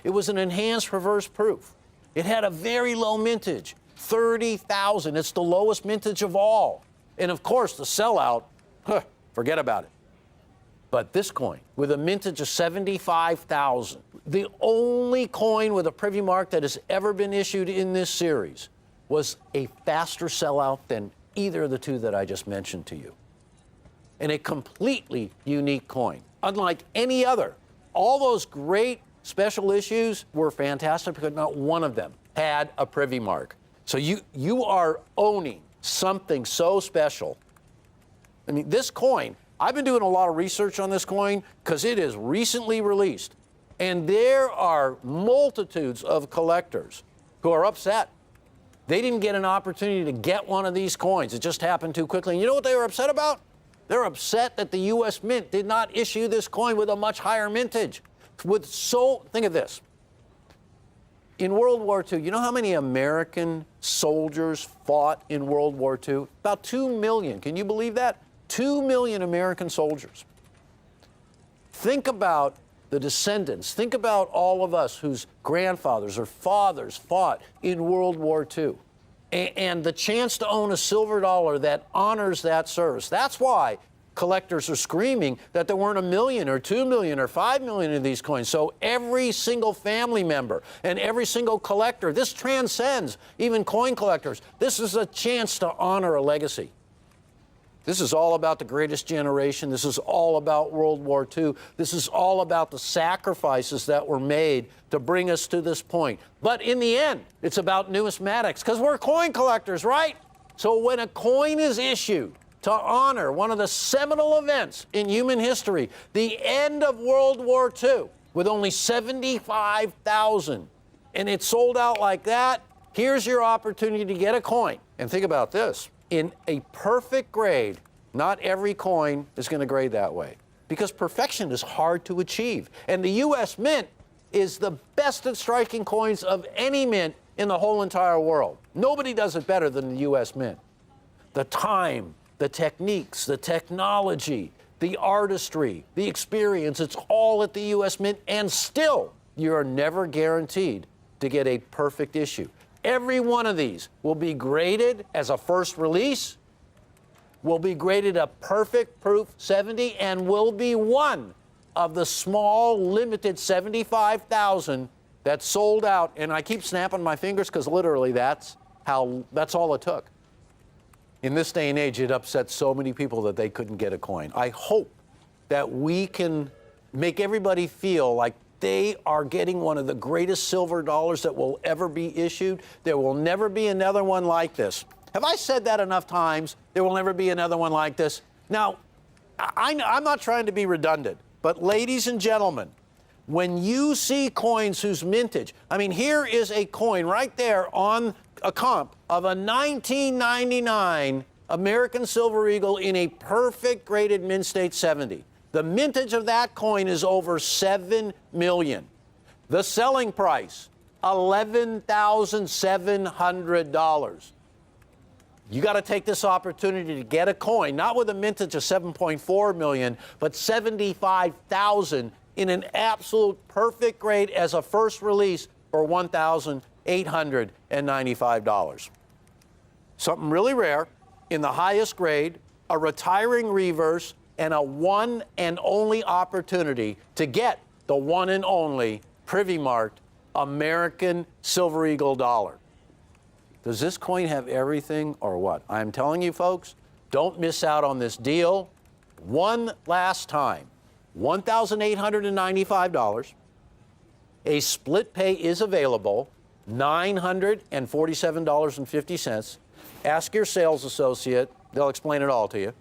It was an enhanced reverse proof. It had a very low mintage, 30,000. It's the lowest mintage of all. And of course, the sellout, forget about it. But this coin, with a mintage of 75,000, the only coin with a Privy Mark that has ever been issued in this series, was a faster sellout than either of the two that I just mentioned to you. And a completely unique coin, unlike any other. All those great special issues were fantastic because not one of them had a Privy Mark. So you are owning something so special. I mean, this coin, I've been doing a lot of research on this coin because it is recently released. And there are multitudes of collectors who are upset. They didn't get an opportunity to get one of these coins. It just happened too quickly. And you know what they were upset about? They're upset that the U.S. Mint did not issue this coin with a much higher mintage. Think of this. In World War II, you know how many American soldiers fought in World War II? About 2 million. Can you believe that? 2 million American soldiers. Think about the descendants. Think about all of us whose grandfathers or fathers fought in World War II. And the chance to own a silver dollar that honors that service. That's why collectors are screaming that there weren't 1 million or 2 million or 5 million of these coins. So every single family member and every single collector, this transcends even coin collectors. This is a chance to honor a legacy. This is all about the greatest generation. This is all about World War II. This is all about the sacrifices that were made to bring us to this point. But in the end, it's about numismatics because we're coin collectors, right? So when a coin is issued to honor one of the seminal events in human history, the end of World War II, with only 75,000, and it sold out like that, here's your opportunity to get a coin. And think about this. In a perfect grade, not every coin is going to grade that way because perfection is hard to achieve. And the U.S. Mint is the best at striking coins of any mint in the whole entire world. Nobody does it better than the U.S. Mint. The time, the techniques, the technology, the artistry, the experience, it's all at the U.S. Mint, and still, you're never guaranteed to get a perfect issue. Every one of these will be graded as a first release, will be graded a perfect proof 70, and will be one of the small, limited 75,000 that sold out. And I keep snapping my fingers because literally that's all it took. In this day and age, it upset so many people that they couldn't get a coin. I hope that we can make everybody feel like they are getting one of the greatest silver dollars that will ever be issued. There will never be another one like this. Have I said that enough times? There will never be another one like this. Now, I'm not trying to be redundant, but ladies and gentlemen, when you see coins whose mintage, I mean, here is a coin right there on a comp of a 1999 American Silver Eagle in a perfect graded mint state 70. The mintage of that coin is over $7 million. The selling price, $11,700. You got to take this opportunity to get a coin, not with a mintage of 7.4 million, but 75,000 in an absolute perfect grade as a first release for $1,895. Something really rare in the highest grade, a retiring reverse, and a one and only opportunity to get the one and only Privy Marked American Silver Eagle dollar. Does this coin have everything or what? I'm telling you, folks, don't miss out on this deal. One last time, $1,895. A split pay is available, $947.50. Ask your sales associate. They'll explain it all to you.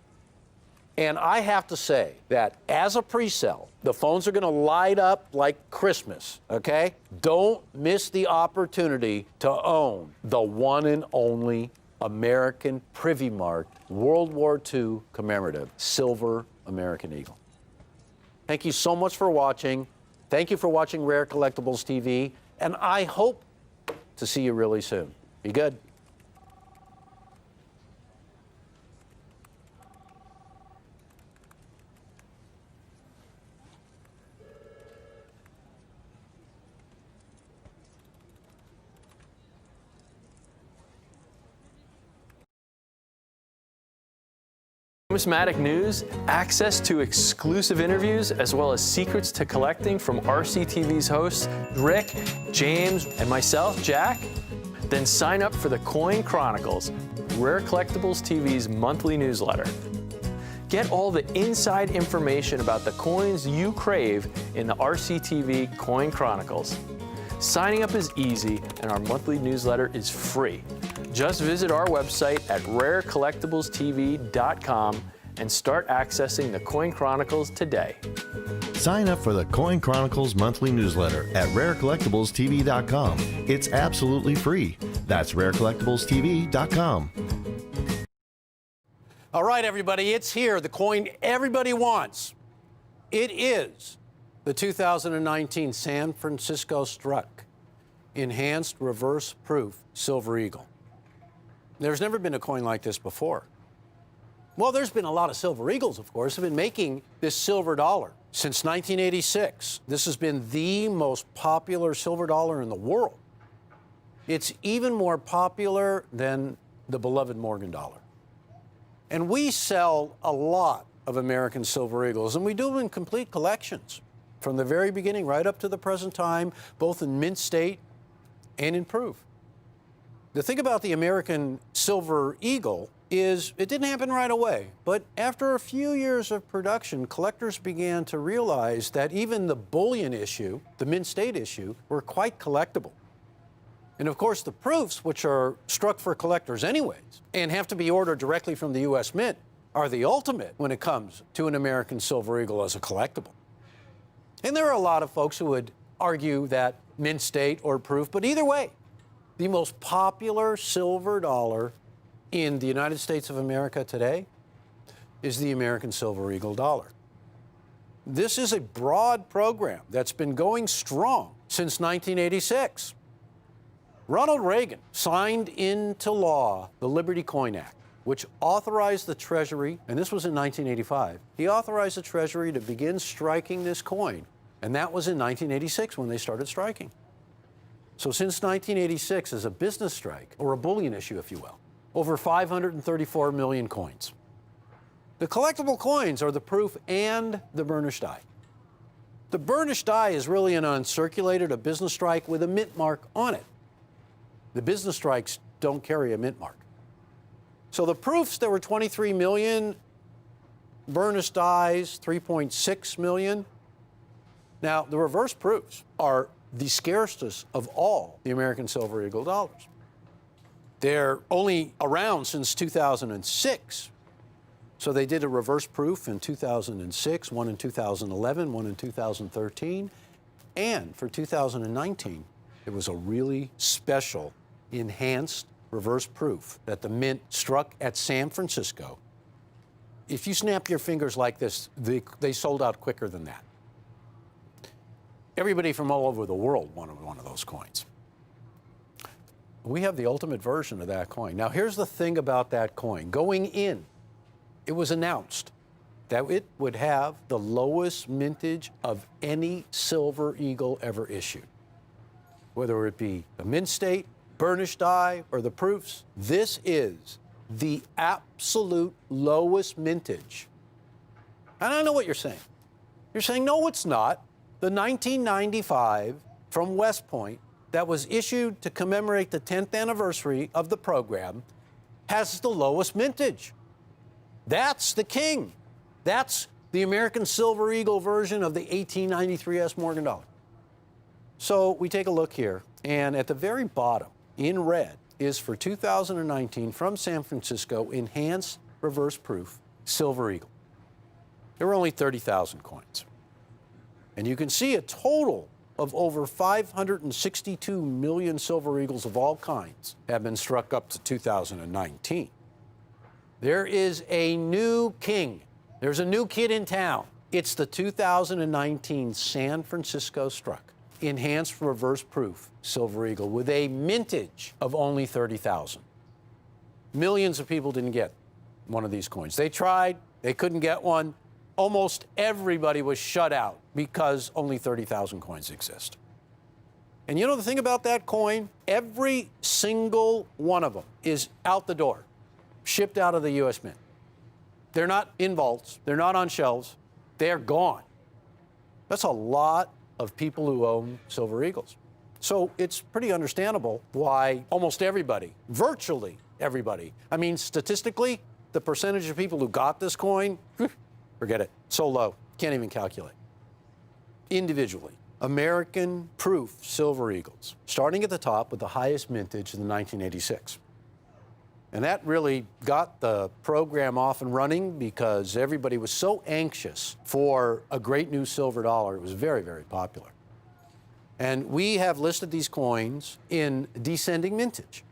And I have to say that as a pre-sale, the phones are going to light up like Christmas, okay? Don't miss the opportunity to own the one and only American Privy Marked World War II commemorative silver American Eagle. Thank you so much for watching. Thank you for watching Rare Collectibles TV, and I hope to see you really soon. Be good. Numismatic news, access to exclusive interviews, as well as secrets to collecting from RCTV's hosts, Rick, James, and myself, Jack? Then sign up for the Coin Chronicles, Rare Collectibles TV's monthly newsletter. Get all the inside information about the coins you crave in the RCTV Coin Chronicles. Signing up is easy, and our monthly newsletter is free. Just visit our website at rarecollectiblestv.com and start accessing the Coin Chronicles today. Sign up for the Coin Chronicles monthly newsletter at rarecollectiblestv.com. It's absolutely free. That's rarecollectiblestv.com. All right, everybody, it's here. The coin everybody wants. It is the 2019 San Francisco Struck Enhanced Reverse Proof Silver Eagle. There's never been a coin like this before. Well, there's been a lot of Silver Eagles, of course, have been making this silver dollar since 1986. This has been the most popular silver dollar in the world. It's even more popular than the beloved Morgan dollar. And we sell a lot of American Silver Eagles, and we do them in complete collections from the very beginning right up to the present time, both in mint state and in proof. The thing about the American Silver Eagle is it didn't happen right away, but after a few years of production, collectors began to realize that even the bullion issue, the mint state issue, were quite collectible. And of course, the proofs, which are struck for collectors anyways, and have to be ordered directly from the U.S. Mint, are the ultimate when it comes to an American Silver Eagle as a collectible. And there are a lot of folks who would argue that mint state or proof, but either way, the most popular silver dollar in the United States of America today is the American Silver Eagle dollar. This is a broad program that's been going strong since 1986. Ronald Reagan signed into law the Liberty Coin Act, which authorized the Treasury, and this was in 1985, he authorized the Treasury to begin striking this coin, and that was in 1986 when they started striking. So since 1986, as a business strike, or a bullion issue, if you will, over 534 million coins. The collectible coins are the proof and the burnished die. The burnished die is really an uncirculated, a business strike with a mint mark on it. The business strikes don't carry a mint mark. So the proofs, there were 23 million, burnished dies, 3.6 million. Now, the reverse proofs are the scarcest of all the American Silver Eagle dollars. They're only around since 2006. So they did a reverse proof in 2006, one in 2011, one in 2013. And for 2019, it was a really special enhanced reverse proof that the Mint struck at San Francisco. If you snap your fingers like this, they sold out quicker than that. Everybody from all over the world wanted one of those coins. We have the ultimate version of that coin. Now, here's the thing about that coin. Going in, it was announced that it would have the lowest mintage of any Silver Eagle ever issued. Whether it be the mint state, burnished die, or the proofs, this is the absolute lowest mintage. And I know what you're saying. You're saying, no, it's not. The 1995 from West Point that was issued to commemorate the 10th anniversary of the program has the lowest mintage. That's the king. That's the American Silver Eagle version of the 1893 S. Morgan dollar. So we take a look here, and at the very bottom, in red, is for 2019 from San Francisco, enhanced reverse proof Silver Eagle. There were only 30,000 coins. And you can see a total of over 562 million Silver Eagles of all kinds have been struck up to 2019. There is a new king. There's a new kid in town. It's the 2019 San Francisco Struck Enhanced Reverse Proof Silver Eagle with a mintage of only 30,000. Millions of people didn't get one of these coins. They tried, they couldn't get one. Almost everybody was shut out because only 30,000 coins exist. And you know the thing about that coin? Every single one of them is out the door, shipped out of the U.S. Mint. They're not in vaults. They're not on shelves. They're gone. That's a lot of people who own Silver Eagles. So it's pretty understandable why almost everybody, virtually everybody, I mean, statistically, the percentage of people who got this coin, forget it, so low, can't even calculate. Individually, American Proof Silver Eagles, starting at the top with the highest mintage in 1986. And that really got the program off and running because everybody was so anxious for a great new silver dollar. It was very, very popular. And we have listed these coins in descending mintage.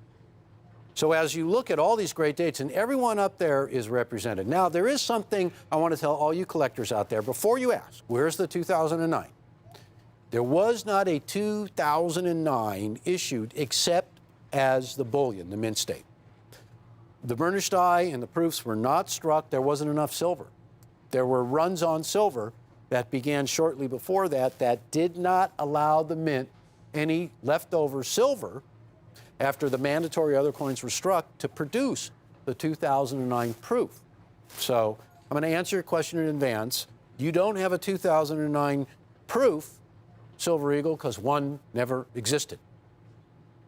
So as you look at all these great dates, and everyone up there is represented. Now, there is something I want to tell all you collectors out there before you ask, where's the 2009? There was not a 2009 issued except as the bullion, the mint state. The burnished die and the proofs were not struck. There wasn't enough silver. There were runs on silver that began shortly before that that did not allow the mint any leftover silver after the mandatory other coins were struck to produce the 2009 proof. So I'm going to answer your question in advance. You don't have a 2009 proof Silver Eagle because one never existed.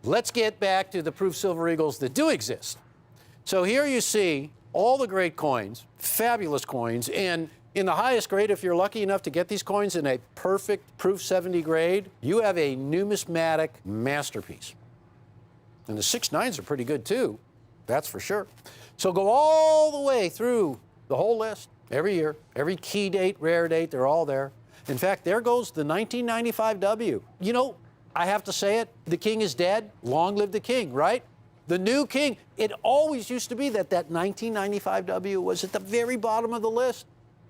Let's get back to the proof Silver Eagles that do exist. So here you see all the great coins, fabulous coins, and in the highest grade, if you're lucky enough to get these coins in a perfect proof 70 grade, you have a numismatic masterpiece. And the 6.9s are pretty good too, that's for sure. So go all the way through the whole list, every year, every key date, rare date, they're all there. In fact, there goes the 1995 W. You know, I have to say it, the king is dead, long live the king, right? The new king, it always used to be that 1995 W was at the very bottom of the list.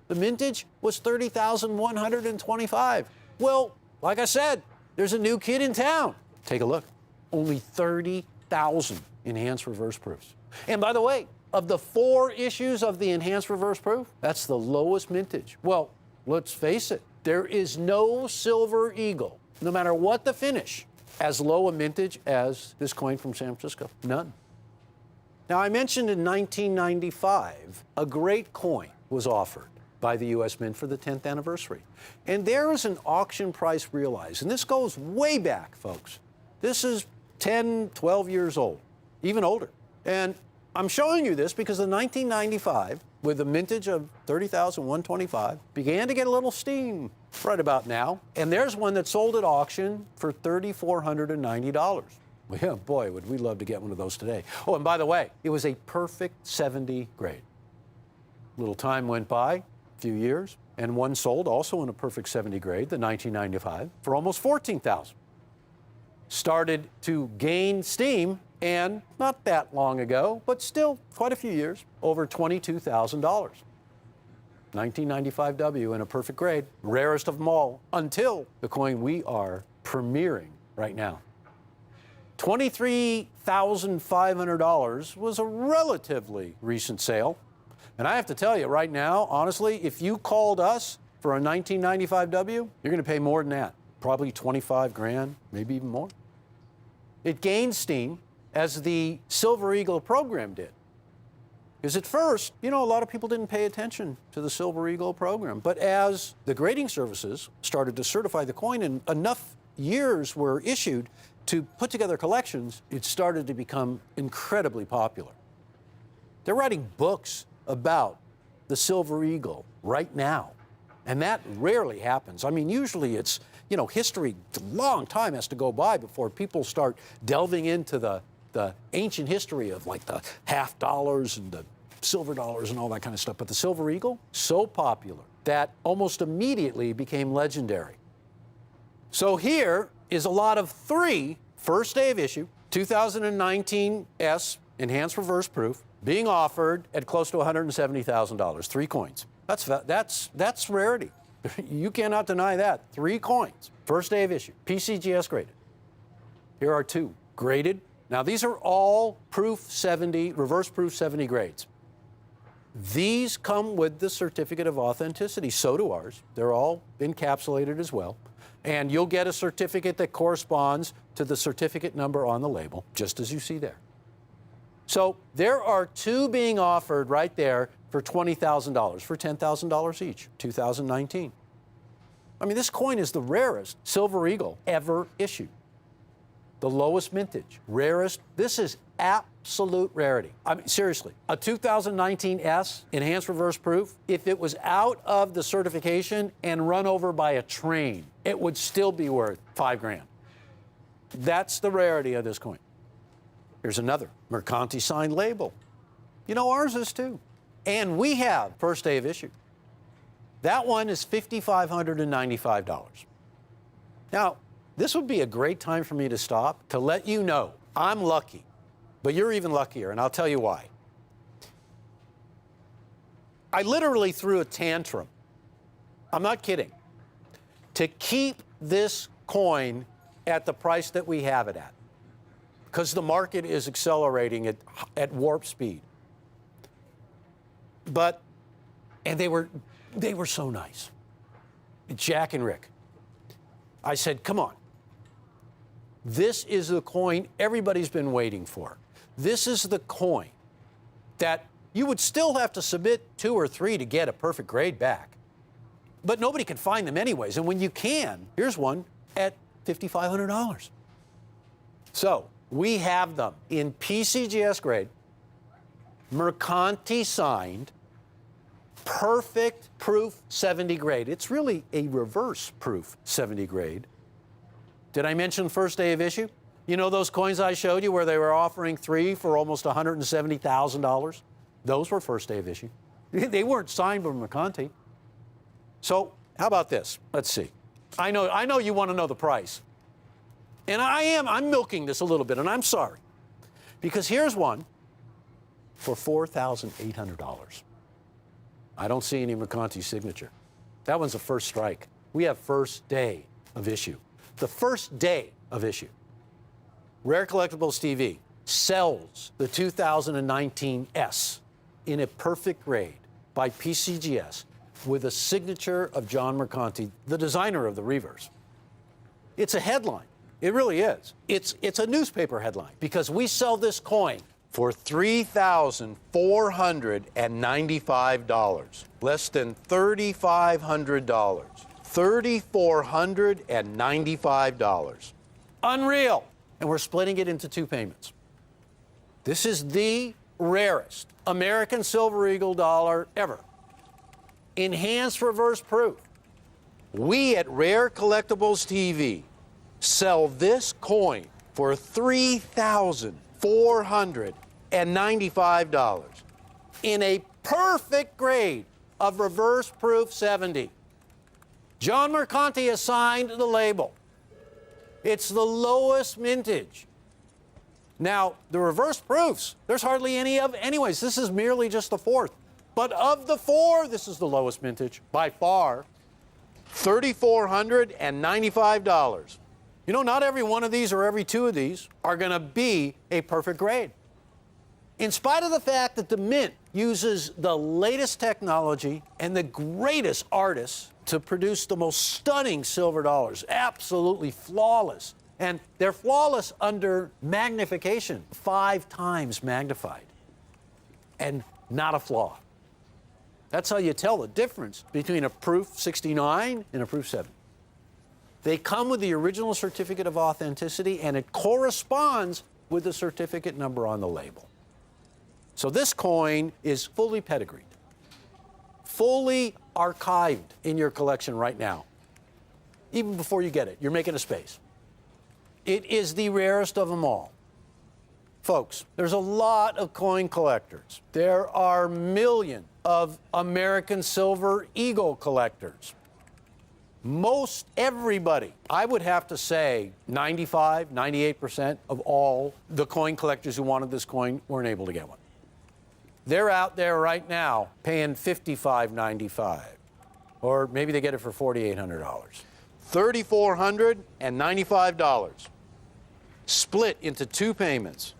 The mintage was 30,125. Well, like I said, there's a new kid in town. Take a look. Only 30,000 enhanced reverse proofs. And by the way, of the 4 issues of the enhanced reverse proof, that's the lowest mintage. Well, let's face it, there is no Silver Eagle, no matter what the finish, as low a mintage as this coin from San Francisco. None. Now, I mentioned in 1995, a great coin was offered by the U.S. Mint for the 10th anniversary. And there is an auction price realized. And this goes way back, folks. This is 10, 12 years old, even older. And I'm showing you this because in 1995, with a mintage of 30,125, began to get a little steam right about now. And there's one that sold at auction for $3,490. Well, yeah, boy, would we love to get one of those today. Oh, and by the way, it was a perfect 70 grade. Little time went by, a few years, and one sold also in a perfect 70 grade, the 1995, for almost $14,000. Started to gain steam, and not that long ago, but still quite a few years, over $22,000. 1995 W in a perfect grade, rarest of them all, until the coin we are premiering right now. $23,500 was a relatively recent sale. And I have to tell you right now, honestly, if you called us for a 1995 W, you're going to pay more than that. Probably 25 grand, maybe even more. It gained steam as the Silver Eagle program did. Because at first, you know, a lot of people didn't pay attention to the Silver Eagle program. But as the grading services started to certify the coin and enough years were issued to put together collections, it started to become incredibly popular. They're writing books about the Silver Eagle right now. And that rarely happens. I mean, usually it's, you know, history, a long time has to go by before people start delving into the ancient history of like the half dollars and the silver dollars and all that kind of stuff. But the Silver Eagle, so popular that almost immediately became legendary. So here is a lot of 3 first day of issue, 2019 S enhanced reverse proof, being offered at close to $170,000, 3 coins. That's rarity. You cannot deny that. 3 coins, first day of issue, PCGS graded. Here are 2 graded. Now these are all proof 70, reverse proof 70 grades. These come with the certificate of authenticity. So do ours. They're all encapsulated as well. And you'll get a certificate that corresponds to the certificate number on the label, just as you see there. So there are 2 being offered right there for $20,000, for $10,000 each, 2019. I mean, this coin is the rarest Silver Eagle ever issued. The lowest mintage, rarest. This is absolute rarity. I mean, seriously, a 2019 S enhanced reverse proof, if it was out of the certification and run over by a train, it would still be worth $5,000. That's the rarity of this coin. Here's another Mercanti signed label. You know, ours is too. And we have first day of issue. That one is $5,595. Now, this would be a great time for me to stop to let you know I'm lucky, but you're even luckier, and I'll tell you why. I literally threw a tantrum. I'm not kidding. To keep this coin at the price that we have it at, because the market is accelerating at warp speed. And they were so nice. Jack and Rick. I said, come on. This is the coin everybody's been waiting for. This is the coin that you would still have to submit 2 or 3 to get a perfect grade back. But nobody can find them anyways. And when you can, here's one at $5,500. So we have them in PCGS grade, Mercanti signed, perfect proof 70 grade. It's really a reverse proof 70 grade. Did I mention first day of issue? You know those coins I showed you where they were offering 3 for almost $170,000? Those were first day of issue. They weren't signed by Mercanti. So how about this? Let's see. I know you want to know the price. And I'm milking this a little bit, and I'm sorry. Because here's one for $4,800. I don't see any Mercanti signature. That one's a first strike. We have first day of issue. The first day of issue. Rare Collectibles TV sells the 2019 S in a perfect grade by PCGS with a signature of John Mercanti, the designer of the reverse. It's a headline. It really is. It's a newspaper headline because we sell this coin for $3,495, less than $3,500. $3,495. Unreal. And we're splitting it into 2 payments. This is the rarest American Silver Eagle dollar ever. Enhanced reverse proof. We at Rare Collectibles TV sell this coin for $3,495 in a perfect grade of reverse proof 70. John Mercanti has signed the label. It's the lowest mintage. Now, the reverse proofs, there's hardly any of anyways. This is merely just the 4th. But of the 4, this is the lowest mintage by far. $3,495. You know, not every one of these or every 2 of these are going to be a perfect grade. In spite of the fact that the Mint uses the latest technology and the greatest artists to produce the most stunning silver dollars, absolutely flawless. And they're flawless under magnification, 5 times magnified, and not a flaw. That's how you tell the difference between a proof 69 and a proof 7. They come with the original certificate of authenticity, and it corresponds with the certificate number on the label. So this coin is fully pedigreed, fully archived in your collection right now. Even before you get it, you're making a space. It is the rarest of them all. Folks, there's a lot of coin collectors. There are millions of American Silver Eagle collectors. Most everybody, I would have to say 95, 98% of all the coin collectors who wanted this coin weren't able to get one. They're out there right now paying $55.95, or maybe they get it for $4,800. $3,495, split into 2 payments.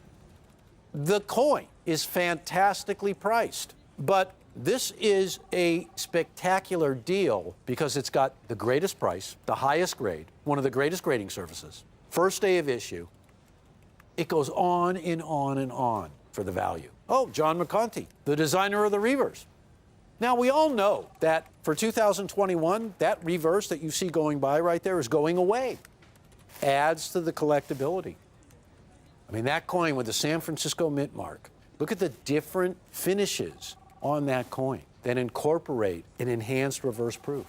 The coin is fantastically priced, but this is a spectacular deal because it's got the greatest price, the highest grade, one of the greatest grading services, first day of issue. It goes on and on and on for the value. Oh, John Mercanti, the designer of the reverse. Now, we all know that for 2021, that reverse that you see going by right there is going away. Adds to the collectability. I mean, that coin with the San Francisco Mint mark, look at the different finishes on that coin that incorporate an enhanced reverse proof.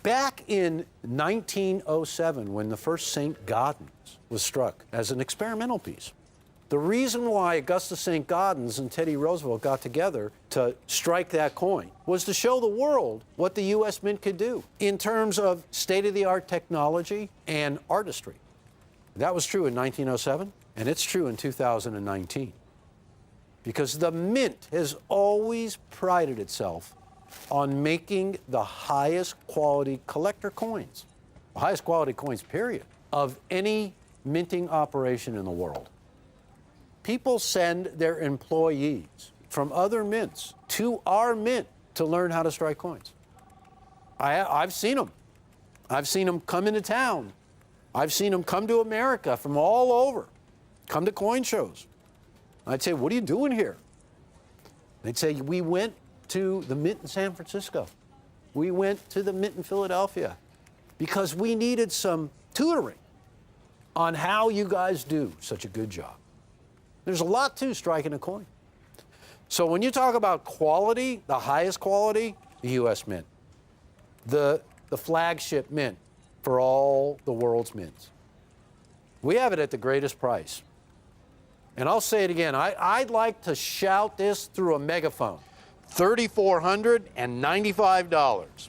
Back in 1907, when the first St. Gaudens was struck as an experimental piece, the reason why Augustus St. Gaudens and Teddy Roosevelt got together to strike that coin was to show the world what the U.S. Mint could do in terms of state-of-the-art technology and artistry. That was true in 1907, and it's true in 2019. Because the Mint has always prided itself on making the highest quality collector coins, the highest quality coins, period, of any minting operation in the world. People send their employees from other mints to our mint to learn how to strike coins. I've seen them. I've seen them come into town. I've seen them come to America from all over, come to coin shows. I'd say, what are you doing here? They'd say, we went to the Mint in San Francisco. We went to the Mint in Philadelphia because we needed some tutoring on how you guys do such a good job. There's a lot to striking a coin. So when you talk about quality, the highest quality, the U.S. Mint, the flagship mint for all the world's mints. We have it at the greatest price. And I'll say it again, I'd like to shout this through a megaphone. $3,495.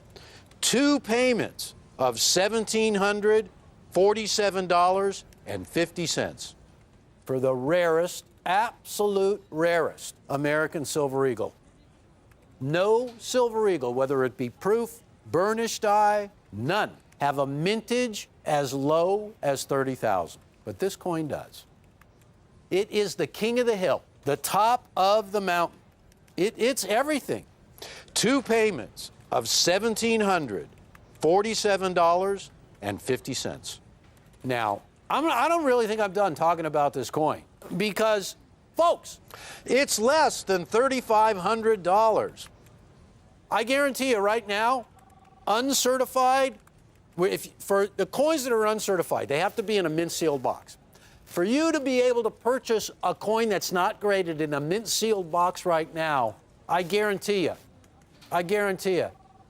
2 payments of $1,747.50 for the rarest, absolute rarest American Silver Eagle. No Silver Eagle, whether it be proof, burnished die, none, have a mintage as low as 30,000. But this coin does. It is the king of the hill, the top of the mountain. It's everything. 2 payments of $1,747.50. Now, I don't really think I'm done talking about this coin because, folks, it's less than $3,500. I guarantee you right now, uncertified, for the coins that are uncertified, they have to be in a mint sealed box. For you to be able to purchase a coin that's not graded in a mint sealed box right now, I guarantee you,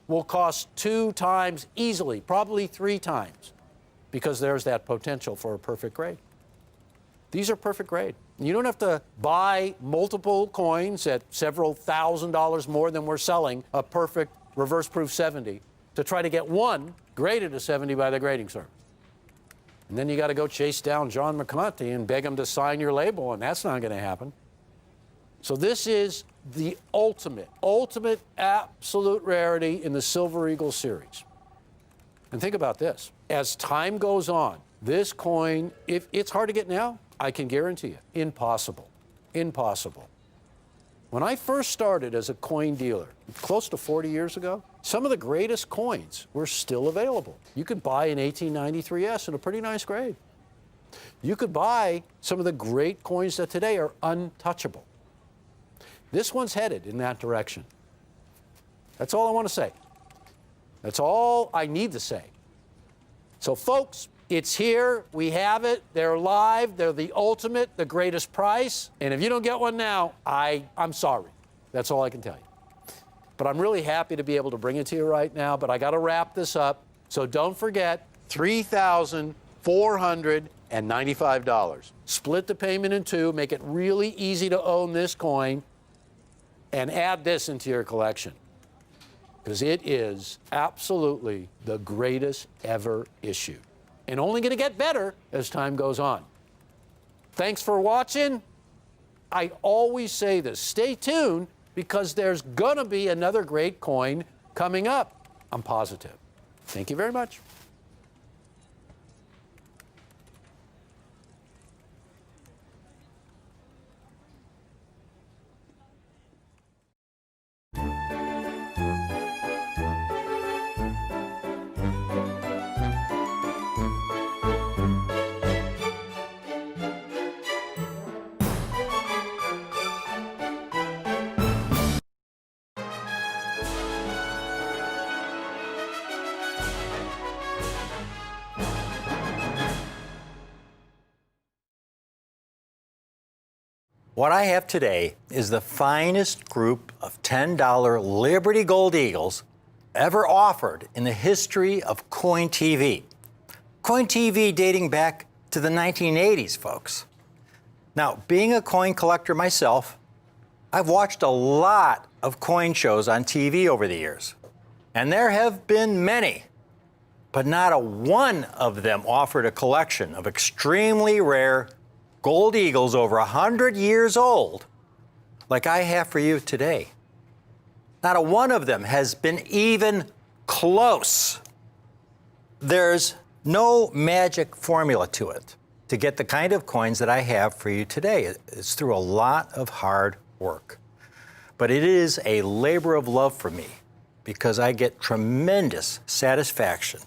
will cost 2 times easily, probably 3 times, because there's that potential for a perfect grade. These are perfect grade. You don't have to buy multiple coins at several $1,000s more than we're selling a perfect reverse proof 70 to try to get one graded a 70 by the grading service. And then you got to go chase down John McConaughey and beg him to sign your label, and that's not going to happen. So this is the ultimate absolute rarity in the Silver Eagle series. And think about this. As time goes on, this coin, if it's hard to get now, I can guarantee you, impossible. Impossible. When I first started as a coin dealer, close to 40 years ago, some of the greatest coins were still available. You could buy an 1893S in a pretty nice grade. You could buy some of the great coins that today are untouchable. This one's headed in that direction. That's all I want to say. That's all I need to say. So folks, it's here, we have it, they're live, they're the ultimate, the greatest price, and if you don't get one now, I'm sorry. That's all I can tell you. But I'm really happy to be able to bring it to you right now, but I got to wrap this up, so don't forget, $3,495. Split the payment in 2, make it really easy to own this coin, and add this into your collection, because it is absolutely the greatest ever issued. And only going to get better as time goes on. Thanks for watching. I always say this, stay tuned, because there's going to be another great coin coming up. I'm positive. Thank you very much. What I have today is the finest group of $10 Liberty Gold Eagles ever offered in the history of Coin TV. Coin TV dating back to the 1980s, folks. Now, being a coin collector myself, I've watched a lot of coin shows on TV over the years, and there have been many, but not a one of them offered a collection of extremely rare gold eagles over 100 years old like I have for you today. Not a one of them has been even close. There's no magic formula to it to get the kind of coins that I have for you today. It's through a lot of hard work. But it is a labor of love for me because I get tremendous satisfaction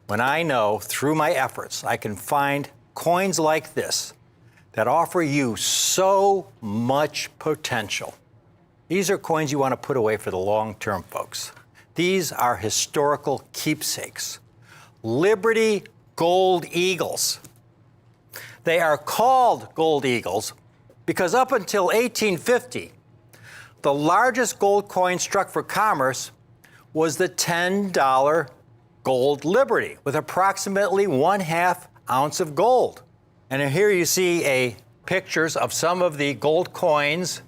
when I know through my efforts I can find coins like this that offer you so much potential. These are coins you want to put away for the long term, folks. These are historical keepsakes. Liberty Gold Eagles. They are called Gold Eagles because up until 1850, the largest gold coin struck for commerce was the $10 gold Liberty with approximately 1/2 ounce of gold. And here you see pictures of some of the gold coins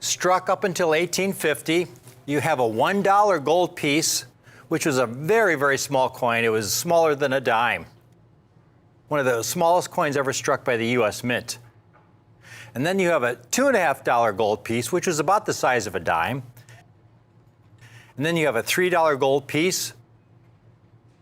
struck up until 1850. You have a $1 gold piece, which was a very, very small coin. It was smaller than a dime. One of the smallest coins ever struck by the U.S. Mint. And then you have a $2.50 gold piece, which was about the size of a dime. And then you have a $3 gold piece,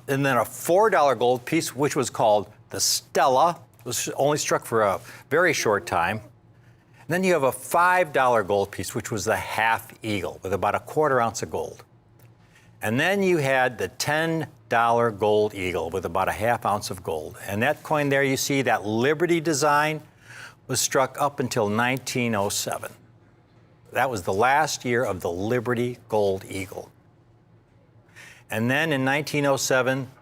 and then a $4 gold piece, which was called the Stella. It was only struck for a very short time. And then you have a $5 gold piece, which was the half eagle with about 1/4 ounce of gold. And then you had the $10 gold eagle with about 1/2 ounce of gold. And that coin there you see, that Liberty design, was struck up until 1907. That was the last year of the Liberty Gold Eagle. And then in 1907,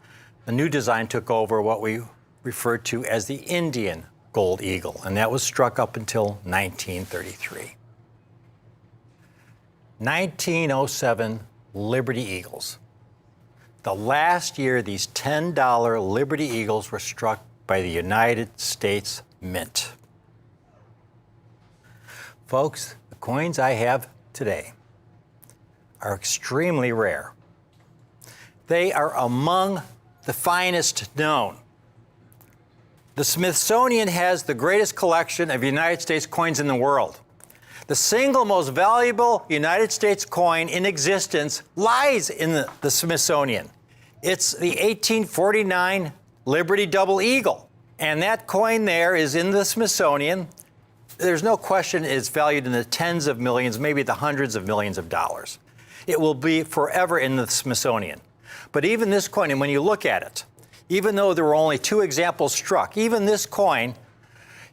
a new design took over, what we referred to as the Indian Gold Eagle, and that was struck up until 1933. 1907 Liberty Eagles. The last year these $10 Liberty Eagles were struck by the United States Mint. Folks, the coins I have today are extremely rare. They are among the finest known. The Smithsonian has the greatest collection of United States coins in the world. The single most valuable United States coin in existence lies in the Smithsonian. It's the 1849 Liberty Double Eagle. And that coin there is in the Smithsonian. There's no question it's valued in the tens of millions, maybe the hundreds of millions of dollars. It will be forever in the Smithsonian. But even this coin, and when you look at it, even though there were only 2 examples struck, even this coin,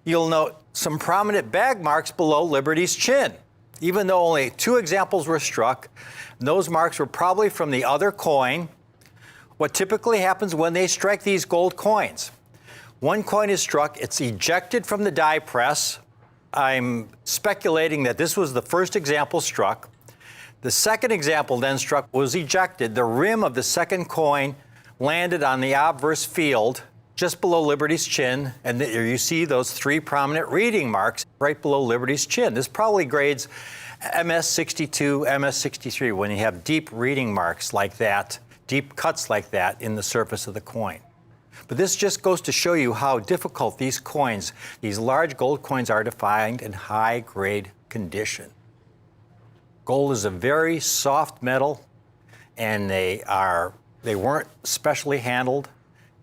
you'll note some prominent bag marks below Liberty's chin. Even though only 2 examples were struck, those marks were probably from the other coin. What typically happens when they strike these gold coins, one coin is struck, it's ejected from the die press. I'm speculating that this was the first example struck. The second example then struck was ejected. The rim of the second coin landed on the obverse field just below Liberty's chin, and there you see those 3 prominent reading marks right below Liberty's chin. This probably grades MS-62, MS-63 when you have deep reading marks like that, deep cuts like that in the surface of the coin. But this just goes to show you how difficult these coins, these large gold coins, are to find in high-grade condition. Gold is a very soft metal, and they weren't specially handled.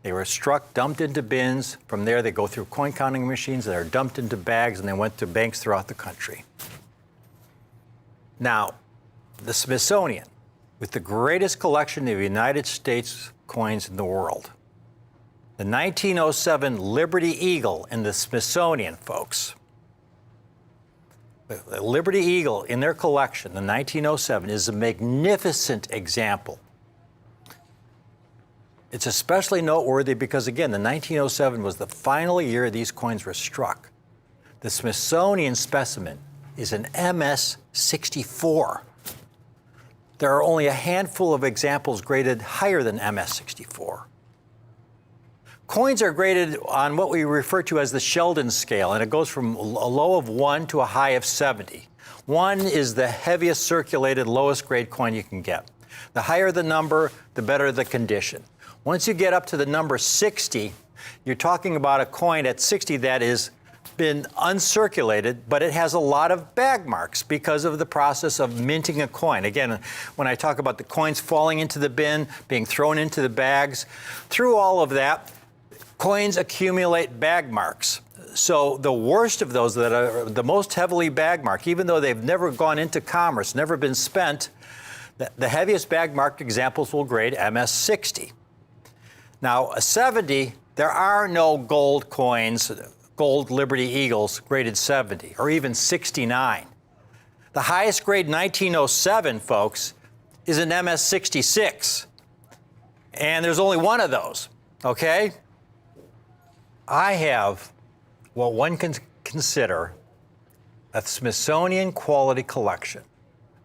They were struck, dumped into bins. From there, they go through coin counting machines, and they're dumped into bags, and they went to banks throughout the country. Now, the Smithsonian, with the greatest collection of United States coins in the world, the 1907 Liberty Eagle in the Smithsonian, folks. The Liberty Eagle in their collection, the 1907, is a magnificent example. It's especially noteworthy because, again, the 1907 was the final year these coins were struck. The Smithsonian specimen is an MS-64. There are only a handful of examples graded higher than MS-64. Coins are graded on what we refer to as the Sheldon scale, and it goes from a low of 1 to a high of 70. 1 is the heaviest circulated, lowest grade coin you can get. The higher the number, the better the condition. Once you get up to the number 60, you're talking about a coin at 60 that has been uncirculated, but it has a lot of bag marks because of the process of minting a coin. Again, when I talk about the coins falling into the bin, being thrown into the bags, through all of that, coins accumulate bag marks. So the worst of those that are the most heavily bag marked, even though they've never gone into commerce, never been spent, the heaviest bag marked examples will grade MS-60. Now, a 70, there are no gold coins, gold Liberty Eagles graded 70 or even 69. The highest grade 1907, folks, is an MS-66. And there's only one of those, okay? I have what one can consider a Smithsonian quality collection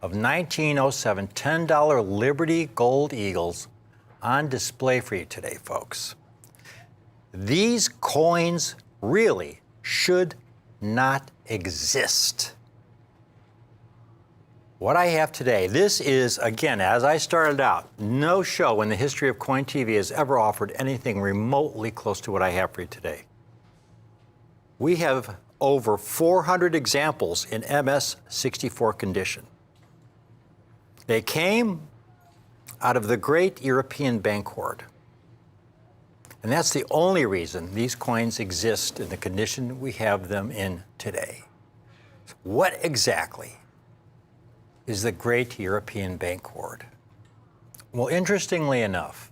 of 1907 $10 Liberty Gold Eagles on display for you today, folks. These coins really should not exist. What I have today, this is, again, as I started out, no show in the history of Coin TV has ever offered anything remotely close to what I have for you today. We have over 400 examples in MS-64 condition. They came out of the great European bank hoard. And that's the only reason these coins exist in the condition we have them in today. What exactly is the great European bank hoard? Well, interestingly enough,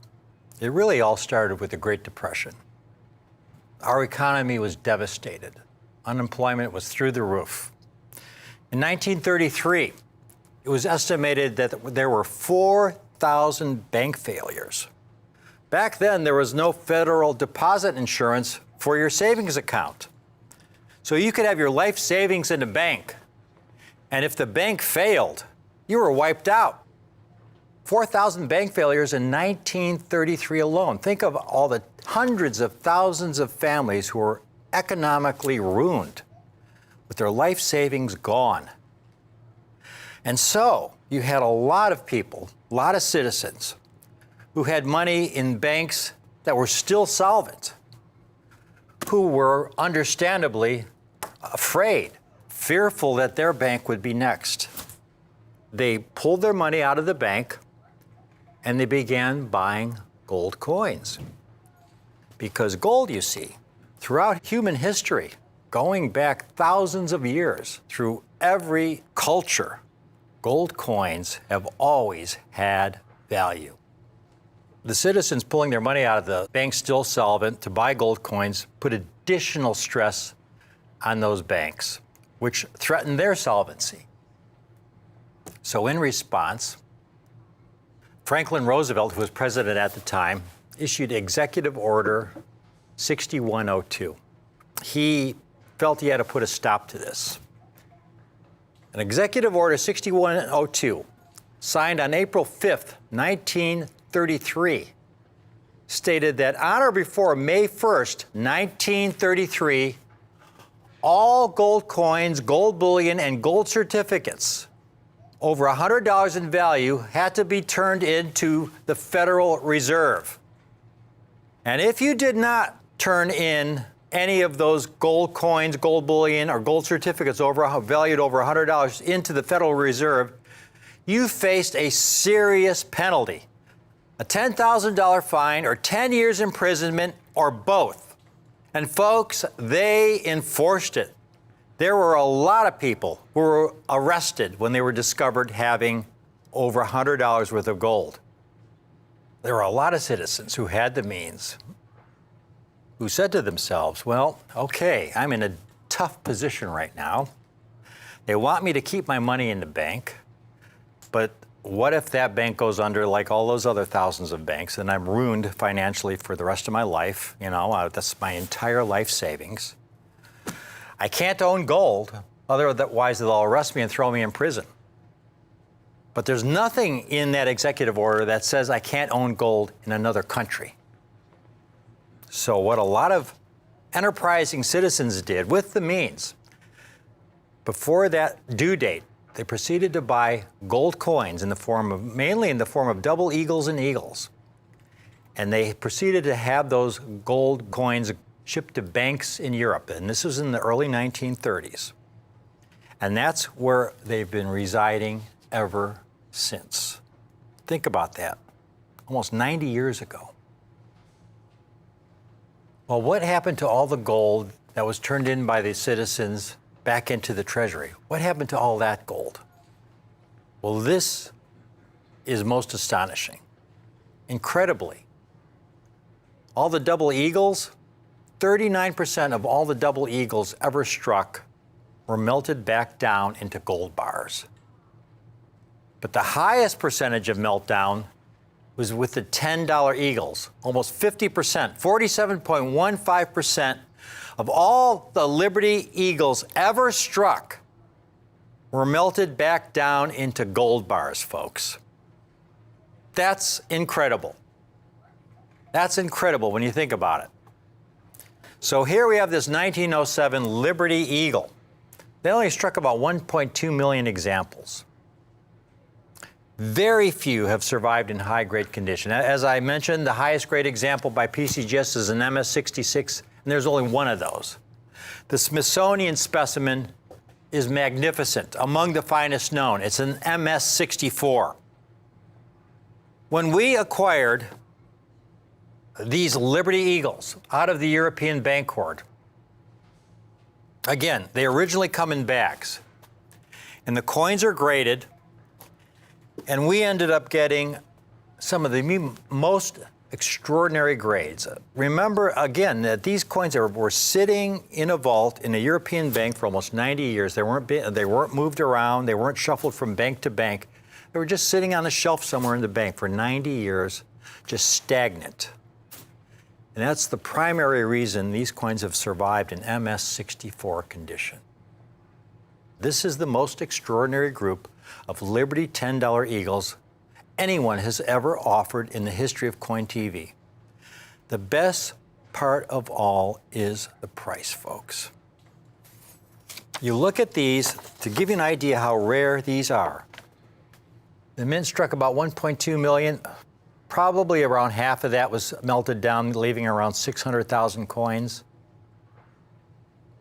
it really all started with the Great Depression. Our economy was devastated. Unemployment was through the roof. In 1933, it was estimated that there were 4,000 bank failures. Back then, there was no federal deposit insurance for your savings account. So you could have your life savings in a bank, and if the bank failed, you were wiped out. 4,000 bank failures in 1933 alone. Think of all the hundreds of thousands of families who were economically ruined with their life savings gone. And so you had a lot of people, a lot of citizens who had money in banks that were still solvent, who were understandably afraid, fearful that their bank would be next. They pulled their money out of the bank and they began buying gold coins. Because gold, you see, throughout human history, going back thousands of years, through every culture, gold coins have always had value. The citizens pulling their money out of the bank still solvent to buy gold coins put additional stress on those banks, which threatened their solvency. So in response, Franklin Roosevelt, who was president at the time, issued Executive Order 6102. He felt he had to put a stop to this. An Executive Order 6102, signed on April 5th, 1933, stated that on or before May 1st, 1933, all gold coins, gold bullion, and gold certificates over $100 in value had to be turned into the Federal Reserve. And if you did not turn in any of those gold coins, gold bullion, or gold certificates valued over $100 into the Federal Reserve, you faced a serious penalty, a $10,000 fine or 10 years imprisonment or both. And folks, they enforced it. There were a lot of people who were arrested when they were discovered having over $100 worth of gold. There were a lot of citizens who had the means who said to themselves, well, okay, I'm in a tough position right now. They want me to keep my money in the bank, but what if that bank goes under like all those other thousands of banks and I'm ruined financially for the rest of my life? You know, that's my entire life savings. I can't own gold, otherwise they'll arrest me and throw me in prison. But there's nothing in that executive order that says I can't own gold in another country. So what a lot of enterprising citizens did with the means, before that due date, they proceeded to buy gold coins mainly in the form of double eagles and eagles. And they proceeded to have those gold coins shipped to banks in Europe. And this was in the early 1930s. And that's where they've been residing ever since. Think about that. Almost 90 years ago. Well, what happened to all the gold that was turned in by the citizens back into the Treasury? What happened to all that gold? Well, this is most astonishing. Incredibly, all the double eagles, 39% of all the double eagles ever struck were melted back down into gold bars. But the highest percentage of meltdown was with the $10 eagles, almost 50%, 47.15% of all the Liberty Eagles ever struck were melted back down into gold bars, folks. That's incredible. That's incredible when you think about it. So here we have this 1907 Liberty Eagle. They only struck about 1.2 million examples. Very few have survived in high-grade condition. As I mentioned, the highest grade example by PCGS is an MS-66, and there's only one of those. The Smithsonian specimen is magnificent, among the finest known. It's an MS-64. When we acquired these Liberty Eagles out of the European bank hoard, again, they originally come in bags, and the coins are graded, and we ended up getting some of the most extraordinary grades. Remember, again, that these coins were sitting in a vault in a European bank for almost 90 years. They weren't moved around. They weren't shuffled from bank to bank. They were just sitting on a shelf somewhere in the bank for 90 years, just stagnant. And that's the primary reason these coins have survived in MS-64 condition. This is the most extraordinary group of Liberty $10 Eagles anyone has ever offered in the history of Coin TV. The best part of all is the price, folks. You look at these, to give you an idea how rare these are. The mint struck about 1.2 million. Probably around half of that was melted down, leaving around 600,000 coins.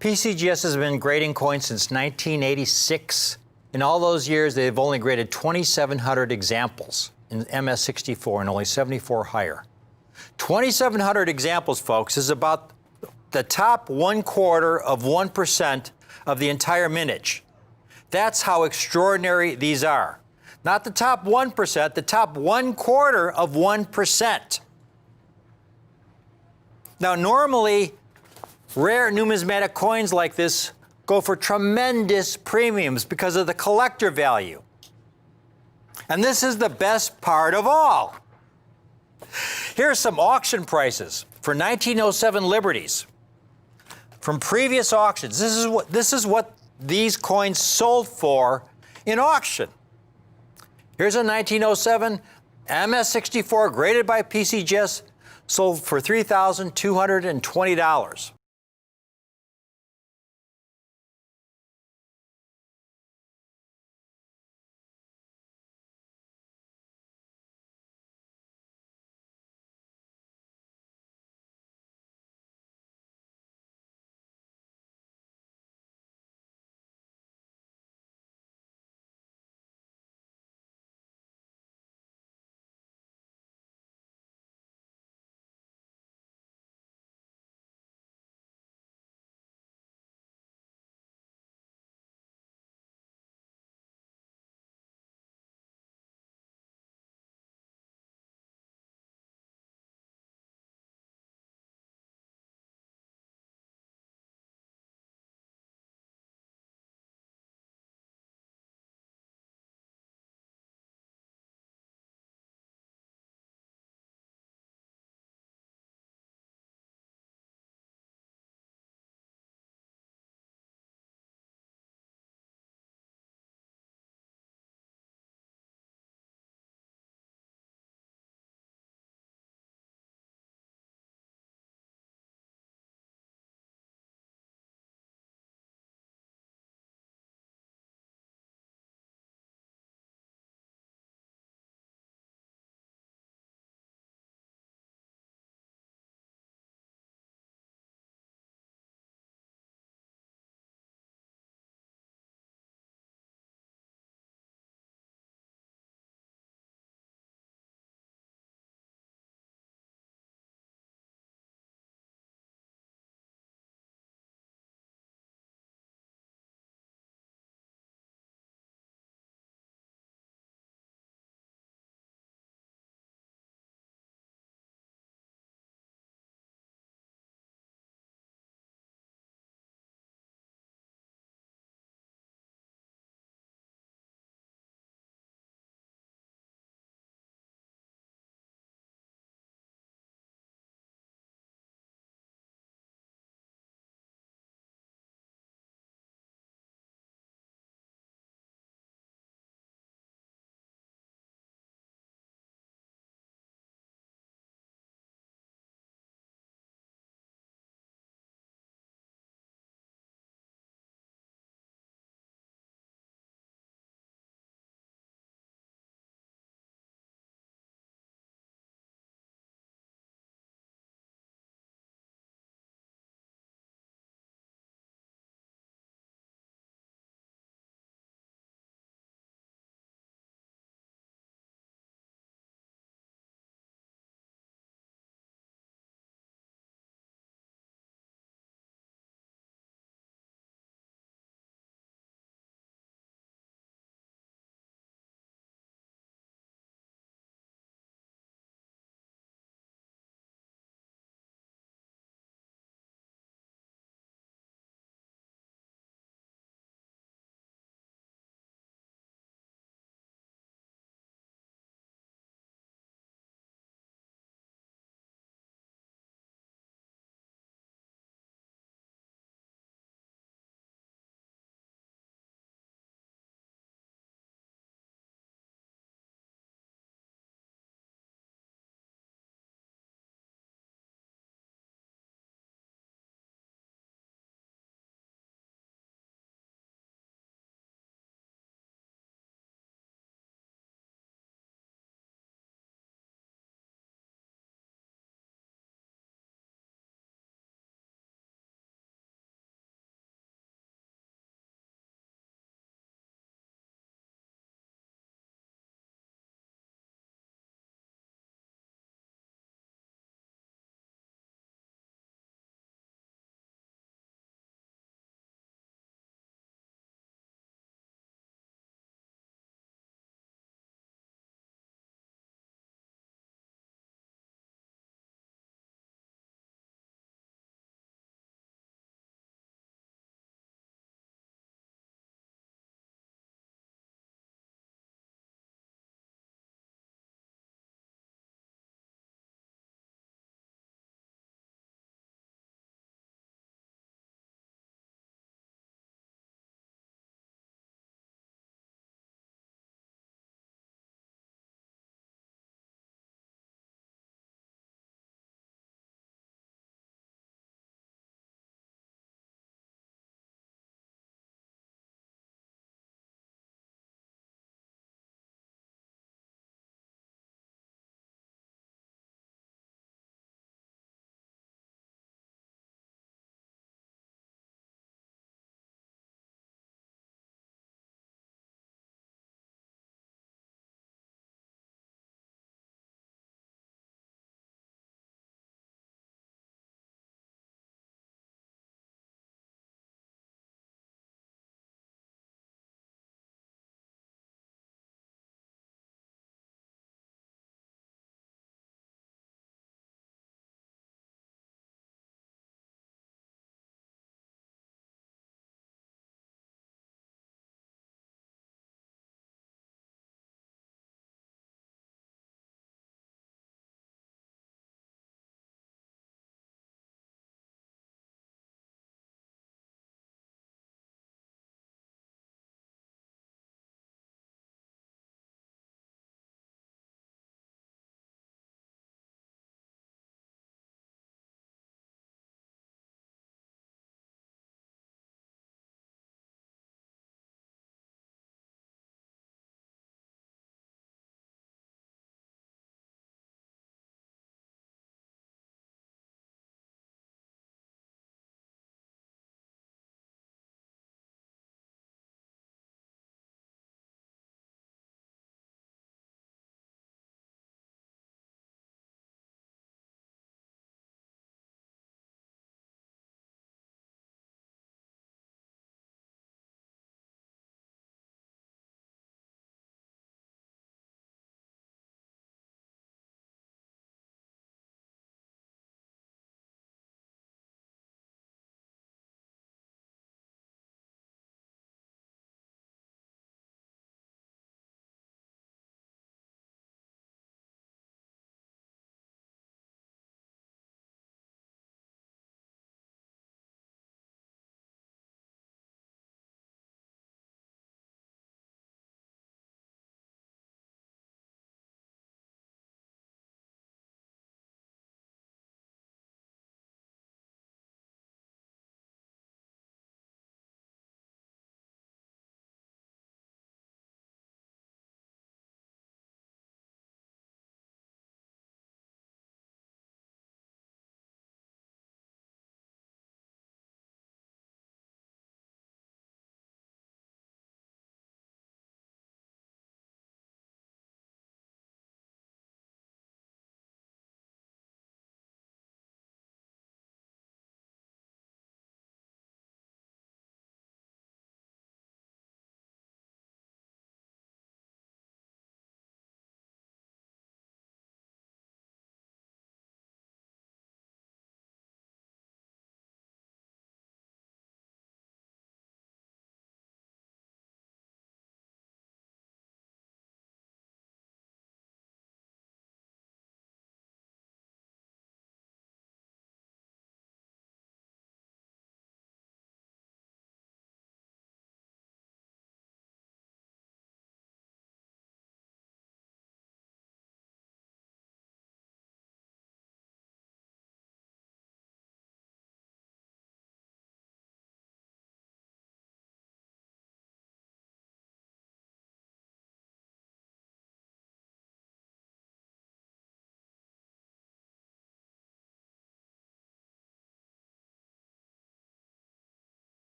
PCGS has been grading coins since 1986. In all those years, they've only graded 2,700 examples in MS-64 and only 74 higher. 2,700 examples, folks, is about the top 1/4% of the entire mintage. That's how extraordinary these are. Not the top 1%, the top 1/4%. Now, normally, rare numismatic coins like this go for tremendous premiums because of the collector value. And this is the best part of all. Here are some auction prices for 1907 Liberties from previous auctions. This is what these coins sold for in auction. Here's a 1907 MS-64 graded by PCGS, sold for $3,220.